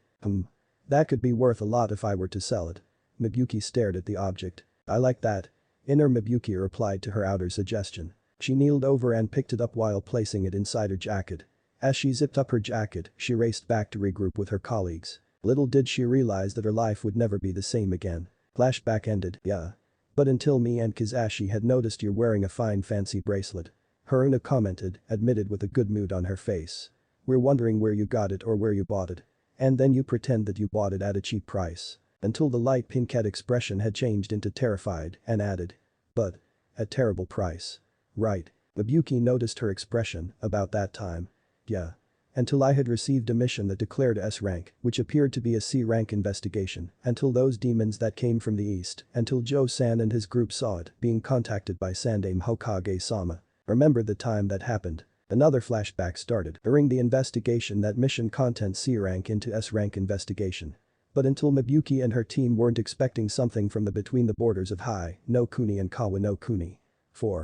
That could be worth a lot if I were to sell it. Mibuki stared at the object. I like that. Inner Mibuki replied to her outer suggestion. She kneeled over and picked it up while placing it inside her jacket. As she zipped up her jacket, she raced back to regroup with her colleagues. Little did she realize that her life would never be the same again. Flashback ended, yeah. But until me and Kizashi had noticed you're wearing a fine fancy bracelet. Haruna commented, admitted with a good mood on her face. We're wondering where you got it or where you bought it. And then you pretend that you bought it at a cheap price. Until the light pink cat expression had changed into terrified and added. But. A terrible price. Right. Mibuki noticed her expression about that time. Yeah. Until I had received a mission that declared S rank, which appeared to be a C rank investigation, until those demons that came from the east, until Joe-san and his group saw it, being contacted by Sandaime Hokage-sama. Remember the time that happened. Another flashback started during the investigation that mission content C rank into S rank investigation. But until Mibuki and her team weren't expecting something from the between the borders of Hai no Kuni and Kawa no Kuni.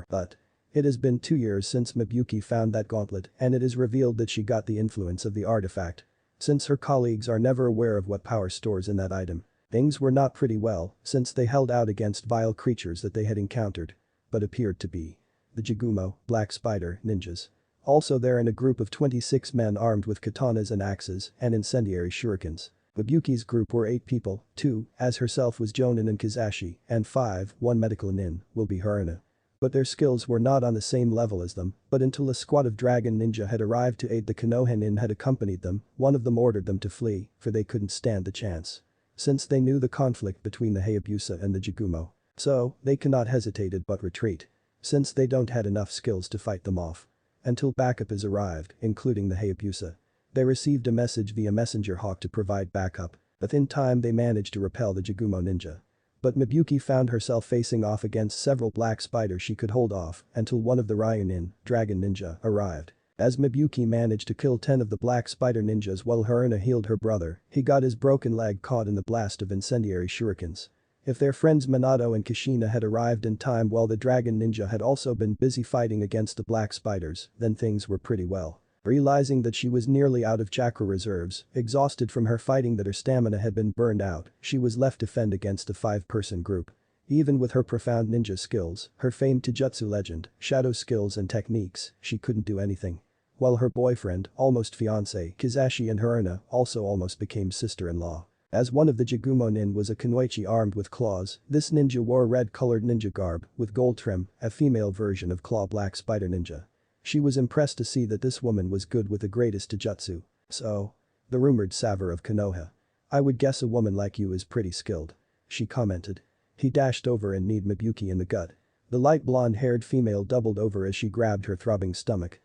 But. It has been 2 years since Mibuki found that gauntlet and it is revealed that she got the influence of the artifact. Since her colleagues are never aware of what power stores in that item, things were not pretty well since they held out against vile creatures that they had encountered. But appeared to be. The Jigumo, Black Spider, ninjas. Also there in a group of 26 men armed with katanas and axes and incendiary shurikens. Mibuki's group were 8 people, 2, as herself was Jonin and Kizashi, and 5, 1 medical nin, will be Haruna. But their skills were not on the same level as them, but until a squad of dragon ninja had arrived to aid the Konoha nin had accompanied them, one of them ordered them to flee, for they couldn't stand the chance. Since they knew the conflict between the Hayabusa and the Jigumo. So, they cannot hesitated but retreat. Since they don't had enough skills to fight them off. Until backup is arrived, including the Hayabusa. They received a message via Messenger Hawk to provide backup, but in time they managed to repel the Jigumo ninja. But Mibuki found herself facing off against several black spiders she could hold off until one of the Ryunin, dragon ninja, arrived. As Mibuki managed to kill 10 of the black spider ninjas while Haruna healed her brother, he got his broken leg caught in the blast of incendiary shurikens. If their friends Minato and Kushina had arrived in time while the dragon ninja had also been busy fighting against the black spiders, then things were pretty well. Realizing that she was nearly out of chakra reserves, exhausted from her fighting that her stamina had been burned out, she was left to fend against a 5-person group. Even with her profound ninja skills, her famed Taijutsu legend, shadow skills and techniques, she couldn't do anything. While her boyfriend, almost fiancé, Kizashi and Haruna also almost became sister-in-law. As one of the Jigumo nin was a kunoichi armed with claws, this ninja wore red-colored ninja garb with gold trim, a female version of Claw Black Spider Ninja. She was impressed to see that this woman was good with the greatest taijutsu. So. The rumored Saver of Konoha. I would guess a woman like you is pretty skilled. She commented. He dashed over and kneed Mibuki in the gut. The light blonde-haired female doubled over as she grabbed her throbbing stomach.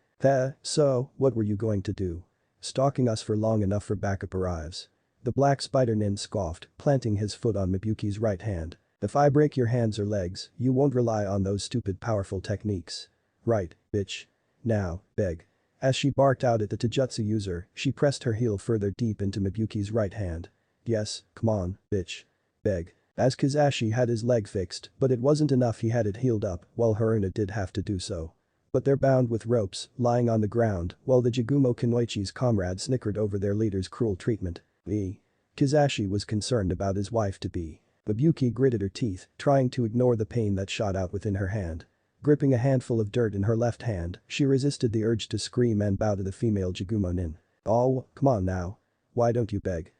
So, what were you going to do? Stalking us for long enough for backup arrives. The black spider nin scoffed, planting his foot on Mibuki's right hand. If I break your hands or legs, you won't rely on those stupid powerful techniques. Right, bitch. Now, beg. As she barked out at the taijutsu user, she pressed her heel further deep into Mibuki's right hand. Yes, come on, bitch. Beg. As Kizashi had his leg fixed, but it wasn't enough he had it healed up, while Haruna did have to do so. But they're bound with ropes, lying on the ground, while the Jigumo Kunoichi's comrades snickered over their leader's cruel treatment. Kizashi was concerned about his wife-to-be. Mibuki gritted her teeth, trying to ignore the pain that shot out within her hand. Gripping a handful of dirt in her left hand, she resisted the urge to scream and bow to the female Jigumo nin. Oh, come on now. Why don't you beg?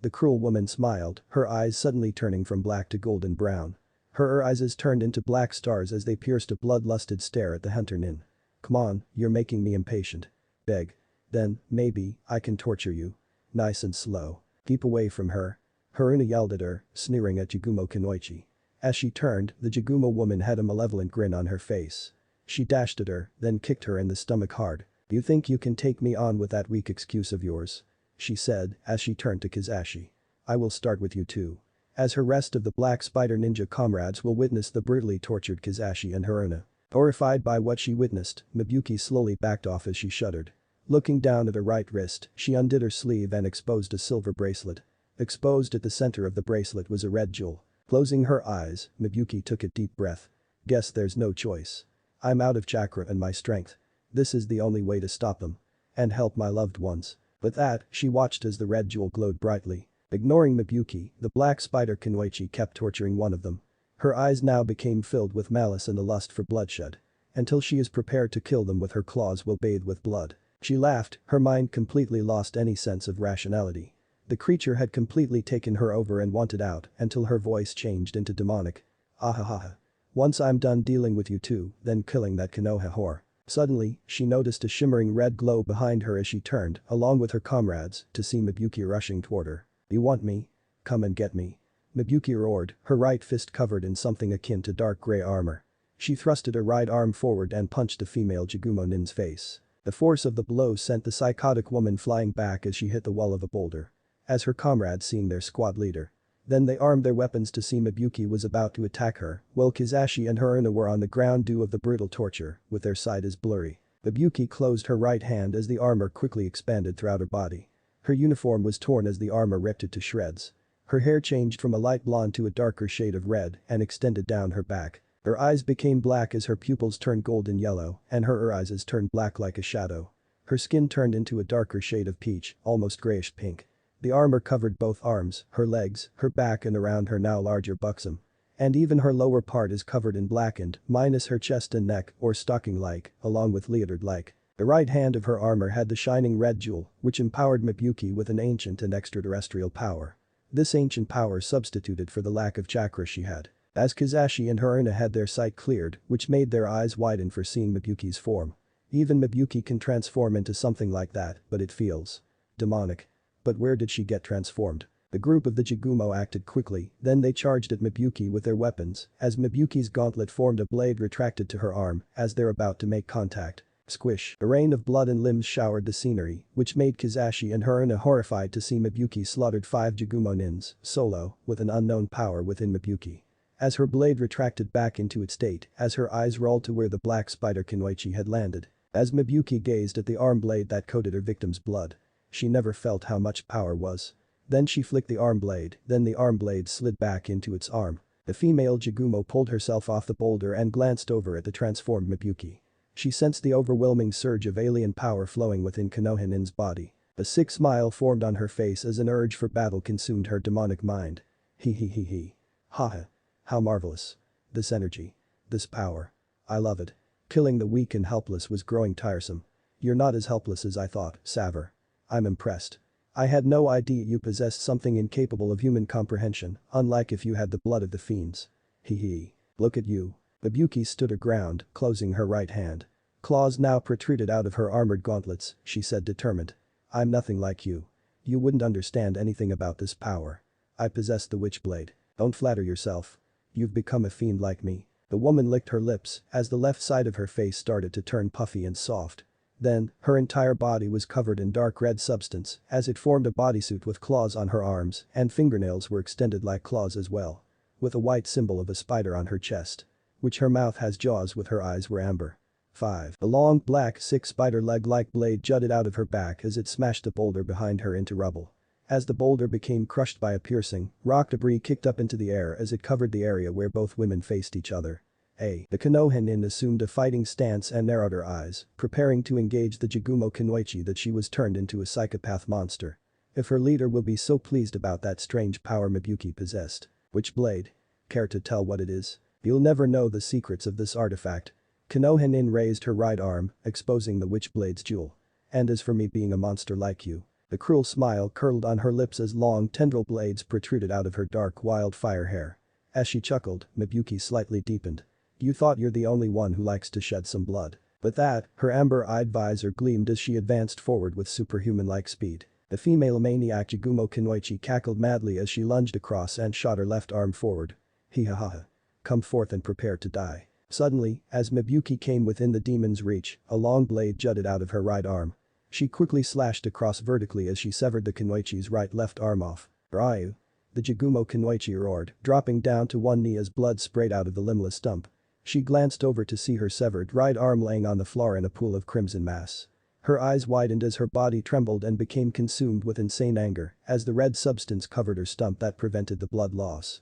The cruel woman smiled, her eyes suddenly turning from black to golden brown. Her eyes turned into black stars as they pierced a bloodlusted stare at the hunter nin. Come on, you're making me impatient. Beg. Then, maybe, I can torture you. Nice and slow. Keep away from her. Haruna yelled at her, sneering at Jigumo Kunoichi. As she turned, the Jigumo woman had a malevolent grin on her face. She dashed at her, then kicked her in the stomach hard. You think you can take me on with that weak excuse of yours? She said, as she turned to Kizashi. I will start with you too. As her rest of the black spider ninja comrades will witness the brutally tortured Kizashi and Haruna. Horrified by what she witnessed, Mibuki slowly backed off as she shuddered. Looking down at her right wrist, she undid her sleeve and exposed a silver bracelet. Exposed at the center of the bracelet was a red jewel. Closing her eyes, Mibuki took a deep breath. Guess there's no choice. I'm out of chakra and my strength. This is the only way to stop them. and help my loved ones. With that, she watched as the red jewel glowed brightly. Ignoring Mibuki, the black spider Kunoichi kept torturing one of them. Her eyes now became filled with malice and a lust for bloodshed. Until she is prepared to kill them with her claws will bathe with blood. She laughed, her mind completely lost any sense of rationality. The creature had completely taken her over and wanted out until her voice changed into demonic. Ahahaha. Once I'm done dealing with you two, then killing that Konoha whore. Suddenly, she noticed a shimmering red glow behind her as she turned, along with her comrades, to see Mibuki rushing toward her. You want me? Come and get me. Mibuki roared, her right fist covered in something akin to dark gray armor. She thrusted her right arm forward and punched the female Jigumo nin's face. The force of the blow sent the psychotic woman flying back as she hit the wall of a boulder. As her comrades seeing their squad leader. Then they armed their weapons to see Mibuki was about to attack her, while Kizashi and Haruna were on the ground due of the brutal torture, with their sight as blurry. Mibuki closed her right hand as the armor quickly expanded throughout her body. Her uniform was torn as the armor ripped it to shreds. Her hair changed from a light blonde to a darker shade of red and extended down her back. Her eyes became black as her pupils turned golden yellow and her eyes turned black like a shadow. Her skin turned into a darker shade of peach, almost grayish pink. The armor covered both arms, her legs, her back and around her now larger buxom. And even her lower part is covered in blackened, minus her chest and neck or stocking-like, along with leotard-like. The right hand of her armor had the shining red jewel, which empowered Mibuki with an ancient and extraterrestrial power. This ancient power substituted for the lack of chakra she had. As Kizashi and Haruna had their sight cleared, which made their eyes widen for seeing Mibuki's form. Even Mibuki can transform into something like that, but it feels demonic. But where did she get transformed? The group of the Jigumo acted quickly, then they charged at Mibuki with their weapons, as Mibuki's gauntlet formed a blade retracted to her arm, as they're about to make contact. Squish. A rain of blood and limbs showered the scenery, which made Kizashi and Haruna horrified to see Mibuki slaughtered 5 Jigumo nins, solo, with an unknown power within Mibuki. As her blade retracted back into its state, as her eyes rolled to where the black spider Kunoichi had landed. As Mibuki gazed at the arm blade that coated her victim's blood. She never felt how much power was. Then she flicked the arm blade, then the arm blade slid back into its arm. The female Jigumo pulled herself off the boulder and glanced over at the transformed Mibuki. She sensed the overwhelming surge of alien power flowing within Konoha nin's body. A sick smile formed on her face as an urge for battle consumed her demonic mind. He. Haha. How marvelous. This energy. This power. I love it. Killing the weak and helpless was growing tiresome. You're not as helpless as I thought, Saver. I'm impressed. I had no idea you possessed something incapable of human comprehension, unlike if you had the blood of the fiends. Hee. Look at you. Mibuki stood her ground, closing her right hand. Claws now protruded out of her armored gauntlets, she said determined. I'm nothing like you. You wouldn't understand anything about this power. I possess the witchblade. Don't flatter yourself. You've become a fiend like me. The woman licked her lips as the left side of her face started to turn puffy and soft. Then, her entire body was covered in dark red substance as it formed a bodysuit with claws on her arms and fingernails were extended like claws as well. With a white symbol of a spider on her chest. Which her mouth has jaws with her eyes were amber. 5. A long black sick spider leg-like blade jutted out of her back as it smashed the boulder behind her into rubble. As the boulder became crushed by a piercing, rock debris kicked up into the air as it covered the area where both women faced each other. The Konoha nin assumed a fighting stance and narrowed her eyes, preparing to engage the Jigumo Kunoichi that she was turned into a psychopath monster. If her leader will be so pleased about that strange power Mibuki possessed. Which blade? Care to tell what it is? You'll never know the secrets of this artifact. Konoha nin raised her right arm, exposing the witchblade's jewel. And as for me being a monster like you. The cruel smile curled on her lips as long tendril blades protruded out of her dark wildfire hair. As she chuckled, Mibuki slightly deepened. You thought you're the only one who likes to shed some blood. But that, her amber-eyed visor gleamed as she advanced forward with superhuman-like speed. The female maniac Jigumo Kunoichi cackled madly as she lunged across and shot her left arm forward. Hee-ha-ha. Come forth and prepare to die. Suddenly, as Mibuki came within the demon's reach, a long blade jutted out of her right arm. She quickly slashed across vertically as she severed the Kunoichi's right-left arm off. Ryu. The Jigumo Kunoichi roared, dropping down to one knee as blood sprayed out of the limbless stump. She glanced over to see her severed right arm laying on the floor in a pool of crimson mass. Her eyes widened as her body trembled and became consumed with insane anger as the red substance covered her stump that prevented the blood loss.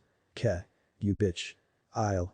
You bitch. I'll.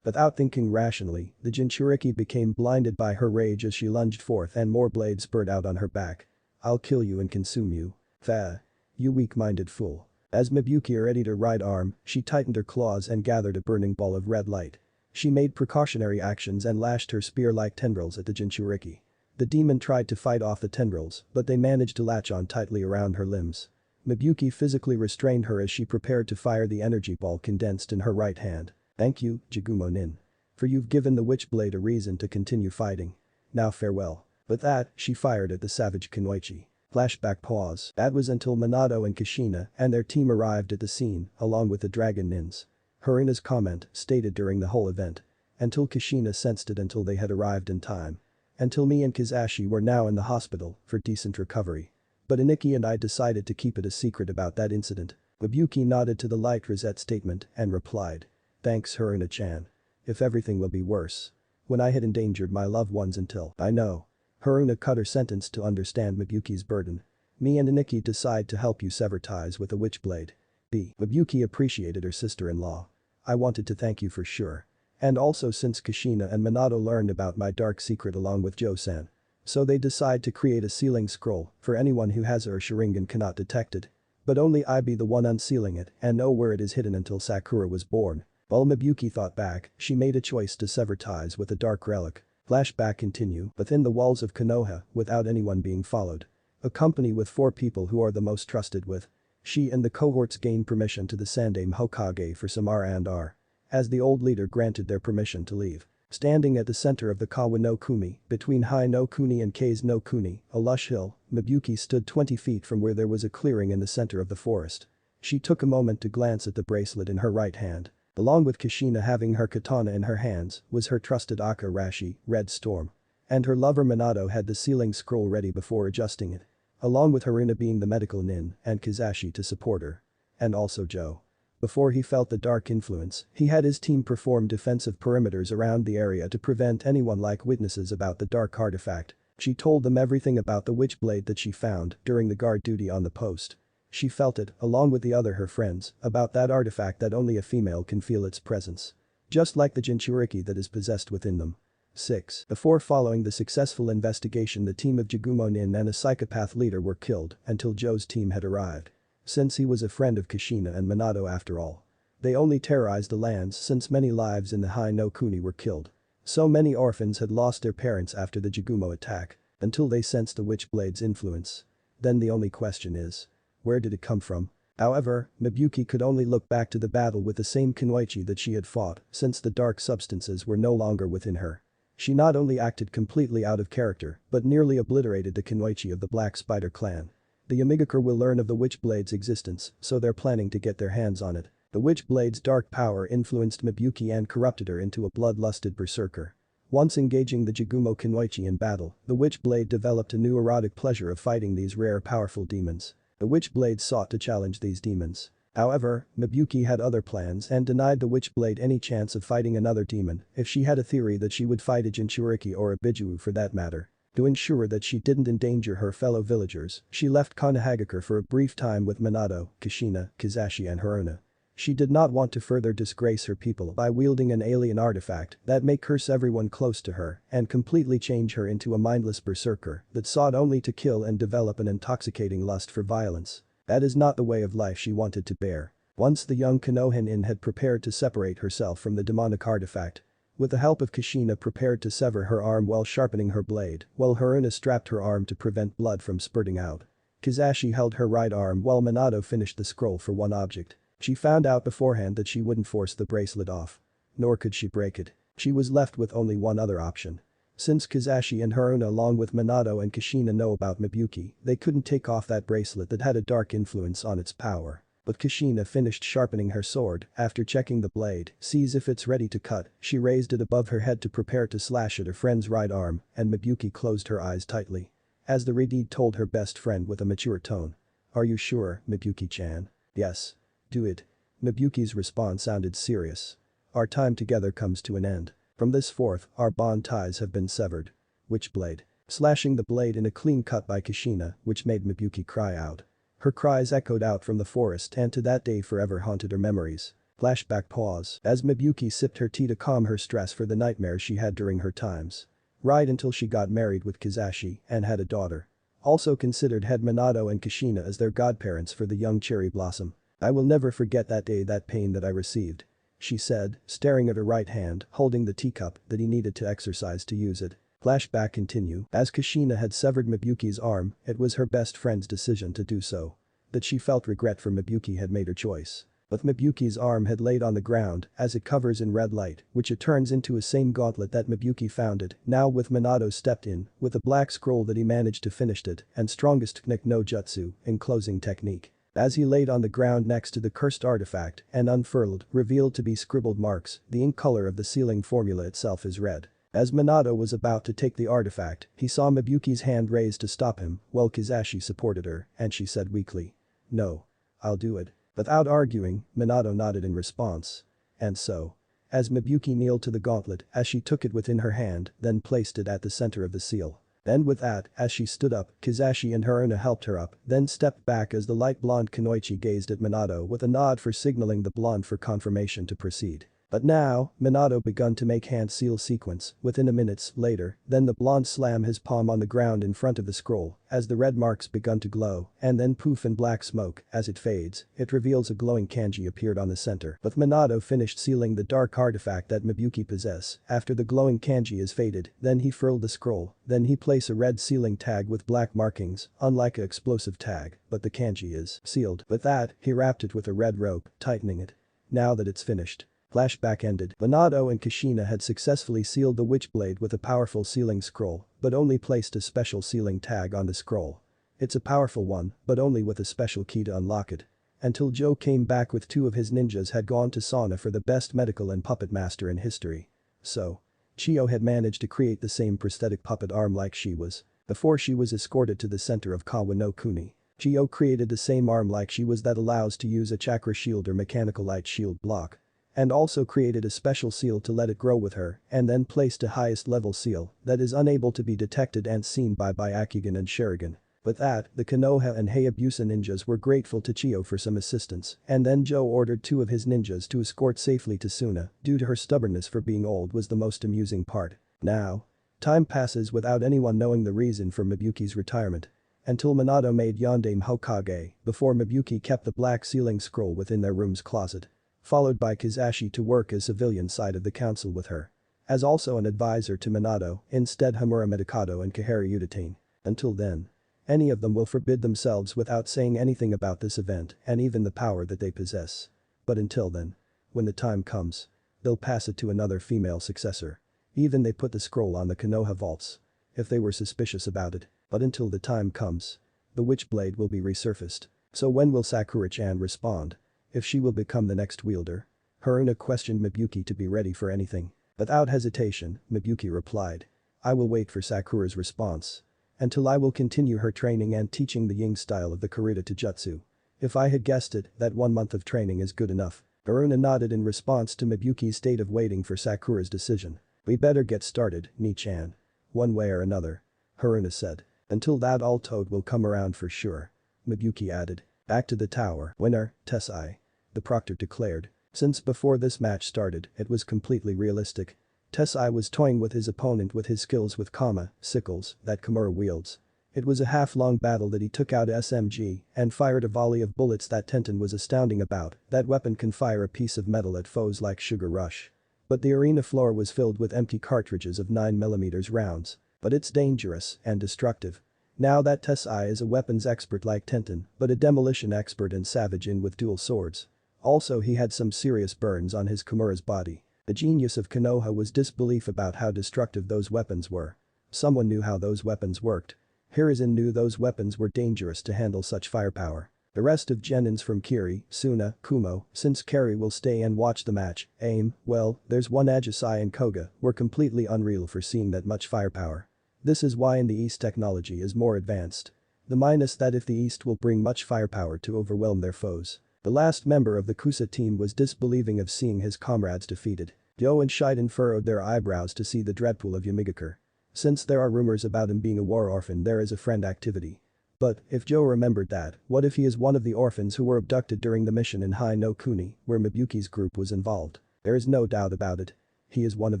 Without thinking rationally, the Jinchuriki became blinded by her rage as she lunged forth and more blades spurred out on her back. I'll kill you and consume you. Fa. You weak-minded fool. As Mibuki readied her right arm, she tightened her claws and gathered a burning ball of red light. She made precautionary actions and lashed her spear-like tendrils at the Jinchuriki. The demon tried to fight off the tendrils, but they managed to latch on tightly around her limbs. Mibuki physically restrained her as she prepared to fire the energy ball condensed in her right hand. Thank you, Jigumo-nin. For you've given the Witchblade a reason to continue fighting. Now farewell. With that, she fired at the savage Kunoichi. Flashback pause. That was until Minato and Kushina and their team arrived at the scene, along with the Dragon Nins. Haruna's comment, stated during the whole event. Until Kushina sensed it until they had arrived in time. Until me and Kizashi were now in the hospital, for decent recovery. But Iniki and I decided to keep it a secret about that incident. Mibuki nodded to the light rosette statement and replied. Thanks Haruna-chan. If everything will be worse. When I had endangered my loved ones until I know. Haruna cut her sentence to understand Mibuki's burden. Me and Iniki decide to help you sever ties with the Witchblade. B. Mibuki appreciated her sister-in-law. I wanted to thank you for sure. And also since Kushina and Minato learned about my dark secret along with Joe-san. So they decide to create a sealing scroll for anyone who has it or Sharingan cannot detect it. But only I be the one unsealing it and know where it is hidden until Sakura was born. While Mibuki thought back, she made a choice to sever ties with a dark relic. Flashback continue within the walls of Konoha without anyone being followed. A company with 4 people who are the most trusted with. She and the cohorts gained permission to the Sandaime Hokage for some R&R. As the old leader granted their permission to leave. Standing at the center of the Kawa no Kumi, between Hai no Kuni and Kei's no Kuni, a lush hill, Mibuki stood 20 feet from where there was a clearing in the center of the forest. She took a moment to glance at the bracelet in her right hand. Along with Kushina having her katana in her hands was her trusted Aka Rashi, Red Storm. And her lover Minato had the sealing scroll ready before adjusting it. Along with Haruna being the medical nin and Kizashi to support her. And also Joe. Before he felt the dark influence, he had his team perform defensive perimeters around the area to prevent anyone like witnesses about the dark artifact. She told them everything about the Witchblade that she found during the guard duty on the post. She felt it, along with her friends, about that artifact that only a female can feel its presence. Just like the Jinchuriki that is possessed within them. 6. Before following the successful investigation, the team of Jigumo-nin and a psychopath leader were killed until Joe's team had arrived. Since he was a friend of Kushina and Minato after all. They only terrorized the lands since many lives in the Hai no Kuni were killed. So many orphans had lost their parents after the Jigumo attack, until they sensed the Witchblade's influence. Then the only question is. Where did it come from? However, Mibuki could only look back to the battle with the same Kunoichi that she had fought since the dark substances were no longer within her. She not only acted completely out of character but nearly obliterated the Kunoichi of the Black Spider clan. The Yamagakure will learn of the Witchblade's existence, so they're planning to get their hands on it. The Witchblade's dark power influenced Mibuki and corrupted her into a bloodlusted berserker. Once engaging the Jigumo Kunoichi in battle, the Witchblade developed a new erotic pleasure of fighting these rare powerful demons. The Witchblade sought to challenge these demons. However, Mibuki had other plans and denied the Witchblade any chance of fighting another demon if she had a theory that she would fight a Jinchuriki or a Bijuu for that matter. To ensure that she didn't endanger her fellow villagers, she left Konohagakure for a brief time with Minato, Kushina, Kizashi and Haruna. She did not want to further disgrace her people by wielding an alien artifact that may curse everyone close to her and completely change her into a mindless berserker that sought only to kill and develop an intoxicating lust for violence. That is not the way of life she wanted to bear. Once the young Konoha-nin had prepared to separate herself from the demonic artifact. With the help of Kushina prepared to sever her arm while sharpening her blade, while Haruna strapped her arm to prevent blood from spurting out. Kizashi held her right arm while Minato finished the scroll for one object. She found out beforehand that she wouldn't force the bracelet off. Nor could she break it. She was left with only one other option. Since Kizashi and Haruna along with Minato and Kushina know about Mibuki, they couldn't take off that bracelet that had a dark influence on its power. But Kushina finished sharpening her sword, after checking the blade, sees if it's ready to cut, she raised it above her head to prepare to slash at her friend's right arm, and Mibuki closed her eyes tightly. As the Redeed told her best friend with a mature tone. Are you sure, Mibuki-chan? Yes. Do it. Mibuki's response sounded serious. Our time together comes to an end. From this forth, our bond ties have been severed. Witchblade. Slashing the blade in a clean cut by Kushina, which made Mibuki cry out. Her cries echoed out from the forest and to that day forever haunted her memories. Flashback pause as Mibuyuki sipped her tea to calm her stress for the nightmares she had during her times. Right until she got married with Kizashi and had a daughter. Also considered had Minato and Kushina as their godparents for the young cherry blossom. I will never forget that day, that pain that I received. She said, staring at her right hand, holding the teacup that he needed to exercise to use it. Flashback continue. As Kushina had severed Mibuyuki's arm, it was her best friend's decision to do so. That she felt regret for Mibuyuki had made her choice. But Mibuyuki's arm had laid on the ground as it covers in red light, which it turns into a same gauntlet that Mibuyuki founded, now with Minato stepped in, with a black scroll that he managed to finish it, and strongest technique no jutsu, enclosing technique. As he laid on the ground next to the cursed artifact and unfurled, revealed to be scribbled marks, the ink color of the sealing formula itself is red. As Minato was about to take the artifact, he saw Mibuyuki's hand raised to stop him, while Kizashi supported her, and she said weakly. No. I'll do it. Without arguing, Minato nodded in response. And so. As Mibuyuki kneeled to the gauntlet as she took it within her hand, then placed it at the center of the seal. Then with that, as she stood up, Kizashi and Haruna helped her up, then stepped back as the light blonde Kunoichi gazed at Minato with a nod for signaling the blonde for confirmation to proceed. But now, Minato begun to make hand seal sequence, within a minutes later, then the blonde slam his palm on the ground in front of the scroll, as the red marks begun to glow, and then poof in black smoke, as it fades, it reveals a glowing kanji appeared on the center. But Minato finished sealing the dark artifact that Mibuyuki possess, after the glowing kanji is faded, then he furled the scroll, then he place a red sealing tag with black markings, unlike a explosive tag, but the kanji is sealed. With that, he wrapped it with a red rope, tightening it. Now that it's finished. Flashback ended. Minato and Kushina had successfully sealed the Witchblade with a powerful sealing scroll, but only placed a special sealing tag on the scroll. It's a powerful one, but only with a special key to unlock it. Until Joe came back with two of his ninjas had gone to sauna for the best medical and puppet master in history. So. Chio had managed to create the same prosthetic puppet arm like she was. Before she was escorted to the center of Kawa no Kuni. Chio created the same arm like she was that allows to use a chakra shield or mechanical light shield block. And also created a special seal to let it grow with her, and then placed a highest level seal that is unable to be detected and seen by Byakugan and Sharingan. With that, the Konoha and Hayabusa ninjas were grateful to Chio for some assistance, and then Joe ordered two of his ninjas to escort safely to Suna, due to her stubbornness for being old was the most amusing part. Now. Time passes without anyone knowing the reason for Mibuyuki's retirement. Until Minato made Yondaime Hokage, before Mibuyuki kept the black sealing scroll within their room's closet. Followed by Kizashi to work as civilian side of the council with her. As also an advisor to Minato, instead Hamura Medicado and Kahara Utatane. Until then. Any of them will forbid themselves without saying anything about this event and even the power that they possess. But until then. When the time comes. They'll pass it to another female successor. Even they put the scroll on the Konoha vaults. If they were suspicious about it. But until the time comes. The Witchblade will be resurfaced. So when will Sakura-chan respond? If she will become the next wielder? Haruna questioned Mibuyuki to be ready for anything. Without hesitation, Mibuyuki replied. I will wait for Sakura's response. Until I will continue her training and teaching the yin style of the Kurita to jutsu. If I had guessed it, that 1 month of training is good enough. Haruna nodded in response to Mibuyuki's state of waiting for Sakura's decision. We better get started, Ni-chan. One way or another. Haruna said. Until that all Toad will come around for sure. Mibuyuki added. Back to the tower. Winner, Tessai. The proctor declared. Since before this match started, it was completely realistic. Tessai was toying with his opponent with his skills with sickles that Kimura wields. It was a half-long battle that he took out SMG and fired a volley of bullets that Tenten was astounding about. That weapon can fire a piece of metal at foes like Sugar Rush. But the arena floor was filled with empty cartridges of 9mm rounds. But it's dangerous and destructive. Now that Tessai is a weapons expert like Tenten, but a demolition expert and savage in with dual swords. Also he had some serious burns on his Kimura's body. The genius of Konoha was disbelief about how destructive those weapons were. Someone knew how those weapons worked. Hiruzen knew those weapons were dangerous to handle such firepower. The rest of genins from Kiri, Suna, Kumo, since Kari will stay and watch the match, there's one Ajisai and Koga, were completely unreal for seeing that much firepower. This is why in the East technology is more advanced. The minus that if the East will bring much firepower to overwhelm their foes. The last member of the Kusa team was disbelieving of seeing his comrades defeated. Ryo and Shiden furrowed their eyebrows to see the dreadpool of Yamigakure. Since there are rumors about him being a war orphan there is a friend activity. But, if Joe remembered that, what if he is one of the orphans who were abducted during the mission in Hai no Kuni, where Mibuyuki's group was involved? There is no doubt about it. He is one of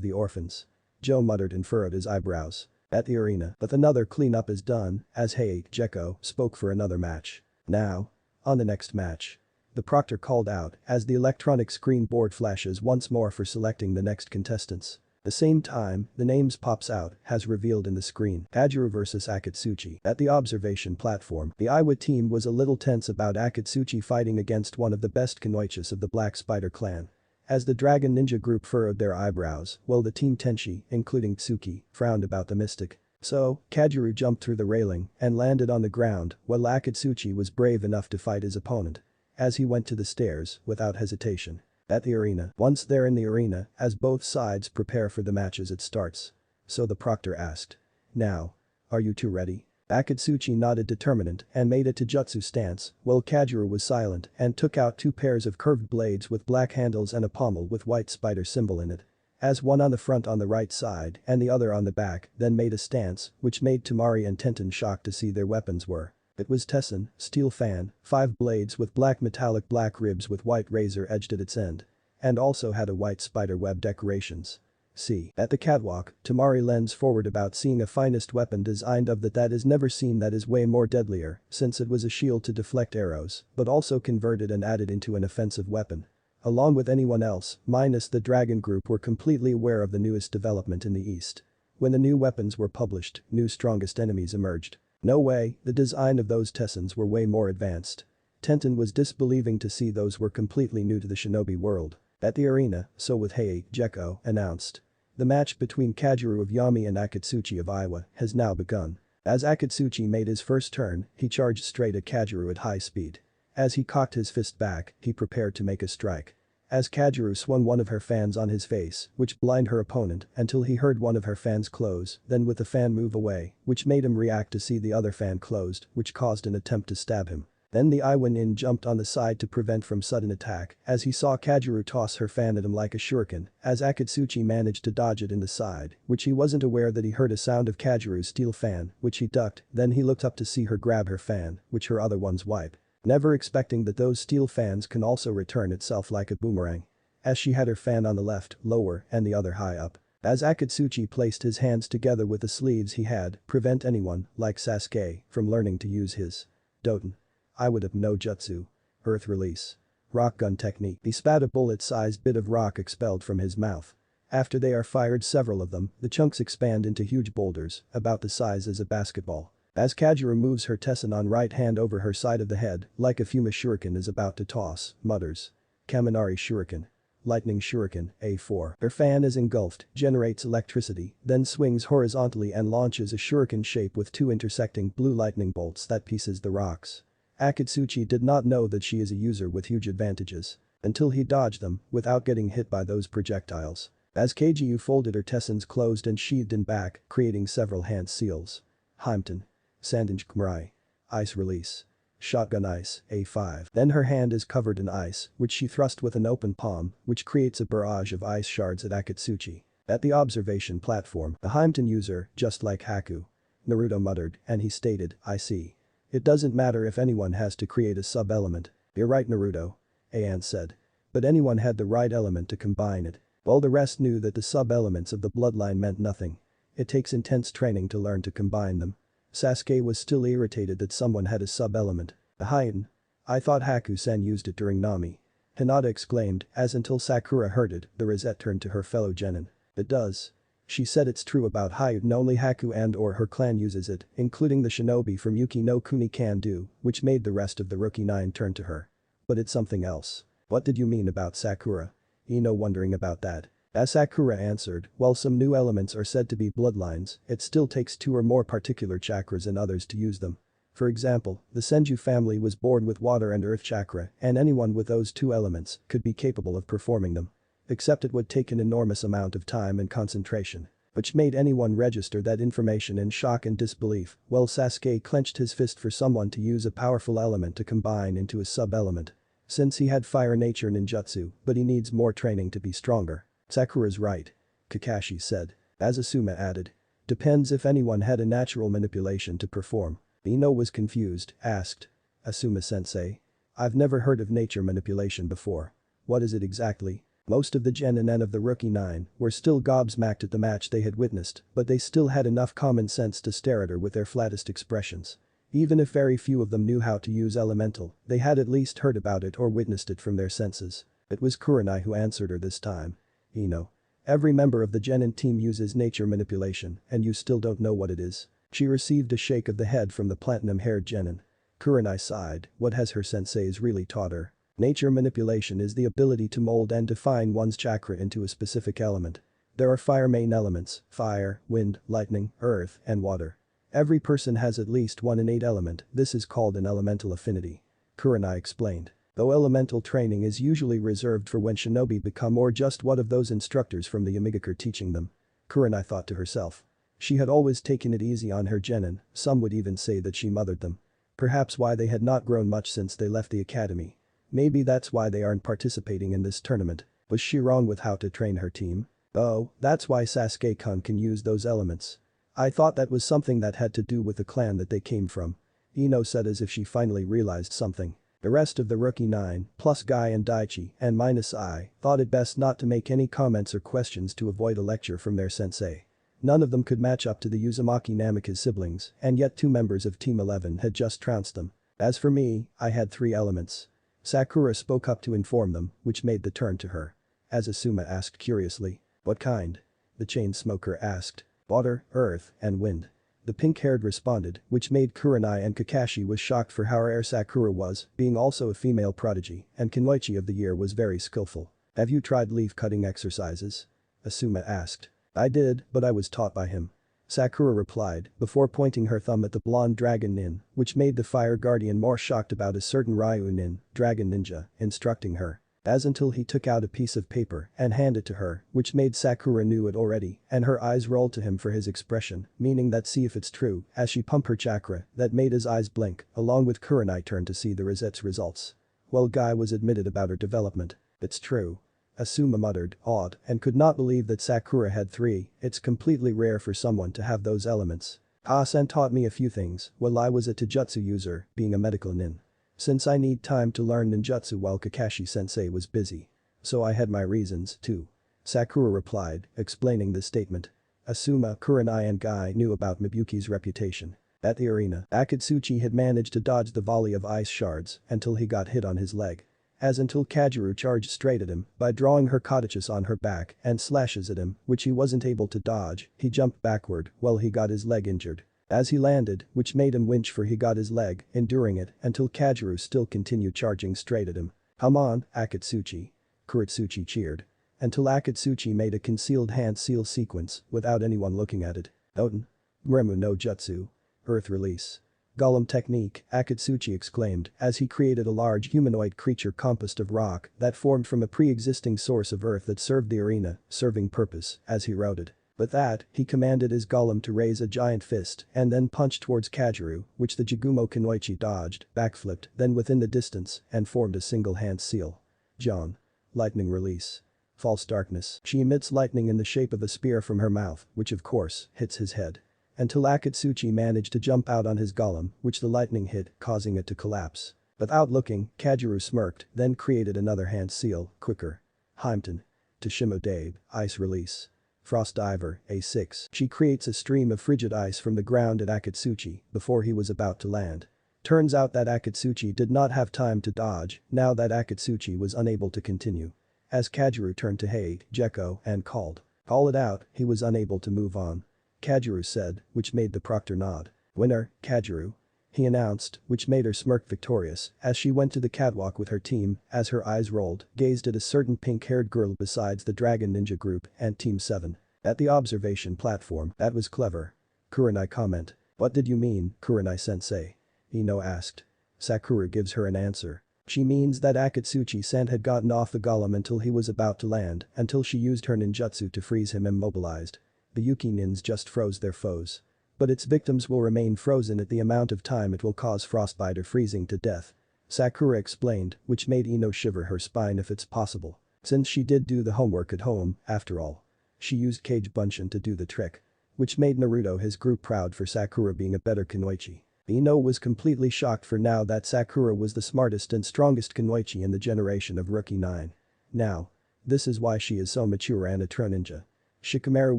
the orphans. Joe muttered and furrowed his eyebrows. At the arena, but another cleanup is done, as Jeko spoke for another match. Now. On the next match. The proctor called out as the electronic screen board flashes once more for selecting the next contestants. The same time, the names pops out, as revealed in the screen. Kajuru vs Akatsuchi. At the observation platform, the Iwa team was a little tense about Akatsuchi fighting against one of the best Kunoichis of the Black Spider clan. As the Dragon Ninja group furrowed their eyebrows, while the team Tenchi, including Tsuki, frowned about the mystic. So, Kajuru jumped through the railing and landed on the ground while Akatsuchi was brave enough to fight his opponent. As he went to the stairs, without hesitation. At the arena, once there in the arena, as both sides prepare for the match as it starts. So the proctor asked. Now. Are you two ready? Akatsuchi nodded determinant and made a taijutsu stance, while Kajuru was silent and took out two pairs of curved blades with black handles and a pommel with white spider symbol in it. As one on the front on the right side and the other on the back, then made a stance, which made Tamari and Tenten shocked to see their weapons were. It was Tessin, steel fan, 5 blades with black metallic black ribs with white razor edged at its end. And also had a white spider web decorations. See. At the catwalk, Tamari leans forward about seeing a finest weapon designed of that is never seen that is way more deadlier, since it was a shield to deflect arrows, but also converted and added into an offensive weapon. Along with anyone else, minus the Dragon Group were completely aware of the newest development in the East. When the new weapons were published, new strongest enemies emerged. No way, the design of those Tessins were way more advanced. Tenten was disbelieving to see those were completely new to the shinobi world. At the arena, so with Jeko announced. The match between Kajuru of Yami and Akatsuchi of Iwa has now begun. As Akatsuchi made his first turn, he charged straight at Kajuru at high speed. As he cocked his fist back, he prepared to make a strike. As Kajuru swung one of her fans on his face, which blinded her opponent until he heard one of her fans close, then with the fan move away, which made him react to see the other fan closed, which caused an attempt to stab him. Then the Iwa nin jumped on the side to prevent from sudden attack as he saw Kajuru toss her fan at him like a shuriken, as Akatsuchi managed to dodge it in the side, which he wasn't aware that he heard a sound of Kajuru's steel fan, which he ducked, then he looked up to see her grab her fan, which her other ones wipe. Never expecting that those steel fans can also return itself like a boomerang. As she had her fan on the left, lower, and the other high up. As Akatsuchi placed his hands together with the sleeves he had, prevent anyone, like Sasuke, from learning to use his Doten. I would have no jutsu. Earth release. Rock gun technique. He spat a bullet-sized bit of rock expelled from his mouth. After they are fired several of them, the chunks expand into huge boulders, about the size as a basketball. As Kajuru moves her Tessin on right hand over her side of the head, like a Fuma shuriken is about to toss, mutters. Kaminari shuriken. Lightning shuriken, A4. Her fan is engulfed, generates electricity, then swings horizontally and launches a shuriken shape with 2 intersecting blue lightning bolts that pieces the rocks. Akatsuchi did not know that she is a user with huge advantages. Until he dodged them, without getting hit by those projectiles. As Kaju folded her Tessins closed and sheathed in back, creating several hand seals. Heimton. Sandinj Kmurai. Ice release. Shotgun ice, A5. Then her hand is covered in ice, which she thrust with an open palm, which creates a barrage of ice shards at Akatsuchi. At the observation platform, the Heimton user, just like Haku. Naruto muttered, and he stated, I see. It doesn't matter if anyone has to create a sub-element. You're right Naruto. Ayan said. But anyone had the right element to combine it. While the rest knew that the sub-elements of the bloodline meant nothing. It takes intense training to learn to combine them. Sasuke was still irritated that someone had a sub-element. The Heian. I thought Haku-sen used it during Nami. Hinata exclaimed, as until Sakura heard it, the Rosette turned to her fellow genin. It does. She said it's true about Heian only Haku and or her clan uses it, including the shinobi from Yuki no Kuni can do, which made the rest of the Rookie 9 turn to her. But it's something else. What did you mean about Sakura? Ino wondering about that. As Sakura answered, while some new elements are said to be bloodlines, it still takes 2 or more particular chakras and others to use them. For example, the Senju family was born with water and earth chakra and anyone with those 2 elements could be capable of performing them. Except it would take an enormous amount of time and concentration. Which made anyone register that information in shock and disbelief, while Sasuke clenched his fist for someone to use a powerful element to combine into a sub-element. Since he had fire nature ninjutsu, but he needs more training to be stronger. Sakura's right. Kakashi said. As Asuma added. Depends if anyone had a natural manipulation to perform. Ino was confused, asked. Asuma-sensei. I've never heard of nature manipulation before. What is it exactly? Most of the genin of the Rookie 9 were still gobsmacked at the match they had witnessed, but they still had enough common sense to stare at her with their flattest expressions. Even if very few of them knew how to use elemental, they had at least heard about it or witnessed it from their senses. It was Kurenai who answered her this time. Ino. Every member of the genin team uses nature manipulation, and you still don't know what it is. She received a shake of the head from the platinum-haired genin. Kurenai sighed. What has her senseis really taught her? Nature manipulation is the ability to mold and define one's chakra into a specific element. There are 5 main elements: fire, wind, lightning, earth, and water. Every person has at least one innate element. This is called an elemental affinity. Kurenai explained. Though elemental training is usually reserved for when shinobi become or just one of those instructors from the Yamagakure teaching them. Kurenai thought to herself. She had always taken it easy on her genin, some would even say that she mothered them. Perhaps why they had not grown much since they left the academy. Maybe that's why they aren't participating in this tournament. Was she wrong with how to train her team? Oh, that's why Sasuke-kun can use those elements. I thought that was something that had to do with the clan that they came from. Ino said as if she finally realized something. The rest of the Rookie 9, plus Guy and Daichi, and minus I, thought it best not to make any comments or questions to avoid a lecture from their sensei. None of them could match up to the Uzumaki Namikaze siblings, and yet 2 members of Team 11 had just trounced them. As for me, I had 3 elements. Sakura spoke up to inform them, which made the turn to her. As Asuma asked curiously. What kind? The chain smoker asked. Water, earth, and wind. The pink-haired responded, which made Kurenai and Kakashi was shocked for how rare Sakura was, being also a female prodigy, and Kunoichi of the year was very skillful. Have you tried leaf-cutting exercises? Asuma asked. I did, but I was taught by him. Sakura replied, before pointing her thumb at the blonde dragon nin, which made the fire guardian more shocked about a certain Ryu nin, dragon ninja, instructing her. As until he took out a piece of paper and handed it to her, which made Sakura knew it already, and her eyes rolled to him for his expression, meaning that see if it's true, as she pumped her chakra, that made his eyes blink, along with Kurenai turned to see the Rosette's results. Well, Guy was admitted about her development. It's true. Asuma muttered, awed, and could not believe that Sakura had 3, it's completely rare for someone to have those elements. Ha-san taught me a few things while I was a Taijutsu user, being a medical nin. Since I need time to learn ninjutsu while Kakashi-sensei was busy. So I had my reasons, too. Sakura replied, explaining this statement. Asuma, Kurenai and Guy knew about Mibuyuki's reputation. At the arena, Akatsuchi had managed to dodge the volley of ice shards until he got hit on his leg. As until Kajiru charged straight at him by drawing her Kodachi's on her back and slashes at him, which he wasn't able to dodge, he jumped backward while he got his leg injured. As he landed, which made him winch for he got his leg, enduring it until Kajiru still continued charging straight at him. Come on, Akatsuchi. Kuretsuchi cheered. Until Akatsuchi made a concealed hand seal sequence without anyone looking at it. Oten. Gremu no Jutsu. Earth release. Golem technique, Akatsuchi exclaimed as he created a large humanoid creature composed of rock that formed from a pre-existing source of earth that served the arena, serving purpose, as he routed. But that, he commanded his golem to raise a giant fist and then punch towards Kajiru, which the Jigumo Kunoichi dodged, backflipped, then within the distance, and formed a single hand seal. John. Lightning release. False darkness, she emits lightning in the shape of a spear from her mouth, which of course, hits his head. Until Akatsuchi managed to jump out on his golem, which the lightning hit, causing it to collapse. Without looking, Kajiru smirked, then created another hand seal, quicker. Hympton. Toshimo Dabe, ice release. Frost Diver, A6. She creates a stream of frigid ice from the ground at Akatsuchi before he was about to land. Turns out that Akatsuchi did not have time to dodge, now that Akatsuchi was unable to continue. As Kajiru turned to Hei, Jekko, and called. Call it out, he was unable to move on. Kajiru said, which made the proctor nod. Winner, Kajiru. He announced, which made her smirk victorious as she went to the catwalk with her team, as her eyes rolled, gazed at a certain pink-haired girl besides the Dragon Ninja group and Team 7. At the observation platform, that was clever. Kurenai comment. What did you mean, Kurenai-sensei? Ino asked. Sakura gives her an answer. She means that Akatsuchi-san had gotten off the golem until he was about to land, until she used her ninjutsu to freeze him immobilized. The Yuki nins just froze their foes. But its victims will remain frozen at the amount of time it will cause frostbite or freezing to death. Sakura explained, which made Ino shiver her spine if it's possible. Since she did do the homework at home, after all. She used Kage Bunshin to do the trick. Which made Naruto his group proud for Sakura being a better Kunoichi. Ino was completely shocked for now that Sakura was the smartest and strongest kunoichi in the generation of Rookie 9. Now. This is why she is so mature and a true ninja. Shikamaru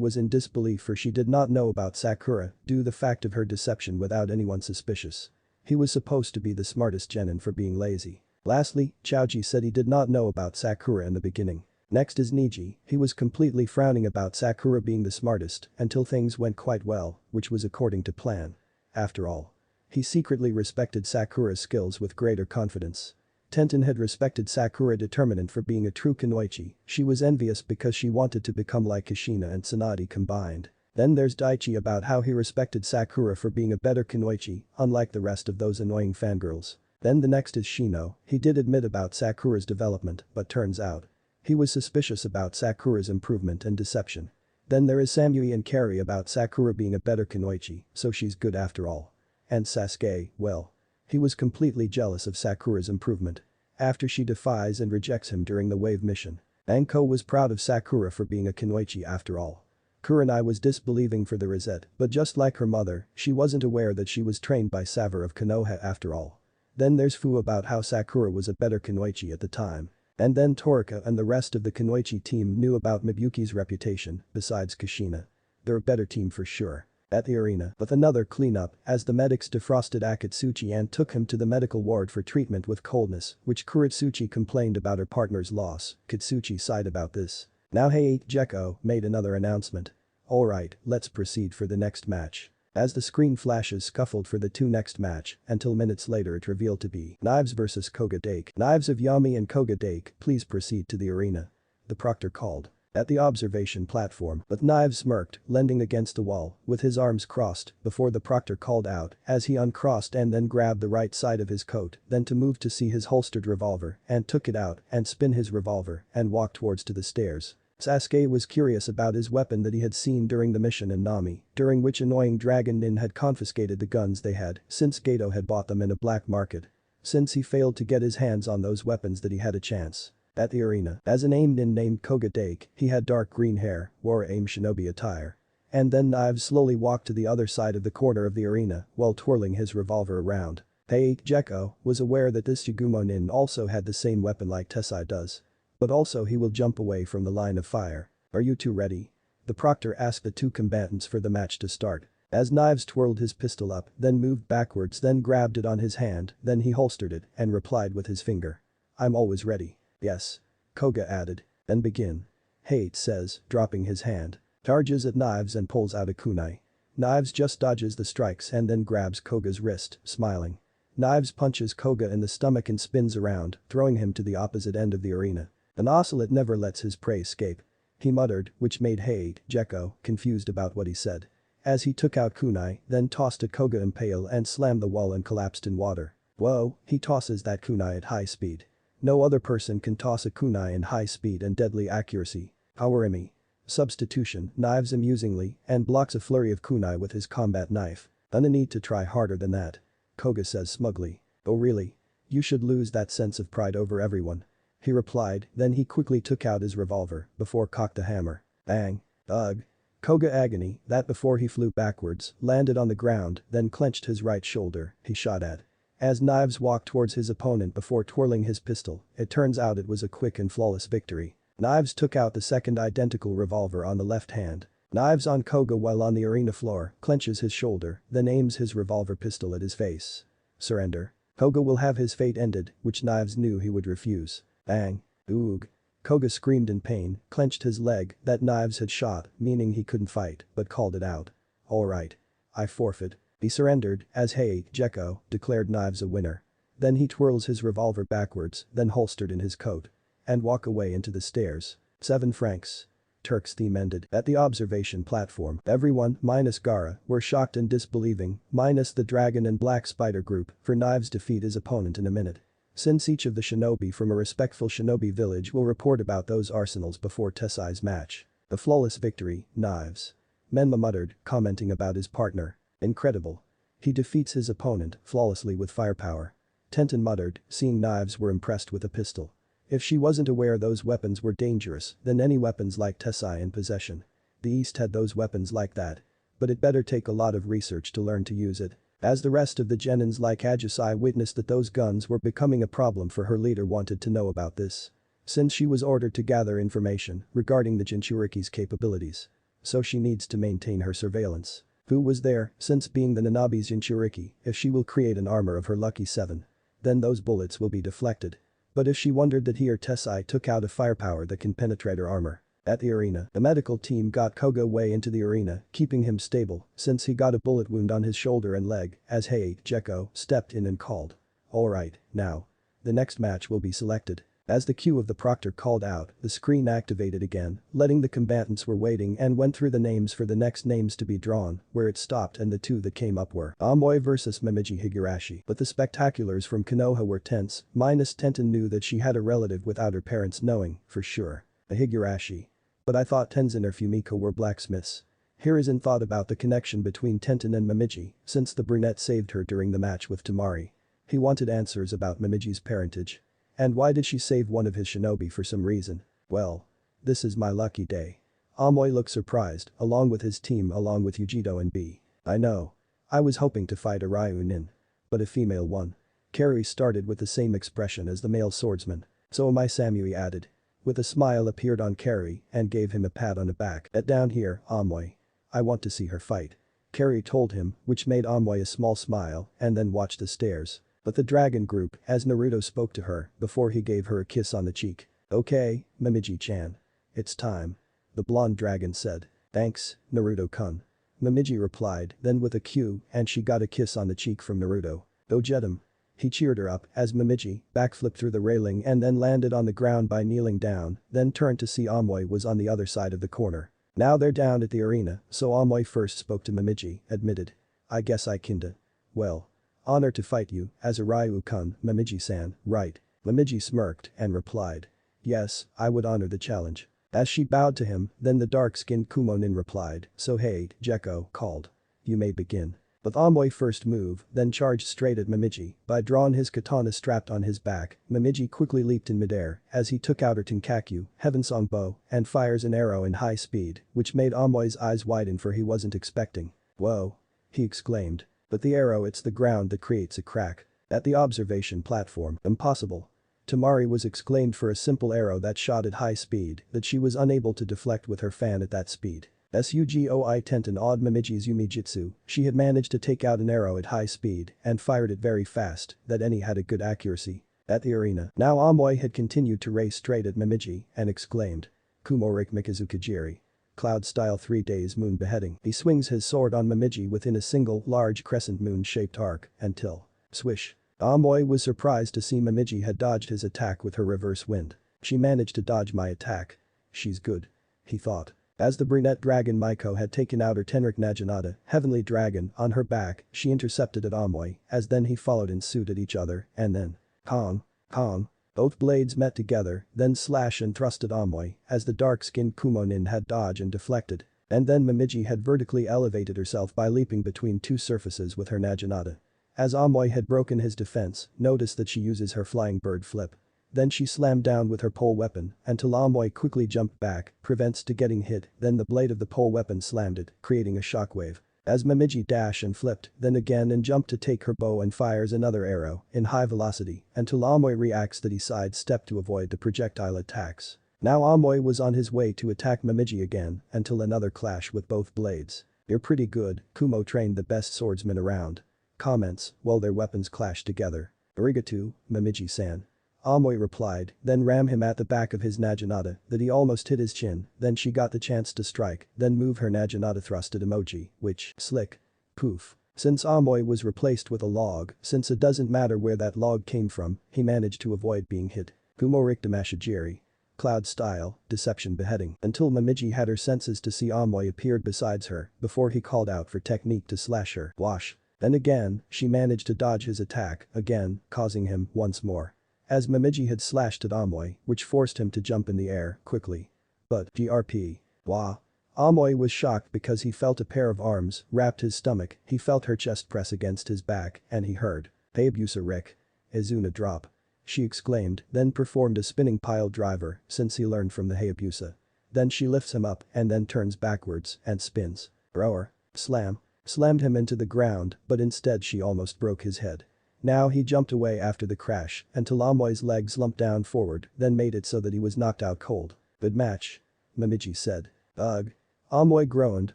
was in disbelief for she did not know about Sakura due to the fact of her deception without anyone suspicious. He was supposed to be the smartest genin for being lazy. Lastly, Chaoji said he did not know about Sakura in the beginning. Next is Niji, he was completely frowning about Sakura being the smartest until things went quite well, which was according to plan. After all. He secretly respected Sakura's skills with greater confidence. Tenten had respected Sakura determinant for being a true kunoichi, she was envious because she wanted to become like Kushina and Tsunade combined. Then there's Daichi about how he respected Sakura for being a better kunoichi, unlike the rest of those annoying fangirls. Then the next is Shino, he did admit about Sakura's development, but turns out. He was suspicious about Sakura's improvement and deception. Then there is Samui and Kari about Sakura being a better kunoichi, so she's good after all. And Sasuke, well. He was completely jealous of Sakura's improvement. After she defies and rejects him during the wave mission. Anko was proud of Sakura for being a kunoichi after all. Kurenai was disbelieving for the Rosette, but just like her mother, she wasn't aware that she was trained by Savor of Konoha after all. Then there's Fu about how Sakura was a better kunoichi at the time. And then Torika and the rest of the kunoichi team knew about Mibuyuki's reputation, besides Kushina. They're a better team for sure. At the arena, with another cleanup, as the medics defrosted Akatsuchi and took him to the medical ward for treatment with coldness, which Kuritsuchi complained about her partner's loss, Katsuchi sighed about this. Now Hey Jekko made another announcement. Alright, let's proceed for the next match. As the screen flashes scuffled for the two next match, until minutes later it revealed to be Knives vs Koga Dake. Knives of Yami and Koga Dake, please proceed to the arena. The proctor called. At the observation platform, but Knives smirked, leaning against the wall, with his arms crossed, before the proctor called out, as he uncrossed and then grabbed the right side of his coat, then to move to see his holstered revolver, and took it out, and spin his revolver, and walked towards to the stairs. Sasuke was curious about his weapon that he had seen during the mission in Nami, during which annoying Dragon Nin had confiscated the guns they had, since Gato had bought them in a black market. Since he failed to get his hands on those weapons that he had a chance. At the arena, as an AIM nin named Koga Dake, he had dark green hair, wore AIM shinobi attire. And then Knives slowly walked to the other side of the corner of the arena while twirling his revolver around. Hey Jekko was aware that this Yagumo nin also had the same weapon like Tessai does. But also he will jump away from the line of fire. Are you two ready? The proctor asked the two combatants for the match to start. As Knives twirled his pistol up, then moved backwards, then grabbed it on his hand, then he holstered it and replied with his finger. I'm always ready. Yes. Koga added. Then begin. Hate says, dropping his hand. Charges at Knives and pulls out a kunai. Knives just dodges the strikes and then grabs Koga's wrist, smiling. Knives punches Koga in the stomach and spins around, throwing him to the opposite end of the arena. An ocelot never lets his prey escape. He muttered, which made Hey Jekko confused about what he said. As he took out kunai, then tossed a Koga impale and slammed the wall and collapsed in water. Whoa, he tosses that kunai at high speed. No other person can toss a kunai in high speed and deadly accuracy. Powerimi. Substitution, Knives amusingly, and blocks a flurry of kunai with his combat knife. No need to try harder than that. Koga says smugly. Oh really? You should lose that sense of pride over everyone. He replied, then he quickly took out his revolver, before cocked the hammer. Bang. Ugh. Koga agony, that before he flew backwards, landed on the ground, then clenched his right shoulder, he shot at. As Knives walked towards his opponent before twirling his pistol, it turns out it was a quick and flawless victory. Knives took out the second identical revolver on the left hand. Knives on Koga while on the arena floor, clenches his shoulder, then aims his revolver pistol at his face. Surrender. Koga will have his fate ended, which Knives knew he would refuse. Bang. Oog. Koga screamed in pain, clenched his leg that Knives had shot, meaning he couldn't fight, but called it out. Alright. I forfeit. He surrendered, as Hey Jekko declared Knives a winner. Then he twirls his revolver backwards, then holstered in his coat. And walk away into the stairs. 7 francs. Turk's theme ended. At the observation platform, everyone, minus Gaara, were shocked and disbelieving, minus the Dragon and Black Spider group, for Knives defeat his opponent in a minute. Since each of the shinobi from a respectful shinobi village will report about those arsenals before Tessai's match. The flawless victory, Knives. Menma muttered, commenting about his partner. Incredible. He defeats his opponent flawlessly with firepower. Tenten muttered, seeing Knives were impressed with a pistol. If she wasn't aware those weapons were dangerous, then any weapons like Tessai in possession. The East had those weapons like that. But it better take a lot of research to learn to use it. As the rest of the genins like Ajusai witnessed that those guns were becoming a problem for her leader wanted to know about this. Since she was ordered to gather information regarding the Jinchuriki's capabilities. So she needs to maintain her surveillance. Who was there, since being the Nanabi's Jinchuriki, if she will create an armor of her lucky 7. Then those bullets will be deflected. But if she wondered that he or Tessai took out a firepower that can penetrate her armor. At the arena, the medical team got Koga way into the arena, keeping him stable, since he got a bullet wound on his shoulder and leg, as Hey, Jekko, stepped in and called. Alright, now. The next match will be selected. As the cue of the proctor called out, the screen activated again, letting the combatants were waiting and went through the names for the next names to be drawn, where it stopped and the two that came up were Amoy vs Momiji Higurashi. But the spectaculars from Konoha were tense, minus Tenten knew that she had a relative without her parents knowing, for sure. A Higurashi. But I thought Tenzin or Fumiko were blacksmiths. Hiruzen thought about the connection between Tenten and Momiji, since the brunette saved her during the match with Tamari. He wanted answers about Momiji's parentage. And why did she save one of his shinobi for some reason? Well. This is my lucky day. Amoy looked surprised, along with his team along with Yujito and B. I know. I was hoping to fight a Ryunin. But a female one. Carrie started with the same expression as the male swordsman. So am I, Samui added. With a smile appeared on Carrie and gave him a pat on the back. Down here, Amoy. I want to see her fight. Carrie told him, which made Amoy a small smile and then watched the stairs. But the dragon group, as Naruto spoke to her, before he gave her a kiss on the cheek. Okay, Momiji-chan. It's time. The blonde dragon said. Thanks, Naruto-kun. Momiji replied, then with a cue, and she got a kiss on the cheek from Naruto. Ojetum. He cheered her up as Momiji backflipped through the railing and then landed on the ground by kneeling down, then turned to see Amoy was on the other side of the corner. Now they're down at the arena, so Amoy first spoke to Momiji, admitted. I guess I kinda. Well. Honor to fight you, as a Ryu-kun, Momiji-san, right? Momiji smirked and replied. Yes, I would honor the challenge. As she bowed to him, then the dark-skinned Kumonin replied, so hey, Jekko, called. You may begin. But Amoy first moved, then charged straight at Momiji by drawing his katana strapped on his back. Momiji quickly leaped in midair as he took out her Tenkakyu, Heavensong bow, and fires an arrow in high speed, which made Amoy's eyes widen for he wasn't expecting. Whoa. He exclaimed. But the arrow hits the ground that creates a crack. At the observation platform, impossible. Tamari was exclaimed for a simple arrow that shot at high speed that she was unable to deflect with her fan at that speed. Sugoi Tenten awed Momiji's Yumijitsu, she had managed to take out an arrow at high speed and fired it very fast that any had a good accuracy. At the arena, now Amoy had continued to race straight at Momiji and exclaimed. Kumorik Mikizukajiri. Cloud style 3 days moon beheading. He swings his sword on Momiji within a single large crescent moon-shaped arc until. Swish. Amoy was surprised to see Momiji had dodged his attack with her reverse wind. She managed to dodge my attack. She's good. He thought. As the brunette dragon Maiko had taken out her Tenrik Naginata, heavenly dragon, on her back, she intercepted at Amoy, as then he followed in suit at each other, and then. Kong. Kong. Both blades met together, then slash and thrust at Amoy, as the dark-skinned Kumonin had dodged and deflected. And then Momiji had vertically elevated herself by leaping between two surfaces with her Naginata. As Amoy had broken his defense, notice that she uses her flying bird flip. Then she slammed down with her pole weapon until Amoy quickly jumped back, prevents to getting hit, then the blade of the pole weapon slammed it, creating a shockwave. As Momiji dashed and flipped, then again and jumped to take her bow and fires another arrow in high velocity until Amoy reacts that he sidestepped to avoid the projectile attacks. Now Amoy was on his way to attack Momiji again until another clash with both blades. You're pretty good, Kumo trained the best swordsman around. Comments, while their weapons clashed together. Arigato, Momiji-san. Amoy replied, then ram him at the back of his Naginata that he almost hit his chin, then she got the chance to strike, then move her Naginata thrust at emoji, which, slick. Poof. Since Amoy was replaced with a log, since it doesn't matter where that log came from, he managed to avoid being hit. Kumorik Damashijiri. Cloud style, deception beheading, until Momiji had her senses to see Amoy appeared besides her, before he called out for technique to slash her, wash. Then again, she managed to dodge his attack, again, causing him, once more. As Momiji had slashed at Amoy, which forced him to jump in the air, quickly. But, GRP. Wah. Amoy was shocked because he felt a pair of arms wrapped his stomach, he felt her chest press against his back, and he heard. Hayabusa Rick. Izuna drop. She exclaimed, then performed a spinning pile driver, since he learned from the Hayabusa. Then she lifts him up and then turns backwards and spins. Roar. Slam. Slammed him into the ground, but instead she almost broke his head. Now he jumped away after the crash until Amoy's leg slumped down forward, then made it so that he was knocked out cold. "Good match," Momiji said. "Ugh." Amoy groaned,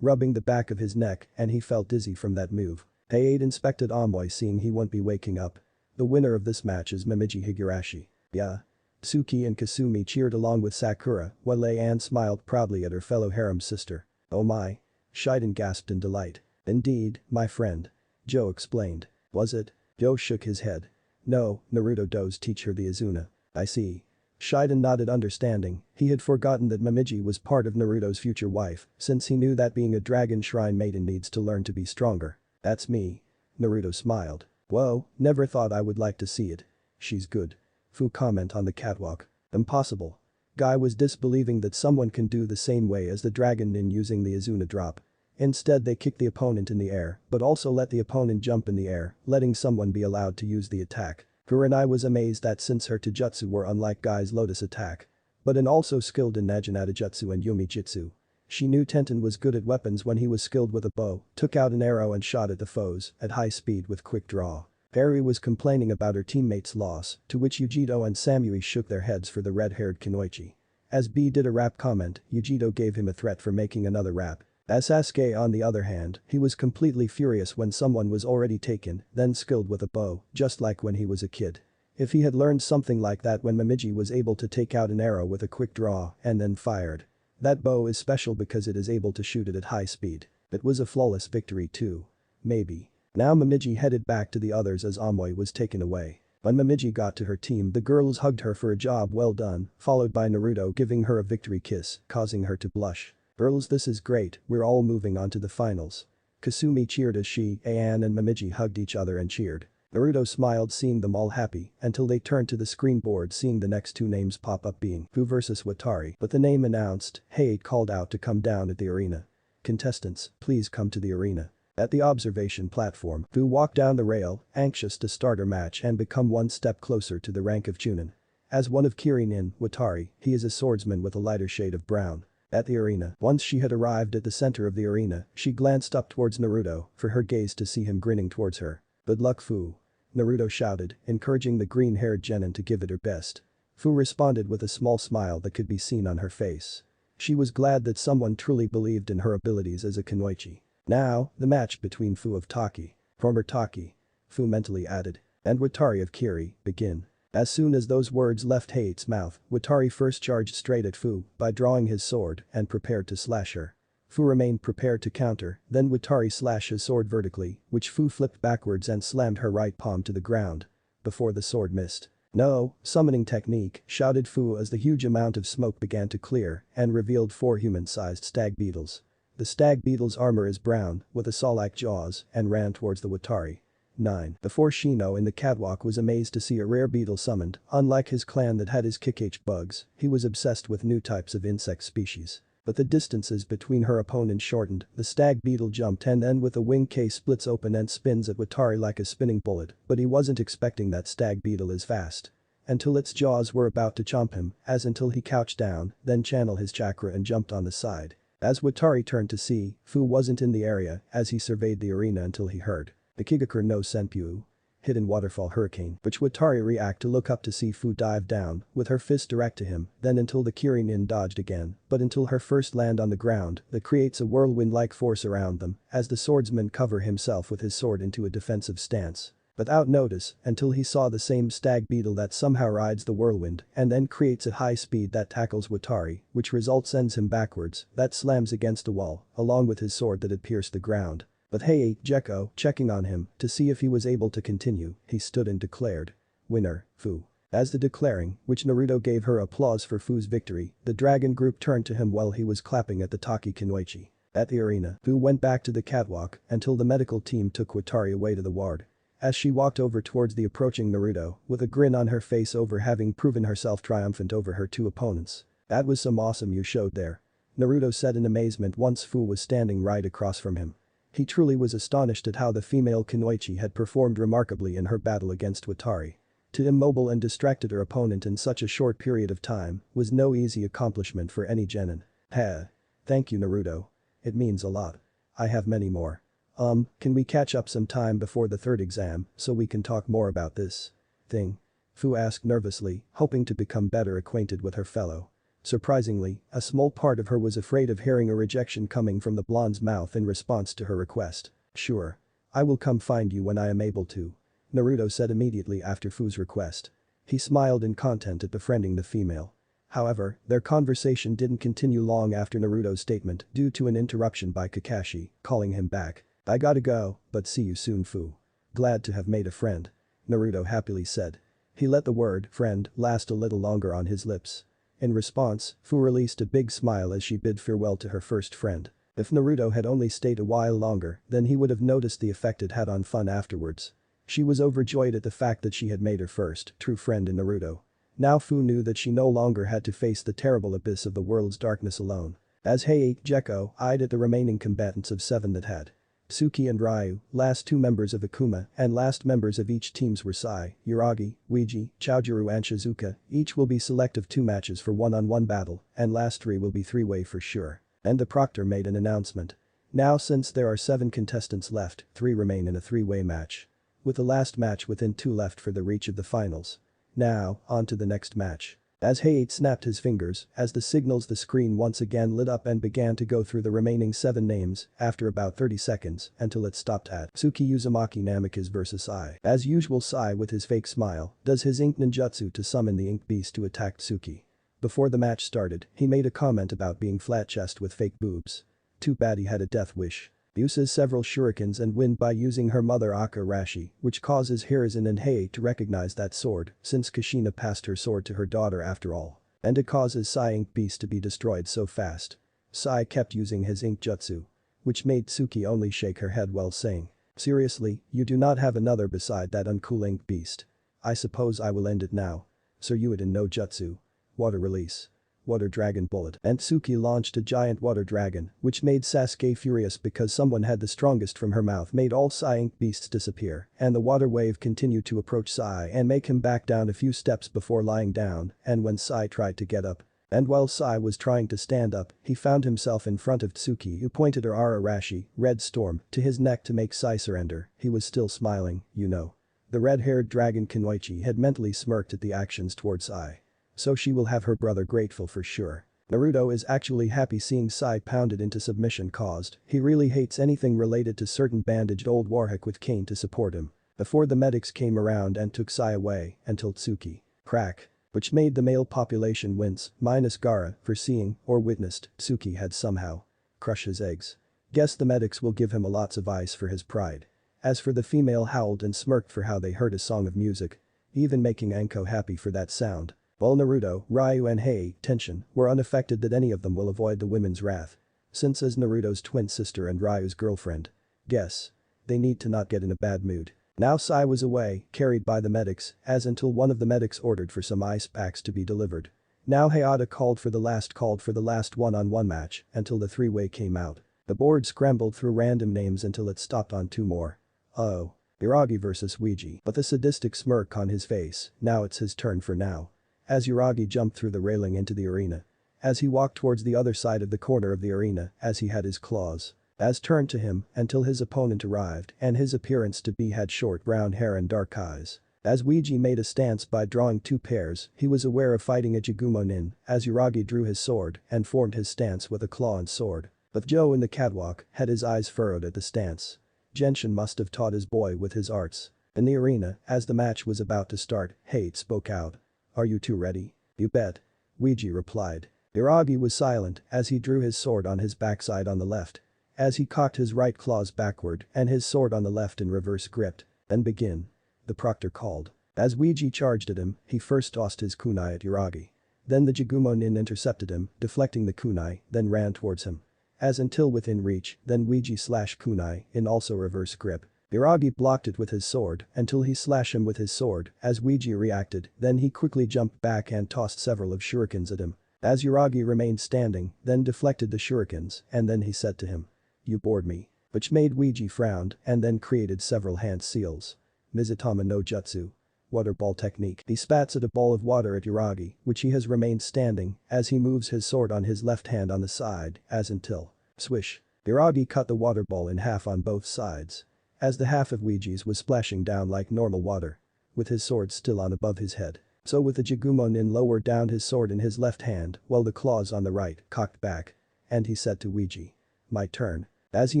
rubbing the back of his neck, and he felt dizzy from that move. Heiei inspected Amoy, seeing he won't be waking up. "The winner of this match is Momiji Higurashi." "Yeah." Tsuki and Kasumi cheered along with Sakura, while Lei-an smiled proudly at her fellow harem sister. "Oh my." Shiden gasped in delight. "Indeed, my friend." Joe explained. "Was it?" Joe shook his head. "No, Naruto does teach her the Izuna." "I see." Shiden nodded understanding. He had forgotten that Momiji was part of Naruto's future wife, since he knew that being a dragon shrine maiden needs to learn to be stronger. "That's me." Naruto smiled. "Whoa, never thought I would like to see it." "She's good." Fu comment on the catwalk. "Impossible." Guy was disbelieving that someone can do the same way as the dragon nin using the Izuna drop. Instead they kick the opponent in the air, but also let the opponent jump in the air, letting someone be allowed to use the attack. Kurenai was amazed that since her taijutsu were unlike Guy's lotus attack. But also skilled in Naginata jutsu and Yumi jitsu. She knew Tenten was good at weapons when he was skilled with a bow, took out an arrow and shot at the foes at high speed with quick draw. Perry was complaining about her teammate's loss, to which Yujito and Samui shook their heads for the red-haired Kunoichi. As B did a rap comment, Yujito gave him a threat for making another rap. As Sasuke on the other hand, he was completely furious when someone was already taken, then skilled with a bow, just like when he was a kid. If he had learned something like that when Momiji was able to take out an arrow with a quick draw and then fired. That bow is special because it is able to shoot it at high speed. It was a flawless victory too. Maybe. Now Momiji headed back to the others as Amoy was taken away. When Momiji got to her team, the girls hugged her for a job well done, followed by Naruto giving her a victory kiss, causing her to blush. "Girls, this is great, we're all moving on to the finals." Kasumi cheered as she, Ayan and Momiji hugged each other and cheered. Naruto smiled seeing them all happy until they turned to the screen board seeing the next two names pop up being Fu vs Watari, but the name announced, Heiei called out to come down at the arena. "Contestants, please come to the arena." At the observation platform, Fu walked down the rail, anxious to start her match and become one step closer to the rank of Chunin. As one of Kirin Watari, he is a swordsman with a lighter shade of brown. At the arena, once she had arrived at the center of the arena, she glanced up towards Naruto for her gaze to see him grinning towards her. "Good luck, Fu." Naruto shouted, encouraging the green-haired genin to give it her best. Fu responded with a small smile that could be seen on her face. She was glad that someone truly believed in her abilities as a kunoichi. Now, the match between Fu of Taki, former Taki, Fu mentally added, and Watari of Kiri, begin. As soon as those words left Heiei's mouth, Watari first charged straight at Fu by drawing his sword and prepared to slash her. Fu remained prepared to counter, then Watari slashed his sword vertically, which Fu flipped backwards and slammed her right palm to the ground. Before the sword missed. "No, summoning technique," shouted Fu as the huge amount of smoke began to clear and revealed 4 human-sized stag beetles. The stag beetle's armor is brown, with a saw-like jaws, and ran towards the Watari. 9. Before Shino in the catwalk was amazed to see a rare beetle summoned, unlike his clan that had his Kikh bugs, he was obsessed with new types of insect species. But the distances between her opponents shortened, the stag beetle jumped and then with a wing case splits open and spins at Watari like a spinning bullet, but he wasn't expecting that stag beetle as fast. Until its jaws were about to chomp him, until he couched down, then channel his chakra and jumped on the side. As Watari turned to see, Fu wasn't in the area as he surveyed the arena until he heard the Kigakur no Senpyu. Hidden waterfall hurricane, which Watari react to look up to see Fu dive down, with her fist direct to him, then until the Kirin dodged again, but until her first land on the ground, that creates a whirlwind-like force around them, as the swordsman cover himself with his sword into a defensive stance. Without notice, until he saw the same stag beetle that somehow rides the whirlwind, and then creates at high speed that tackles Watari, which result sends him backwards, that slams against a wall, along with his sword that had pierced the ground. But Heiei, Gekko, checking on him, to see if he was able to continue, he stood and declared. "Winner, Fu." As the declaring, which Naruto gave her applause for Fu's victory, the dragon group turned to him while he was clapping at the Taki Kunoichi. At the arena, Fu went back to the catwalk until the medical team took Watari away to the ward. As she walked over towards the approaching Naruto, with a grin on her face over having proven herself triumphant over her 2 opponents. "That was some awesome you showed there." Naruto said in amazement once Fu was standing right across from him. He truly was astonished at how the female kunoichi had performed remarkably in her battle against Watari. To immobile and distracted her opponent in such a short period of time was no easy accomplishment for any genin. "Heh. Thank you, Naruto. It means a lot. I have many more." Can we catch up some time before the third exam so we can talk more about this thing? Fu asked nervously, hoping to become better acquainted with her fellow. Surprisingly, a small part of her was afraid of hearing a rejection coming from the blonde's mouth in response to her request. Sure. I will come find you when I am able to. Naruto said immediately after Fu's request. He smiled in content at befriending the female. However, their conversation didn't continue long after Naruto's statement due to an interruption by Kakashi, calling him back. I gotta go, but see you soon Fu. Glad to have made a friend. Naruto happily said. He let the word friend last a little longer on his lips. In response, Fu released a big smile as she bid farewell to her first friend. If Naruto had only stayed a while longer, then he would have noticed the effect it had on Fun afterwards. She was overjoyed at the fact that she had made her first true friend in Naruto. Now Fu knew that she no longer had to face the terrible abyss of the world's darkness alone. As Gecko eyed at the remaining combatants of 7 that had Tsuki and Ryu, last 2 members of Akuma, and last members of each teams were Sai, Yuragi, Ouiji, Chojuru and Shizuka, each will be select of 2 matches for one-on-one battle, and last 3 will be 3-way for sure. And the proctor made an announcement. Now since there are 7 contestants left, 3 remain in a 3-way match. With the last match within 2 left for the reach of the finals. Now, on to the next match. As Hayate snapped his fingers, as the signals the screen once again lit up and began to go through the remaining 7 names, after about 30 seconds, until it stopped at Tsuki Uzumaki Namikaze vs Sai. As usual Sai with his fake smile, does his ink ninjutsu to summon the ink beast to attack Tsuki. Before the match started, he made a comment about being flat-chested with fake boobs. Too bad he had a death wish. Uses several shurikens and win by using her mother Akarashi, which causes Hiruzen and Hei to recognize that sword, since Kushina passed her sword to her daughter after all. And it causes Sai Ink Beast to be destroyed so fast. Sai kept using his ink jutsu. Which made Tsuki only shake her head while saying, seriously, you do not have another beside that uncool ink beast. I suppose I will end it now. Suryuiden no jutsu. Water release. Water Dragon Bullet. And Tsuki launched a giant water dragon, which made Sasuke furious because someone had the strongest from her mouth made all Sai Ink Beasts disappear, and the water wave continued to approach Sai and make him back down a few steps before lying down, and when Sai tried to get up. And while Sai was trying to stand up, he found himself in front of Tsuki who pointed her Arashi, Red Storm, to his neck to make Sai surrender. He was still smiling, you know. The red-haired dragon Kunoichi had mentally smirked at the actions towards Sai. So she will have her brother grateful for sure. Naruto is actually happy seeing Sai pounded into submission caused. He really hates anything related to certain bandaged old warhawk with Kane to support him. Before the medics came around and took Sai away until Tsuki. Crack. Which made the male population wince, minus Gaara, for seeing, or witnessed, Tsuki had somehow crushed his eggs. Guess the medics will give him a lots of ice for his pride. As for the female howled and smirked for how they heard a song of music. Even making Anko happy for that sound. While Naruto, Ryu and Hei, Tenshin, were unaffected that any of them will avoid the women's wrath. Since as Naruto's twin sister and Ryu's girlfriend. Guess. They need to not get in a bad mood. Now Sai was away, carried by the medics, as until one of the medics ordered for some ice packs to be delivered. Now Hayata called for the last one-on-one match, until the 3-way came out. The board scrambled through random names until it stopped on 2 more. Oh. Yuragi vs Ouiji. But the sadistic smirk on his face, now it's his turn for now. As Yuragi jumped through the railing into the arena. As he walked towards the other side of the corner of the arena, as he had his claws. As turned to him, until his opponent arrived, and his appearance to be had short brown hair and dark eyes. As Ouiji made a stance by drawing 2 pairs, he was aware of fighting a Jigumo-nin, as Yuragi drew his sword, and formed his stance with a claw and sword. But Joe in the catwalk, had his eyes furrowed at the stance. Genshin must have taught his boy with his arts. In the arena, as the match was about to start, Hate spoke out. Are you 2 ready? You bet. Ouiji replied. Yuragi was silent as he drew his sword on his backside on the left. As he cocked his right claws backward and his sword on the left in reverse gripped. Then begin. The proctor called. As Ouiji charged at him, he first tossed his kunai at Yuragi. Then the Jigumo-nin intercepted him, deflecting the kunai, then ran towards him. As until within reach, then Ouiji slashed kunai in also reverse grip. Yuragi blocked it with his sword until he slashed him with his sword as Ouiji reacted, then he quickly jumped back and tossed several of shurikens at him. As Yuragi remained standing, then deflected the shurikens and then he said to him. You bored me. Which made Ouiji frowned and then created several hand seals. Mizutama no Jutsu. Water ball technique. He spats at a ball of water at Yuragi, which he has remained standing as he moves his sword on his left hand on the side as until. Swish. Hiragi cut the water ball in half on both sides. As the half of Ouiji's was splashing down like normal water. With his sword still on above his head. So with the Jigumon lowered down his sword in his left hand while the claws on the right cocked back. And he said to Ouiji. My turn. As he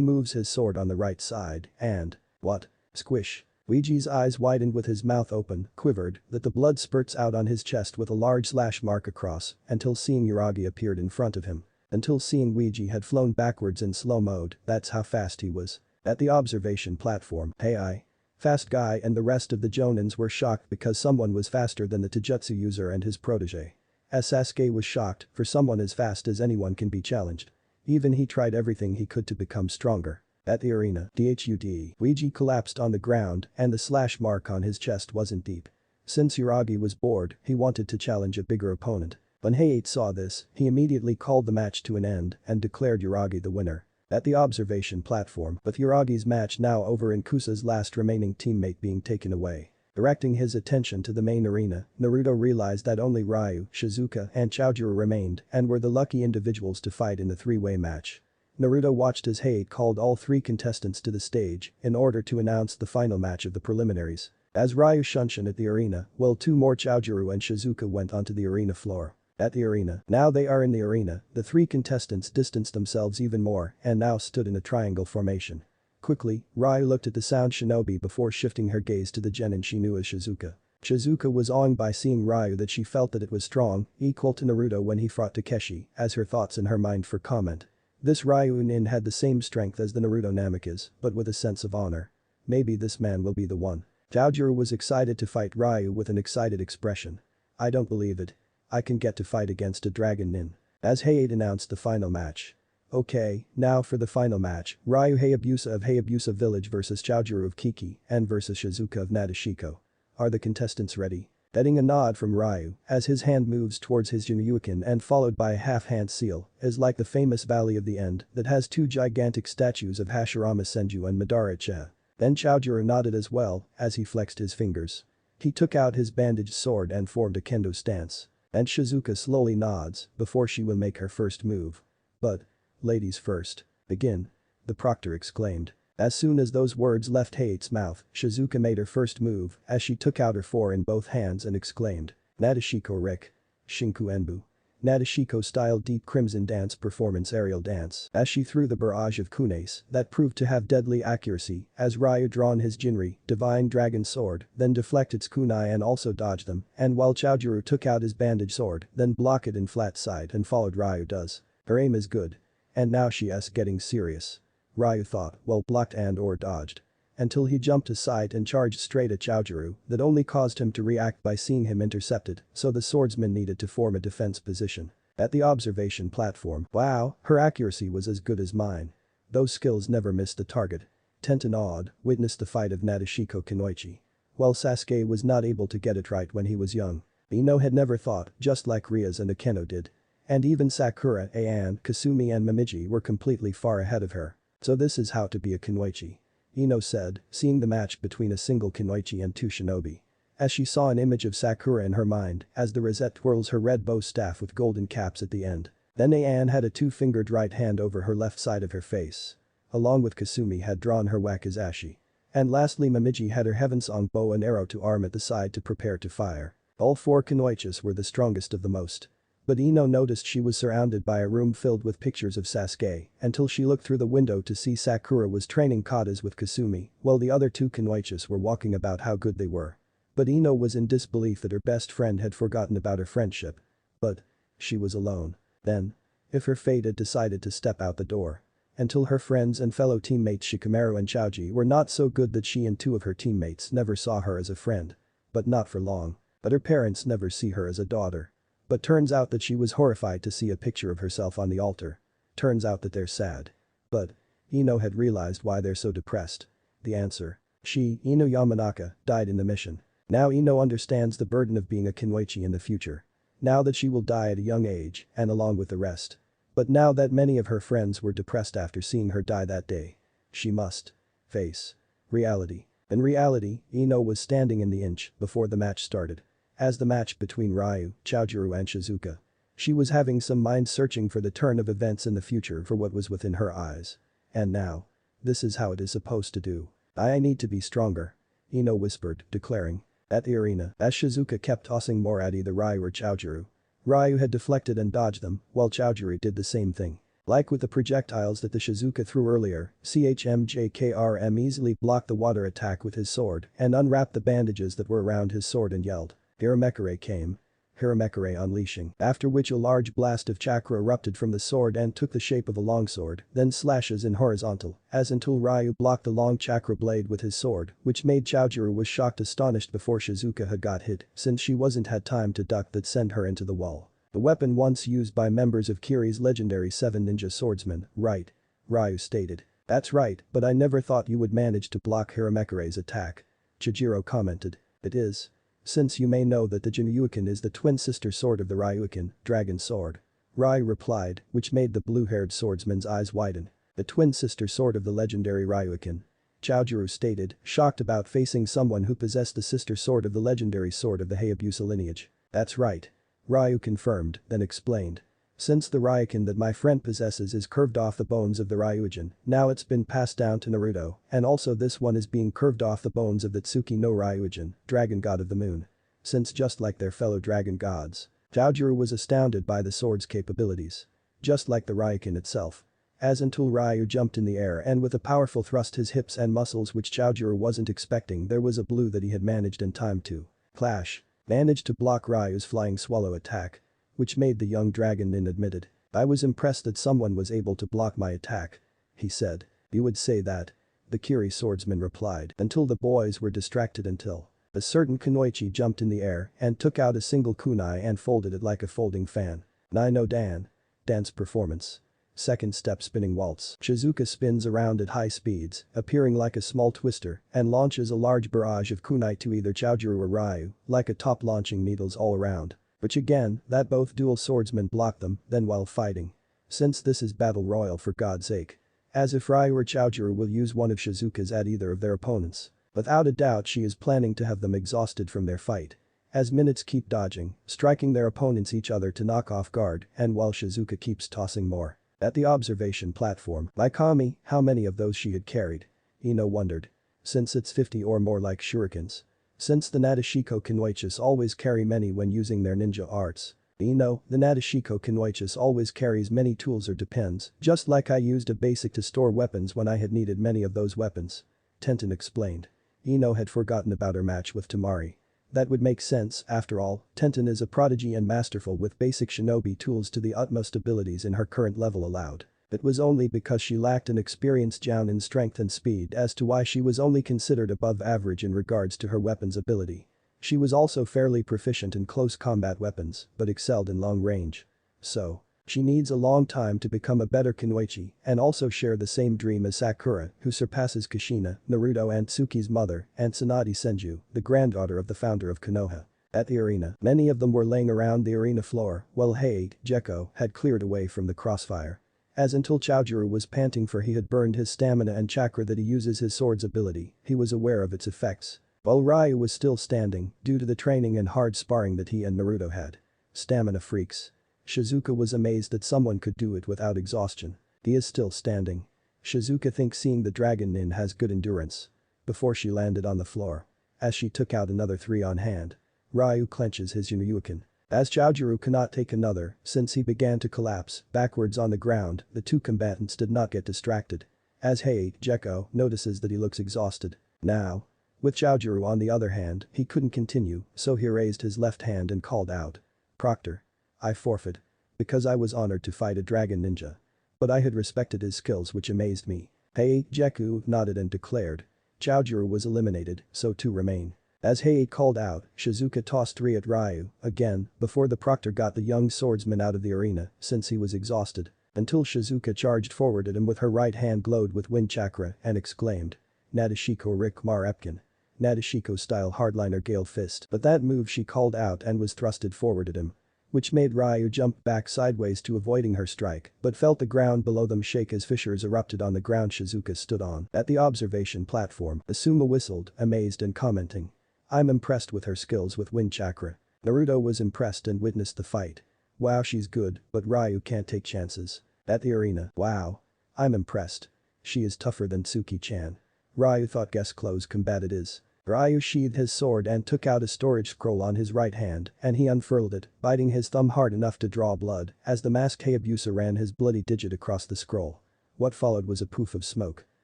moves his sword on the right side and… What? Squish. Ouiji's eyes widened with his mouth open, quivered, that the blood spurts out on his chest with a large slash mark across until seeing Hiragi appeared in front of him. Until seeing Ouiji had flown backwards in slow mode, that's how fast he was. At the observation platform, hey Fast Guy and the rest of the Jonins were shocked because someone was faster than the Taijutsu user and his protege. As Sasuke was shocked, for someone as fast as anyone can be challenged. Even he tried everything he could to become stronger. At the arena, DHUD, Ouiji collapsed on the ground and the slash mark on his chest wasn't deep. Since Hiragi was bored, he wanted to challenge a bigger opponent. When Hayate saw this, he immediately called the match to an end and declared Hiragi the winner. At the observation platform, with Hiragi's match now over and Kusa's last remaining teammate being taken away. Directing his attention to the main arena, Naruto realized that only Ryu, Shizuka, and Chojuro remained and were the lucky individuals to fight in the three-way match. Naruto watched as Hayate called all three contestants to the stage in order to announce the final match of the preliminaries. As Ryu shunshin at the arena, while two more Chojuro and Shizuka went onto the arena floor. At the arena, now they are in the arena, the three contestants distanced themselves even more and now stood in a triangle formation. Quickly, Ryu looked at the sound shinobi before shifting her gaze to the genin she knew as Shizuka. Shizuka was awed by seeing Ryu that she felt that it was strong, equal to Naruto when he fought Takeshi, as her thoughts in her mind for comment. This Ryu-nin had the same strength as the Naruto Namikaze, but with a sense of honor. Maybe this man will be the one. Chojuro was excited to fight Ryu with an excited expression. I don't believe it. I can get to fight against a dragon nin. As Hayate announced the final match. Okay, now for the final match, Ryu Hayabusa of Hayabusa Village vs Chojuro of Kiki and vs Shizuka of Nadeshiko. Are the contestants ready? Getting a nod from Ryu, as his hand moves towards his Jinyuken and followed by a half-hand seal, is like the famous Valley of the End that has two gigantic statues of Hashirama Senju and Madara Uchiha. Then Chojuro nodded as well, as he flexed his fingers. He took out his bandaged sword and formed a kendo stance. And Shizuka slowly nods before she will make her first move. But, ladies first. Begin. The proctor exclaimed. As soon as those words left Hayate's mouth, Shizuka made her first move as she took out her four in both hands and exclaimed. Nadeshiko Rik. Shinku Enbu. Nadeshiko style deep crimson dance performance aerial dance as she threw the barrage of kunes that proved to have deadly accuracy as Ryu drawn his Jinri, divine dragon sword, then deflect its kunai and also dodged them, and while Chojuro took out his bandage sword, then block it in flat side and followed Ryu does. Her aim is good. And now she's getting serious. Ryu thought, well blocked and or dodged. Until he jumped aside and charged straight at Chojuro that only caused him to react by seeing him intercepted, so the swordsman needed to form a defense position. At the observation platform, wow, her accuracy was as good as mine. Those skills never missed the target. Tenten awed, witnessed the fight of Nadeshiko Kunoichi. While Sasuke was not able to get it right when he was young. Ino had never thought, just like Rias and Akeno did. And even Sakura, Ayan, Kasumi and Momiji were completely far ahead of her. So this is how to be a Kunoichi. Ino said, seeing the match between a single Kunoichi and two shinobi. As she saw an image of Sakura in her mind as the rosette twirls her red bow staff with golden caps at the end. Then Ayan had a two-fingered right hand over her left side of her face. Along with Kasumi had drawn her wakizashi. And lastly Momiji had her heavensong bow and arrow to arm at the side to prepare to fire. All four Kunoichis were the strongest of the most. But Ino noticed she was surrounded by a room filled with pictures of Sasuke until she looked through the window to see Sakura was training katas with Kasumi while the other two Kunoichis were walking about how good they were. But Ino was in disbelief that her best friend had forgotten about her friendship. But she was alone. Then, if her fate had decided to step out the door. Until her friends and fellow teammates Shikamaru and Choji were not so good that she and two of her teammates never saw her as a friend. But not for long. But her parents never see her as a daughter. But turns out that she was horrified to see a picture of herself on the altar. Turns out that they're sad. But Ino had realized why they're so depressed. The answer. She, Ino Yamanaka, died in the mission. Now Ino understands the burden of being a Kunoichi in the future. Now that she will die at a young age and along with the rest. But now that many of her friends were depressed after seeing her die that day. She must face reality. In reality, Ino was standing in the inch before the match started. As the match between Ryu, Chojuro and Shizuka. She was having some mind searching for the turn of events in the future for what was within her eyes. And now. This is how it is supposed to do. I need to be stronger. Ino whispered, declaring. At the arena, as Shizuka kept tossing more at either Ryu or Choujuru. Ryu had deflected and dodged them, while Choujuru did the same thing. Like with the projectiles that the Shizuka threw earlier, CHMJKRM easily blocked the water attack with his sword and unwrapped the bandages that were around his sword and yelled. Hiramekure came. Hiramekure unleashing, after which a large blast of chakra erupted from the sword and took the shape of a longsword, then slashes in horizontal, as until Ryu blocked the long chakra blade with his sword, which made Choujuru was shocked astonished before Shizuka had got hit, since she wasn't had time to duck that sent her into the wall. The weapon once used by members of Kiri's legendary 7 ninja swordsmen, right? Ryu stated. That's right, but I never thought you would manage to block Hiramekure's attack. Chijiro commented. It is. Since you may know that the Jinyuuken is the twin sister sword of the Ryuuken, dragon sword. Ryu replied, which made the blue-haired swordsman's eyes widen. The twin sister sword of the legendary Ryuuken. Choujuru stated, shocked about facing someone who possessed the sister sword of the legendary sword of the Hayabusa lineage. That's right. Ryu confirmed, then explained. Since the Ryuuken that my friend possesses is curved off the bones of the Ryujin, now it's been passed down to Naruto, and also this one is being curved off the bones of the Tsuki no Ryujin, dragon god of the moon. Since just like their fellow dragon gods. Choujuru was astounded by the sword's capabilities. Just like the Ryuuken itself. As until Ryu jumped in the air and with a powerful thrust his hips and muscles which Choujuru wasn't expecting there was a blue that he had managed in time to clash. Managed to block Ryu's flying swallow attack. Which made the young dragon nin admitted. I was impressed that someone was able to block my attack. He said. You would say that. The Kiri swordsman replied until the boys were distracted until a certain kunoichi jumped in the air and took out a single kunai and folded it like a folding fan. Nai no Dan. Dance performance. Second step spinning waltz. Shizuka spins around at high speeds, appearing like a small twister, and launches a large barrage of kunai to either Choujuru or Ryu, like a top launching needles all around. Which again, that both dual swordsmen block them, then while fighting. Since this is battle royal for God's sake. As if Ryu or Choujuru will use one of Shizuka's at either of their opponents. Without a doubt she is planning to have them exhausted from their fight. As minutes keep dodging, striking their opponents each other to knock off guard, and while Shizuka keeps tossing more. At the observation platform, like Kami, how many of those she had carried? Ino wondered. Since it's 50 or more like shurikens. Since the Nadeshiko Kunoichis always carry many when using their ninja arts. The Nadeshiko Kunoichis always carries many tools or depends, just like I used a basic to store weapons when I had needed many of those weapons. Tenten explained. Ino had forgotten about her match with Temari. That would make sense, after all, Tenten is a prodigy and masterful with basic shinobi tools to the utmost abilities in her current level allowed. It was only because she lacked an experienced Joun in strength and speed as to why she was only considered above average in regards to her weapons ability. She was also fairly proficient in close combat weapons, but excelled in long range. So, she needs a long time to become a better kunoichi and also share the same dream as Sakura, who surpasses Kushina, Naruto and Tsuki's mother, and Tsunade Senju, the granddaughter of the founder of Konoha. At the arena, many of them were laying around the arena floor, while Heiei, Gekko, had cleared away from the crossfire. As until Choujuru was panting for he had burned his stamina and chakra that he uses his sword's ability, he was aware of its effects. While Ryu was still standing, due to the training and hard sparring that he and Naruto had. Stamina freaks. Shizuka was amazed that someone could do it without exhaustion. He is still standing. Shizuka thinks seeing the dragon nin has good endurance. Before she landed on the floor. As she took out another 3 on hand. Ryu clenches his Jinyuuken. As Choujuru cannot take another, since he began to collapse, backwards on the ground, the two combatants did not get distracted. As Heiei, Gekko, notices that he looks exhausted. Now. With Choujuru on the other hand, he couldn't continue, so he raised his left hand and called out. Proctor. I forfeit. Because I was honored to fight a dragon ninja. But I had respected his skills which amazed me. Heiei, Gekko nodded and declared. Choujuru was eliminated, so 2 remain. As Heiei called out, Shizuka tossed 3 at Ryu, again, before the proctor got the young swordsman out of the arena, since he was exhausted. Until Shizuka charged forward at him with her right hand glowed with wind chakra and exclaimed. Nadeshiko Rick Mar Epkin. Nadeshiko style hardliner Gale Fist. But that move she called out and was thrusted forward at him. Which made Ryu jump back sideways to avoiding her strike, but felt the ground below them shake as fissures erupted on the ground Shizuka stood on. At the observation platform, Asuma whistled, amazed and commenting. I'm impressed with her skills with wind chakra. Naruto was impressed and witnessed the fight. Wow she's good, but Ryu can't take chances. At the arena, wow. I'm impressed. She is tougher than Tsuki-chan. Ryu thought guess close combat it is. Ryu sheathed his sword and took out a storage scroll on his right hand and he unfurled it, biting his thumb hard enough to draw blood as the masked Hayabusa ran his bloody digit across the scroll. What followed was a poof of smoke.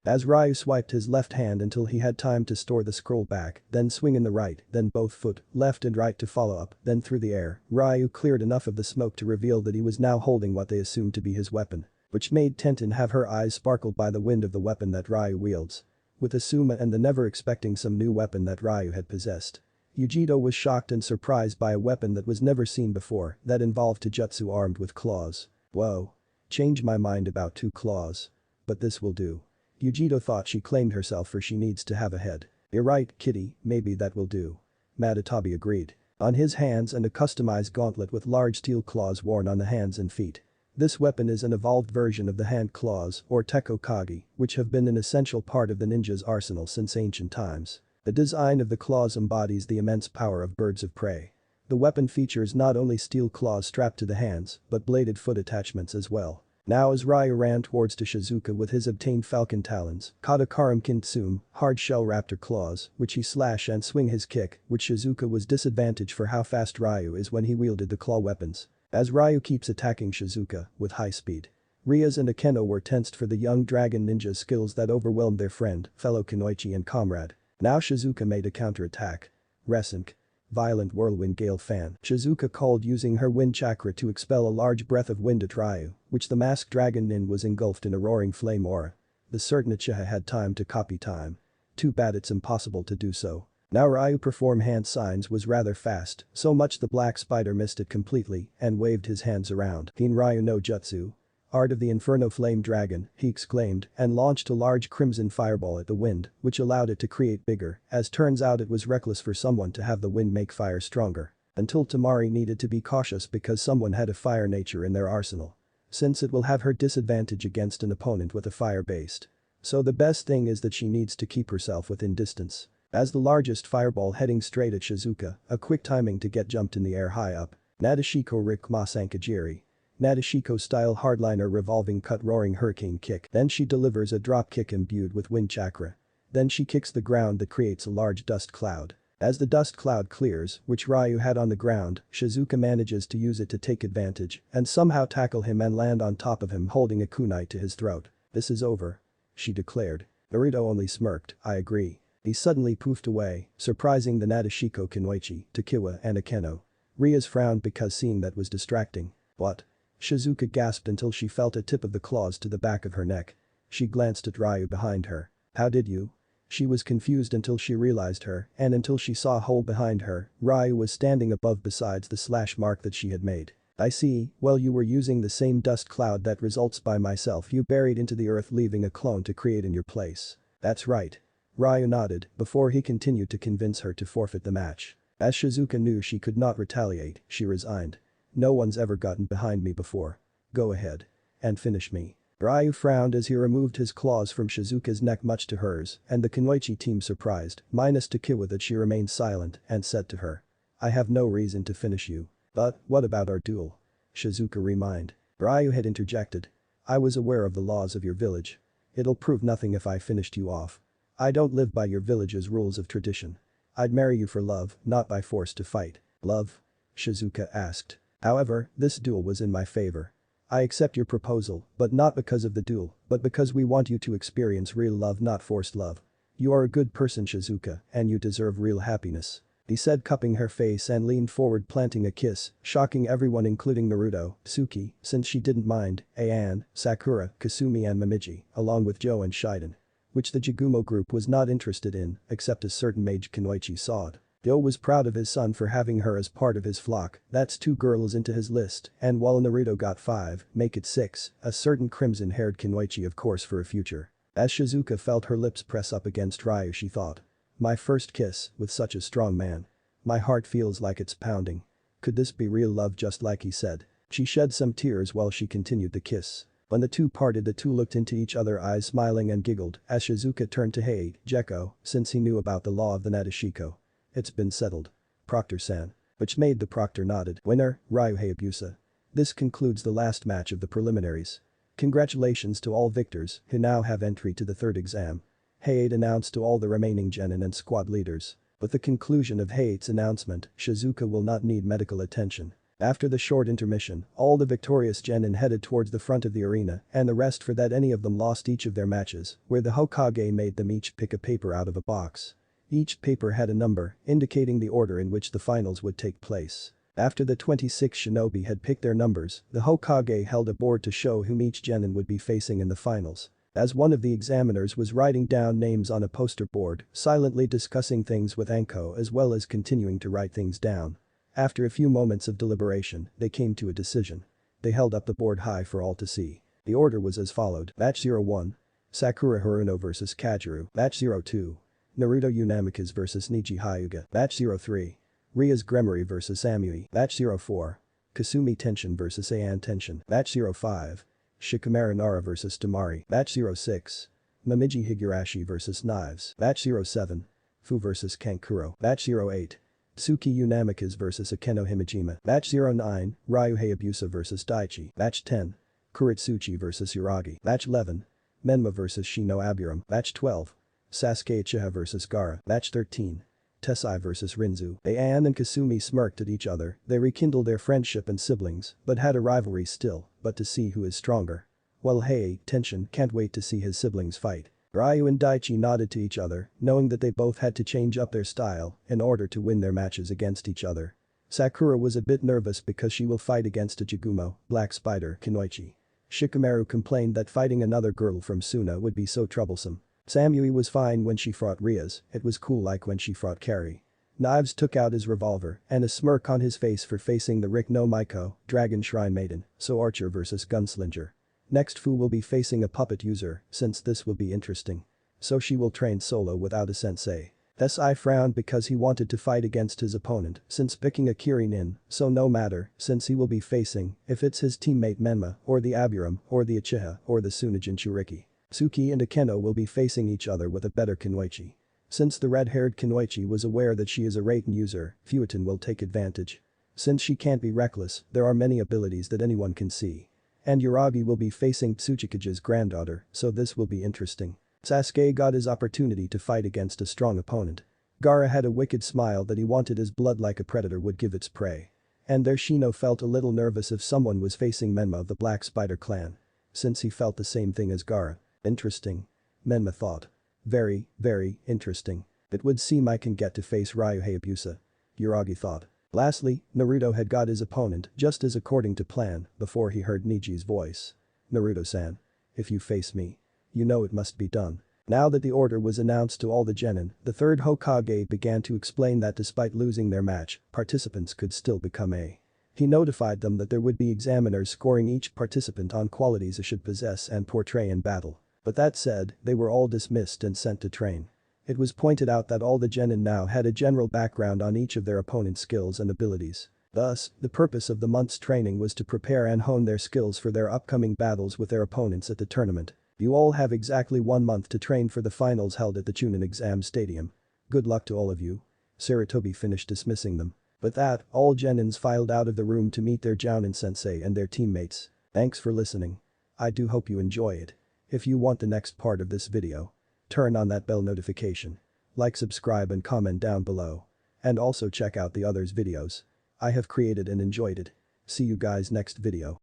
As Ryu swiped his left hand until he had time to store the scroll back, then swing in the right, then both foot, left and right to follow up, then through the air, Ryu cleared enough of the smoke to reveal that he was now holding what they assumed to be his weapon. Which made Tenten have her eyes sparkled by the wind of the weapon that Ryu wields. With Asuma and the never expecting some new weapon that Ryu had possessed. Yujito was shocked and surprised by a weapon that was never seen before that involved Taijutsu armed with claws. Whoa. Change my mind about 2 claws. But this will do. Yujito thought she claimed herself for she needs to have a head. You're right, kitty, maybe that will do. Matatabi agreed. On his hands and a customized gauntlet with large steel claws worn on the hands and feet. This weapon is an evolved version of the hand claws or tekokage, which have been an essential part of the ninja's arsenal since ancient times. The design of the claws embodies the immense power of birds of prey. The weapon features not only steel claws strapped to the hands, but bladed foot attachments as well. Now as Ryu ran towards to Shizuka with his obtained falcon talons, Katakaram Kintsum, hard shell raptor claws, which he slash and swing his kick, which Shizuka was disadvantaged for how fast Ryu is when he wielded the claw weapons. As Ryu keeps attacking Shizuka with high speed. Rias and Akeno were tensed for the young dragon ninja's skills that overwhelmed their friend, fellow Kunoichi and comrade. Now Shizuka made a counterattack. Resink. Violent whirlwind gale fan. Shizuka called using her wind chakra to expel a large breath of wind at Ryu, which the masked dragon nin was engulfed in a roaring flame aura. The certain Uchiha had time to copy time. Too bad it's impossible to do so. Now Ryu perform hand signs was rather fast, so much the black spider missed it completely and waved his hands around. Hin Ryu no Jutsu. Art of the Inferno Flame Dragon, he exclaimed and launched a large crimson fireball at the wind, which allowed it to create bigger, as turns out it was reckless for someone to have the wind make fire stronger. Until Tamari needed to be cautious because someone had a fire nature in their arsenal. Since it will have her disadvantage against an opponent with a fire-based. So the best thing is that she needs to keep herself within distance. As the largest fireball heading straight at Shizuka, a quick timing to get jumped in the air high up. Nadeshiko Rikma Sankajiri. Nadeshiko-style hardliner revolving cut roaring hurricane kick. Then she delivers a drop kick imbued with wind chakra. Then she kicks the ground that creates a large dust cloud. As the dust cloud clears, which Ryu had on the ground, Shizuka manages to use it to take advantage and somehow tackle him and land on top of him holding a kunai to his throat. This is over. She declared. Naruto only smirked, I agree. He suddenly poofed away, surprising the Nadeshiko Kunoichi, Takiwa and Akeno. Rias frowned because seeing that was distracting. What? Shizuka gasped until she felt a tip of the claws to the back of her neck. She glanced at Ryu behind her. How did you? She was confused until she realized her and until she saw a hole behind her, Ryu was standing above besides the slash mark that she had made. I see, well you were using the same dust cloud that results by myself you buried into the earth leaving a clone to create in your place. That's right. Ryu nodded before he continued to convince her to forfeit the match. As Shizuka knew she could not retaliate, she resigned. No one's ever gotten behind me before. Go ahead. And finish me. Ryu frowned as he removed his claws from Shizuka's neck much to hers and the Kunoichi team surprised, minus Takiwa that she remained silent and said to her. I have no reason to finish you. But, what about our duel? Shizuka reminded. Ryu had interjected. I was aware of the laws of your village. It'll prove nothing if I finished you off. I don't live by your village's rules of tradition. I'd marry you for love, not by force to fight. Love? Shizuka asked. However, this duel was in my favor. I accept your proposal, but not because of the duel, but because we want you to experience real love not forced love. You are a good person Shizuka, and you deserve real happiness. He said cupping her face and leaned forward planting a kiss, shocking everyone including Naruto, Tsuki, since she didn't mind, Ayan, Sakura, Kasumi and Momiji, along with Joe and Shiden. Which the Jigumo group was not interested in, except a certain mage Kunoichi saw it. Joe was proud of his son for having her as part of his flock, that's 2 girls into his list, and while Naruto got 5, make it 6, a certain crimson-haired Kunoichi of course for a future. As Shizuka felt her lips press up against Ryu she thought. My first kiss, with such a strong man. My heart feels like it's pounding. Could this be real love just like he said? She shed some tears while she continued the kiss. When the two parted the two looked into each other's eyes smiling and giggled as Shizuka turned to Hei, Gekko, since he knew about the law of the Nadeshiko. It's been settled. Proctor-san. Which made the proctor nodded. Winner, Ryu Hayabusa. This concludes the last match of the preliminaries. Congratulations to all victors who now have entry to the third exam. Hayate announced to all the remaining genin and squad leaders. With the conclusion of Hayate's announcement, Shizuka will not need medical attention. After the short intermission, all the victorious genin headed towards the front of the arena and the rest for that any of them lost each of their matches, where the Hokage made them each pick a paper out of a box. Each paper had a number, indicating the order in which the finals would take place. After the 26 shinobi had picked their numbers, the Hokage held a board to show whom each genin would be facing in the finals. As one of the examiners was writing down names on a poster board, silently discussing things with Anko as well as continuing to write things down. After a few moments of deliberation, they came to a decision. They held up the board high for all to see. The order was as followed. Match 01. Sakura Haruno vs Kageru. Match 02. Naruto Unamikas vs Niji Hyuga. Match 03. Ria's Gremory vs Samui. Match 04. Kasumi Tenshin vs Ayan Tenshin. Match 05. Shikamaru Nara vs Tamari. Match 06. Momiji Higurashi vs Knives. Match 07. Fu vs Kankuro. Match 08. Tsuki Unamikas vs Akeno Himejima. Match 09. Ryu Hayabusa vs Daichi. Match 10. Kuritsuchi vs Uragi. Match 11. Menma vs Shino Aburam. Match 12. Sasuke Uchiha vs Gaara. Match 13. Tessai vs Rinzu. Ayan and Kasumi smirked at each other. They rekindled their friendship and siblings, but had a rivalry still, but to see who is stronger. Well, hey, Tenshin can't wait to see his siblings fight. Ryu and Daichi nodded to each other, knowing that they both had to change up their style in order to win their matches against each other. Sakura was a bit nervous because she will fight against a Jigumo, Black Spider, Kunoichi. Shikamaru complained that fighting another girl from Suna would be so troublesome. Samui was fine when she fought Rias, it was cool like when she fought Carrie. Knives took out his revolver and a smirk on his face for facing the Rick no Maiko, Dragon Shrine Maiden, so Archer vs Gunslinger. Next Fu will be facing a puppet user, since this will be interesting. So she will train solo without a sensei. SI frowned because he wanted to fight against his opponent since picking a Kirin in, so no matter, since he will be facing, if it's his teammate Menma, or the Aburam, or the Uchiha, or the Tsunejin Churiki. Tsuki and Akeno will be facing each other with a better Kunoichi. Since the red-haired Kunoichi was aware that she is a Raiden user, Fueton will take advantage. Since she can't be reckless, there are many abilities that anyone can see. And Uragi will be facing Tsuchikage's granddaughter, so this will be interesting. Sasuke got his opportunity to fight against a strong opponent. Gaara had a wicked smile that he wanted his blood like a predator would give its prey. And there Shino felt a little nervous if someone was facing Menma of the Black Spider clan. Since he felt the same thing as Gaara. Interesting. Menma thought. Very, very interesting. It would seem I can get to face Ryu Hayabusa. Uragi thought. Lastly, Naruto had got his opponent just as according to plan before he heard Niji's voice. Naruto-san. If you face me. You know it must be done. Now that the order was announced to all the genin, the third Hokage began to explain that despite losing their match, participants could still become A. He notified them that there would be examiners scoring each participant on qualities they should possess and portray in battle. But that said, they were all dismissed and sent to train. It was pointed out that all the genin now had a general background on each of their opponent's skills and abilities. Thus, the purpose of the month's training was to prepare and hone their skills for their upcoming battles with their opponents at the tournament. You all have exactly 1 month to train for the finals held at the Chunin Exam Stadium. Good luck to all of you. Sarutobi finished dismissing them. With that, all genins filed out of the room to meet their Jounin sensei and their teammates. Thanks for listening. I do hope you enjoy it. If you want the next part of this video, turn on that bell notification. Like, subscribe and comment down below. And also check out the others videos I have created and enjoyed it. See you guys next video.